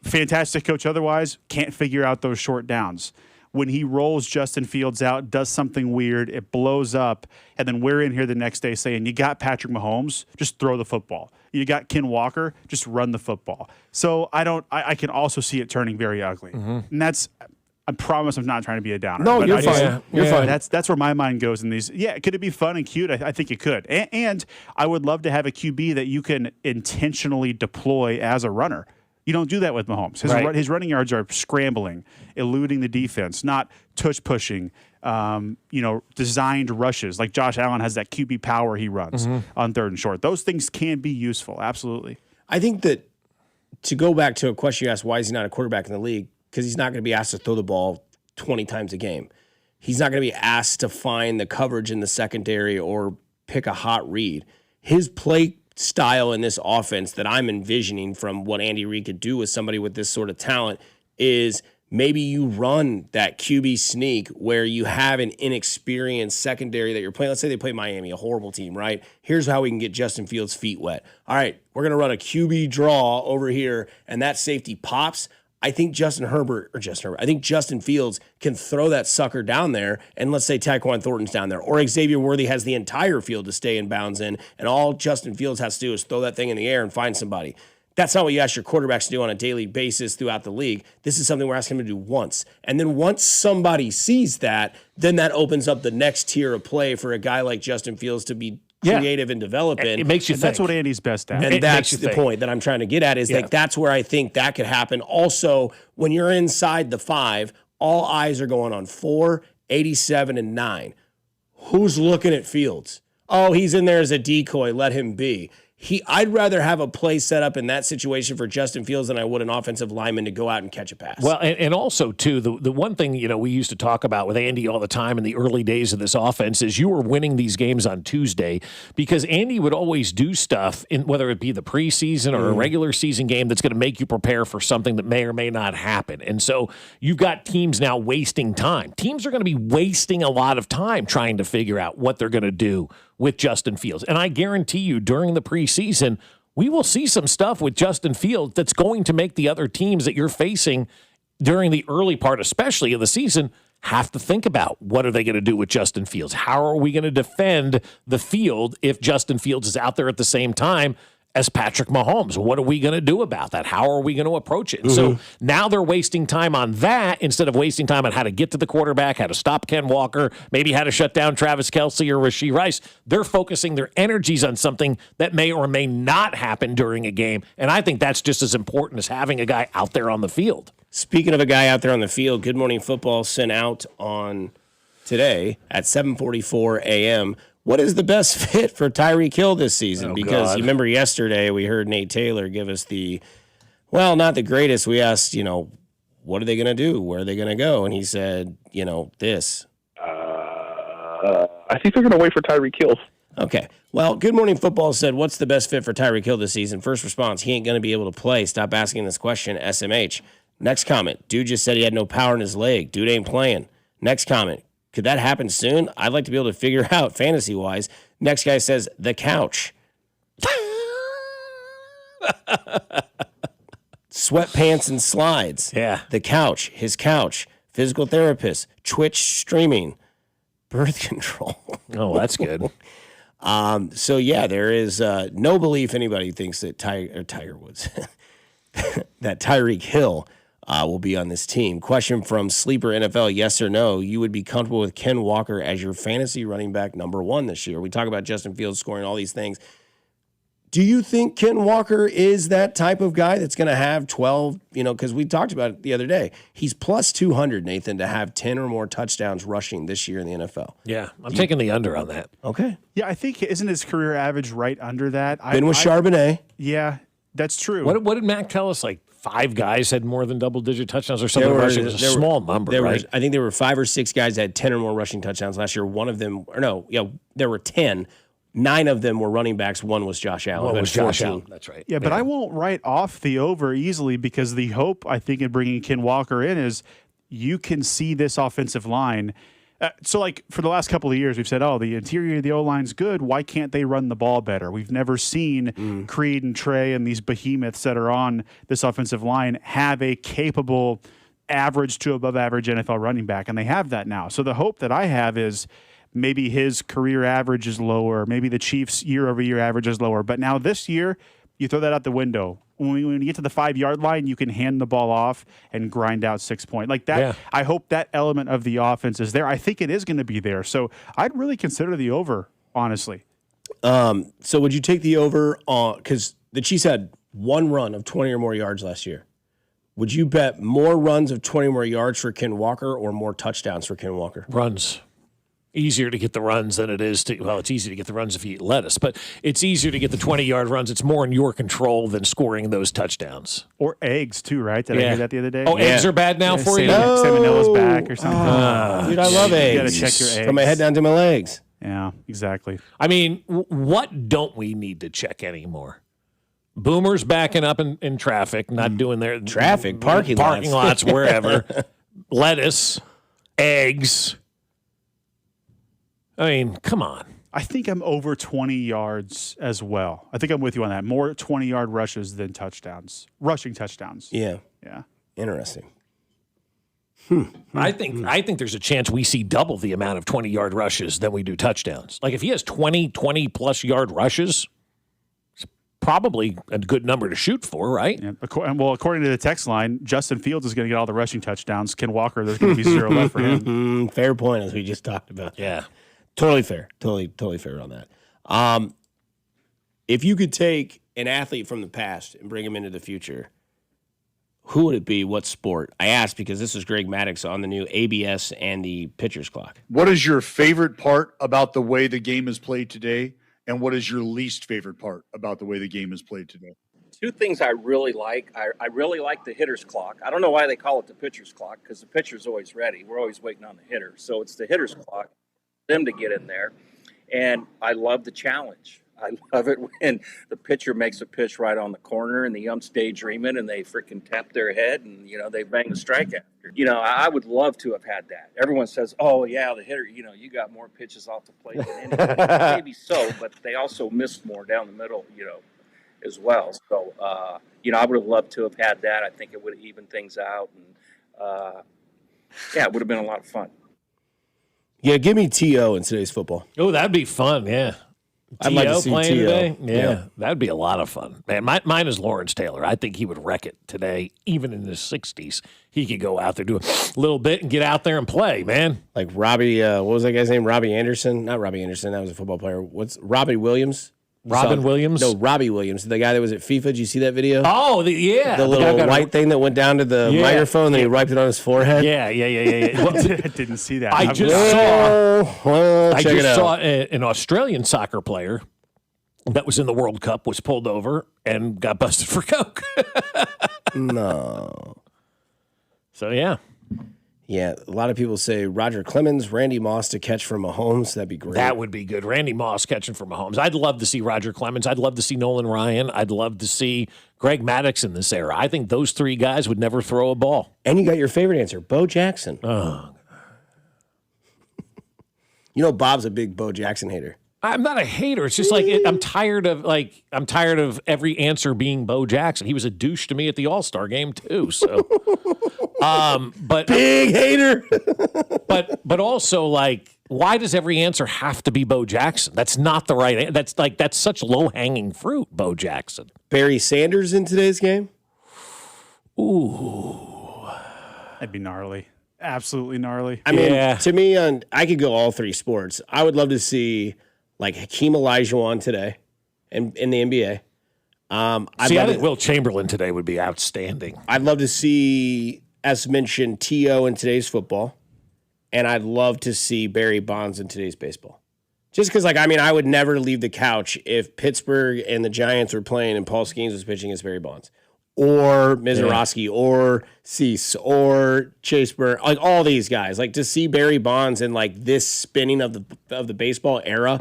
Fantastic coach otherwise, can't figure out those short downs. When he rolls Justin Fields out, does something weird, it blows up, and then we're in here the next day saying, you got Patrick Mahomes, just throw the football. You got Ken Walker, just run the football. So I can also see it turning very ugly. And that's... I promise I'm not trying to be a downer. No, you're fine. You're fine. That's where my mind goes in these. Yeah, could it be fun and cute? I think it could. And I would love to have a QB that you can intentionally deploy as a runner. You don't do that with Mahomes. His running yards are scrambling, eluding the defense, not tush pushing, designed rushes. Like Josh Allen has that QB power he runs on 3rd and short. Those things can be useful, absolutely. I think that to go back to a question you asked, why is he not a quarterback in the league? Because he's not going to be asked to throw the ball 20 times a game. He's not going to be asked to find the coverage in the secondary or pick a hot read. His play style in this offense that I'm envisioning from what Andy Reid could do with somebody with this sort of talent is maybe you run that QB sneak where you have an inexperienced secondary that you're playing. Let's say they play Miami, a horrible team, right? Here's how we can get Justin Fields' feet wet. All right, we're going to run a QB draw over here, and that safety pops. I think Justin Fields can throw that sucker down there, and let's say Tyquan Thornton's down there, or Xavier Worthy has the entire field to stay in bounds in, and all Justin Fields has to do is throw that thing in the air and find somebody. That's not what you ask your quarterbacks to do on a daily basis throughout the league. This is something we're asking them to do once. And then once somebody sees that, then that opens up the next tier of play for a guy like Justin Fields to be creative and developing. It makes you think. That's what Andy's best at. And that's the point that I'm trying to get at is like that's where I think that could happen. Also, when you're inside the 5, all eyes are going on 4, 87, and 9. Who's looking at Fields? Oh, he's in there as a decoy. Let him be. I'd rather have a play set up in that situation for Justin Fields than I would an offensive lineman to go out and catch a pass. Well, and also, too, the one thing, we used to talk about with Andy all the time in the early days of this offense is you were winning these games on Tuesday because Andy would always do stuff, whether it be the preseason or a regular season game, that's going to make you prepare for something that may or may not happen. And so you've got teams now wasting time. Teams are going to be wasting a lot of time trying to figure out what they're going to do with Justin Fields. And I guarantee you during the preseason, we will see some stuff with Justin Fields that's going to make the other teams that you're facing during the early part, especially of the season, have to think about what are they going to do with Justin Fields? How are we going to defend the field if Justin Fields is out there at the same time as Patrick Mahomes? What are we going to do about that? How are we going to approach it? So now they're wasting time on that instead of wasting time on how to get to the quarterback, how to stop Ken Walker, maybe how to shut down Travis Kelce or Rashee Rice. They're focusing their energies on something that may or may not happen during a game, and I think that's just as important as having a guy out there on the field. Speaking of a guy out there on the field, Good Morning Football sent out on today at 7:44 a.m., what is the best fit for Tyreek Hill this season? Because you remember yesterday we heard Nate Taylor give us not the greatest. We asked, what are they going to do? Where are they going to go? And he said, this. I think they're going to wait for Tyreek Hill. Okay. Well, Good Morning Football said, what's the best fit for Tyreek Hill this season? First response, he ain't going to be able to play. Stop asking this question, SMH. Next comment, dude just said he had no power in his leg. Dude ain't playing. Next comment, could that happen soon? I'd like to be able to figure out fantasy-wise. Next guy says, the couch. Sweatpants and slides. Yeah. The couch. His couch. Physical therapist. Twitch streaming. Birth control. Oh, that's good. So, yeah, there is no belief anybody thinks that Tiger Woods, that Tyreek Hill will be on this team. Question from Sleeper NFL, yes or no, you would be comfortable with Ken Walker as your fantasy running back number 1 this year? We talk about Justin Fields scoring all these things. Do you think Ken Walker is that type of guy that's going to have 12, because we talked about it the other day. He's plus 200, Nathan, to have 10 or more touchdowns rushing this year in the NFL. Yeah, I'm taking the under on that. Okay. Yeah, I think, isn't his career average right under that? Been with Charbonnet. Yeah, that's true. What did Mac tell us? Like 5 guys had more than double-digit touchdowns or something? It was a small number, right? I think there were 5 or 6 guys that had 10 or more rushing touchdowns last year. One of them, there were 10. 9 of them were running backs. 1 was Josh Allen. One was Josh Allen. That's right. Yeah, but I won't write off the over easily because the hope, I think, in bringing Ken Walker in is you can see this offensive line. So, for the last couple of years, we've said, the interior of the O-line's good. Why can't they run the ball better? We've never seen Creed and Trey and these behemoths that are on this offensive line have a capable average to above average NFL running back, and they have that now. So the hope that I have is maybe his career average is lower. Maybe the Chiefs' year-over-year average is lower. But now this year, you throw that out the window. When you get to the 5-yard line, you can hand the ball off and grind out 6 points. Like that, yeah. I hope that element of the offense is there. I think it is going to be there. So I'd really consider the over, honestly. So would you take the over on, because the Chiefs had 1 run of 20 or more yards last year. Would you bet more runs of 20 or more yards for Ken Walker or more touchdowns for Ken Walker? Runs. Easier to get the runs than it is to, it's easy to get the runs if you eat lettuce, but it's easier to get the 20-yard runs. It's more in your control than scoring those touchdowns. Or eggs, too, right? Did I hear that the other day? Oh, eggs are bad now for you? Salmonella's back or something. Dude, I love eggs. You got to check your eggs. From my head down to my legs. Yeah, exactly. I mean, what don't we need to check anymore? Boomers backing up in traffic, not doing their... Traffic, parking lots, wherever. Lettuce, eggs... I mean, come on. I think I'm over 20 yards as well. I think I'm with you on that. More 20-yard rushes than touchdowns. Rushing touchdowns. Yeah. Yeah. Interesting. I think there's a chance we see double the amount of 20-yard rushes than we do touchdowns. Like if he has 20-plus yard rushes, it's probably a good number to shoot for, right? Yeah. Well, according to the text line, Justin Fields is going to get all the rushing touchdowns. Ken Walker, there's going to be 0 left for him. Fair point, as we just talked about. Yeah. Totally fair. Totally fair on that. If you could take an athlete from the past and bring him into the future, who would it be? What sport? I asked because this is Greg Maddux on the new ABS and the pitcher's clock. What is your favorite part about the way the game is played today, and what is your least favorite part about the way the game is played today? 2 things I really like. I really like the hitter's clock. I don't know why they call it the pitcher's clock because the pitcher's always ready. We're always waiting on the hitter. So it's the hitter's clock. Them to get in there, and I love the challenge. I love it when the pitcher makes a pitch right on the corner and the umps daydreaming and they freaking tap their head and they bang the strike after. I would love to have had that. Everyone says, "Oh yeah, the hitter, you got more pitches off the plate than anyone." Maybe so, but they also missed more down the middle, as well. So I would have loved to have had that. I think it would have evened things out, and it would have been a lot of fun. Yeah, give me T.O. in today's football. Oh, that'd be fun, yeah. I'd like to see playing T.O. today? Yeah, that'd be a lot of fun. Man, mine is Lawrence Taylor. I think he would wreck it today, even in his 60s. He could go out there, do a little bit, and get out there and play, man. Like Robbie, what was that guy's name? Robbie Anderson? Not Robbie Anderson. That was a football player. What's Robbie Williams? Williams? No, Robbie Williams, the guy that was at FIFA. Did you see that video? Oh, yeah. The little white thing that went down to the microphone, and then he wiped it on his forehead. Yeah. I didn't see that. I just saw an Australian soccer player that was in the World Cup was pulled over and got busted for coke. No. So, yeah. Yeah, a lot of people say Roger Clemens, Randy Moss to catch for Mahomes. That'd be great. That would be good. Randy Moss catching for Mahomes. I'd love to see Roger Clemens. I'd love to see Nolan Ryan. I'd love to see Greg Maddux in this era. I think those 3 guys would never throw a ball. And you got your favorite answer, Bo Jackson. Oh. Bob's a big Bo Jackson hater. I'm not a hater. It's just I'm tired of every answer being Bo Jackson. He was a douche to me at the All-Star game too. So, but big hater. but also why does every answer have to be Bo Jackson? That's not the right. That's such low-hanging fruit. Bo Jackson. Barry Sanders in today's game. Ooh. That'd be gnarly. Absolutely gnarly. I mean, to me, I could go all three sports. I would love to see like Hakeem Olajuwon today in the NBA. I think Will Chamberlain today would be outstanding. I'd love to see, as mentioned, T.O. in today's football. And I'd love to see Barry Bonds in today's baseball. Just because, I would never leave the couch if Pittsburgh and the Giants were playing and Paul Skeens was pitching against Barry Bonds. Or Mizorowski, or Cease, or Chase Burr, like all these guys. Like to see Barry Bonds in like this spinning of the baseball era,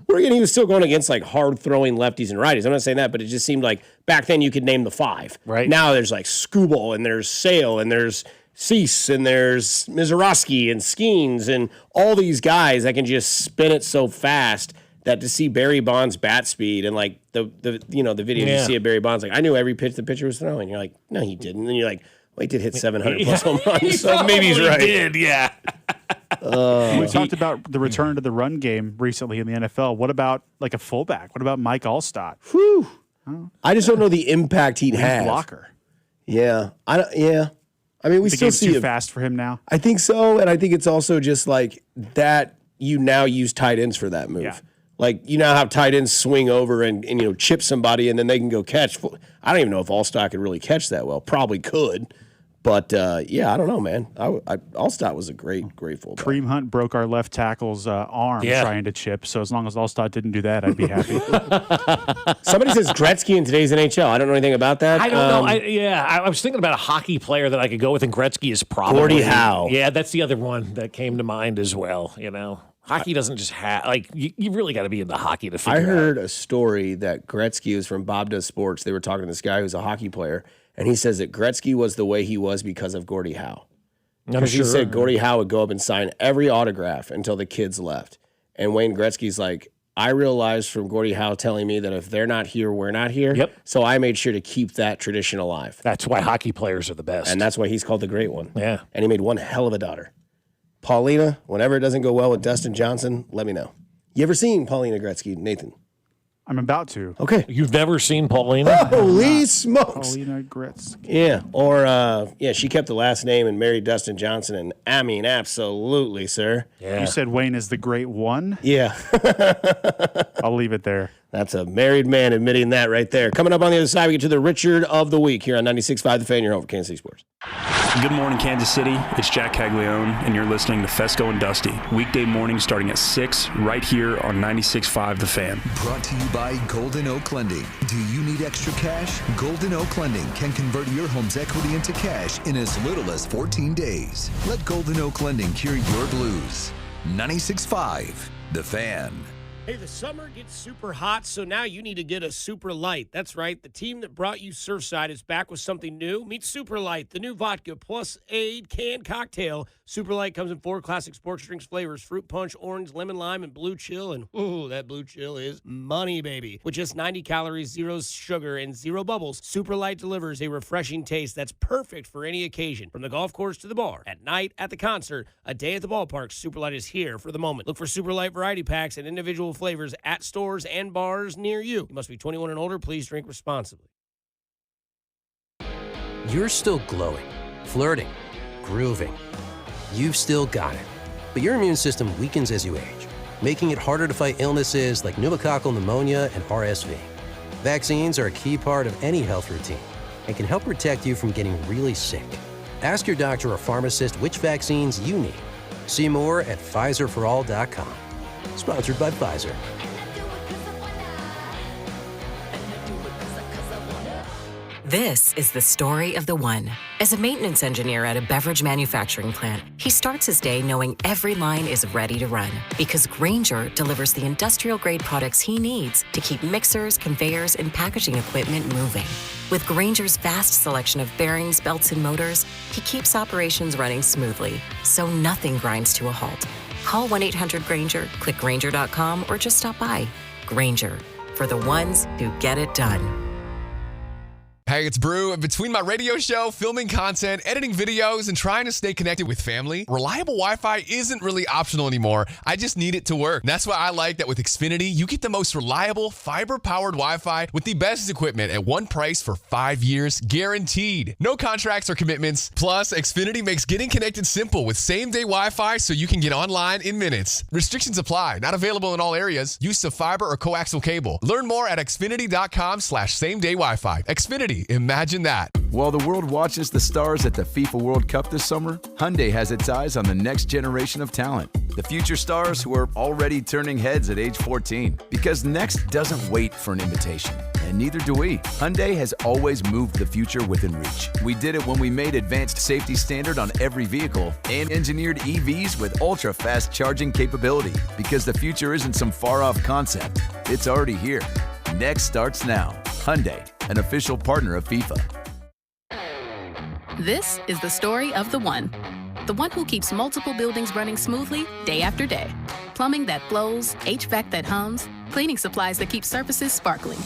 where again he was still going against like hard throwing lefties and righties. I'm not saying that, but it just seemed like back then you could name the five. Right now there's like Skubal and there's Sale and there's Cease and there's Mizorowski and Skeens and all these guys that can just spin it so fast. That to see Barry Bonds' bat speed and like the video you see of Barry Bonds, like I knew every pitch the pitcher was throwing. You're like, no, he didn't. And you're like, well, he did hit 700 plus home runs, so maybe he's right. Did, yeah. We talked about the return to the run game recently in the NFL. What about like a fullback? What about Mike Allstott? Whew. I just don't know the impact he'd have. Blocker. Yeah. I mean, we the still game's see too fast for him now. I think so, and I think it's also just like that. You now use tight ends for that move. Yeah. Like, you now have tight ends swing over and chip somebody, and then they can go catch. I don't even know if Allstott could really catch that well. Probably could. But, I don't know, man. Allstott was a great fullback. Kareem Hunt broke our left tackle's arm trying to chip, so as long as Allstott didn't do that, I'd be happy. Somebody says Gretzky in today's NHL. I don't know anything about that. I don't know. I was thinking about a hockey player that I could go with, and Gretzky is probably Gordie Howe. Yeah, that's the other one that came to mind as well, Hockey doesn't just have, you really got to be into hockey to figure I out. heard a story that Gretzky was from Bob Does Sports. They were talking to this guy who's a hockey player, and he says that Gretzky was the way he was because of Gordie Howe. Because he said Gordie Howe would go up and sign every autograph until the kids left. And Wayne Gretzky's like, I realized from Gordie Howe telling me that if they're not here, we're not here. Yep. So I made sure to keep that tradition alive. That's why hockey players are the best. And that's why he's called the Great One. Yeah. And he made one hell of a daughter. Paulina, whenever it doesn't go well with Dustin Johnson, let me know. You ever seen Paulina Gretzky, Nathan? I'm about to. Okay. You've never seen Paulina? Holy smokes. Paulina Gretzky. Yeah. Or, she kept the last name and married Dustin Johnson. And I mean, absolutely, sir. Yeah. You said Wayne is the great one? Yeah. I'll leave it there. That's a married man admitting that right there. Coming up on the other side, we get to the Richard of the Week here on 96.5 The Fan, your home for Kansas City Sports. Good morning, Kansas City. It's Jack Caglione, and you're listening to Fescoe Dusty. Weekday mornings starting at 6 right here on 96.5 The Fan. Brought to you by Golden Oak Lending. Do you need extra cash? Golden Oak Lending can convert your home's equity into cash in as little as 14 days. Let Golden Oak Lending cure your blues. 96.5 The Fan. Hey, the summer gets super hot, so now you need to get a Super Light. That's right. The team that brought you Surfside is back with something new. Meet Super Light, the new vodka plus aid canned cocktail. Super Light comes in 4 classic sports drinks flavors: fruit punch, orange, lemon lime, and blue chill. And ooh, that blue chill is money, baby. With just 90 calories, 0 sugar, and 0 bubbles, Super Light delivers a refreshing taste that's perfect for any occasion. From the golf course to the bar, at night, at the concert, a day at the ballpark, Super Light is here for the moment. Look for Super Light variety packs and individual flavors at stores and bars near you. You must be 21 and older. Please drink responsibly. You're still glowing, flirting, grooving. You've still got it. But your immune system weakens as you age, making it harder to fight illnesses like pneumococcal pneumonia and RSV. Vaccines are a key part of any health routine and can help protect you from getting really sick. Ask your doctor or pharmacist which vaccines you need. See more at PfizerForAll.com. Sponsored by Pfizer. This is the story of the one. As a maintenance engineer at a beverage manufacturing plant, he starts his day knowing every line is ready to run because Grainger delivers the industrial-grade products he needs to keep mixers, conveyors, and packaging equipment moving. With Grainger's vast selection of bearings, belts, and motors, he keeps operations running smoothly, so nothing grinds to a halt. Call 1-800-GRAINGER, click Grainger.com, or just stop by. Grainger, for the ones who get it done. Hey, it's Brew. Between my radio show, filming content, editing videos, and trying to stay connected with family, reliable Wi-Fi isn't really optional anymore. I just need it to work. And that's why I like that with Xfinity, you get the most reliable, fiber-powered Wi-Fi with the best equipment at one price for 5 years, guaranteed. No contracts or commitments. Plus, Xfinity makes getting connected simple with same-day Wi-Fi so you can get online in minutes. Restrictions apply. Not available in all areas. Use of fiber or coaxial cable. Learn more at xfinity.com/same-day Wi-Fi. Xfinity. Imagine that. While the world watches the stars at the FIFA World Cup this summer, Hyundai has its eyes on the next generation of talent. The future stars who are already turning heads at age 14. Because next doesn't wait for an invitation. And neither do we. Hyundai has always moved the future within reach. We did it when we made advanced safety standard on every vehicle and engineered EVs with ultra-fast charging capability. Because the future isn't some far-off concept. It's already here. Next starts now. Hyundai, an official partner of FIFA. This is the story of the one who keeps multiple buildings running smoothly day after day. Plumbing that flows, HVAC that hums, cleaning supplies that keep surfaces sparkling.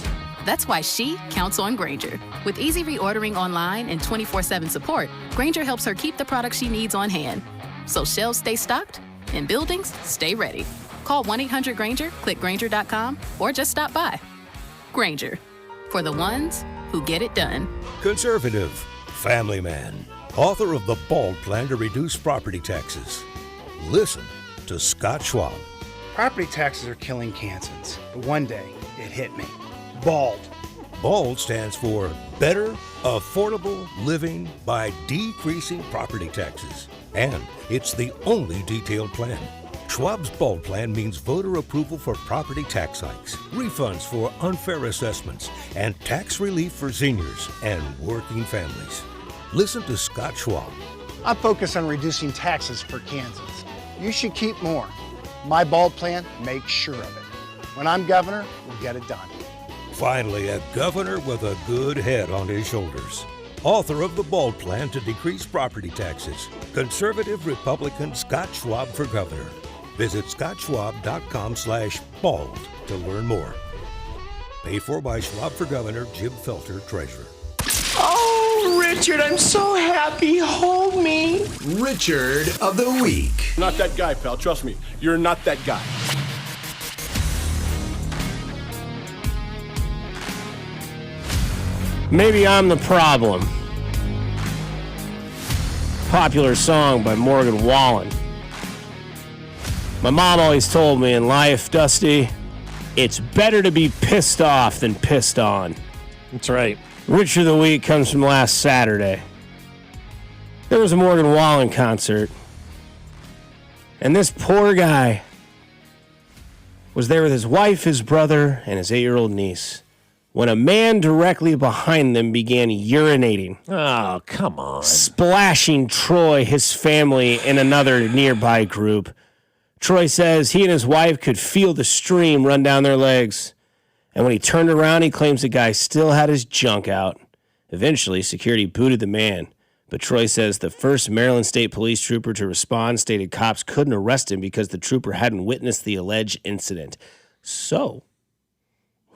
That's why she counts on Grainger. With easy reordering online and 24/7 support, Grainger helps her keep the products she needs on hand. So shelves stay stocked and buildings stay ready. Call 1-800-GRAINGER, click Grainger.com, or just stop by. Grainger, for the ones who get it done. Conservative, family man, author of The Bald Plan to Reduce Property Taxes. Listen to Scott Schwab. Property taxes are killing Kansans, but one day it hit me. BALD. BALD stands for Better Affordable Living by Decreasing Property Taxes. And it's the only detailed plan. Schwab's BALD plan means voter approval for property tax hikes, refunds for unfair assessments, and tax relief for seniors and working families. Listen to Scott Schwab. I focus on reducing taxes for Kansans. You should keep more. My BALD plan makes sure of it. When I'm governor, we'll get it done. Finally, a governor with a good head on his shoulders. Author of the BALD plan to decrease property taxes. Conservative Republican Scott Schwab for governor. Visit scottschwab.com/bald to learn more. Paid for by Schwab for Governor, Jim Felter, Treasurer. Oh, Richard, I'm so happy. Hold me. Richard of the Week. Not that guy, pal. Trust me. You're not that guy. Maybe I'm the problem. Popular song by Morgan Wallen. My mom always told me in life, Dusty, it's better to be pissed off than pissed on. That's right. Richard of the Week comes from last Saturday. There was a Morgan Wallen concert, and this poor guy was there with his wife, his brother, and his 8-year-old niece when a man directly behind them began urinating. Oh, come on. Splashing Troy, his family, and another nearby group. Troy says he and his wife could feel the stream run down their legs. And when he turned around, he claims the guy still had his junk out. Eventually, security booted the man. But Troy says the first Maryland State Police trooper to respond stated cops couldn't arrest him because the trooper hadn't witnessed the alleged incident. So,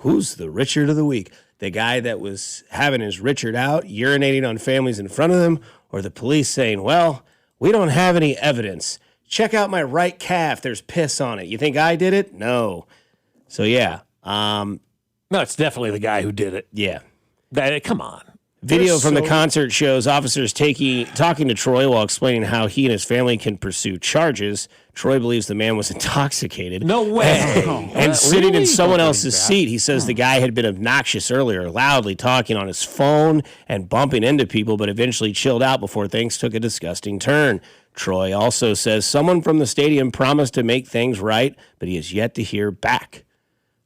who's the Richard of the Week? The guy that was having his Richard out, urinating on families in front of them, or the police saying, well, we don't have any evidence. Check out my right calf. There's piss on it. You think I did it? No. So, yeah. No, it's definitely the guy who did it. Yeah. Come on. Video from the concert shows officers talking to Troy while explaining how he and his family can pursue charges. Troy believes the man was intoxicated. No way. And sitting in someone else's seat. He says the guy had been obnoxious earlier, loudly talking on his phone and bumping into people, but eventually chilled out before things took a disgusting turn. Troy also says someone from the stadium promised to make things right, but he has yet to hear back.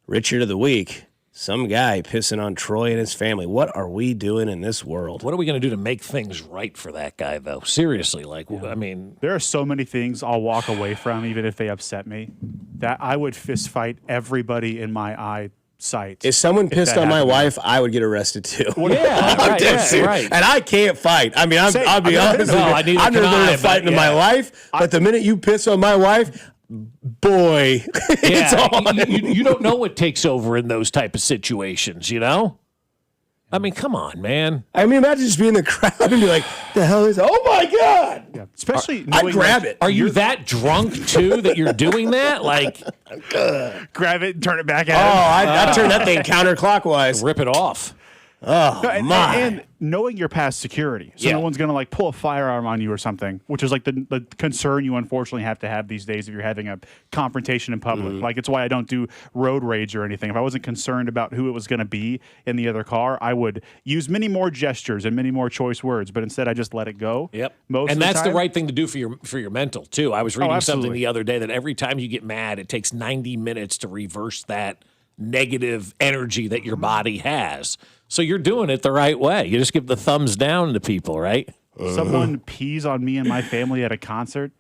Richard of the Week. Some guy pissing on Troy and his family. What are we doing in this world? What are we going to do to make things right for that guy, though? Seriously, I mean... There are so many things I'll walk away from, even if they upset me, that I would fist fight everybody in my eyesight. If someone pissed on my wife, I would get arrested, too. Right. And I can't fight. I mean, I'll be honest with you. I've never been in a fight in my life, but the minute you piss on my wife... Boy, it's on. You don't know what takes over in those type of situations, you know? I mean, come on, man. I mean, imagine just being in the crowd and be like, the hell is, oh my God. Yeah. Especially I'd grab it. Are you that drunk, too, that you're doing that? Like, grab it and turn it back Oh, at him. I'd turn that thing counterclockwise. Rip it off. Oh, No, my. and knowing you're past security, so Yeah. no one's going to like pull a firearm on you or something, which is like the concern you unfortunately have to have these days if you're having a confrontation in public. Like it's why I don't do road rage or anything. If I wasn't concerned about who it was going to be in the other car, I would use many more gestures and many more choice words. But instead, I just let it go. Yep. Most And of that's the the time. right thing to do for your mental, too. I was reading something absolutely. the other day that every time you get mad, it takes 90 minutes to reverse that negative energy that your body has. So you're doing it the right way. You just give the thumbs down to people, right? Someone pees on me and my family at a concert.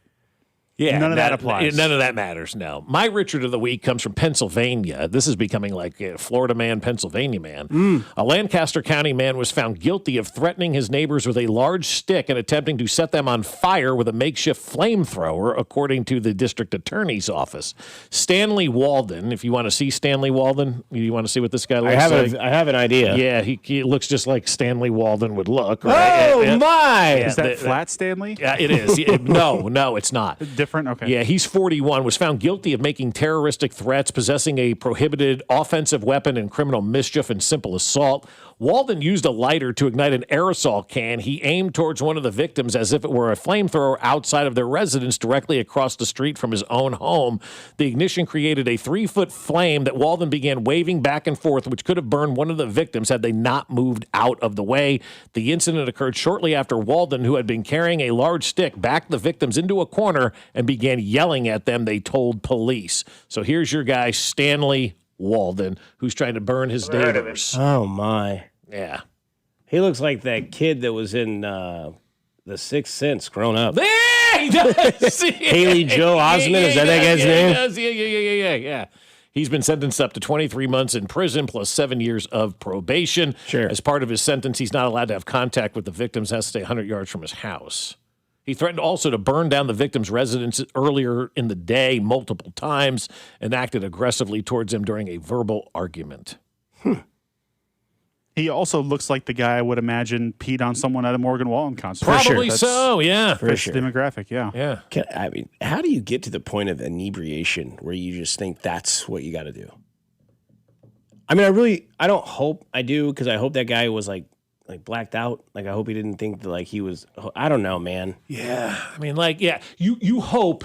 Yeah, None of that applies. None of that matters. No. My Richard of the week comes from Pennsylvania. This is becoming like a Florida man, Pennsylvania man. A Lancaster County man was found guilty of threatening his neighbors with a large stick and attempting to set them on fire with a makeshift flamethrower, according to the district attorney's office. Stanley Walden, if you want to see Stanley Walden, you want to see what this guy looks like? I have an idea. Yeah, he looks just like Stanley Walden would look. Right? Oh, my. Is that flat, Stanley? Yeah, it is. No, it's not. Different? Okay. Yeah, he's 41, was found guilty of making terroristic threats, possessing a prohibited offensive weapon, and criminal mischief and simple assault. Walden used a lighter to ignite an aerosol can. He aimed towards one of the victims as if it were a flamethrower outside of their residence directly across the street from his own home. The ignition created a 3-foot flame that Walden began waving back and forth, which could have burned one of the victims had they not moved out of the way. The incident occurred shortly after Walden, who had been carrying a large stick, backed the victims into a corner and began yelling at them, they told police. So here's your guy, Stanley Walden, who's trying to burn his neighbors. Oh, my. Yeah. He looks like that kid that was in The Sixth Sense grown up. Yeah, he does. Haley Joel Osment, is that guy's name? He does. Yeah. He's been sentenced up to 23 months in prison plus 7 years of probation. Sure. As part of his sentence, he's not allowed to have contact with the victims, has to stay 100 yards from his house. He threatened also to burn down the victim's residence earlier in the day multiple times and acted aggressively towards him during a verbal argument. He also looks like the guy I would imagine peed on someone at a Morgan Wallen concert. Probably so, yeah. For sure. Demographic, yeah. I mean, how do you get to the point of inebriation where you just think that's what you got to do? I mean, I don't hope I do, because I hope that guy was like blacked out. Like, I hope he didn't think that like he was, I don't know, man. Yeah. I mean, you hope.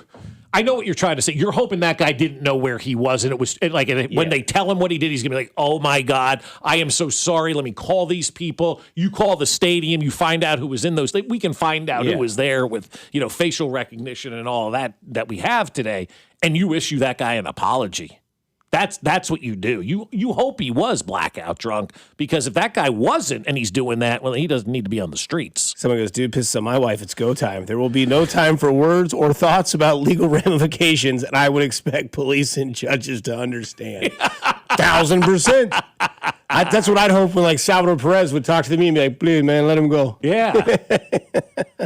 I know what you're trying to say. You're hoping that guy didn't know where he was, and it was like when they tell him what he did, he's gonna be like, "Oh my God, I am so sorry. Let me call these people." You call the stadium, you find out who was in those. We can find out who was there with facial recognition and all of that we have today, and you issue that guy an apology. That's what you do. You hope he was blackout drunk, because if that guy wasn't and he's doing that, well, he doesn't need to be on the streets. Someone goes, dude, pisses on my wife. It's go time. There will be no time for words or thoughts about legal ramifications, and I would expect police and judges to understand. 1,000%. That's what I'd hope when like Salvador Perez would talk to me and be like, please, man, let him go. Yeah.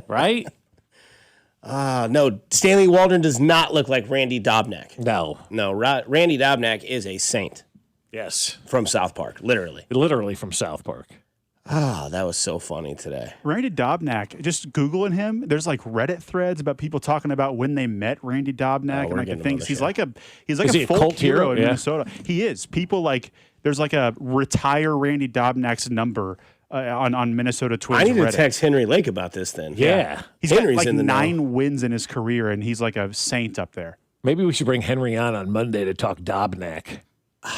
Right? No, Stanley Walden does not look like Randy Dobnak. No. Randy Dobnak is a saint. Yes. From South Park, literally. Literally from South Park. That was so funny today. Randy Dobnak, just Googling him, there's like Reddit threads about people talking about when they met Randy Dobnak and like the things. He's like a folk cult hero in Yeah. Minnesota. He is. People like, there's like a retire Randy Dobnak's number on Minnesota Twins I need Reddit. to text Henry Lake about this then. Yeah. He's Henry's got like in the 9 wins in his career, and he's like a saint up there. Maybe we should bring Henry on Monday to talk Dobnak.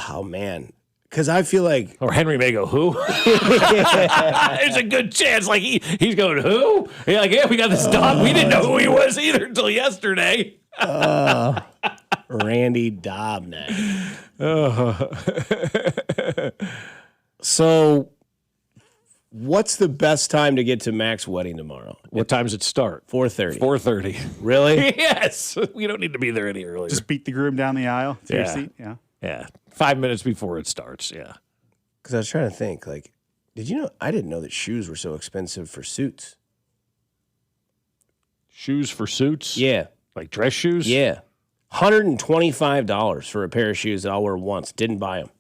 Oh, man. Because I feel like... Or Henry may go, who? There's a good chance. Like, he's going, who? Yeah, like, yeah, we got this Dob. We didn't know who he was either until yesterday. Randy Dobnak. So... what's the best time to get to Mac's wedding tomorrow? What time does it start? 4:30. 4:30. Really? Yes. We don't need to be there any earlier. Just beat the groom down the aisle to your seat. Yeah. Yeah. 5 minutes before it starts. Yeah. Because I was trying to think, like, did you know, I didn't know that shoes were so expensive for suits. Shoes for suits? Yeah. Like dress shoes? Yeah. $125 for a pair of shoes that I'll wear once. Didn't buy them.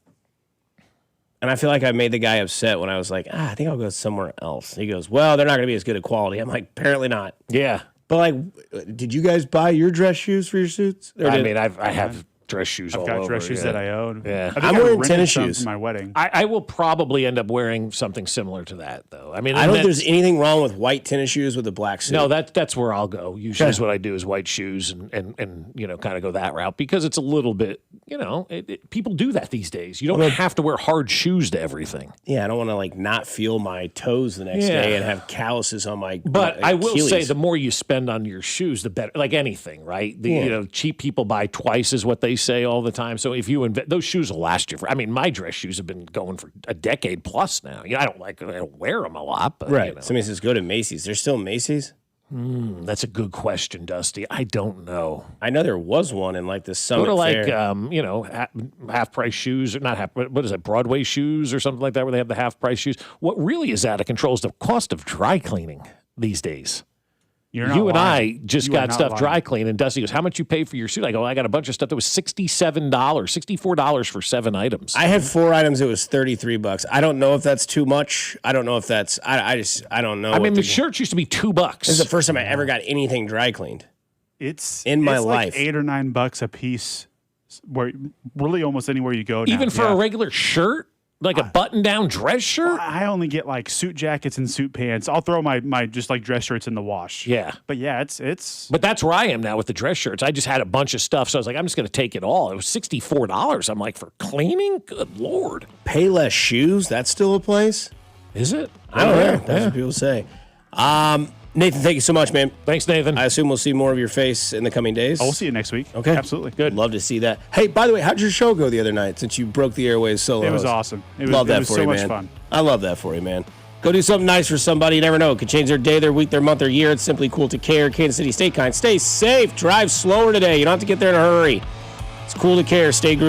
And I feel like I made the guy upset when I was like, I think I'll go somewhere else. He goes, well, they're not going to be as good a quality. I'm like, apparently not. Yeah. But like, did you guys buy your dress shoes for your suits? I have dress shoes all over. I've got dress shoes that I own. Yeah. I'm wearing tennis shoes for my wedding. I will probably end up wearing something similar to that, though. I mean, I don't think there's anything wrong with white tennis shoes with a black suit. No, that's where I'll go. Usually is what I do is white shoes and kind of go that route because it's a little bit, people do that these days. You don't have to wear hard shoes to everything. Yeah, I don't want to like not feel my toes the next day and have calluses on my But my I will Achilles. say the more you spend on your shoes, the better. Like anything, right? Cheap people buy twice is what they say all the time. So if you those shoes will last you my dress shoes have been going for a decade plus now. I don't wear them a lot, but right. Somebody says go to Macy's. They're still Macy's. That's a good question, Dusty. I don't know. I know there was one in like the Summit Go to Fair. half price shoes or not half. What is it? Broadway shoes or something like that, where they have the half price shoes. What really is out of control is the cost of dry cleaning these days. You and I just got stuff dry cleaned, and Dusty goes, "How much you pay for your suit?" I go, "I got a bunch of stuff that was $64 for 7 items." I had 4 items. It was $33. I don't know if that's too much. I don't know if that's. I don't know. I mean, the shirts used to be $2. This is the first time I ever got anything dry cleaned. It's in my like life. $8 or $9 a piece. Where really almost anywhere you go now. Even for a regular shirt. Like a button-down dress shirt? I only get like suit jackets and suit pants. I'll throw my just like dress shirts in the wash. Yeah. But yeah, it's. But that's where I am now with the dress shirts. I just had a bunch of stuff, so I was like, I'm just going to take it all. It was $64. I'm like, for cleaning? Good Lord. Payless Shoes? That's still a place? Is it? I don't know. That's what people say. Nathan, thank you so much, man. Thanks, Nathan. I assume we'll see more of your face in the coming days. I'll see you next week. Okay. Absolutely. Good. Love to see that. Hey, by the way, how'd your show go the other night since you broke the airwaves solo? It was host? awesome. It was so you, much man. fun. I love that for you, man. Go do something nice for somebody. You never know. It could change their day, their week, their month, their year. It's simply cool to care. Kansas City, stay kind. Stay safe. Drive slower today. You don't have to get there in a hurry. It's cool to care. Stay groovy.